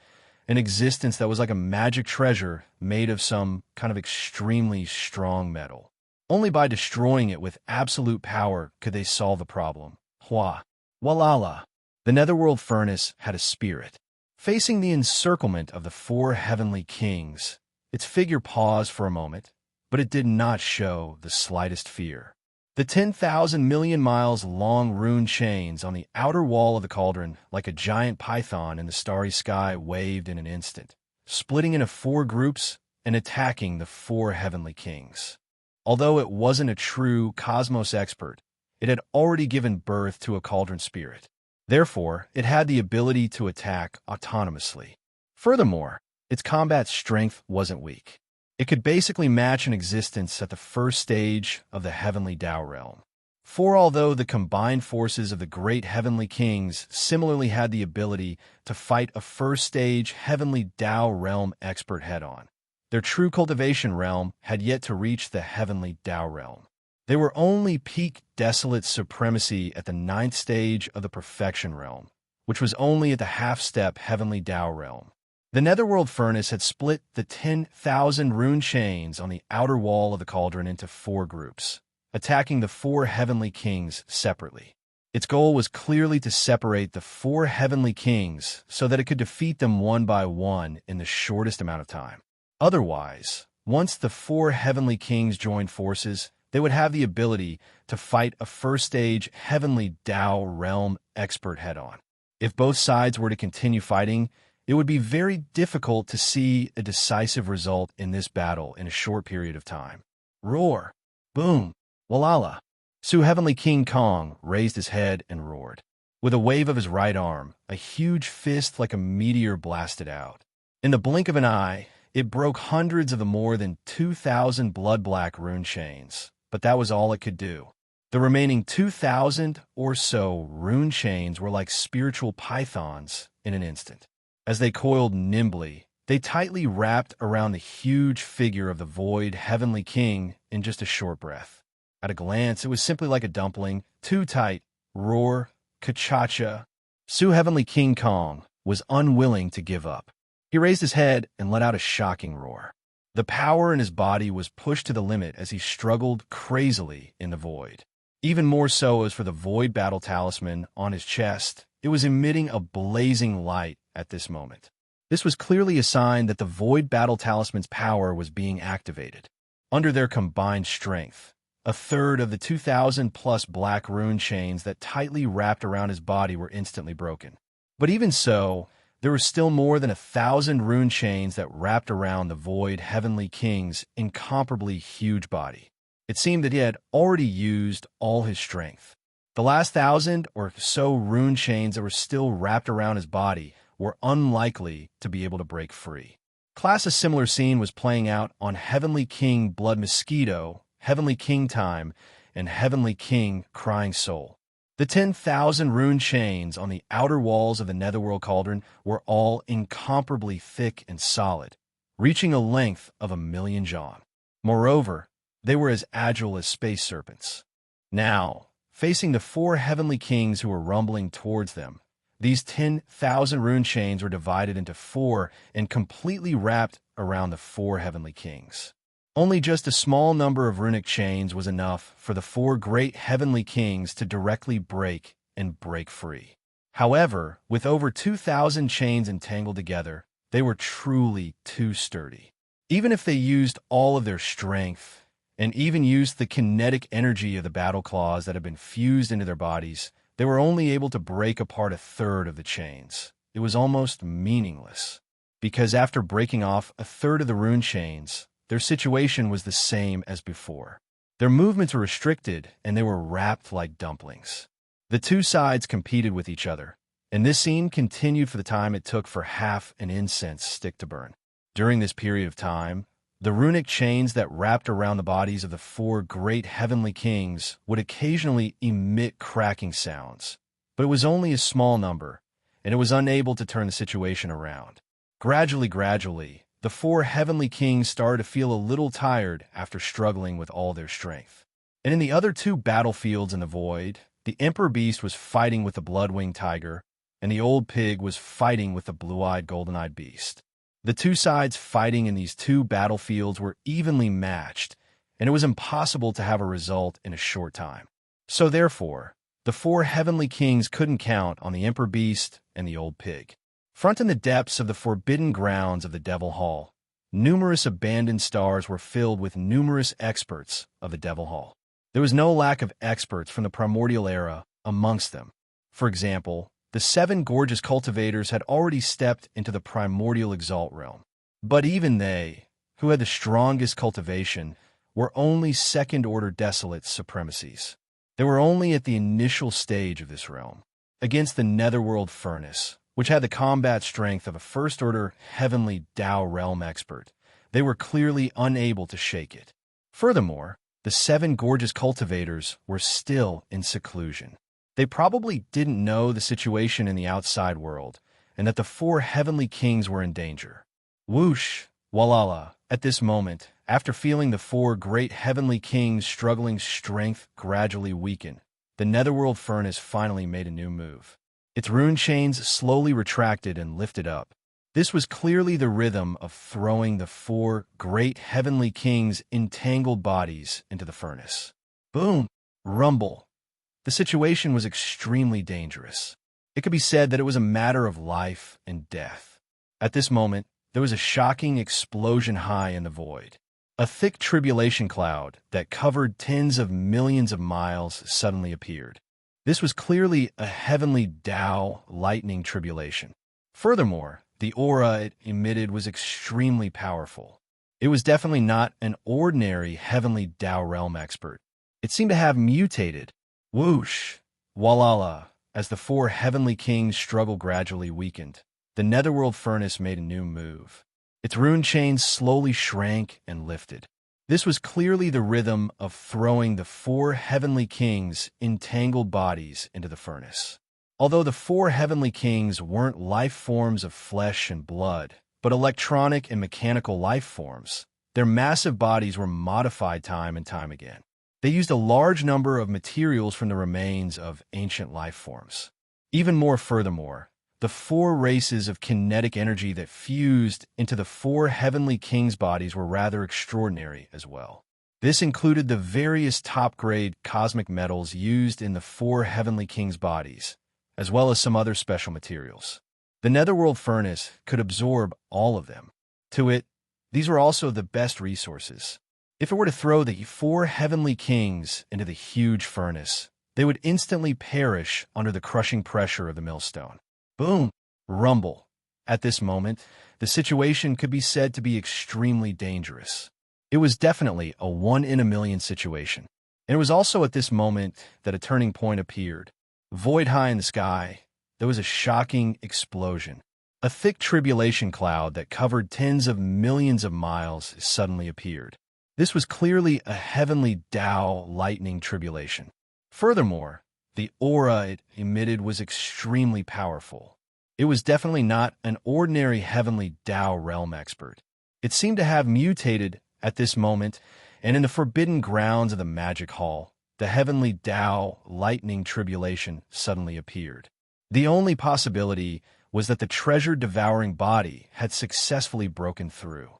an existence that was like a magic treasure made of some kind of extremely strong metal. Only by destroying it with absolute power could they solve the problem. Walala. The Netherworld furnace had a spirit. Facing the encirclement of the 4 heavenly kings, its figure paused for a moment, but it did not show the slightest fear. The 10,000 million miles long rune chains on the outer wall of the cauldron, like a giant python in the starry sky, waved in an instant, splitting into 4 groups and attacking the 4 heavenly kings. Although it wasn't a true cosmos expert, it had already given birth to a cauldron spirit. Therefore, it had the ability to attack autonomously. Furthermore, its combat strength wasn't weak. It could basically match an existence at the first stage of the heavenly Tao realm. For although the combined forces of the great heavenly kings similarly had the ability to fight a first-stage heavenly Tao realm expert head-on, their true cultivation realm had yet to reach the heavenly Tao realm. They were only peak desolate supremacy at the 9th stage of the perfection realm, which was only at the half-step heavenly Tao realm. The Netherworld furnace had split the 10,000 rune chains on the outer wall of the cauldron into 4 groups, attacking the 4 heavenly kings separately. Its goal was clearly to separate the 4 heavenly kings so that it could defeat them one by one in the shortest amount of time. Otherwise, once the 4 heavenly kings joined forces, they would have the ability to fight a first-stage heavenly Tao realm expert head-on. If both sides were to continue fighting, it would be very difficult to see a decisive result in this battle in a short period of time. Roar! Boom! Walala! Su Heavenly King Kong raised his head and roared. With a wave of his right arm, a huge fist like a meteor blasted out. In the blink of an eye, it broke hundreds of the more than 2,000 blood-black rune chains, but that was all it could do. The remaining 2,000 or so rune chains were like spiritual pythons in an instant. As they coiled nimbly, they tightly wrapped around the huge figure of the void heavenly king in just a short breath. At a glance, it was simply like a dumpling, too tight. Roar, ka-cha-cha. Su Heavenly King Kong was unwilling to give up. He raised his head and let out a shocking roar. The power in his body was pushed to the limit as he struggled crazily in the void. Even more so as for the void battle talisman on his chest, it was emitting a blazing light at this moment. This was clearly a sign that the void battle talisman's power was being activated. Under their combined strength, a third of the 2,000-plus black rune chains that tightly wrapped around his body were instantly broken. But even so, there were still more than 1,000 rune chains that wrapped around the void heavenly king's incomparably huge body. It seemed that he had already used all his strength. The last 1,000 or so rune chains that were still wrapped around his body were unlikely to be able to break free. A similar scene was playing out on Heavenly King Blood Mosquito, Heavenly King Time, and Heavenly King Crying Soul. The 10,000 rune chains on the outer walls of the Netherworld Cauldron were all incomparably thick and solid, reaching a length of 1,000,000 jawn. Moreover, they were as agile as space serpents. Now, facing the 4 heavenly kings who were rumbling towards them, these 10,000 rune chains were divided into 4 and completely wrapped around the 4 heavenly kings. Only just a small number of runic chains was enough for the 4 great heavenly kings to directly break and break free. However, with over 2,000 chains entangled together, they were truly too sturdy. Even if they used all of their strength, and even used the kinetic energy of the battle claws that had been fused into their bodies, they were only able to break apart a third of the chains. It was almost meaningless, because after breaking off a third of the rune chains, their situation was the same as before. Their movements were restricted, and they were wrapped like dumplings. The two sides competed with each other, and this scene continued for the time it took for half an incense stick to burn. During this period of time, the runic chains that wrapped around the bodies of the four great heavenly kings would occasionally emit cracking sounds, but it was only a small number, and it was unable to turn the situation around. Gradually, the four heavenly kings started to feel a little tired after struggling with all their strength. And in the other two battlefields in the void, the Emperor Beast was fighting with the blood-winged tiger, and the old pig was fighting with the blue-eyed golden-eyed beast. The two sides fighting in these two battlefields were evenly matched, and it was impossible to have a result in a short time. So therefore, the four heavenly kings couldn't count on the Emperor Beast and the old pig. Front in the depths of the forbidden grounds of the Devil Hall, numerous abandoned stars were filled with numerous experts of the Devil Hall. There was no lack of experts from the primordial era amongst them. For example, the 7 gorgeous cultivators had already stepped into the primordial exalt realm. But even they, who had the strongest cultivation, were only second-order desolate supremacies. They were only at the initial stage of this realm. Against the netherworld furnace, which had the combat strength of a first-order heavenly Tao realm expert, they were clearly unable to shake it. Furthermore, the 7 gorgeous cultivators were still in seclusion. They probably didn't know the situation in the outside world, and that the 4 heavenly kings were in danger. Whoosh, walala, at this moment, after feeling the 4 great heavenly kings' struggling strength gradually weaken, the netherworld furnace finally made a new move. Its rune chains slowly retracted and lifted up. This was clearly the rhythm of throwing the 4 great heavenly kings' entangled bodies into the furnace. Boom! Rumble! The situation was extremely dangerous. It could be said that it was a matter of life and death. At this moment, there was a shocking explosion high in the void. A thick tribulation cloud that covered tens of millions of miles suddenly appeared. This was clearly a heavenly Tao lightning tribulation. Furthermore, the aura it emitted was extremely powerful. It was definitely not an ordinary heavenly Tao realm expert. It seemed to have mutated. Whoosh! Walala! As the 4 heavenly kings' struggle gradually weakened, the netherworld furnace made a new move. Its rune chains slowly shrank and lifted. This was clearly the rhythm of throwing the 4 heavenly kings' entangled bodies into the furnace. Although the 4 heavenly kings weren't life forms of flesh and blood, but electronic and mechanical life forms, their massive bodies were modified time and time again. They used a large number of materials from the remains of ancient life forms. Even more furthermore, the 4 races of kinetic energy that fused into the 4 heavenly kings' bodies were rather extraordinary as well. This included the various top-grade cosmic metals used in the 4 heavenly kings' bodies, as well as some other special materials. The netherworld furnace could absorb all of them. To it, these were also the best resources. If it were to throw the 4 heavenly kings into the huge furnace, they would instantly perish under the crushing pressure of the millstone. Boom! Rumble! At this moment, the situation could be said to be extremely dangerous. It was definitely a 1-in-a-million situation. And it was also at this moment that a turning point appeared. Void high in the sky, there was a shocking explosion. A thick tribulation cloud that covered tens of millions of miles suddenly appeared. This was clearly a heavenly Tao lightning tribulation. Furthermore, the aura it emitted was extremely powerful. It was definitely not an ordinary heavenly Tao realm expert. It seemed to have mutated at this moment, and in the forbidden grounds of the magic hall, the heavenly Tao lightning tribulation suddenly appeared. The only possibility was that the treasure-devouring body had successfully broken through.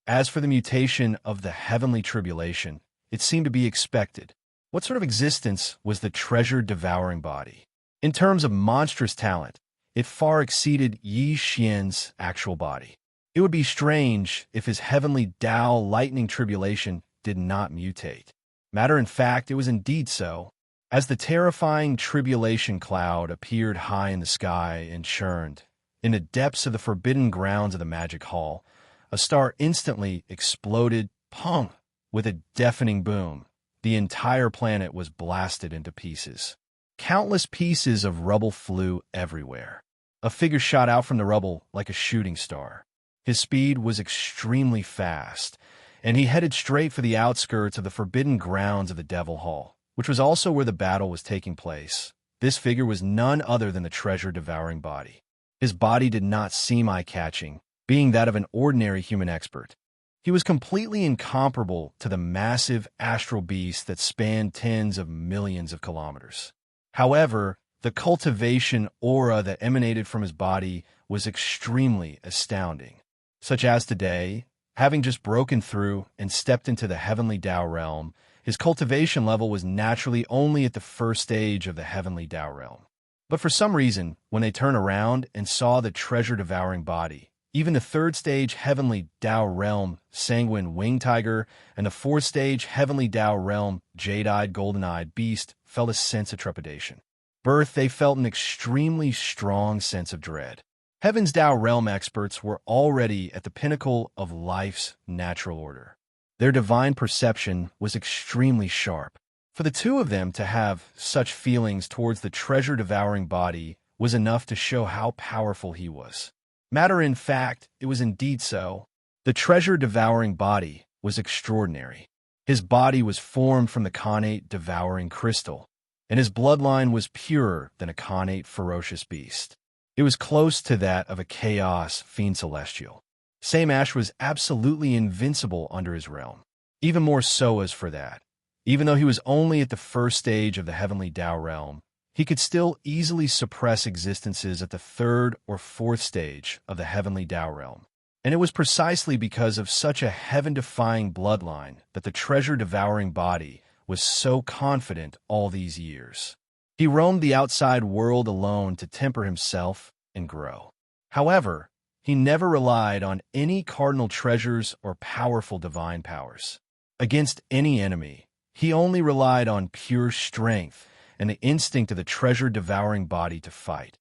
As for the mutation of the heavenly tribulation, it seemed to be expected. What sort of existence was the treasure-devouring body? In terms of monstrous talent, it far exceeded Yi Xian's actual body. It would be strange if his heavenly Tao lightning tribulation did not mutate. Matter in fact, it was indeed so. As the terrifying tribulation cloud appeared high in the sky and churned, in the depths of the forbidden grounds of the magic hall, a star instantly exploded, pong, with a deafening boom. The entire planet was blasted into pieces. Countless pieces of rubble flew everywhere. A figure shot out from the rubble like a shooting star. His speed was extremely fast, and he headed straight for the outskirts of the forbidden grounds of the Devil Hall, which was also where the battle was taking place. This figure was none other than the treasure-devouring body. His body did not seem eye-catching, being that of an ordinary human expert. He was completely incomparable to the massive astral beast that spanned tens of millions of kilometers. However, the cultivation aura that emanated from his body was extremely astounding, such as today, having just broken through and stepped into the heavenly Tao realm, his cultivation level was naturally only at the first stage of the heavenly Tao realm. But for some reason, when they turned around and saw the treasure-devouring body, even the third stage heavenly Tao realm sanguine winged tiger and the fourth stage heavenly Tao realm jade-eyed golden-eyed beast felt a sense of trepidation. They felt an extremely strong sense of dread. Heaven's Tao realm experts were already at the pinnacle of life's natural order. Their divine perception was extremely sharp. For the two of them to have such feelings towards the treasure-devouring body was enough to show how powerful he was. Matter in fact, it was indeed so. The treasure-devouring body was extraordinary. His body was formed from the connate devouring crystal, and his bloodline was purer than a connate ferocious beast. It was close to that of a chaos fiend celestial. Samash was absolutely invincible under his realm, even more so as for that. Even though he was only at the first stage of the heavenly Tao realm, he could still easily suppress existences at the third or fourth stage of the heavenly Tao realm. And it was precisely because of such a heaven-defying bloodline that the treasure-devouring body was so confident all these years. He roamed the outside world alone to temper himself and grow. However, he never relied on any cardinal treasures or powerful divine powers. Against any enemy, he only relied on pure strength and the instinct of the treasure-devouring body to fight.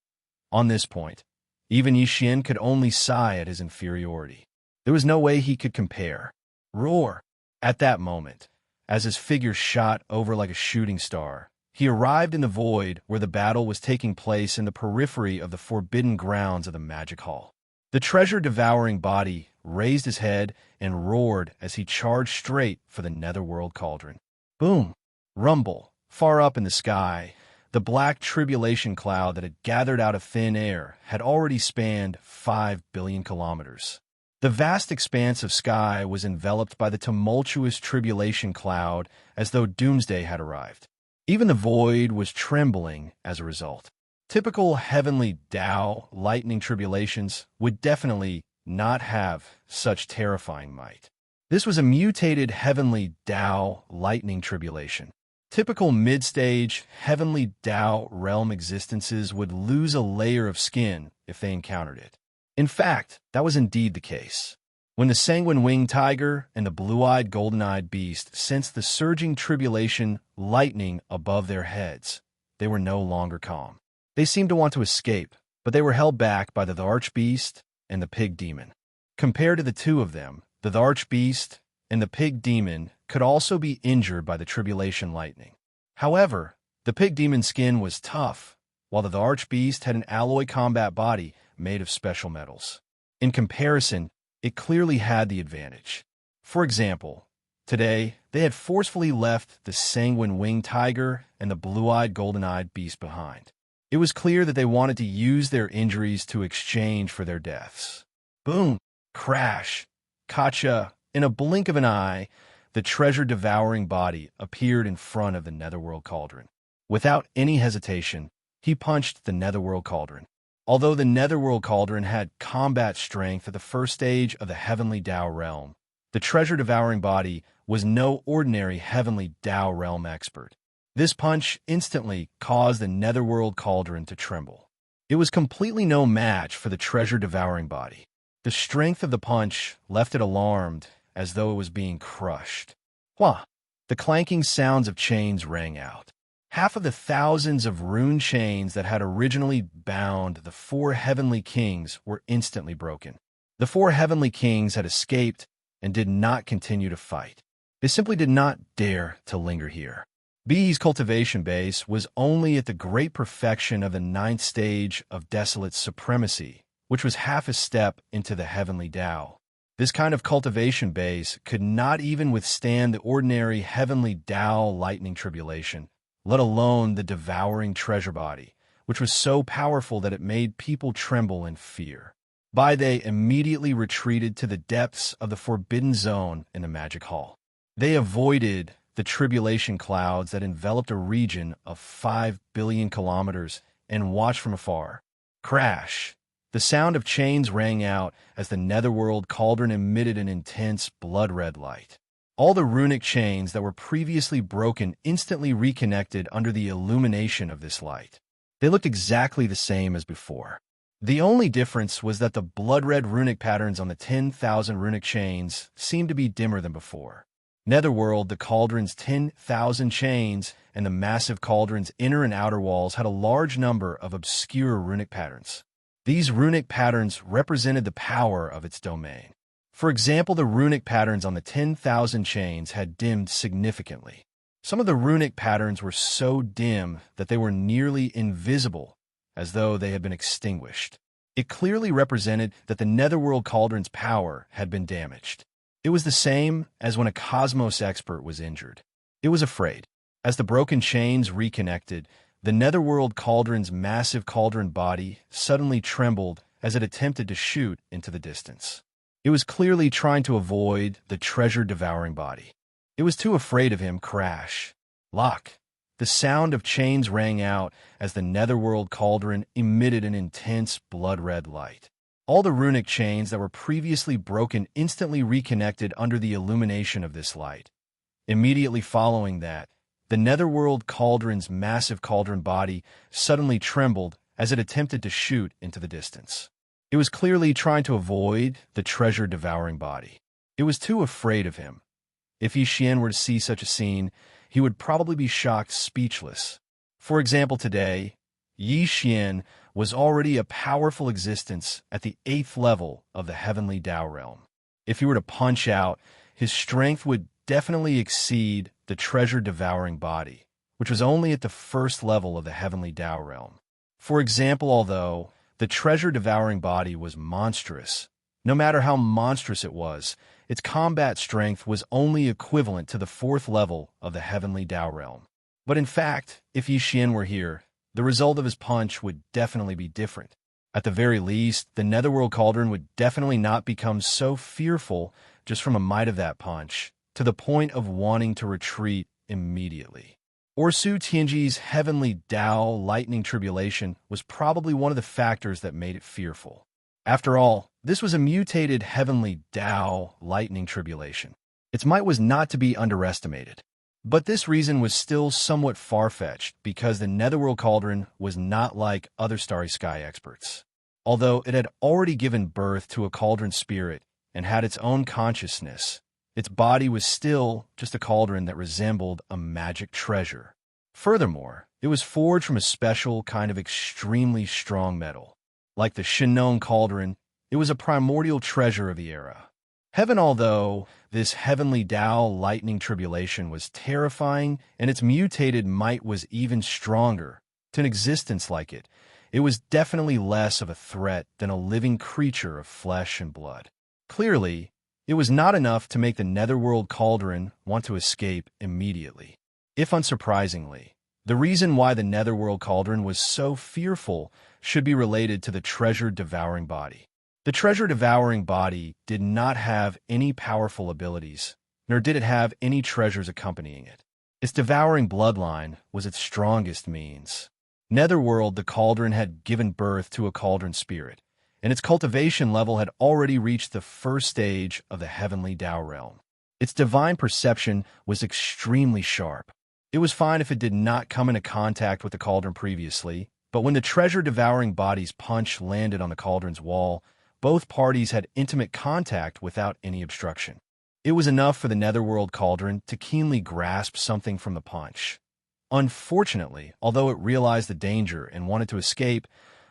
On this point, even Yixian could only sigh at his inferiority. There was no way he could compare. Roar! At that moment, as his figure shot over like a shooting star, he arrived in the void where the battle was taking place in the periphery of the forbidden grounds of the magic hall. The treasure-devouring body raised his head and roared as he charged straight for the netherworld cauldron. Boom! Rumble! Far up in the sky, the black tribulation cloud that had gathered out of thin air had already spanned 5 billion kilometers. The vast expanse of sky was enveloped by the tumultuous tribulation cloud as though doomsday had arrived. Even the void was trembling as a result. Typical heavenly Tao lightning tribulations would definitely not have such terrifying might. This was a mutated heavenly Tao lightning tribulation. Typical mid-stage, heavenly Tao realm existences would lose a layer of skin if they encountered it. In fact, that was indeed the case. When the sanguine-winged tiger and the blue-eyed golden-eyed beast sensed the surging tribulation lightning above their heads, they were no longer calm. They seemed to want to escape, but they were held back by the archbeast and the pig demon. Compared to the two of them, the archbeast and the pig demon could also be injured by the tribulation lightning. However, the pig demon's skin was tough, while the archbeast had an alloy combat body made of special metals. In comparison, it clearly had the advantage. For example, today, they had forcefully left the sanguine-winged tiger and the blue-eyed golden-eyed beast behind. It was clear that they wanted to use their injuries to exchange for their deaths. Boom! Crash! Gotcha! In a blink of an eye, the treasure-devouring body appeared in front of the netherworld cauldron. Without any hesitation, he punched the netherworld cauldron. Although the netherworld cauldron had combat strength at the first stage of the heavenly Tao realm, the treasure-devouring body was no ordinary heavenly Tao realm expert. This punch instantly caused the netherworld cauldron to tremble. It was completely no match for the treasure-devouring body. The strength of the punch left it alarmed, as though it was being crushed. Wah! The clanking sounds of chains rang out. Half of the thousands of rune chains that had originally bound the four heavenly kings were instantly broken. The four heavenly kings had escaped and did not continue to fight. They simply did not dare to linger here. B's cultivation base was only at the great perfection of the ninth stage of desolate supremacy, which was half a step into the heavenly Tao. This kind of cultivation base could not even withstand the ordinary heavenly Tao lightning tribulation, let alone the devouring treasure body, which was so powerful that it made people tremble in fear. They immediately retreated to the depths of the forbidden zone in the magic hall. They avoided the tribulation clouds that enveloped a region of 5 billion kilometers and watched from afar. Crash! The sound of chains rang out as the netherworld cauldron emitted an intense blood-red light. All the runic chains that were previously broken instantly reconnected under the illumination of this light. They looked exactly the same as before. The only difference was that the blood-red runic patterns on the 10,000 runic chains seemed to be dimmer than before. Netherworld, the cauldron's 10,000 chains, and the massive cauldron's inner and outer walls had a large number of obscure runic patterns. These runic patterns represented the power of its domain. For example, the runic patterns on the 10,000 chains had dimmed significantly. Some of the runic patterns were so dim that they were nearly invisible, as though they had been extinguished. It clearly represented that the netherworld cauldron's power had been damaged. It was the same as when a cosmos expert was injured. It was afraid. As the broken chains reconnected, the netherworld cauldron's massive cauldron body suddenly trembled as it attempted to shoot into the distance. It was clearly trying to avoid the treasure-devouring body. It was too afraid of him. Crash! Lock! The sound of chains rang out as the netherworld cauldron emitted an intense blood-red light. All the runic chains that were previously broken instantly reconnected under the illumination of this light. Immediately following that, the netherworld cauldron's massive cauldron body suddenly trembled as it attempted to shoot into the distance. It was clearly trying to avoid the treasure-devouring body. It was too afraid of him. If Xian were to see such a scene, he would probably be shocked speechless. For example, today, Xian was already a powerful existence at the 8th level of the heavenly Tao realm. If he were to punch out, his strength would definitely exceed the treasure-devouring body, which was only at the 1st level of the heavenly Tao realm. For example, although the treasure-devouring body was monstrous, no matter how monstrous it was, its combat strength was only equivalent to the 4th level of the heavenly Tao realm. But in fact, if Xian were here, the result of his punch would definitely be different. At the very least, the netherworld cauldron would definitely not become so fearful just from a might of that punch, to the point of wanting to retreat immediately. Orsu Tianji's heavenly Tao lightning tribulation was probably one of the factors that made it fearful. After all, this was a mutated heavenly Tao lightning tribulation. Its might was not to be underestimated. But this reason was still somewhat far-fetched because the netherworld cauldron was not like other starry sky experts. Although it had already given birth to a cauldron spirit and had its own consciousness, its body was still just a cauldron that resembled a magic treasure. Furthermore, it was forged from a special kind of extremely strong metal. Like the Shinon cauldron, it was a primordial treasure of the era. Heaven, although this heavenly Tao lightning tribulation was terrifying and its mutated might was even stronger, to an existence like it, it was definitely less of a threat than a living creature of flesh and blood. Clearly, it was not enough to make the netherworld cauldron want to escape immediately. If unsurprisingly, the reason why the netherworld cauldron was so fearful should be related to the treasure-devouring body. The treasure-devouring body did not have any powerful abilities, nor did it have any treasures accompanying it. Its devouring bloodline was its strongest means. Netherworld, the cauldron had given birth to a cauldron spirit, and its cultivation level had already reached the 1st stage of the heavenly Tao realm. Its divine perception was extremely sharp. It was fine if it did not come into contact with the cauldron previously, but when the treasure-devouring body's punch landed on the cauldron's wall, both parties had intimate contact without any obstruction. It was enough for the Netherworld Cauldron to keenly grasp something from the punch. Unfortunately, although it realized the danger and wanted to escape,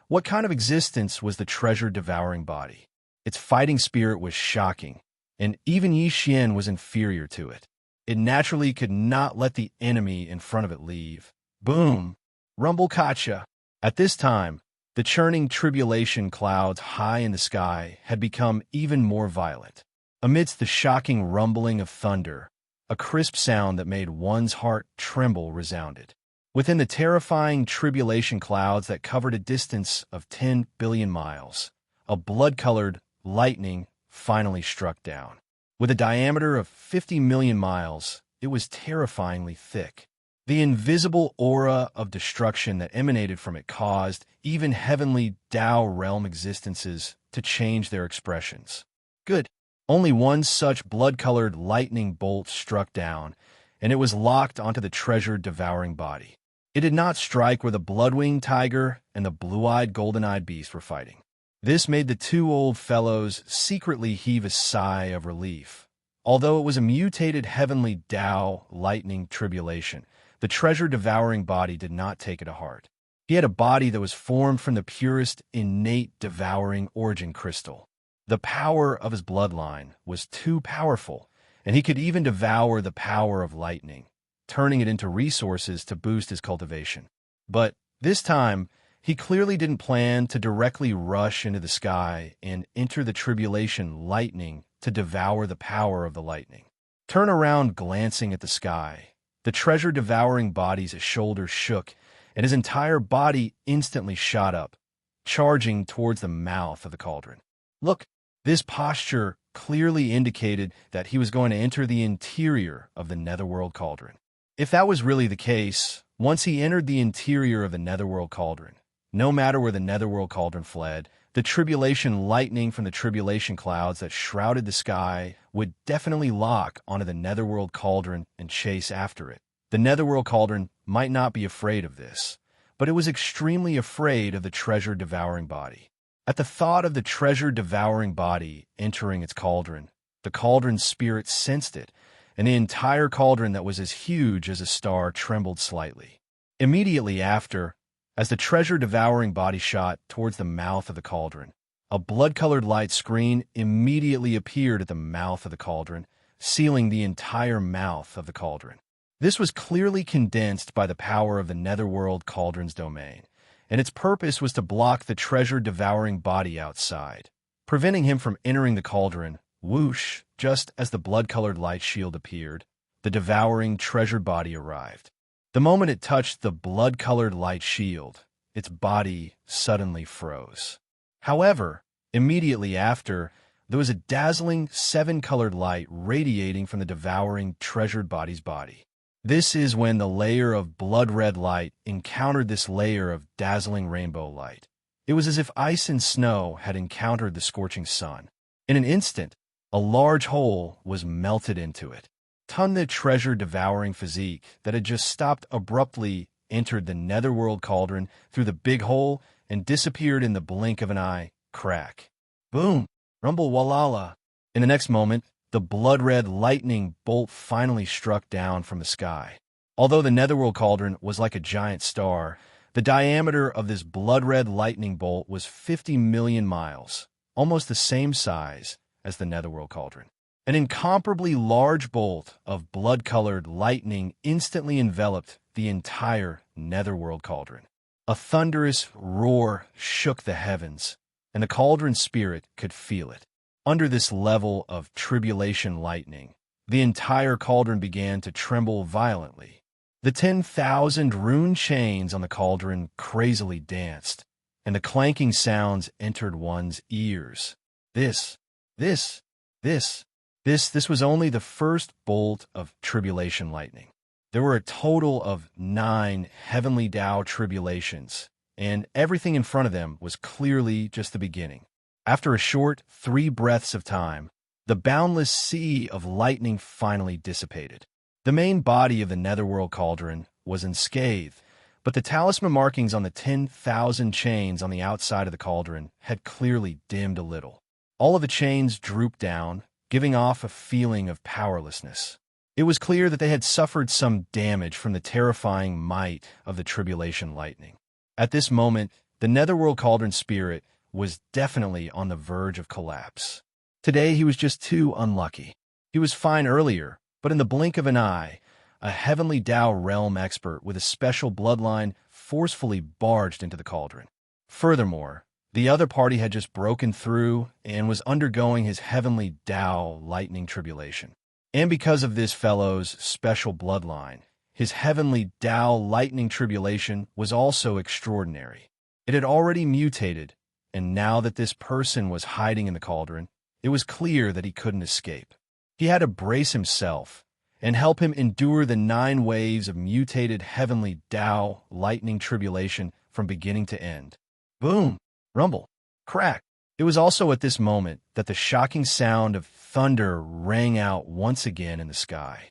what kind of existence was the treasure-devouring body? Its fighting spirit was shocking, and even Yi Xian was inferior to it. It naturally could not let the enemy in front of it leave. Boom! Rumble Kacha! At this time, the churning tribulation clouds high in the sky had become even more violent. Amidst the shocking rumbling of thunder, a crisp sound that made one's heart tremble resounded. Within the terrifying tribulation clouds that covered a distance of 10 billion miles, a blood-colored lightning finally struck down. With a diameter of 50 million miles, it was terrifyingly thick. The invisible aura of destruction that emanated from it caused even heavenly Tao realm existences to change their expressions. Good. Only one such blood-colored lightning bolt struck down, and it was locked onto the treasure-devouring body. It did not strike where the blood-winged tiger and the blue-eyed golden-eyed beast were fighting. This made the two old fellows secretly heave a sigh of relief. Although it was a mutated heavenly Tao lightning tribulation, the treasure-devouring body did not take it to heart. He had a body that was formed from the purest, innate, devouring origin crystal. The power of his bloodline was too powerful, and he could even devour the power of lightning, turning it into resources to boost his cultivation. But this time, he clearly didn't plan to directly rush into the sky and enter the tribulation lightning to devour the power of the lightning. Turn around glancing at the sky. The treasure-devouring body's shoulders shook, and his entire body instantly shot up, charging towards the mouth of the cauldron. Look, this posture clearly indicated that he was going to enter the interior of the Netherworld Cauldron. If that was really the case, once he entered the interior of the Netherworld Cauldron, no matter where the Netherworld Cauldron fled, the tribulation lightning from the tribulation clouds that shrouded the sky would definitely lock onto the Netherworld Cauldron and chase after it. The Netherworld Cauldron might not be afraid of this, but it was extremely afraid of the treasure-devouring body. At the thought of the treasure-devouring body entering its cauldron, the cauldron's spirit sensed it, and the entire cauldron that was as huge as a star trembled slightly. Immediately after, as the treasure-devouring body shot towards the mouth of the cauldron, a blood-colored light screen immediately appeared at the mouth of the cauldron, sealing the entire mouth of the cauldron. This was clearly condensed by the power of the Netherworld Cauldron's domain, and its purpose was to block the treasure-devouring body outside, preventing him from entering the cauldron. Whoosh! Just as the blood-colored light shield appeared, the devouring treasured body arrived. The moment it touched the blood-colored light shield, its body suddenly froze. However, immediately after, there was a dazzling seven-colored light radiating from the devouring treasured body's body. This is when the layer of blood-red light encountered this layer of dazzling rainbow light. It was as if ice and snow had encountered the scorching sun. In an instant, a large hole was melted into it. The treasure-devouring physique that had just stopped abruptly entered the Netherworld Cauldron through the big hole and disappeared in the blink of an eye. Crack. Boom! Rumble Walala. In the next moment, the blood-red lightning bolt finally struck down from the sky. Although the Netherworld Cauldron was like a giant star, the diameter of this blood-red lightning bolt was 50 million miles, almost the same size as the Netherworld Cauldron. An incomparably large bolt of blood-colored lightning instantly enveloped the entire Netherworld Cauldron. A thunderous roar shook the heavens, and the cauldron spirit could feel it. Under this level of tribulation lightning, the entire cauldron began to tremble violently. The 10,000 rune chains on the cauldron crazily danced, and the clanking sounds entered one's ears. This was only the first bolt of tribulation lightning. There were a total of 9 heavenly Tao tribulations, and everything in front of them was clearly just the beginning. After a short 3 breaths of time, the boundless sea of lightning finally dissipated. The main body of the Netherworld Cauldron was unscathed, but the talisman markings on the 10,000 chains on the outside of the cauldron had clearly dimmed a little. All of the chains drooped down, giving off a feeling of powerlessness. It was clear that they had suffered some damage from the terrifying might of the tribulation lightning. At this moment, the Netherworld Cauldron spirit was definitely on the verge of collapse. Today, he was just too unlucky. He was fine earlier, but in the blink of an eye, a heavenly Tao realm expert with a special bloodline forcefully barged into the cauldron. Furthermore, the other party had just broken through and was undergoing his heavenly Tao lightning tribulation. And because of this fellow's special bloodline, his heavenly Tao lightning tribulation was also extraordinary. It had already mutated, and now that this person was hiding in the cauldron, it was clear that he couldn't escape. He had to brace himself and help him endure the 9 waves of mutated heavenly Tao lightning tribulation from beginning to end. Boom, rumble, crack. It was also at this moment that the shocking sound of thunder rang out once again in the sky.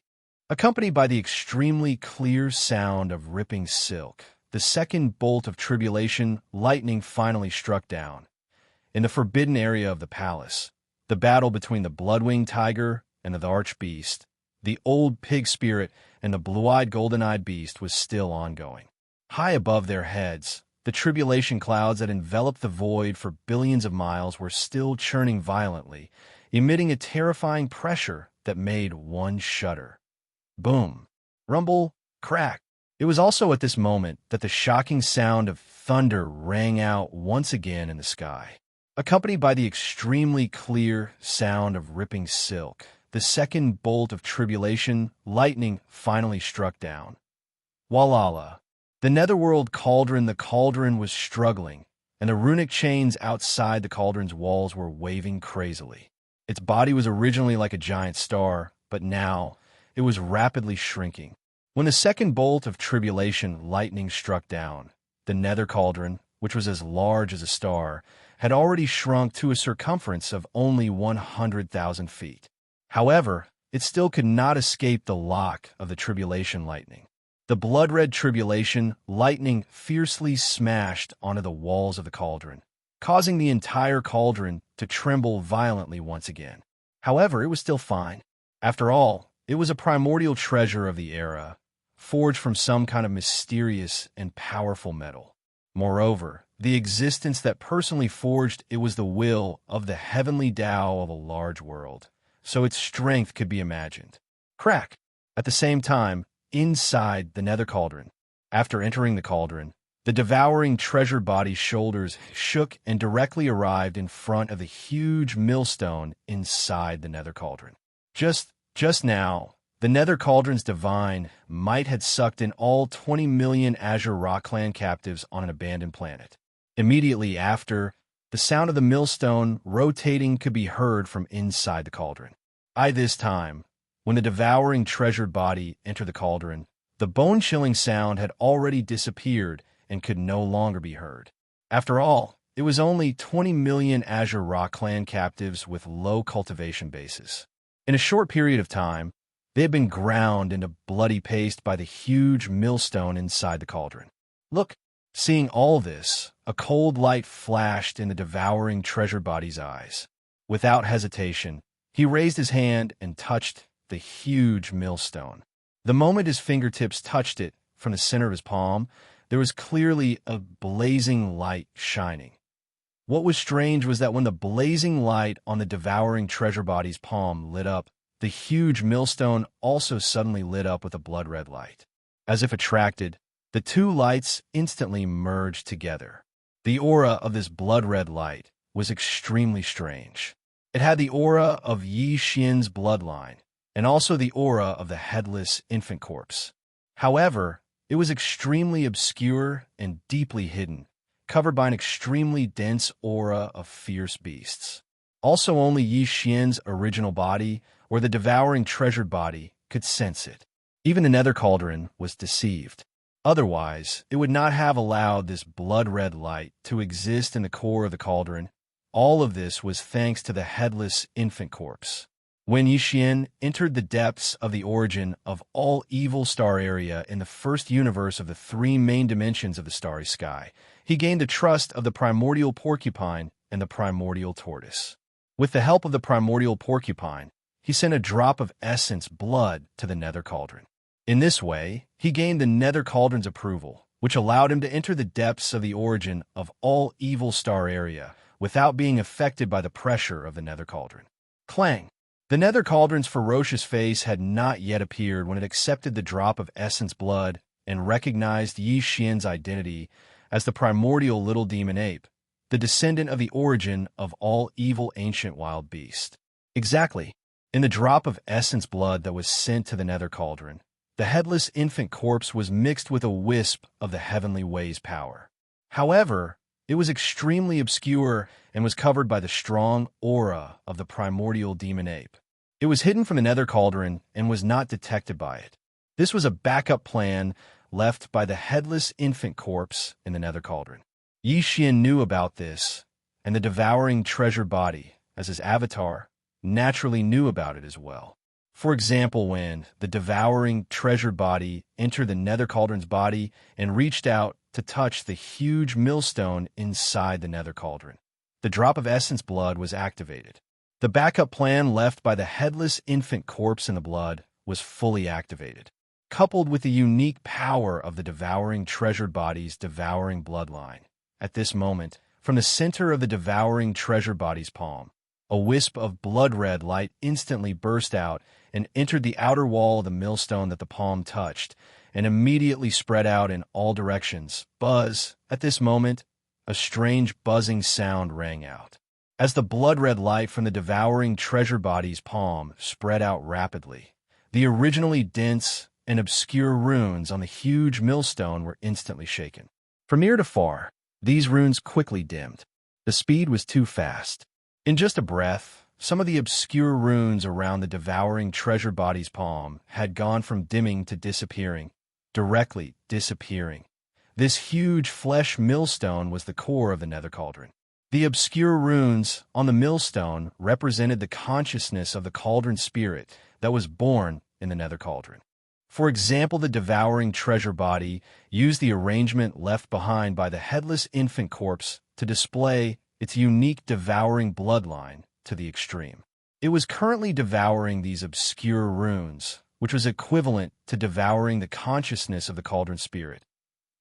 Accompanied by the extremely clear sound of ripping silk, the second bolt of tribulation lightning finally struck down. In the forbidden area of the palace, the battle between the blood-winged tiger and the archbeast, the old pig spirit and the blue-eyed golden-eyed beast was still ongoing. High above their heads, the tribulation clouds that enveloped the void for billions of miles were still churning violently, emitting a terrifying pressure that made one shudder. Boom, rumble, crack. It was also at this moment that the shocking sound of thunder rang out once again in the sky. Accompanied by the extremely clear sound of ripping silk, the second bolt of tribulation lightning finally struck down. Walala. The Netherworld Cauldron, the cauldron was struggling, and the runic chains outside the cauldron's walls were waving crazily. Its body was originally like a giant star, but now it was rapidly shrinking. When the second bolt of tribulation lightning struck down, the Nether Cauldron, which was as large as a star, had already shrunk to a circumference of only 100,000 feet. However, it still could not escape the lock of the tribulation lightning. The blood-red tribulation lightning fiercely smashed onto the walls of the cauldron, causing the entire cauldron to tremble violently once again. However, it was still fine. After all, it was a primordial treasure of the era, forged from some kind of mysterious and powerful metal. Moreover, the existence that personally forged it was the will of the heavenly Tao of a large world, so its strength could be imagined. Crack! At the same time, inside the Nether Cauldron, after entering the cauldron, the devouring treasure body's shoulders shook and directly arrived in front of the huge millstone inside the Nether Cauldron. Just now, the Nether Cauldron's divine might had sucked in all 20 million Azure Rock Clan captives on an abandoned planet. Immediately after, the sound of the millstone rotating could be heard from inside the cauldron. By this time, when the devouring treasured body entered the cauldron, the bone-chilling sound had already disappeared and could no longer be heard. After all, it was only 20 million Azure Rock Clan captives with low cultivation bases. In a short period of time, they had been ground into bloody paste by the huge millstone inside the cauldron. Look, seeing all this, a cold light flashed in the devouring treasure body's eyes. Without hesitation, he raised his hand and touched the huge millstone. The moment his fingertips touched it from the center of his palm, there was clearly a blazing light shining. What was strange was that when the blazing light on the devouring treasure body's palm lit up, the huge millstone also suddenly lit up with a blood-red light. As if attracted, the two lights instantly merged together. The aura of this blood-red light was extremely strange. It had the aura of Xianxia's bloodline, and also the aura of the headless infant corpse. However, it was extremely obscure and deeply hidden, covered by an extremely dense aura of fierce beasts. Also, only Xianxia's original body, or the devouring treasured body, could sense it. Even the Nether Cauldron was deceived. Otherwise, it would not have allowed this blood-red light to exist in the core of the cauldron. All of this was thanks to the headless infant corpse. When Xian entered the depths of the origin of all evil star area in the first universe of the 3 main dimensions of the starry sky, he gained the trust of the primordial porcupine and the primordial tortoise. With the help of the primordial porcupine, he sent a drop of essence blood to the nether cauldron. In this way, he gained the nether cauldron's approval, which allowed him to enter the depths of the origin of all evil star area without being affected by the pressure of the nether cauldron. Clang! The nether cauldron's ferocious face had not yet appeared when it accepted the drop of essence blood and recognized Yi Xian's identity as the primordial little demon ape, the descendant of the origin of all evil ancient wild beast. Exactly. In the drop of essence blood that was sent to the nether cauldron, the headless infant corpse was mixed with a wisp of the heavenly way's power. However, it was extremely obscure and was covered by the strong aura of the primordial demon ape. It was hidden from the nether cauldron and was not detected by it. This was a backup plan left by the headless infant corpse in the nether cauldron. Yi Xian knew about this, and the devouring treasure body, as his avatar, naturally knew about it as well. For example, when the devouring treasure body entered the nether cauldron's body and reached out to touch the huge millstone inside the nether cauldron, the drop of essence blood was activated. The backup plan left by the headless infant corpse in the blood was fully activated, coupled with the unique power of the devouring treasure body's devouring bloodline. At this moment, from the center of the devouring treasure body's palm, a wisp of blood-red light instantly burst out and entered the outer wall of the millstone that the palm touched, and immediately spread out in all directions. Buzz! At this moment, a strange buzzing sound rang out. As the blood-red light from the devouring treasure body's palm spread out rapidly, the originally dense and obscure runes on the huge millstone were instantly shaken. From near to far, these runes quickly dimmed. The speed was too fast. In just a breath, some of the obscure runes around the devouring treasure body's palm had gone from dimming to disappearing, directly disappearing. This huge flesh millstone was the core of the nether cauldron. The obscure runes on the millstone represented the consciousness of the cauldron spirit that was born in the nether cauldron. For example, the devouring treasure body used the arrangement left behind by the headless infant corpse to display its unique devouring bloodline to the extreme. It was currently devouring these obscure runes, which was equivalent to devouring the consciousness of the cauldron spirit.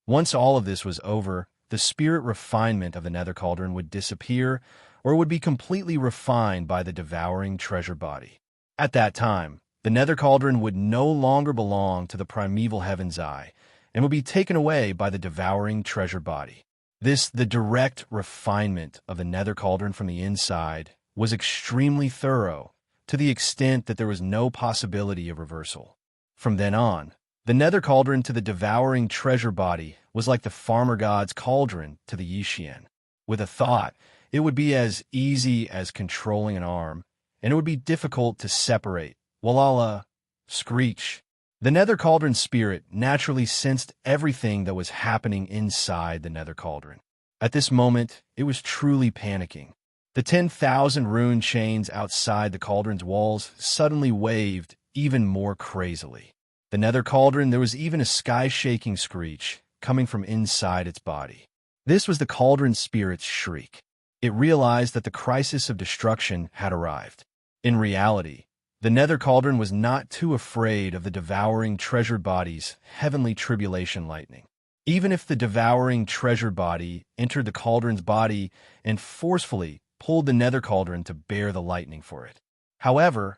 Once all of this was over, the spirit refinement of the nether cauldron would disappear or would be completely refined by the devouring treasure body. At that time, the nether cauldron would no longer belong to the primeval heaven's eye and would be taken away by the devouring treasure body. The direct refinement of the nether cauldron from the inside was extremely thorough, to the extent that there was no possibility of reversal. From then on, the nether cauldron to the devouring treasure body was like the farmer god's cauldron to the Yi Xian. With a thought, it would be as easy as controlling an arm, and it would be difficult to separate. Walala, screech. The nether cauldron spirit naturally sensed everything that was happening inside the nether cauldron. At this moment, it was truly panicking. The 10,000 rune chains outside the cauldron's walls suddenly waved even more crazily. The nether cauldron, there was even a sky-shaking screech coming from inside its body. This was the cauldron spirit's shriek. It realized that the crisis of destruction had arrived. In reality, the nether cauldron was not too afraid of the devouring treasure body's heavenly tribulation lightning. Even if the devouring treasure body entered the cauldron's body and forcefully pulled the nether cauldron to bear the lightning for it. However,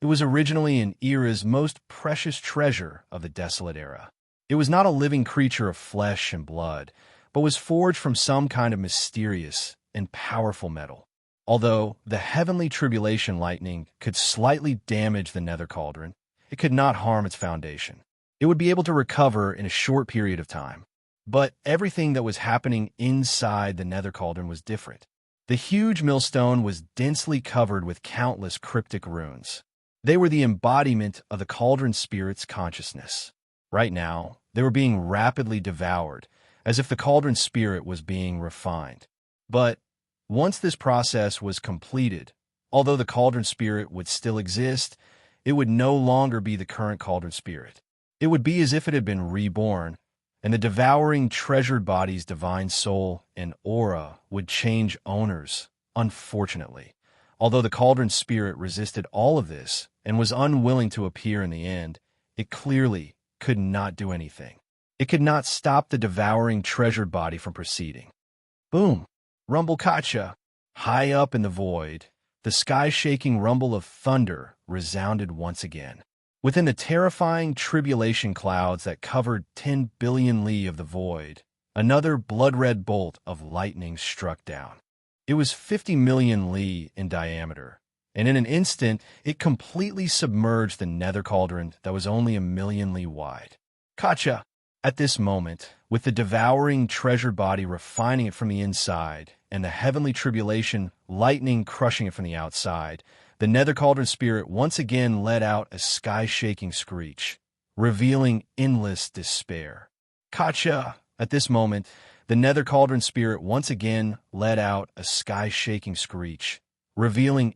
it was originally an era's most precious treasure of the desolate era. It was not a living creature of flesh and blood, but was forged from some kind of mysterious and powerful metal. Although the heavenly tribulation lightning could slightly damage the nether cauldron, it could not harm its foundation. It would be able to recover in a short period of time. But everything that was happening inside the nether cauldron was different. The huge millstone was densely covered with countless cryptic runes. They were the embodiment of the cauldron spirit's consciousness. Right now, they were being rapidly devoured, as if the cauldron spirit was being refined. But once this process was completed, although the cauldron spirit would still exist, it would no longer be the current cauldron spirit. It would be as if it had been reborn, and the devouring treasured body's divine soul and aura would change owners, unfortunately, Although the cauldron spirit resisted all of this and was unwilling to appear in the end, it clearly could not do anything. It could not stop the devouring treasured body from proceeding. Boom! Rumble Xianxia. High up in the void, the sky-shaking rumble of thunder resounded once again. Within the terrifying tribulation clouds that covered 10 billion li of the void, another blood-red bolt of lightning struck down. It was 50 million li in diameter, and in an instant it completely submerged the nether cauldron that was only 1 million li wide. Xianxia! At this moment, with the devouring treasured body refining it from the inside, and the heavenly tribulation lightning crushing it from the outside, the nether cauldron spirit once again let out a sky-shaking screech, revealing endless despair. Xianxia! At this moment, the nether cauldron spirit once again let out a sky-shaking screech, revealing